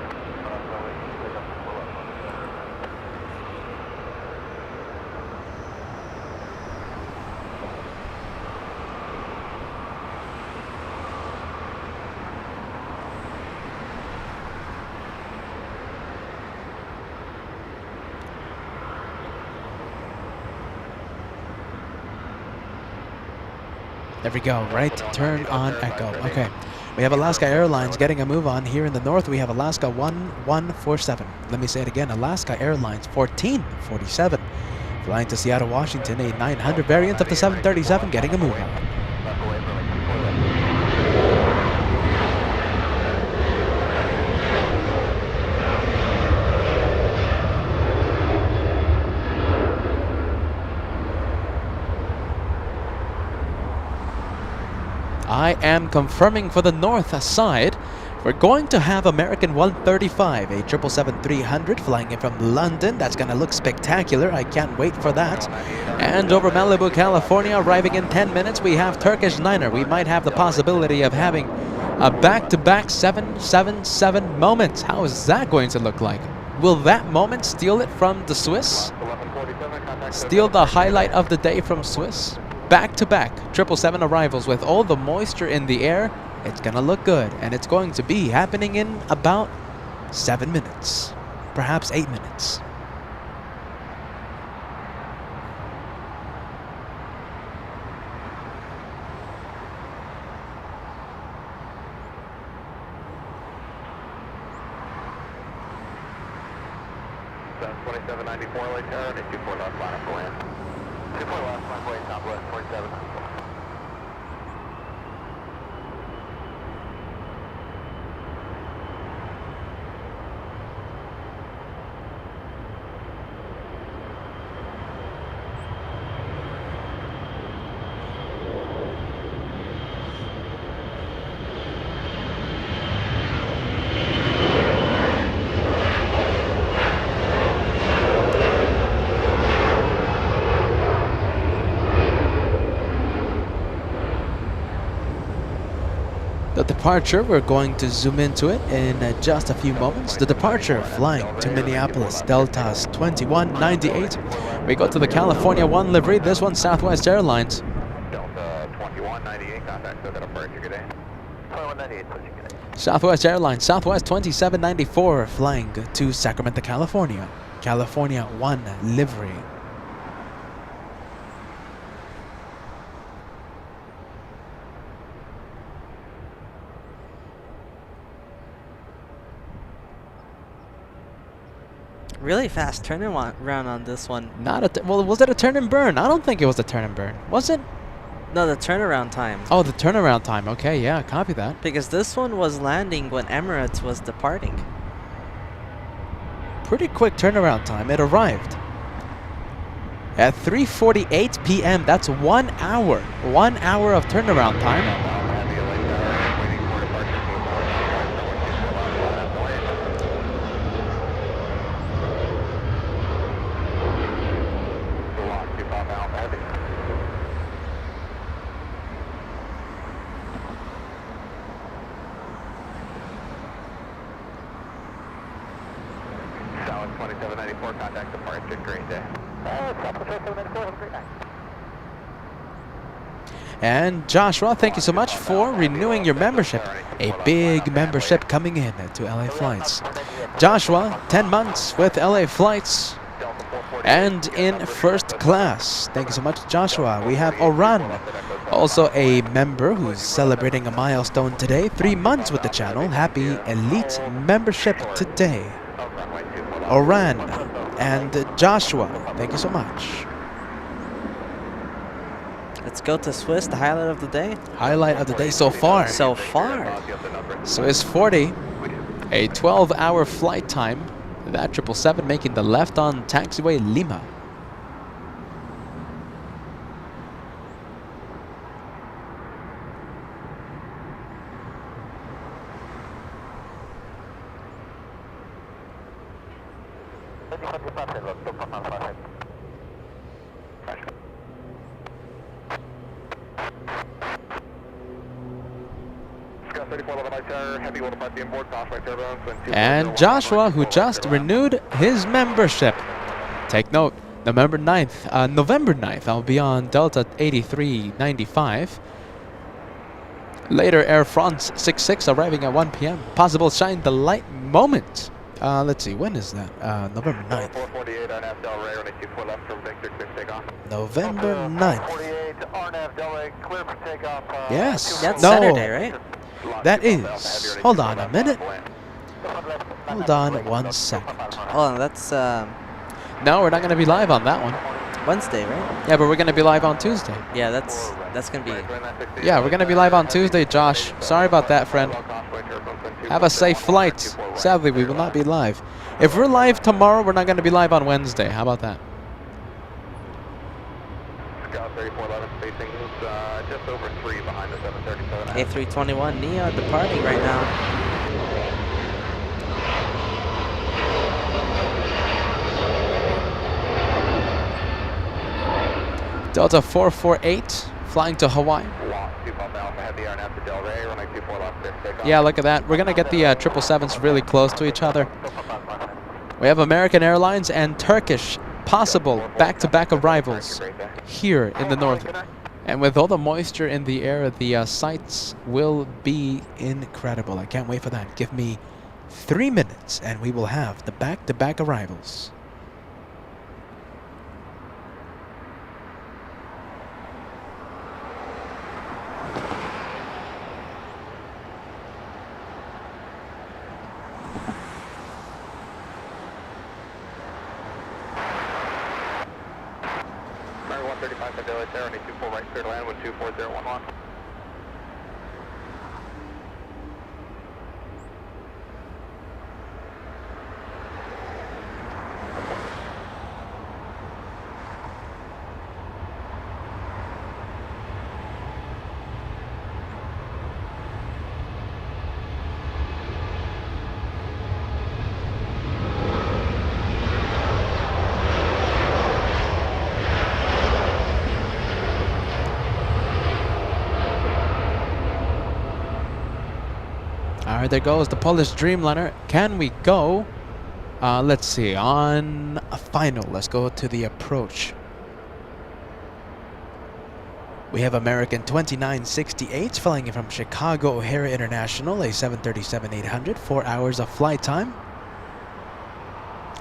There we go. Right turn on Echo. Okay. We have Alaska Airlines getting a move on. Here in the north, we have Alaska 1147. Let me say it again. Alaska Airlines 1447. Flying to Seattle, Washington, a 900 variant of the 737 getting a move on. I am confirming for the north side. We're going to have American 135, a 777-300 flying in from London. That's going to look spectacular. I can't wait for that. And over Malibu, California, arriving in 10 minutes, we have Turkish Niner. We might have the possibility of having a back-to-back 777 moment. How is that going to look like? Will that moment steal it from the Swiss? Steal the highlight of the day from Swiss? Back-to-back 777 arrivals with all the moisture in the air. It's gonna look good, and it's going to be happening in about 7 minutes, perhaps 8 minutes. South 2794 LA Tower, and 24 left line for land. 24 left line for land, Southwest 47. The departure, we're going to zoom into it in just a few moments. The departure flying to Minneapolis, Delta's 2198. We go to the California 1 livery, this one Southwest Airlines. Delta 2198, contact so that departure, good day. 2198, pushing good day. Southwest Airlines, Southwest 2794, flying to Sacramento, California. California 1 livery. Really fast turnaround on this one. Not a well, was it a turn and burn? I don't think it was a turn and burn. Was it? No, the turnaround time. Oh, the turnaround time. Okay, yeah, copy that. Because this one was landing when Emirates was departing. Pretty quick turnaround time. It arrived at 3:48 p.m. That's 1 hour. 1 hour of turnaround time. And Joshua, thank you so much for renewing your membership. A big membership coming in to LA Flights. Joshua, 10 months with LA Flights and in first class. Thank you so much, Joshua. We have Oran, also a member who's celebrating a milestone today. 3 months with the channel. Happy Elite membership today. Oran and Joshua, thank you so much. Let's go to Swiss, the highlight of the day. Highlight of the day so far. So far. Swiss 40, a 12-hour flight time. That 777 making the left on taxiway Lima. And Joshua, who just renewed his membership. Take note, November 9th, I'll be on Delta 8395. Later, Air France 66 arriving at 1 p.m. Possible shine the light moment Let's see, when is that? November 9th. 448 RNAV Del Rey, runway 24 left from Victor, clear for takeoff. November 9th. 48 RNAV Del Rey, clear for takeoff. Yes. That's No. Saturday, right? That is. Hold on a minute. Hold on 1 second. Oh, that's No, we're not going to be live on that one. Wednesday, right? Yeah, but we're going to be live on Tuesday. Yeah, that's gonna be. Yeah, we're going to be live on Tuesday, Josh. Sorry about that, friend. Have a safe flight. Sadly, we will not be live. If we're live tomorrow, we're not going to be live on Wednesday. How about that? Scout 3411 spacing just over 3 behind the 737. A321 Neo departing right now. Delta 448, flying to Hawaii. Yeah, look at that. We're going to get the 777s really close to each other. We have American Airlines and Turkish possible back-to-back arrivals here in the north. And with all the moisture in the air, the sights will be incredible. I can't wait for that. Give me 3 minutes and we will have the back-to-back arrivals. Right, clear to land with 24011. All right, there goes the Polish Dreamliner. Can we go? Let's see, on a final. Let's go to the approach. We have American 2968 flying in from Chicago O'Hare International, a 737-800, 4 hours of flight time.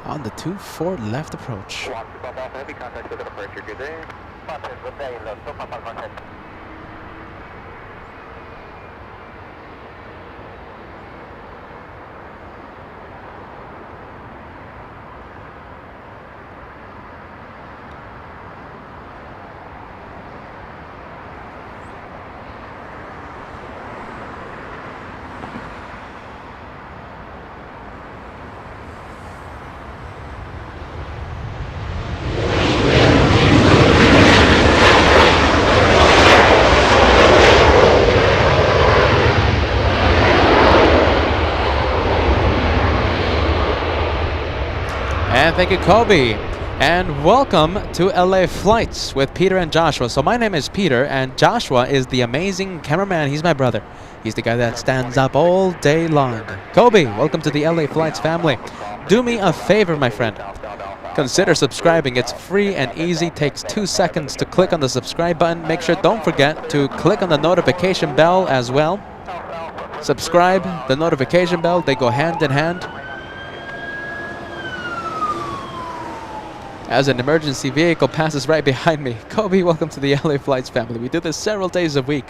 On the 24 left approach. Heavy contact with the departure. Good day. And thank you, Kobe. And welcome to LA Flights with Peter and Joshua. So my name is Peter, and Joshua is the amazing cameraman. He's my brother. He's the guy that stands up all day long. Kobe, welcome to the LA Flights family. Do me a favor, my friend. Consider subscribing. It's free and easy. Takes 2 seconds to click on the subscribe button. Make sure, don't forget to click on the notification bell as well. Subscribe, the notification bell, they go hand in hand. As an emergency vehicle passes right behind me. Kobe, welcome to the LA Flights family. We do this several days a week.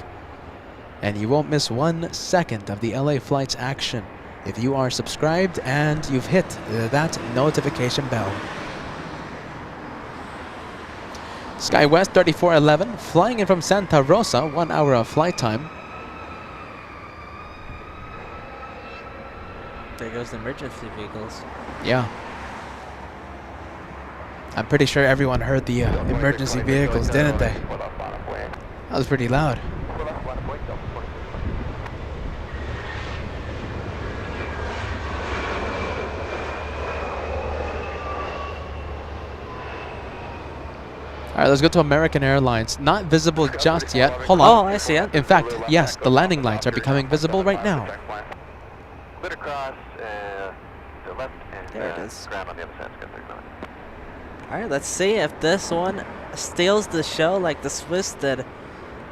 And you won't miss 1 second of the LA Flights action if you are subscribed and you've hit that notification bell. SkyWest 3411, flying in from Santa Rosa, 1 hour of flight time. There goes the emergency vehicles. Yeah. I'm pretty sure everyone heard the emergency vehicles, didn't they? That was pretty loud. All right, let's go to American Airlines. Not visible just yet. Hold on. Oh, I see it. In fact, yes, the landing lights are becoming visible right now. Clear across the left and There it is. ground on the other side. Alright, let's see if this one steals the show like the Swiss did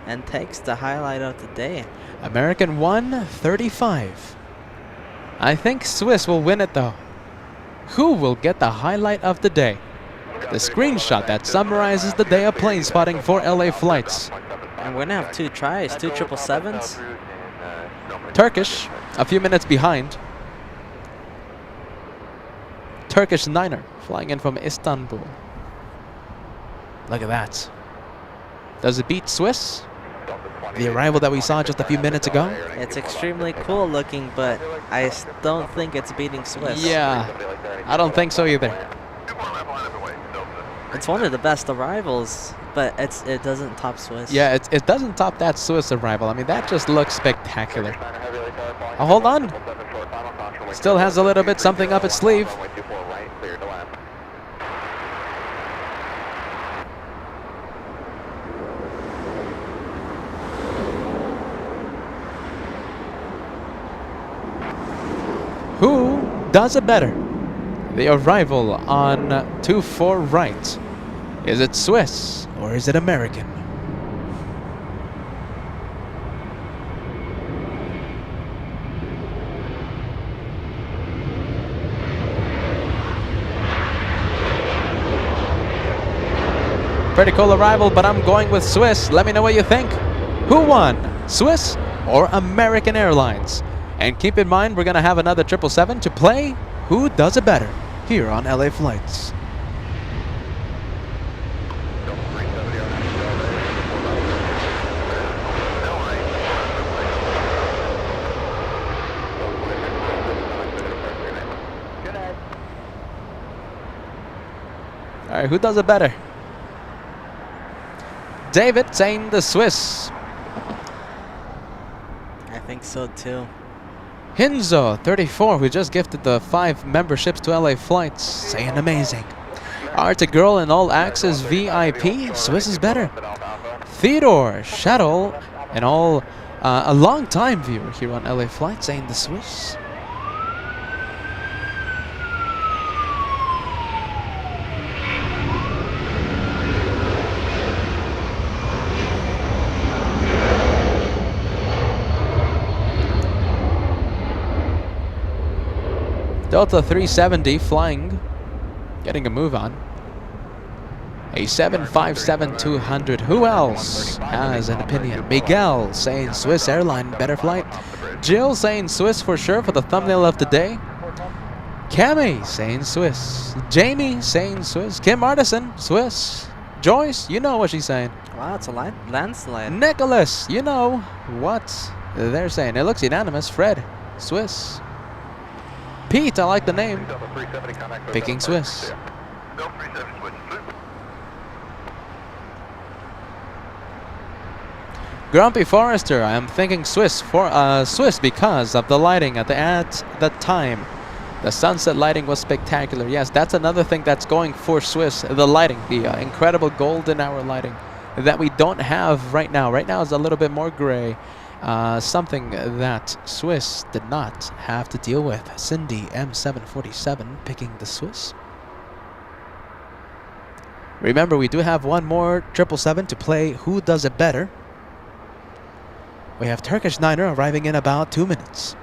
and takes the highlight of the day. American 135. I think Swiss will win it though. Who will get the highlight of the day? The screenshot that summarizes the day of plane spotting for LA flights. And we're gonna have 2 tries, 2 777s. Turkish, a few minutes behind. Turkish Niner flying in from Istanbul. Look at that. Does it beat Swiss? The arrival that we saw just a few minutes ago? It's extremely cool looking, but I don't think it's beating Swiss. Yeah, I don't think so either. It's one of the best arrivals, but it doesn't top Swiss. Yeah, it doesn't top that Swiss arrival. I mean, that just looks spectacular. Oh, hold on. Still has a little bit something up its sleeve. Who does it better? The arrival on 24 right. Is it Swiss or is it American? Pretty cool arrival, but I'm going with Swiss. Let me know what you think. Who won? Swiss or American Airlines? And keep in mind, we're going to have another 777 to play Who Does It Better here on LA Flights. All right, who does it better? David saying the Swiss. I think so too. Hinzo, 34, who just gifted the 5 memberships to LA Flights, saying amazing. Arctic Girl and All Access VIP, Swiss is better. Theodore, Shadow, and all a long-time viewer here on LA Flights, saying the Swiss. Delta 370 flying, getting a move on. A 757-200. Who else has an opinion? Miguel saying Swiss airline, better flight. Jill saying Swiss for sure for the thumbnail of the day. Cami saying Swiss. Jamie saying Swiss. Kim Artisan, Swiss. Joyce, you know what she's saying. Wow, it's a landslide. Nicholas, you know what they're saying. It looks unanimous. Fred, Swiss. Pete, I like the name. Picking Swiss. Grumpy Forester, I am thinking Swiss for Swiss because of the lighting at the time. The sunset lighting was spectacular. Yes, that's another thing that's going for Swiss. The lighting, the incredible golden hour lighting that we don't have right now. Right now is a little bit more gray. Something that Swiss did not have to deal with. Cindy M747 picking the Swiss. Remember, we do have one more 777 to play Who Does It Better. We have Turkish Niner arriving in about 2 minutes.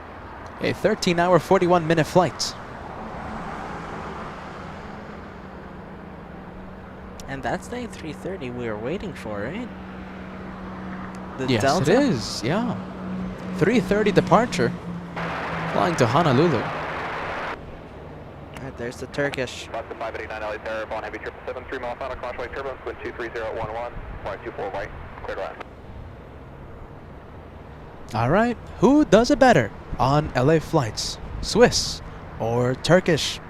A 13-hour, 41-minute flight. And that's day 330 we were waiting for, right? The Yes, Delta? it is. Yeah. 3:30 departure. Flying to Honolulu. Alright, there's the Turkish. That's the 589 LA Terror, on heavy 777, 3 mile final, crossway turbulence, wind 23011, 524 right, clear to land. All right. Who does it better on LA Flights? Swiss or Turkish?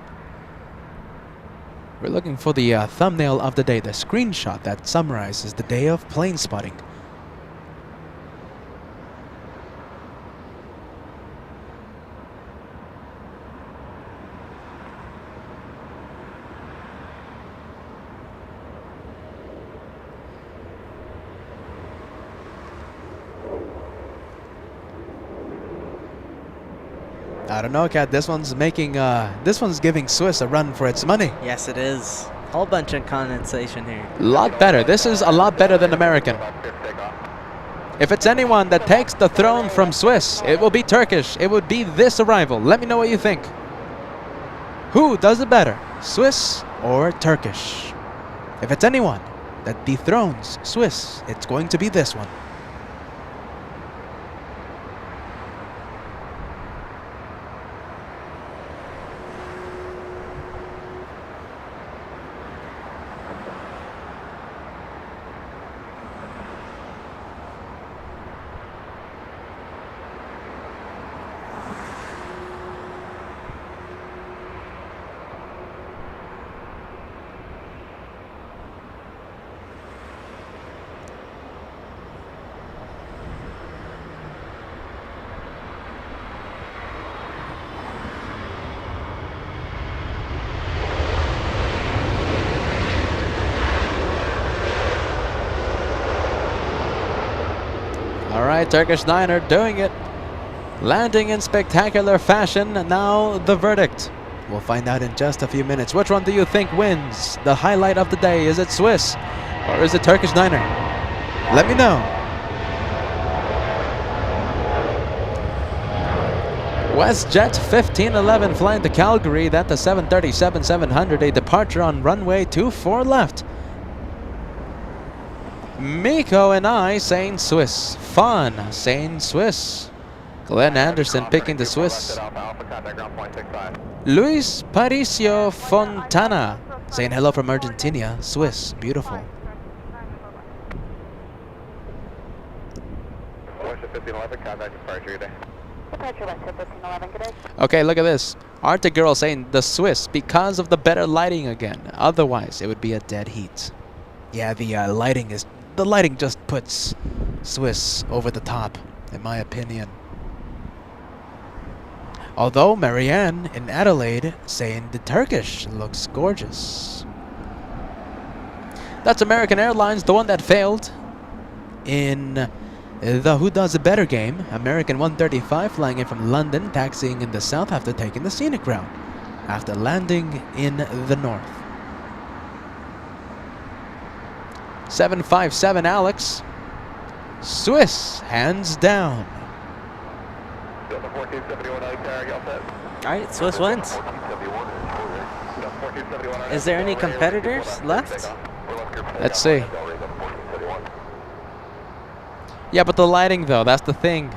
We're looking for the thumbnail of the day, the screenshot that summarizes the day of plane spotting. I don't know, Kat. This one's giving Swiss a run for its money. Yes, it is. Whole bunch of condensation here. A lot better. This is a lot better than American. If it's anyone that takes the throne from Swiss, it will be Turkish. It would be this arrival. Let me know what you think. Who does it better, Swiss or Turkish? If it's anyone that dethrones Swiss, it's going to be this one. All right, Turkish Niner doing it. Landing in spectacular fashion. And now the verdict. We'll find out in just a few minutes. Which one do you think wins? The highlight of the day. Is it Swiss or is it Turkish Niner? Let me know. WestJet 1511 flying to Calgary. That's the 737-700. A departure on runway 24 left. Miko and I saying Swiss. Fawn saying Swiss. Glenn Anderson picking the Swiss. Luis Paricio Fontana saying hello from Argentina. Swiss. Beautiful. Okay, look at this. Arctic Girl saying the Swiss because of the better lighting again. Otherwise, it would be a dead heat. Yeah, the lighting just puts Swiss over the top, in my opinion. Although Marianne in Adelaide saying the Turkish looks gorgeous. That's American Airlines, the one that failed in the Who Does It Better game. American 135 flying in from London, taxiing in the south after taking the scenic route, after landing in the north. 757 Alex. Swiss, hands down. Alright, Swiss wins. Is there any competitors left? Let's see. Yeah, but the lighting though, that's the thing.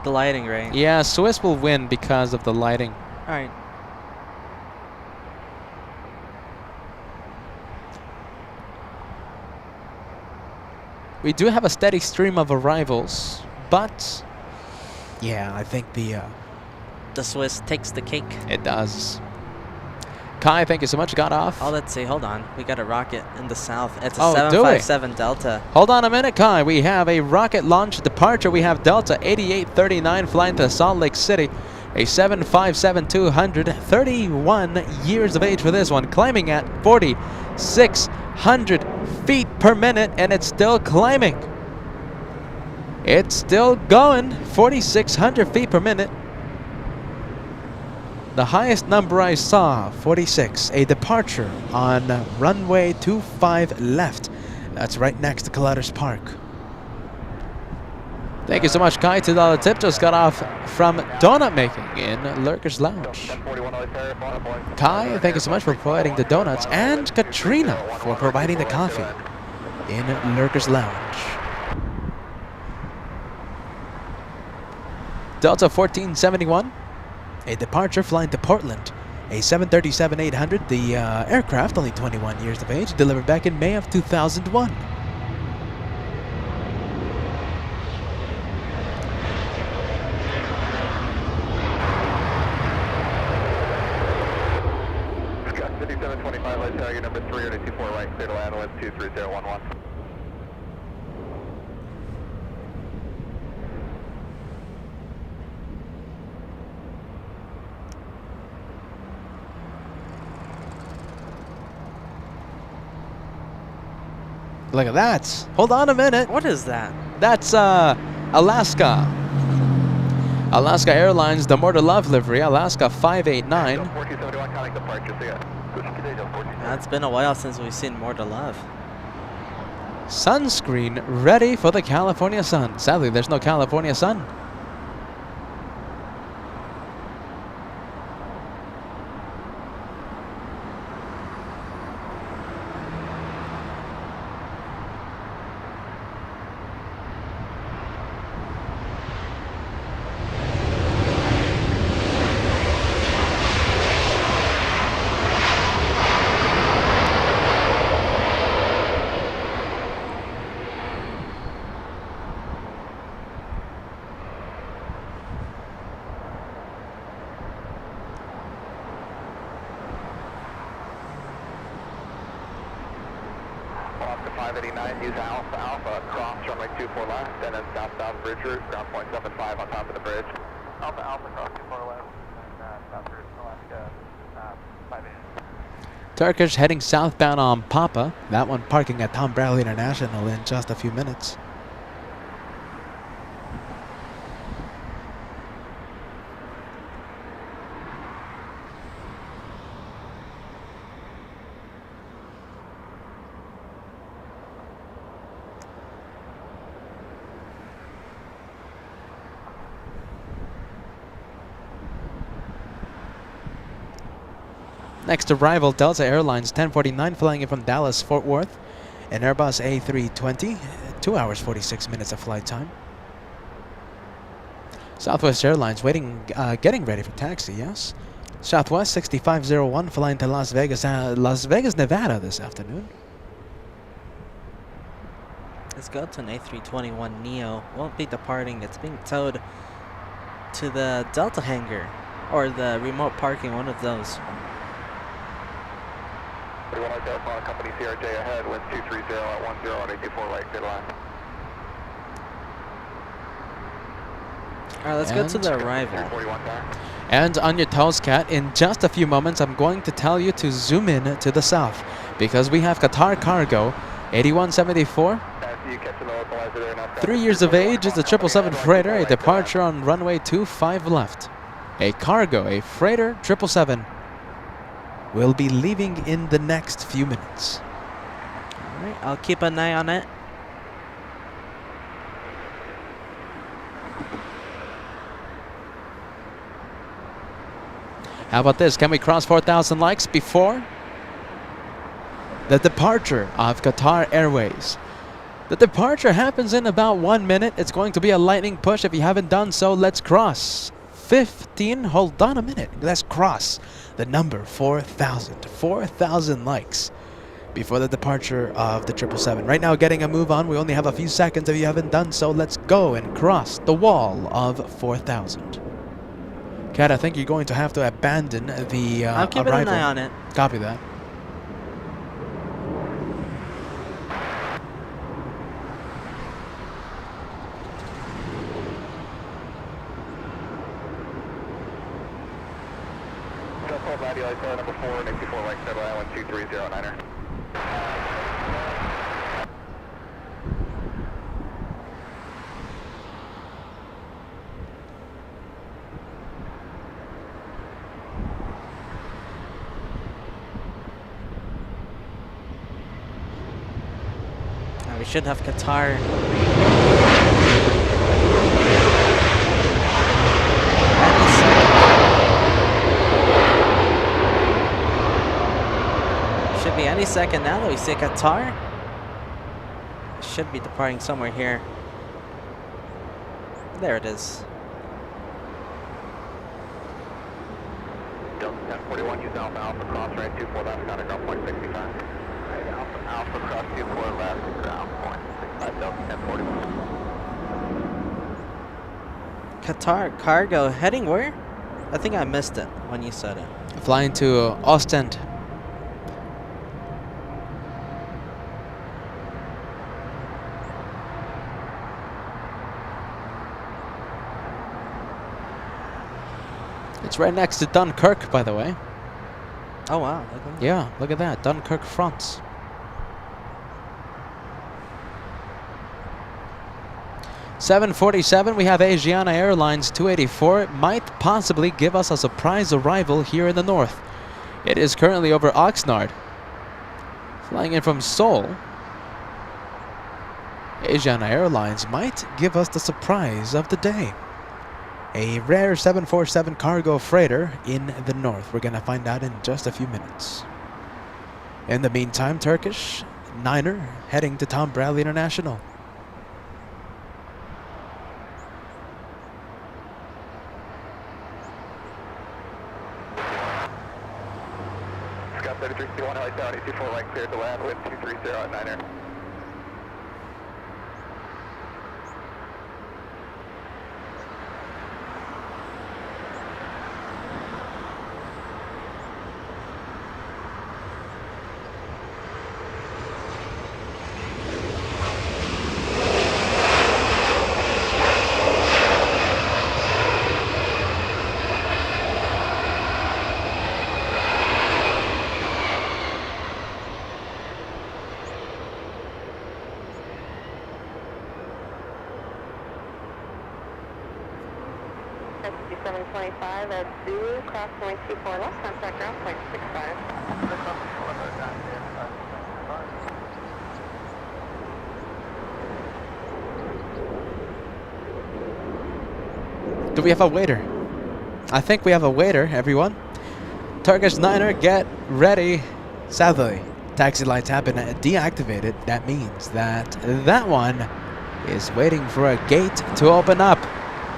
The lighting, right? Yeah, Swiss will win because of the lighting. Alright. We do have a steady stream of arrivals, but yeah, I think the Swiss takes the cake. It does. Kai, thank you so much. Got off. Oh, let's see. Hold on. We got a rocket in the south. It's a Oh, 757 Delta. Hold on a minute, Kai. We have a rocket launch departure. We have Delta 8839 flying to Salt Lake City. A 757-200, 31 years of age for this one, climbing at 4,600 feet per minute, and it's still climbing. It's still going, 4,600 feet per minute. The highest number I saw, 46, a departure on runway 25 left. That's right next to Collider's Park. Thank you so much, Kai. $2 tip. Just got off from donut making in Lurker's Lounge. Kai, thank you so much for providing the donuts, and Katrina for providing the coffee in Lurker's Lounge. Delta 1471, a departure flying to Portland. A 737-800, the aircraft, only 21 years of age, delivered back in May of 2001. Number 324 right, clear to land, wind 23011. Look at that. Hold on a minute. What is that? That's Alaska. Alaska Airlines, the More to Love livery, Alaska 589. 1471, contact departure, see ya. It's been a while since we've seen More to Love. Sunscreen ready for the California sun. Sadly, there's no California sun. up to 589, use Alpha Alpha, cross runway 24 left, and then south-south bridge route, ground point 75 on top of the bridge. Alpha Alpha, cross 24 left, and south bridge, Alaska, 589. Turkish heading southbound on Papa. That one parking at Tom Bradley International in just a few minutes. Next arrival, Delta Airlines 1049 flying in from Dallas, Fort Worth. An Airbus A320, 2 hours 46 minutes of flight time. Southwest Airlines getting ready for taxi, yes. Southwest 6501 flying to Las Vegas, Nevada this afternoon. Let's go to an A321 Neo. Won't be departing. It's being towed to the Delta hangar or the remote parking, one of those. 31 like that, final company CRJ ahead, wind 230 at 10 on 824 right, good line. Alright, let's go to the arrival. 41 time. And on your toes, Cat, in just a few moments, I'm going to tell you to zoom in to the south because we have Qatar Cargo 8174. 3 years of age, it's a 777 freighter, a departure on runway 25 left. A cargo, a freighter 777. Will be leaving in the next few minutes. Alright, I'll keep an eye on it. How about this? Can we cross 4,000 likes before the departure of Qatar Airways? The departure happens in about 1 minute. It's going to be a lightning push. If you haven't done so, let's cross 15. Hold on a minute. Let's cross the number 4,000. 4,000 likes before the departure of the 777. Right now, getting a move on. We only have a few seconds. If you haven't done so, let's go and cross the wall of 4,000. Kat, I think you're going to have to abandon the I'll keep arrival. an eye on it. Copy that. Number 4, 84 right, 1230 We should have Qatar. Should be any second now that we see Qatar. Should be departing somewhere here. There it is. Delta 1041, use Alpha Alpha cross right 24 left, counter ground point 65. Alpha Alpha cross 24 left, ground point 65, Delta 1041. Qatar Cargo heading where? I think I missed it when you said it. Flying to Ostend. It's right next to Dunkirk, by the way. Oh wow, look at that. Yeah, look at that. Dunkirk, France. (747), we have Asiana Airlines 284. It might possibly give us a surprise arrival here in the north. It is currently over Oxnard. Flying in from Seoul. Asiana Airlines might give us the surprise of the day. A rare 747 cargo freighter in the north. We're going to find out in just a few minutes. In the meantime, Turkish Niner heading to Tom Bradley International. Scott 3321, Heli Tower, 824 right, cleared to land, wind 230 at Niner. 725 at Zulu, cross point 24 left, contact ground point 65. Do we have a waiter? I think we have a waiter, everyone. Turkish Niner, get ready. Sadly, taxi lights have been deactivated. That means that that one is waiting for a gate to open up.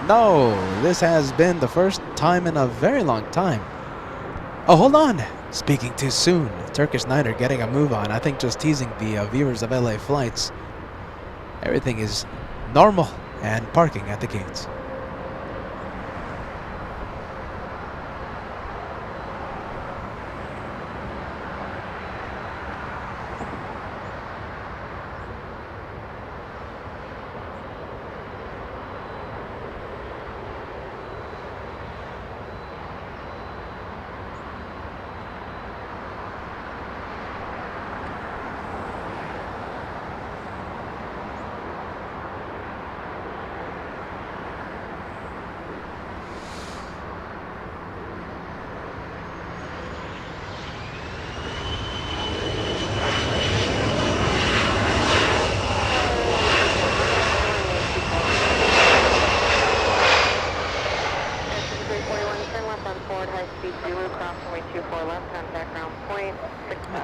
No, this has been the first time in a very long time. Oh, hold on. Speaking too soon. Turkish Niner getting a move on. I think just teasing the viewers of LA flights. Everything is normal and parking at the gates.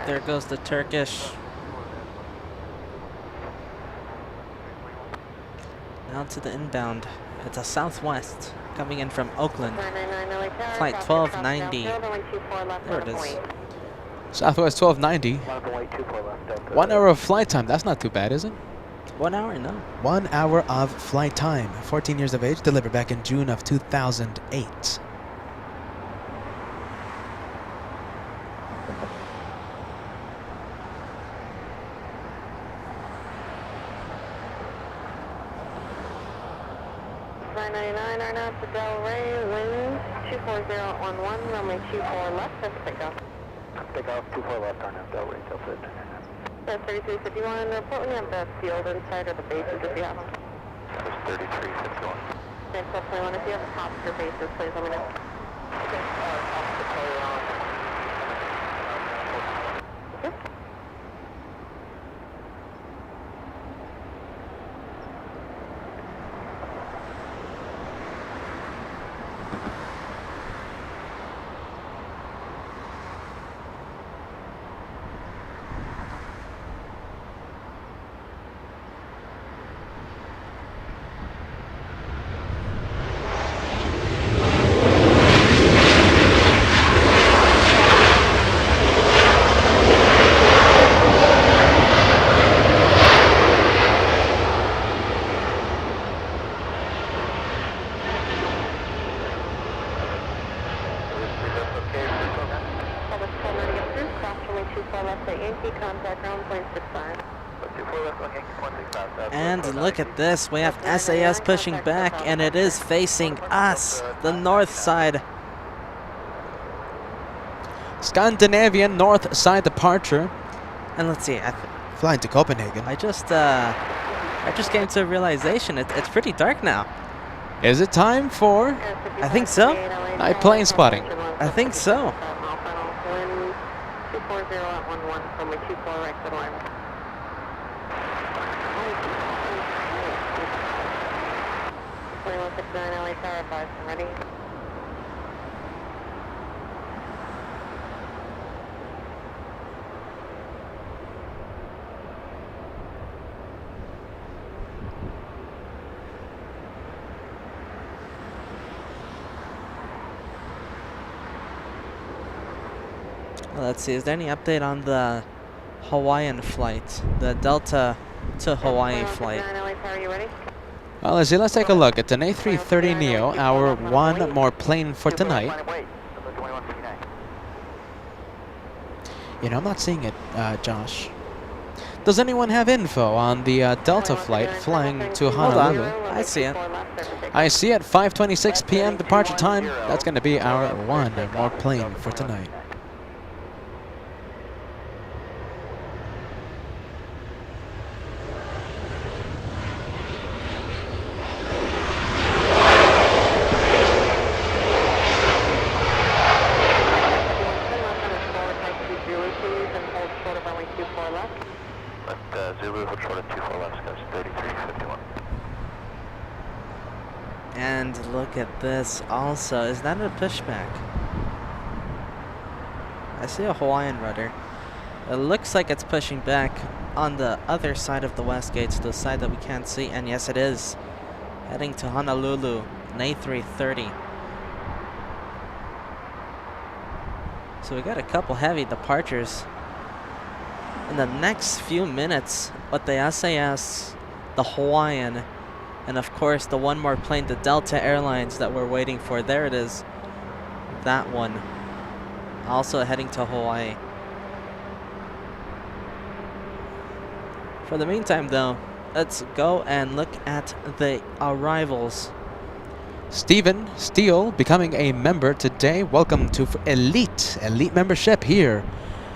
There goes the Turkish. Now to the inbound. It's a Southwest coming in from Oakland. Flight 1290. There it is. Southwest 1290. 1 hour of flight time. That's not too bad, is it? 1 hour? No. 1 hour of flight time. 14 years of age. Delivered back in June of 2008. Runway 24 left, that's takeoff. Takeoff 24 left, RNAV Del Rey, tilted. That's 3351, report when you have the field inside or the bases if you have them. That's 3351. And plus 21, if you have tops or bases, please let me know. Okay, tops to play on. Okay. And look at this, we have SAS pushing back, and it is facing us, the north side. Scandinavian north side departure. And let's see, Flying to Copenhagen. I just came to a realization, it's pretty dark now. Is it time for I think so. night plane spotting? I think so. 240 at 11, runway 24 right to the line. LA Tower 5, ready. Let's see, is there any update on the Hawaiian flight? The Delta to Hawaii flight. LA Tower, you ready? Well, let's see. Let's take a look. It's an A330 Neo, our one more plane for tonight. You know, I'm not seeing it, Josh. Does anyone have info on the Delta flight flying to Honolulu? I see it. I see it. 5:26 p.m. departure time. That's going to be our one more plane for tonight. runway 24 left. Left Zulu, hold short at 24 left, guys, 3351. And look at this also. Is that a pushback? I see a Hawaiian rudder. It looks like it's pushing back on the other side of the west gates, the side that we can't see, and yes it is. Heading to Honolulu, an A330. So we got a couple heavy departures in the next few minutes with the SAS, the Hawaiian, and of course the one more plane, the Delta Airlines that we're waiting for. There it is, that one, also heading to Hawaii. For the meantime though, let's go and look at the arrivals. Steven Steele becoming a member today. Welcome to Elite membership here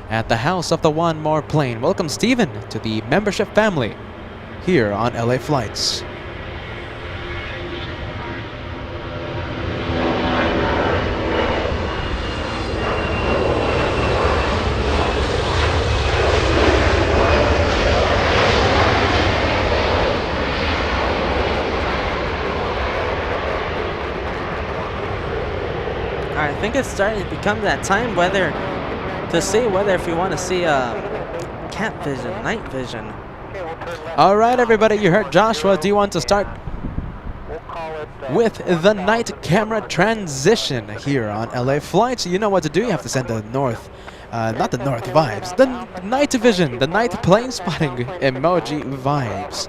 at the House of the One More Plane. Welcome, Steven, to the membership family here on LA Flights. I think it's starting to become that time whether to see whether if you want to see cat vision, night vision. All right, everybody, you heard Joshua. Do you want to start with the night camera transition here on LA Flights? You know what to do. You have to send the north, not the north vibes, the night vision, the night plane spotting emoji vibes.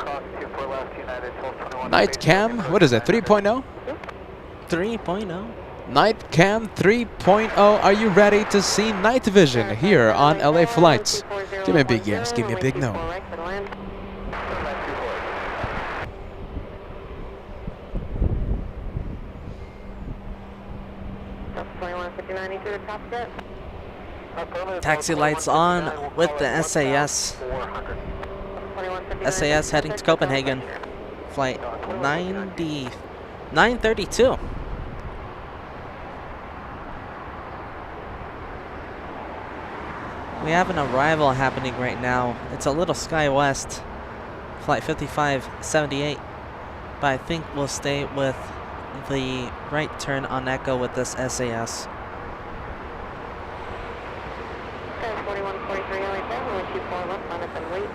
Night cam, what is it, 3.0? 3.0. Night Cam 3.0, are you ready to see night vision here on LA Flights? Give me a big yes, give me a big no. Taxi lights on with the SAS. SAS heading to Copenhagen. Flight 932. We have an arrival happening right now. It's a little SkyWest, flight 5578, but I think we'll stay with the right turn on Echo with this SAS. 4143 LA 7, 124 left, line up and wait.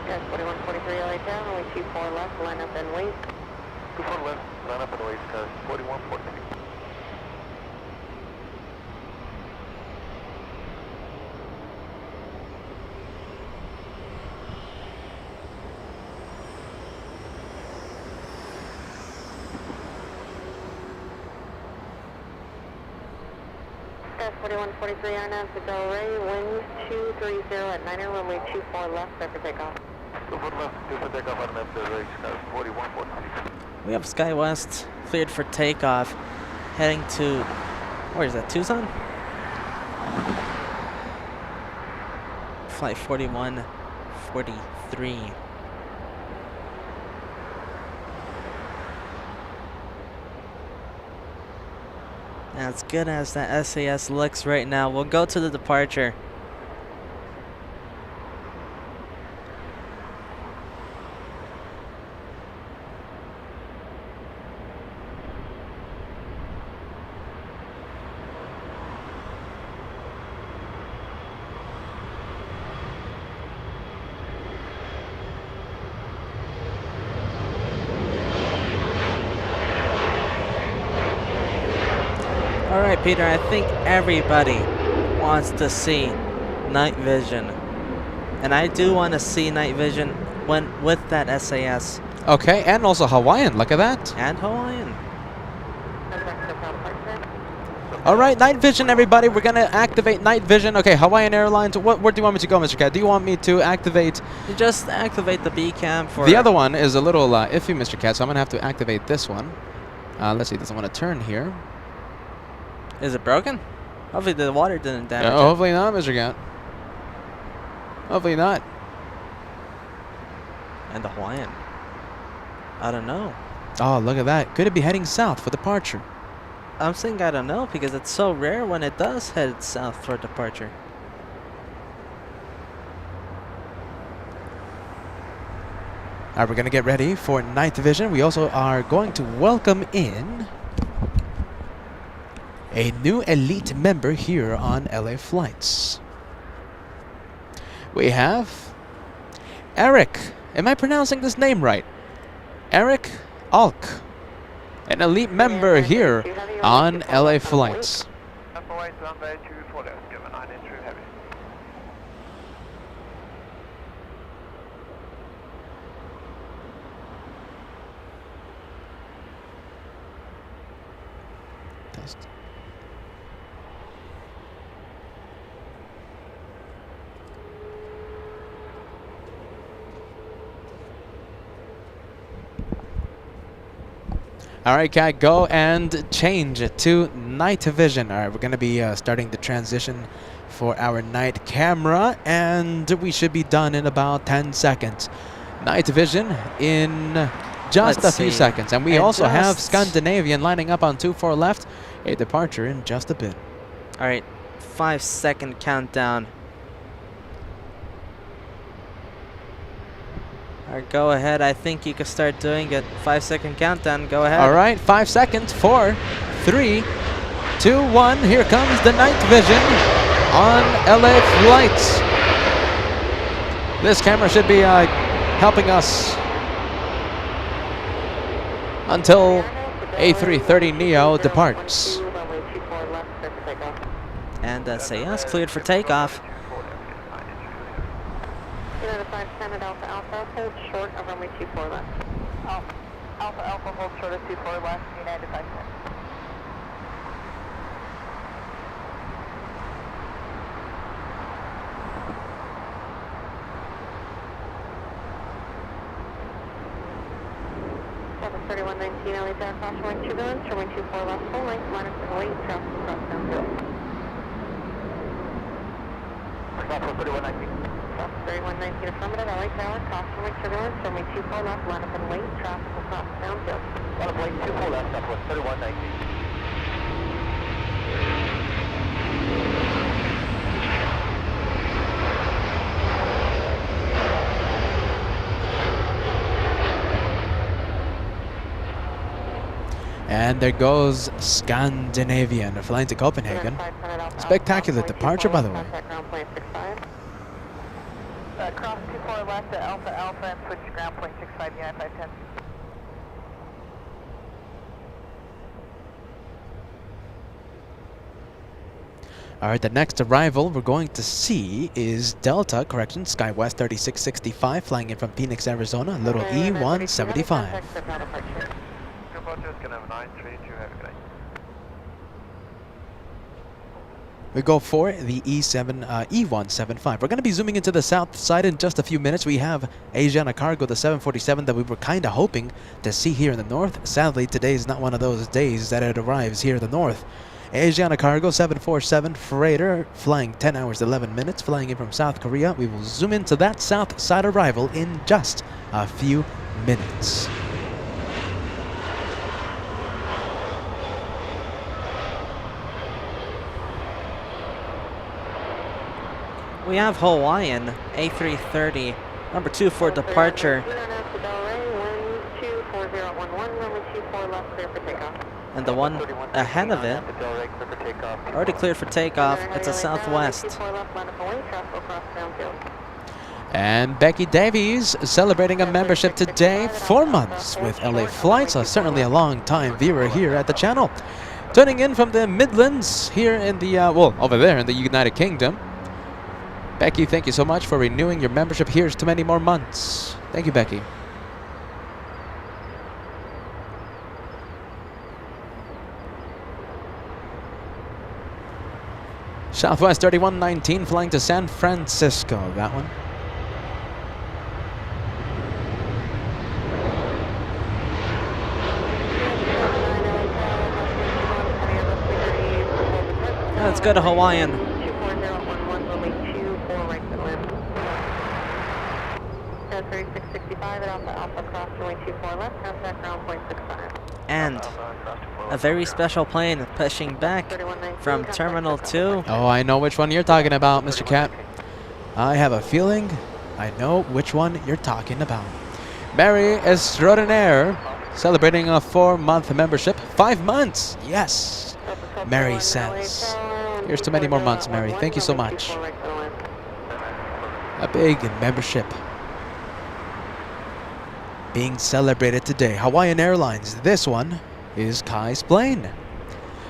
Yes, 4143 LA down, only 24 left, line up and wait. 24 left, line up and wait, 4143. Yes, 4143 RNAV to Del Rey, wind 230 at 9er, runway 24 left, clear for takeoff. 24 left, clear for takeoff, RNAV Del Rey, 4143. We have SkyWest cleared for takeoff, heading to, where is that, Tucson? Flight 4143. As good as that SAS looks right now, we'll go to the departure. Alright, Peter, I think everybody wants to see night vision And I do want to see night vision with that SAS Okay, and also Hawaiian. Look at that. and Hawaiian. All right, night vision, everybody. We're gonna activate night vision. Okay, Hawaiian Airlines. Where do you want me to go, Mr. Cat? Do you want me to activate? You just activate the B cam for The other one is a little iffy, Mr. Cat. So I'm gonna have to activate this one. Let's see. Doesn't want to turn here. Is it broken? Hopefully the water didn't damage it. Hopefully not, Mr. Cat. Hopefully not. And the Hawaiian. I don't know. Oh, look at that. Could it be heading south for departure? I'm saying I don't know because it's so rare when it does head south for departure. All right, we're gonna get ready for night vision. We also are going to welcome in a new elite member here on LA Flights. We have Eric. Am I pronouncing this name right? Eric Alk, an elite member here on LA Flights. Test. All right, Cat, go and change to night vision. All right, we're going to be starting the transition for our night camera, and we should be done in about 10 seconds. Night vision in just a few seconds. And we also have Scandinavian lining up on 24 left. A departure in just a bit. All right, 5-second countdown. All right, go ahead. I think you can start doing it. 5-second countdown. Go ahead. All right, 5 seconds. 4, 3, 2, 1. Here comes the night vision on LA Flights. This camera should be helping us until A330neo departs. And SAS cleared for takeoff. United 510 at Alpha Alpha, hold short of runway 24 left. Alpha Alpha, hold short of 24 left, United 510. Seven 3119, LA Tower, cross runway 2 guns, runway 24 left, full length, minus and wait, traffic across downhill. Cross 3119. 3119 affirmative, LA Tower, cross runway turbulence, runway 24 left, line up and wait, traffic will cross downhill. Line up wait, 24 left, Southwest 3119. And there goes Scandinavian flying to Copenhagen. Spectacular departure, by the way. Cross 24 left at Alpha Alpha and switch ground point 65 United 510. All right, the next arrival we're going to see is Delta, correction, SkyWest 3665, flying in from Phoenix, Arizona, little E175. We go for the E175. We're going to be zooming into the south side in just a few minutes. We have Asiana Cargo, the 747 that we were kind of hoping to see here in the north. Sadly, today is not one of those days that it arrives here in the north. Asiana Cargo 747 freighter flying 10 hours 11 minutes, flying in from South Korea. We will zoom into that south side arrival in just a few minutes. We have Hawaiian A330, number 2 for departure. And the one ahead of it, already cleared for takeoff. It's a Southwest. And Becky Davies celebrating a membership today, 4 months with LA Flights, certainly a long-time viewer here at the channel. Tuning in from the Midlands here in the, well, over there in the United Kingdom. Becky, thank you so much for renewing your membership. Here's to many more months. Thank you, Becky. Southwest 3119 flying to San Francisco. That one. Let's go to Hawaiian. 24011, runway 24 right to land. 3665 at Alpha Alpha cross runway 24 left, contact ground point 65. And a very special plane pushing back from Terminal 2. Oh, I know which one you're talking about, Mr. Cat. I have a feeling I know which one you're talking about. Mary Extraordinaire, celebrating a 4-month membership. 5 months, yes. Mary says. Here's to many more months, Mary. Thank you so much. A big membership being celebrated today. Hawaiian Airlines. This one is Kai's plane.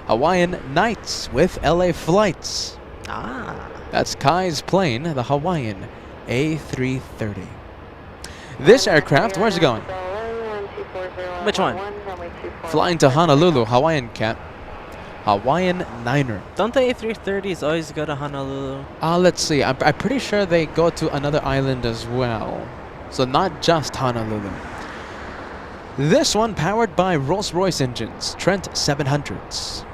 Hawaiian Nights with LA flights. Ah. That's Kai's plane, the Hawaiian A330. This aircraft, where's it going? Which one? Flying to Honolulu, Hawaiian Cat. Hawaiian Niner. Don't the A330s always go to Honolulu? Let's see. I'm pretty sure they go to another island as well. So not just Honolulu. This one powered by Rolls-Royce engines, Trent 700s.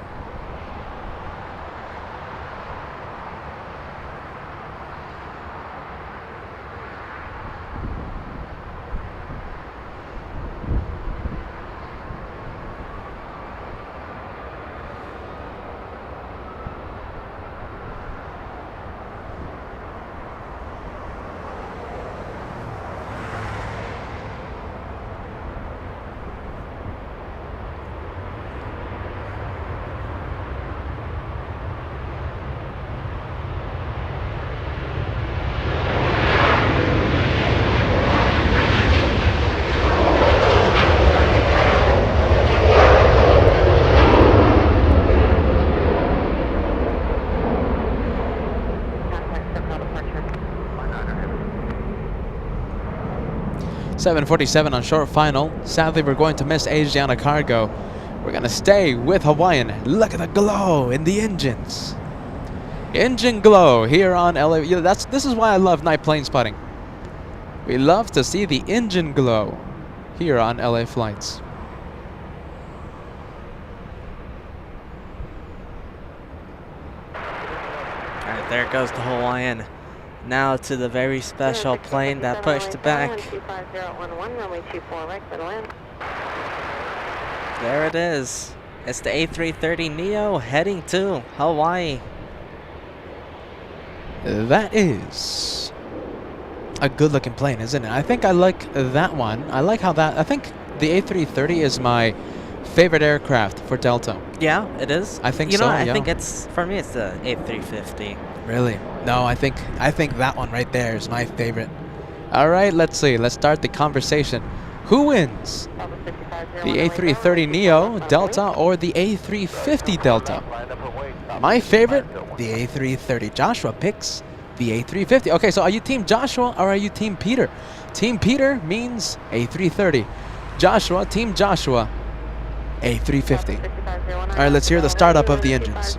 .747 on short final. Sadly, we're going to miss Asiana Cargo. We're going to stay with Hawaiian. Look at the glow in the engines. Engine glow here on LA. This is why I love night plane spotting. We love to see the engine glow here on LA flights. Alright, there goes the Hawaiian. Now to the very special plane that pushed back. There it is. It's the A330neo heading to Hawaii. That is a good looking plane, isn't it? I think I like that one. I like how I think the A330 is my favorite aircraft for Delta. Yeah, it is. I think you know, so, I yeah. think for me it's the A350. Really? No, I think that one right there is my favorite. All right, let's see. Let's start the conversation. Who wins? The A330neo Delta or the A350 Delta? My favorite, the A330. Joshua picks the A350. Okay, so are you Team Joshua or are you Team Peter? Team Peter means A330. Joshua, Team Joshua, A350. All right, let's hear the startup of the engines.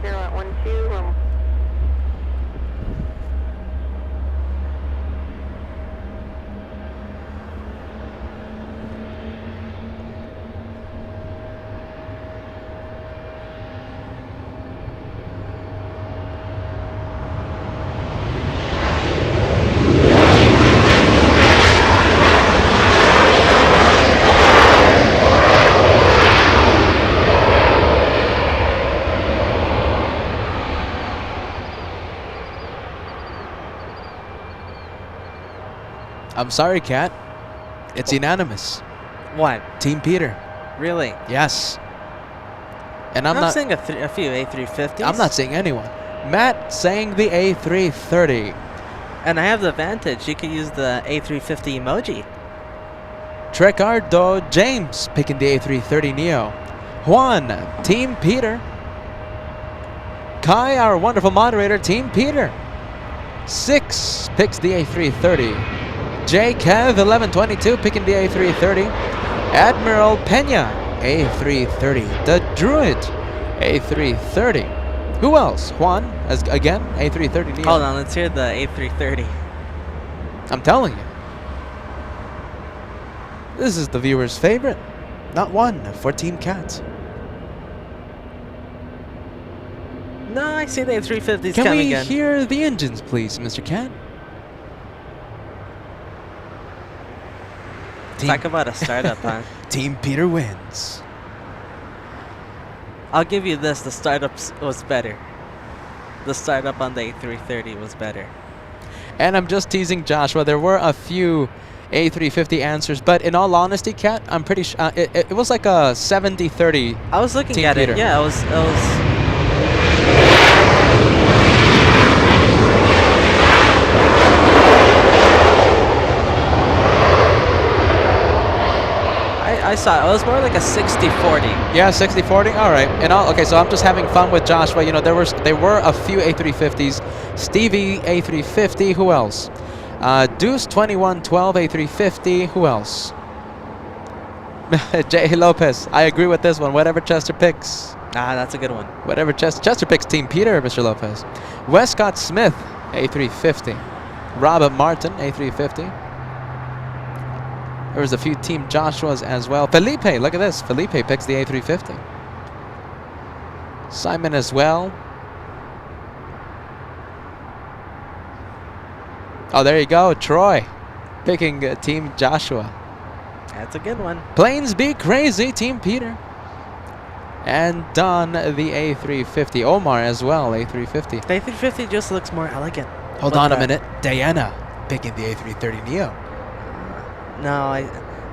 I'm sorry, Kat. It's unanimous. What? Team Peter. Really? Yes. And I'm not saying a few A350s. I'm not saying anyone. Matt saying the A330. And I have the advantage. You could use the A350 emoji. Tricardo James picking the A330 Neo. Juan, Team Peter. Kai, our wonderful moderator, Team Peter. 6 picks the A330. J Kev 1122 picking the A330. Admiral Pena A330. The Druid A330. Who else? Juan as again A330 Neo. Hold on, let's hear the A330. I'm telling you. This is the viewer's favorite. Not one for Team Cat. No, I see the A350's Can coming we in. hear the engines, please, Mr. Cat? Talk about a startup, huh? Team Peter wins. I'll give you this, the startup was better. The startup on the A330 was better. And I'm just teasing Joshua. There were a few A350 answers, but in all honesty, Cat, I'm pretty sure it was like a 70-30. I was looking Team at Peter. it. Yeah, it was. I saw it. It was more like a 60-40. Yeah, 60-40. All right. And okay, so I'm just having fun with Joshua. You know, there were a few A350s. Stevie A350. Who else? Deuce 2112 A350. Who else? J. Lopez. I agree with this one. Whatever Chester picks. Ah, that's a good one. Whatever Chester picks. Team Peter, Mr. Lopez. Westcott Smith A350. Robert Martin A350. There was a few Team Joshuas as well. Felipe, look at this. Felipe picks the A350. Simon as well. Oh, there you go. Troy picking Team Joshua. That's a good one. Planes be crazy, Team Peter. And Don, the A350. Omar as well, A350. The A350 just looks more elegant. Hold on a minute. Diana picking the A330 Neo. No,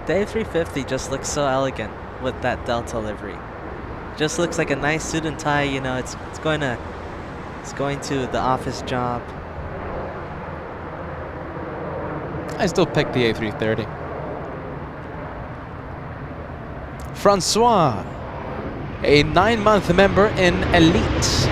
the A350 just looks so elegant with that Delta livery. Just looks like a nice suit and tie. You know, it's going to the office job. I still pick the A330. Francois, a 9-month member in Elite.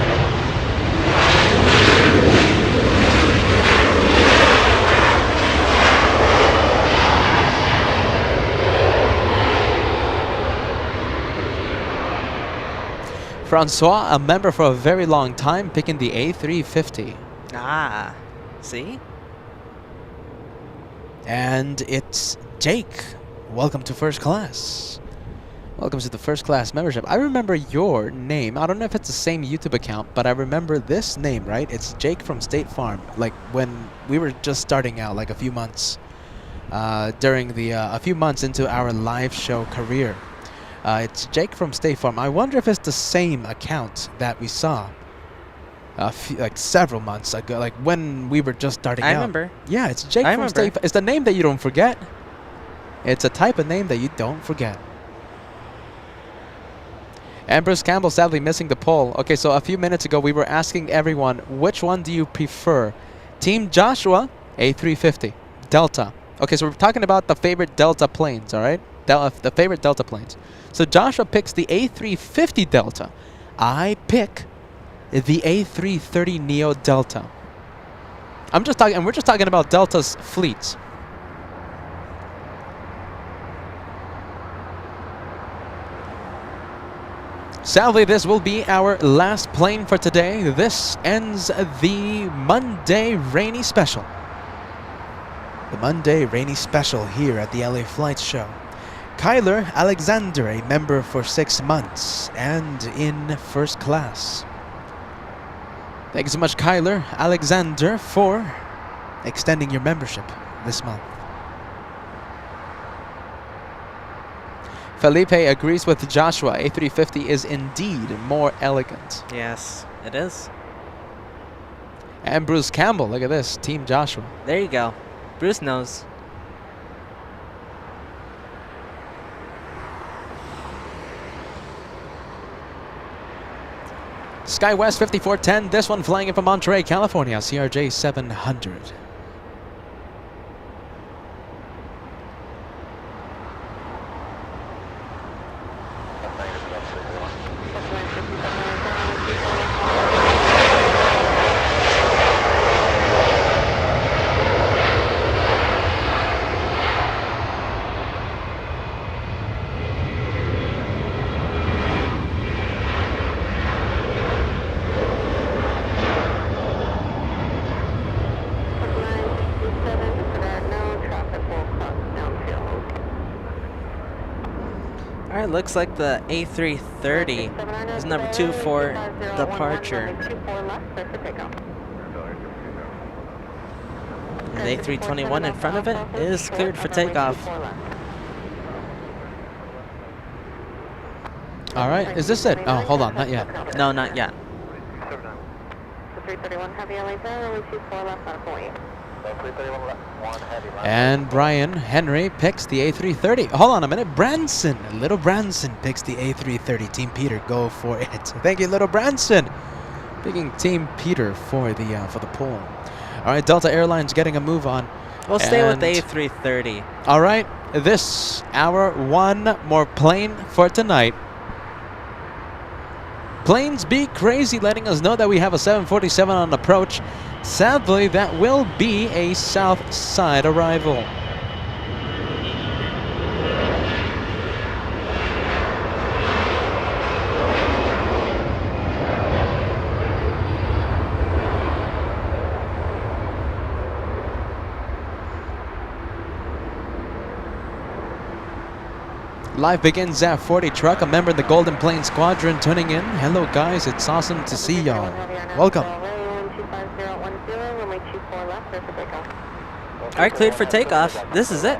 Francois, a member for a very long time, picking the A350. Ah, see? And it's Jake. Welcome to first class. Welcome to the first class membership. I remember your name. I don't know if it's the same YouTube account, but I remember this name, right? It's Jake from State Farm. Like when we were just starting out, like a few months during the a few months into our live show career. It's Jake from State Farm. I wonder if it's the same account that we saw like several months ago, like when we were just starting out. I remember. Yeah, it's Jake from State Farm. It's the name that you don't forget. It's a type of name that you don't forget. And Bruce Campbell sadly missing the poll. Okay, so a few minutes ago we were asking everyone, which one do you prefer? Team Joshua, A350, Delta. Okay, so we're talking about the favorite Delta planes, all right? The favorite Delta planes. So Joshua picks the A350 Delta. I pick the A330 Neo Delta. I'm just talking, and we're just talking about Delta's fleets. Sadly, this will be our last plane for today. This ends the Monday Rainy Special. The Monday Rainy Special here at the LA Flight Show. Kyler Alexander, a member for 6 months and in first class. Thank you so much, Kyler Alexander, for extending your membership this month. Felipe agrees with Joshua. A350 is indeed more elegant. Yes, it is. And Bruce Campbell, look at this, Team Joshua. There you go. Bruce knows. SkyWest 5410, this one flying in from Monterey, California, CRJ 700. Alright, looks like the A330 is number 2 for departure. And the A321 in front of it is cleared for takeoff. All right, is this it? Oh, hold on, not yet. No, not yet. 331 heavy LA runway 24 left on point. And Brian Henry picks the A330. Hold on a minute. Branson, little Branson picks the A330. Team Peter, go for it. Thank you, little Branson. Picking Team Peter for the poll. All right, Delta Airlines getting a move on. We'll stay with the A330. All right, this hour, one more plane for tonight. Planes be crazy, letting us know that we have a 747 on approach. Sadly, that will be a south side arrival. Live begins at 40 truck, a member of the Golden Plane Squadron tuning in. Hello guys, it's awesome to see y'all. Welcome. Alright, cleared for takeoff. This is it.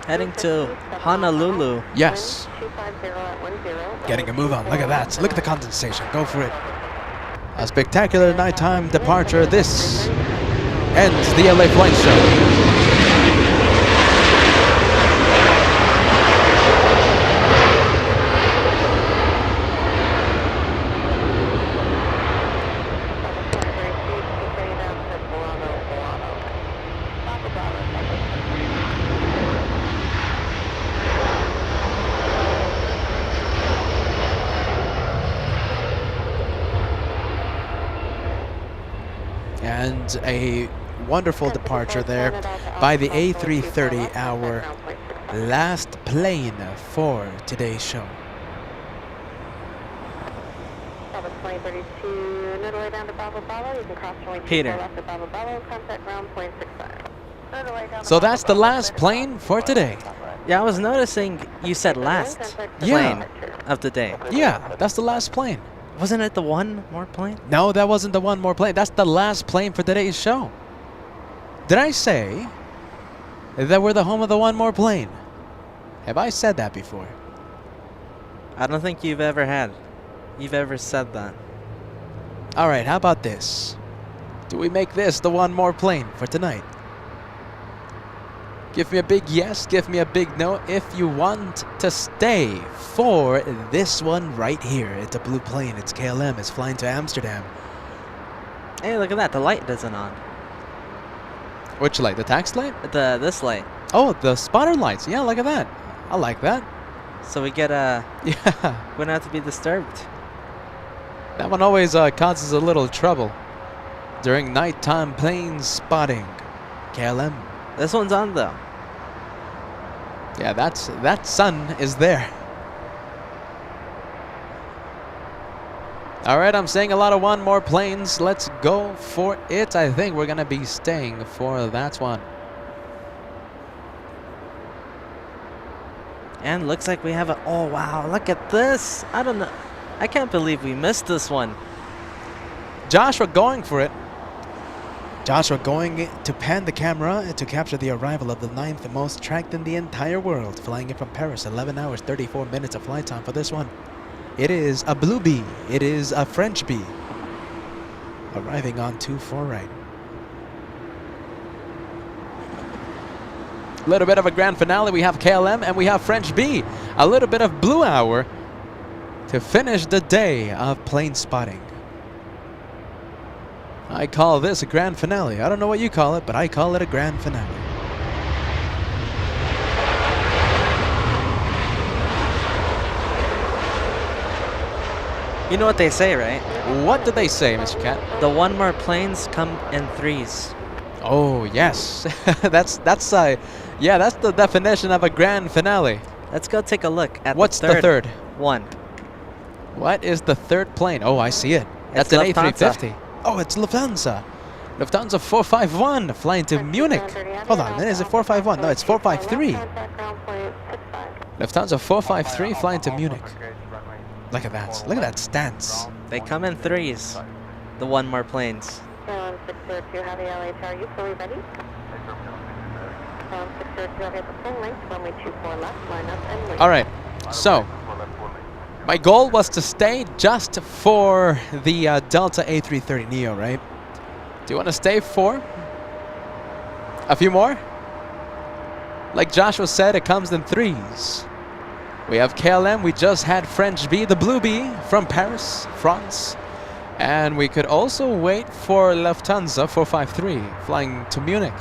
Heading to Honolulu. Yes. Getting a move on. Look at that. Look at the condensation. Go for it. A spectacular nighttime departure. This ends the LA Flight Show. And a wonderful departure there by the A330, our last plane for today's show. Peter. So that's the last plane for today. Yeah, I was noticing you said last plane of the day. Yeah, that's the last plane. Wasn't it the one more plane? No, that wasn't the one more plane. That's the last plane for today's show. Did I say that we're the home of the one more plane? Have I said that before? I don't think you've ever said that. All right, how about this? Do we make this the one more plane for tonight? Give me a big yes, give me a big no if you want to stay for this one right here. It's a blue plane, it's KLM, it's flying to Amsterdam. Hey, look at that, the light isn't on. Which light, the tax light? This light. Oh, the spotter lights, yeah, look at that. I like that. So we get Yeah. we don't have to be disturbed. That one always causes a little trouble during nighttime plane spotting. KLM. This one's on though. Yeah, that sun is there. All right, I'm seeing a lot of one more planes. Let's go for it. I think we're gonna be staying for that one. And looks like we have a, oh wow, look at this. I don't know. I can't believe we missed this one. Joshua going for it. Joshua going to pan the camera to capture the arrival of the 9th most tracked in the entire world. Flying in from Paris, 11 hours, 34 minutes of flight time for this one. It is a blue bee. It is a French bee. Arriving on 24 right. A little bit of a grand finale. We have KLM and we have French bee. A little bit of blue hour to finish the day of plane spotting. I call this a grand finale. I don't know what you call it, but I call it a grand finale. You know what they say, right? What did they say, Mr. Cat? The one more planes come in threes. Oh, yes. that's the definition of a grand finale. Let's go take a look at What's the third one. What is the third plane? Oh, I see it. That's It's an Lufthansa. A350. Oh, it's Lufthansa. Lufthansa 451 flying to Munich. Hold on, then is it 451? No, it's 453. Lufthansa 453 flying to Munich. Look at that. Look at that stance. They come in threes. The one more planes. 602 Heavy LH, are you fully ready? 602 Heavy at the full length, runway 24 left, line up and wait. All right, so my goal was to stay just for the Delta A330neo, right? Do you want to stay for a few more? Like Joshua said, it comes in threes. We have KLM, we just had French B, the Blue B from Paris, France. And we could also wait for Lufthansa 453 flying to Munich,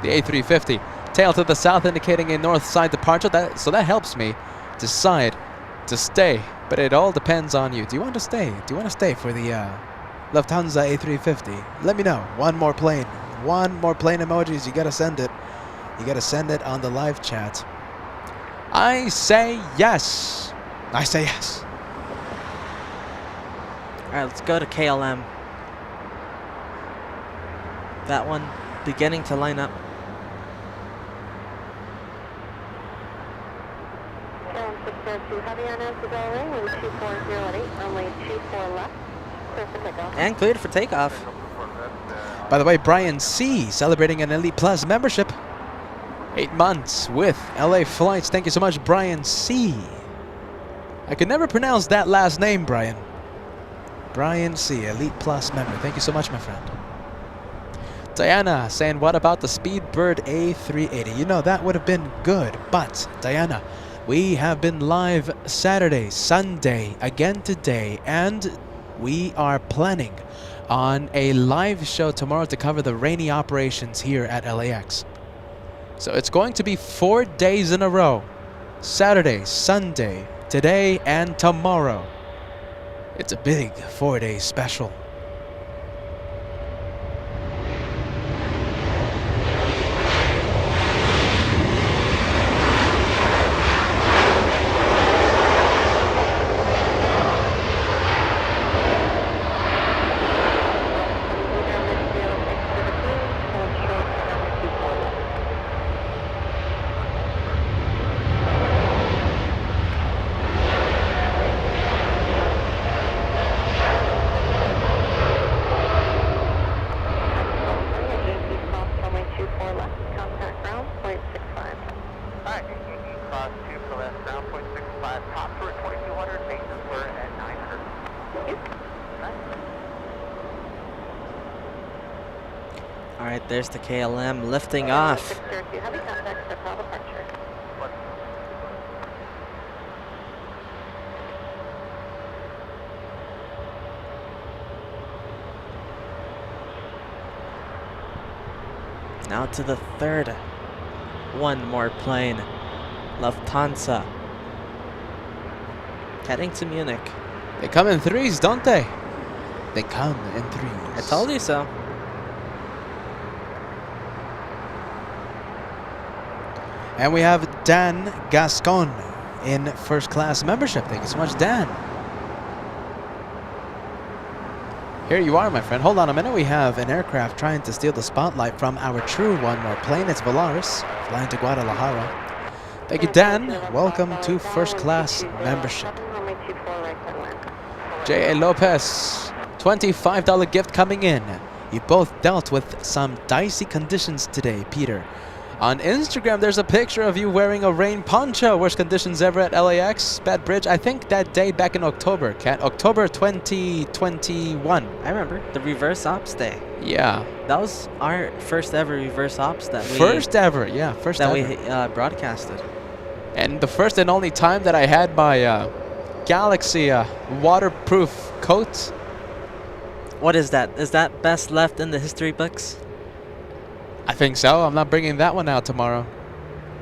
the A350. Tail to the south indicating a north side departure, so that helps me decide to stay. But it all depends on you. Do you want to stay? Do you want to stay for the Lufthansa A350? Let me know. One more plane emojis. You gotta send it. You gotta send it on the live chat. I say yes. I say yes. Alright, let's go to KLM. That one beginning to line up. KLM 602 Heavy on Nancy Delray, wind 2408, runway 24 left, clear for takeoff. And cleared for takeoff. By the way, Brian C. celebrating an Elite Plus membership. 8 months with LA Flights. Thank you so much, Brian C. I could never pronounce that last name, Brian. Brian C. Elite Plus member. Thank you so much, my friend. Diana saying, what about the Speedbird A380? You know, that would have been good. But, Diana, we have been live Saturday, Sunday, again today. And we are planning on a live show tomorrow to cover the rainy operations here at LAX. So it's going to be 4 days in a row. Saturday, Sunday, today, and tomorrow. It's a big 4-day special. Alright, there's the KLM lifting off. Now to the third. One more plane. Lufthansa. Heading to Munich. They come in threes, don't they? They come in threes. I told you so. And we have Dan Gascon in first class membership. Thank you so much, Dan. Here you are, my friend. Hold on a minute. We have an aircraft trying to steal the spotlight from our true one more plane. It's Volaris flying to Guadalajara. Thank you, Dan. Welcome to first class membership. J.A. Lopez, $25 gift coming in. You both dealt with some dicey conditions today, Peter. On Instagram, there's a picture of you wearing a rain poncho. Worst conditions ever at LAX, Bad Bridge. I think that day back in October, October 2021. I remember the reverse ops day. Yeah. That was our first ever reverse ops that we broadcasted. And the first and only time that I had my Galaxy waterproof coat. What is that? Is that best left in the history books? I think so. I'm not bringing that one out tomorrow.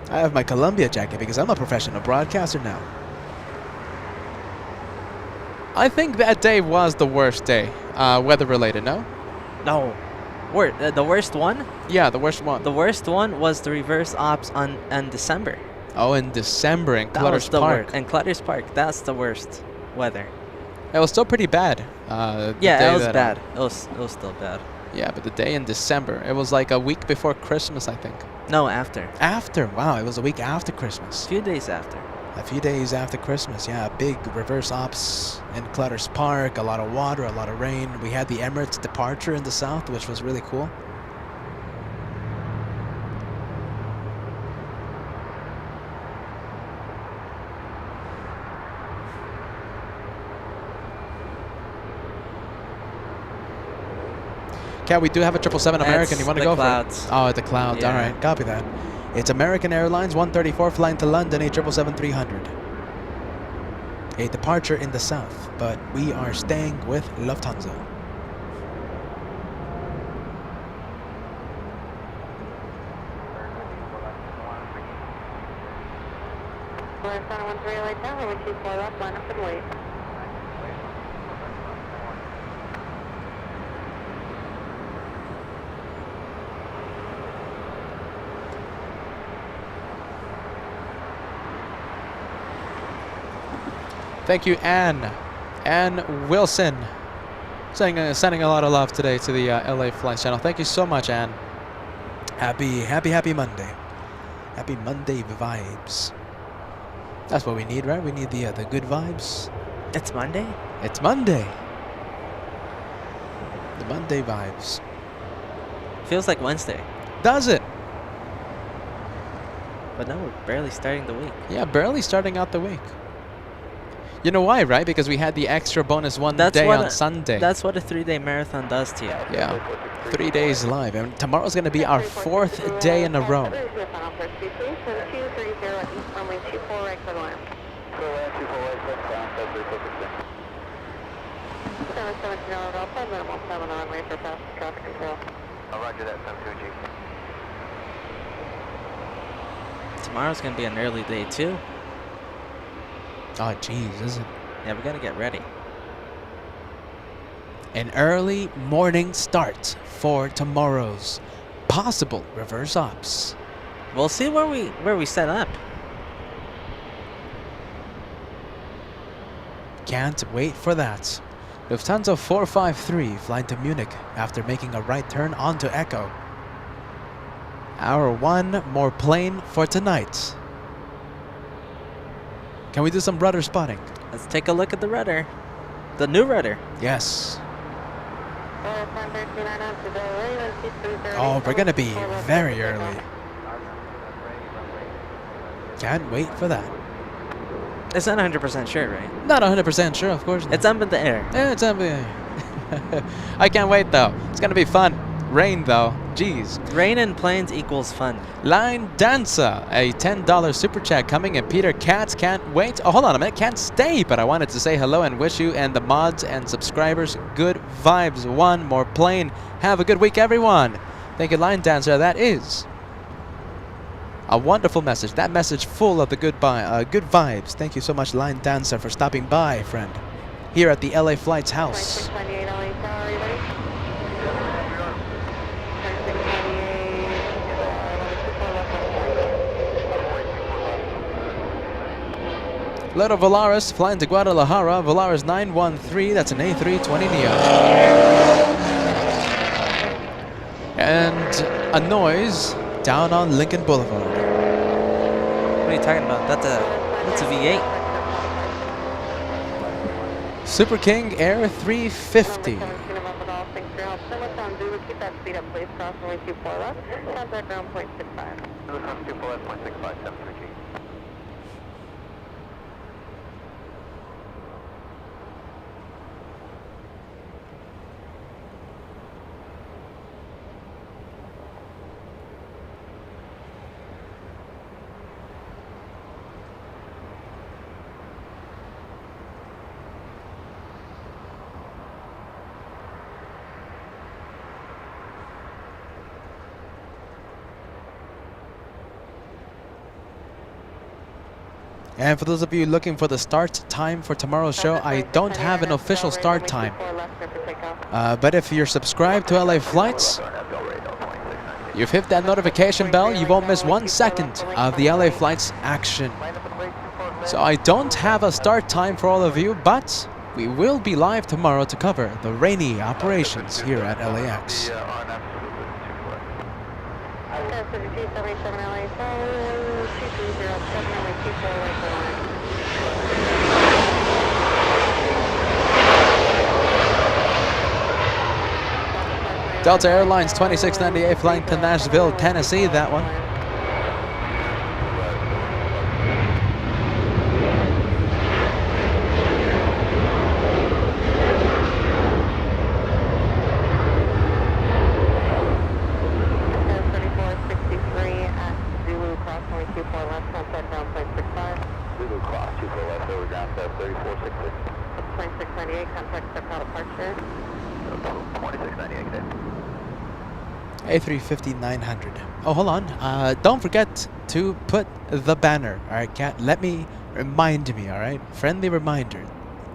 I have my Columbia jacket because I'm a professional broadcaster now. I think that day was the worst day, weather related, no? No. The worst one? Yeah, the worst one. The worst one was the reverse ops in December. Oh, in December in Clutter's Park. In Clutter's Park, that's the worst weather. It was still pretty bad. Yeah, it was bad. It was still bad. Yeah, but the day in December. It was like a week before Christmas, I think. No, after. After. Wow, it was a week after Christmas. A few days after. A few days after Christmas, yeah. Big reverse ops in Clutters Park. A lot of water, a lot of rain. We had the Emirates departure in the south, which was really cool. Yeah, we do have a 777 American. You want to go clouds. for it? Oh, the clouds. Yeah. All right, copy that. It's American Airlines 134 flying to London, a 777-300. A departure in the south, but we are staying with Lufthansa. Last on 13 late down, we 24 left, line up and wait. Thank you, Ann. Ann Wilson. Sending a lot of love today to the LA Flights channel. Thank you so much, Ann. Happy Monday. Happy Monday vibes. That's what we need, right? We need the good vibes. It's Monday? It's Monday. The Monday vibes. Feels like Wednesday. Does it? But no, we're barely starting the week. Yeah, barely starting out the week. You know why, right? Because we had the extra bonus day on Sunday. That's what a 3-day marathon does to you. Yeah, 3 days live. And tomorrow's going to be our 4th day in a row. Tomorrow's going to be an early day, too. Oh, jeez, is it? Yeah, we got to get ready. An early morning start for tomorrow's possible reverse ops. We'll see where we set up. Can't wait for that. Lufthansa 453 flying to Munich after making a right turn onto Echo. Our one more plane for tonight. Can we do some rudder spotting? Let's take a look at the rudder. The new rudder. Yes. Oh, we're going to be very early. Can't wait for that. It's not 100% sure, right? Not 100% sure, of course not. It's up in the air. Yeah, it's up in the air. I can't wait, though. It's going to be fun. Rain, though. Jeez. Rain and planes equals fun. Line Dancer, a $10 super chat coming in. Peter Katz can't wait. Oh, hold on a minute. Can't stay, but I wanted to say hello and wish you and the mods and subscribers good vibes. One more plane. Have a good week, everyone. Thank you, Line Dancer. That is a wonderful message. That message full of the good vibes. Thank you so much, Line Dancer, for stopping by, friend, here at the LA Flights house. Little Volaris flying to Guadalajara. Volaris 913. That's an A320 Neo. And a noise down on Lincoln Boulevard. What are you talking about? That's a V8. Super King Air 350. And for those of you looking for the start time for tomorrow's show, I don't have an official start time. But if you're subscribed to LA Flights, you've hit that notification bell, you won't miss 1 second of the LA Flights action. So I don't have a start time for all of you, but We will be live tomorrow to cover the rainy operations here at LAX. The RNF Degas 5277 LA, so 2307 runway 24 right for line. Delta Airlines 2698 flying to Nashville, Tennessee, that one. Zulu cross 24 left over down to 3466. 2698, contact step out departure. 2698 today. A350-900. Oh, hold on. Don't forget to put the banner. All right, Cat. Let me remind me. All right, friendly reminder.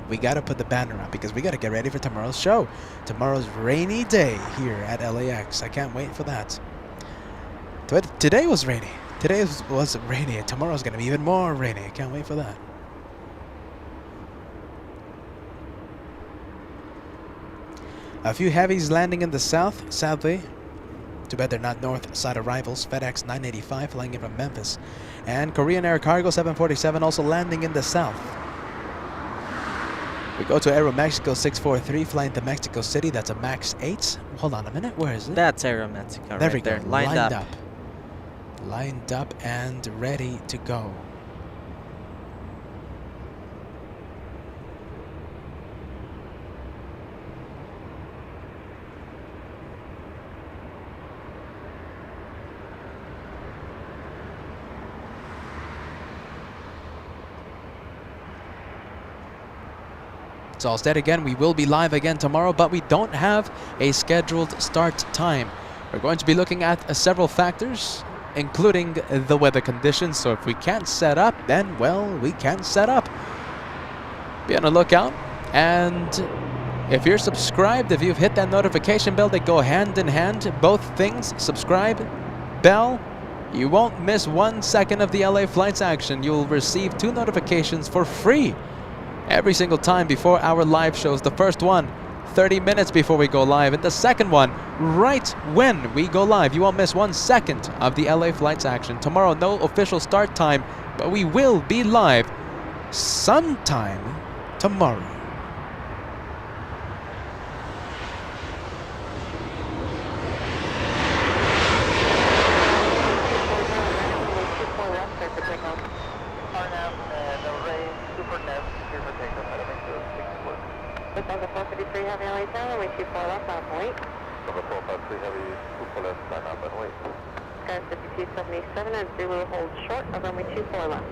We gotta put the banner up because we gotta get ready for tomorrow's show. Tomorrow's rainy day here at LAX. I can't wait for that. Today was rainy. Today was rainy, and tomorrow's gonna be even more rainy. I can't wait for that. A few heavies landing in the south, sadly. Too bad they're not north side arrivals. FedEx 985 flying in from Memphis. And Korean Air Cargo 747 also landing in the south. We go to Aeromexico 643 flying to Mexico City. That's a MAX 8. Hold on a minute. Where is it? That's Aeromexico There right we go. there. Lined up. Lined up and ready to go. It's all set again. We will be live again tomorrow, but we don't have a scheduled start time. We're going to be looking at several factors, including the weather conditions. So if we can't set up, then, well, we can't set up. Be on the lookout. And if you're subscribed, if you've hit that notification bell, they go hand in hand. Both things, subscribe, bell. You won't miss 1 second of the LA Flights action. You'll receive 2 notifications for free every single time before our live shows. The first one 30 minutes before we go live, and the second one right when we go live. You won't miss 1 second of the LA Flights action. Tomorrow, no official start time, but we will be live sometime tomorrow. Number 453 Heavy LA Tower, runway 24 left, on wait. Number 453 Heavy, 24 left, sign up and wait. Degas 5277 and Zulu hold short of runway 24 left.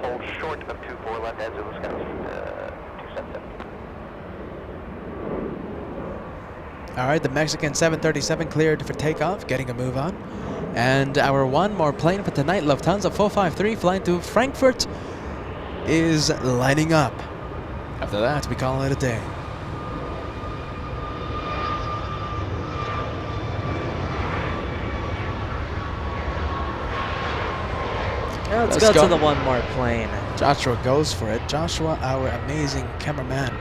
Hold short of 24 left at Zulu Scouts, 277. All right, the Mexican 737 cleared for takeoff, getting a move on. And our one more plane for tonight, Lufthansa 453 flying to Frankfurt, is lining up. After that, we call it a day. Yeah, let's go to the one more plane. Joshua goes for it. Joshua, our amazing cameraman.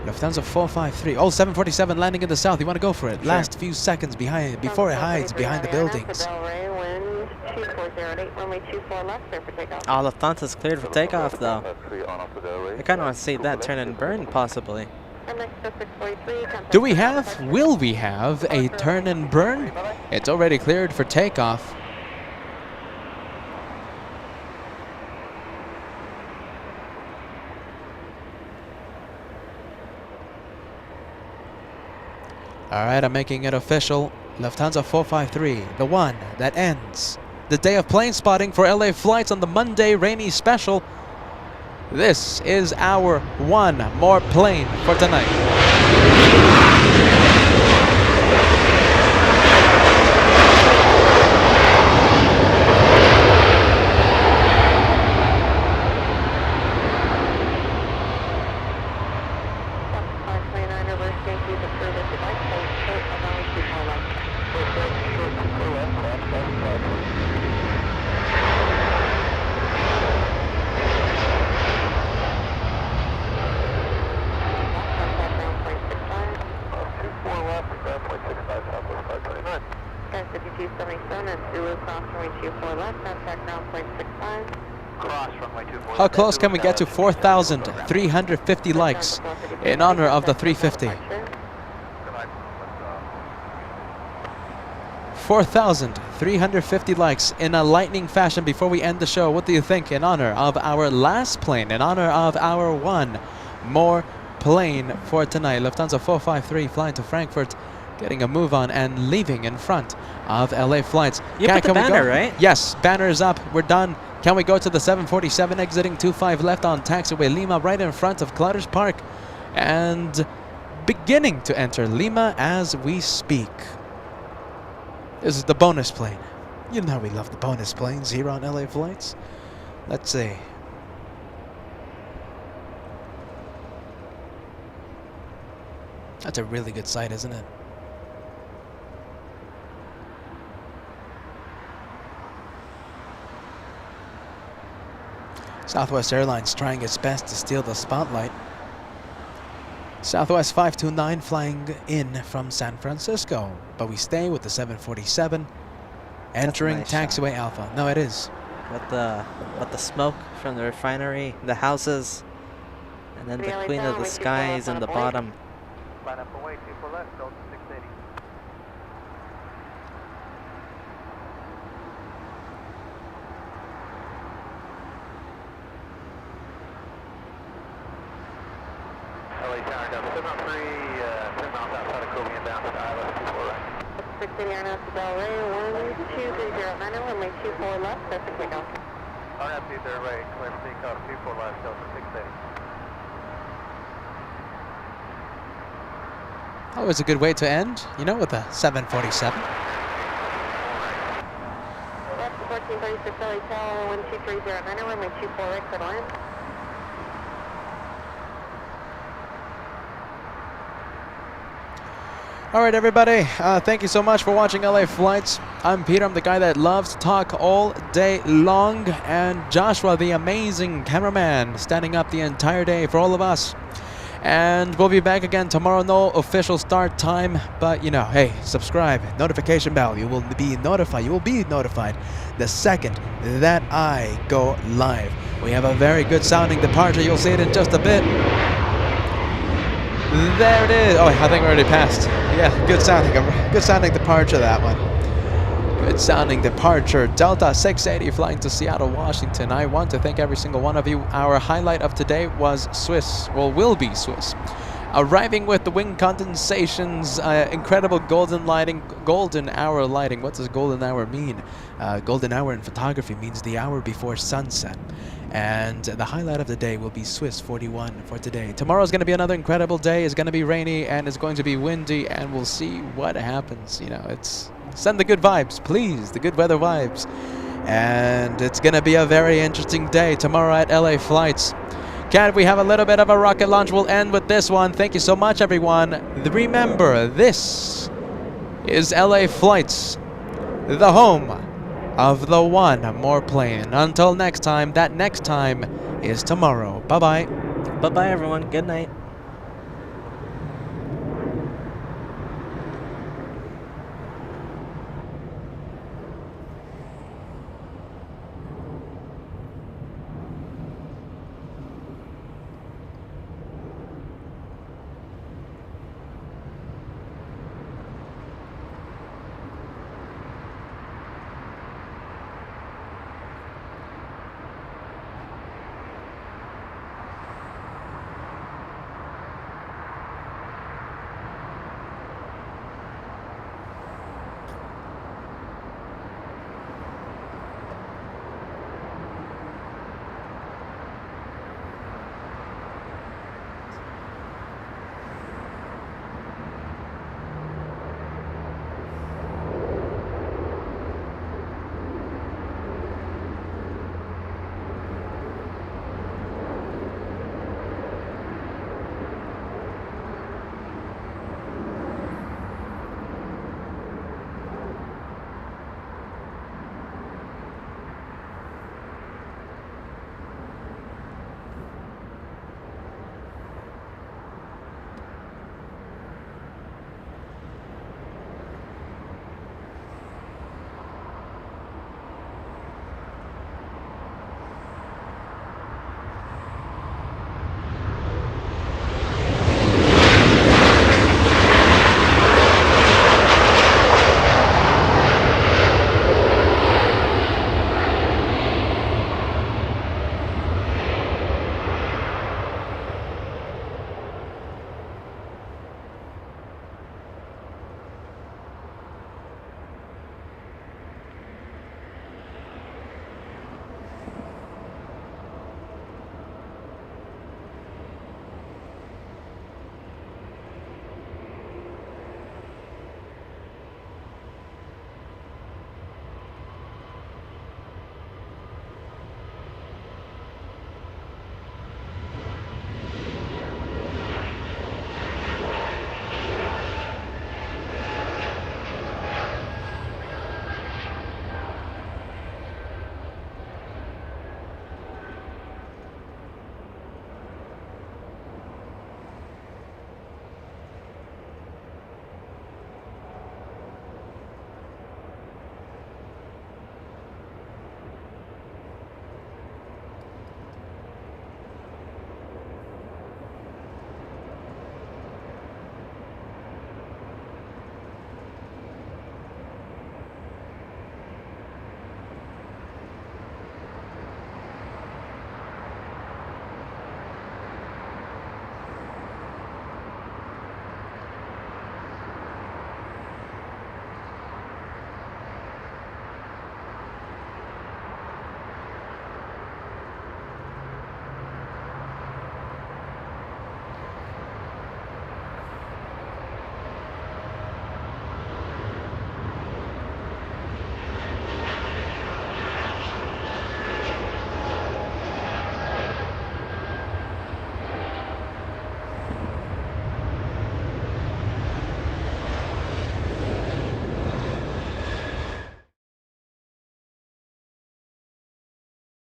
Lufthansa 453. Oh, 747 landing in the south. You want to go for it? Sure. Last few seconds behind, before it hides behind the buildings. Wind 2408, runway 24 left, clear for takeoff. Oh, Lufthansa's cleared for takeoff, though. I kind of want to see that turn and burn, possibly. Do we have, will we have a turn and burn? It's already cleared for takeoff. All right, I'm making it official. Lufthansa 453, the one that ends the day of plane spotting for LA flights on the Monday rainy special. This is our one more plane for tonight. left, 0.65 southwest 529. Guys, 5277 at Zulu, cross runway 24 left, contact ground point 65. Cross runway 24 How close can we get to 4,350 likes in honor of the 350? 4,350 likes in a lightning fashion before we end the show. What do you think in honor of our last plane, in honor of our one more plane for tonight? Lufthansa 453 flying to Frankfurt, getting a move on and leaving in front of LA flights. You put the banner, right? Yes, banner is up. We're done. Can we go to the 747 exiting 25 left on taxiway Lima right in front of Clutters Park and beginning to enter Lima as we speak. This is the bonus plane. You know we love the bonus planes here on LA Flights. Let's see. That's a really good sight, isn't it? Southwest Airlines trying its best to steal the spotlight. Southwest 529 flying in from San Francisco, but we stay with the 747 entering nice taxiway shot. Alpha. No, it is. With the smoke from the refinery, the houses, and then the Queen of the Skies in the bottom. Line up away, 24 left, Delta 680. LA Tower down 703, 10 miles outside of Kobe and down to Isla, 24 right. 680 are now to Del Rey, 12309, runway 24 left, perfect takeoff. RNAV there right, clear for takeoff, 24 left, Delta 680. Always a good way to end, you know, with a 747. Left 1436 LA Tower, 12309, runway 24 right, clear to land. All right, everybody. Thank you so much for watching LA Flights. I'm Peter. I'm the guy that loves to talk all day long. And Joshua, the amazing cameraman, standing up the entire day for all of us. And we'll be back again tomorrow. No official start time. But, you know, hey, subscribe. Notification bell. You will be notified. You will be notified the second that I go live. We have a very good sounding departure. You'll see it in just a bit. There it is. Oh, I think we already passed. Yeah, good sounding departure, that one. Good sounding departure. Delta 680 flying to Seattle, Washington. I want to thank every single one of you. Our highlight of today was Swiss, well, will be Swiss. Arriving with the wing condensations, incredible golden lighting, golden hour lighting. What does golden hour mean? Golden hour in photography means the hour before sunset. And the highlight of the day will be Swiss 41 for today. Tomorrow is going to be another incredible day. It's going to be rainy and it's going to be windy, and we'll see what happens. You know, send the good vibes, please, the good weather vibes. And it's going to be a very interesting day tomorrow at LA Flights. Can we have a little bit of a rocket launch? We'll end with this one. Thank you so much, everyone. Remember, this is LA Flights, the home of the one more plane. Until next time, that next time is tomorrow. Bye-bye. Bye-bye, everyone. Good night.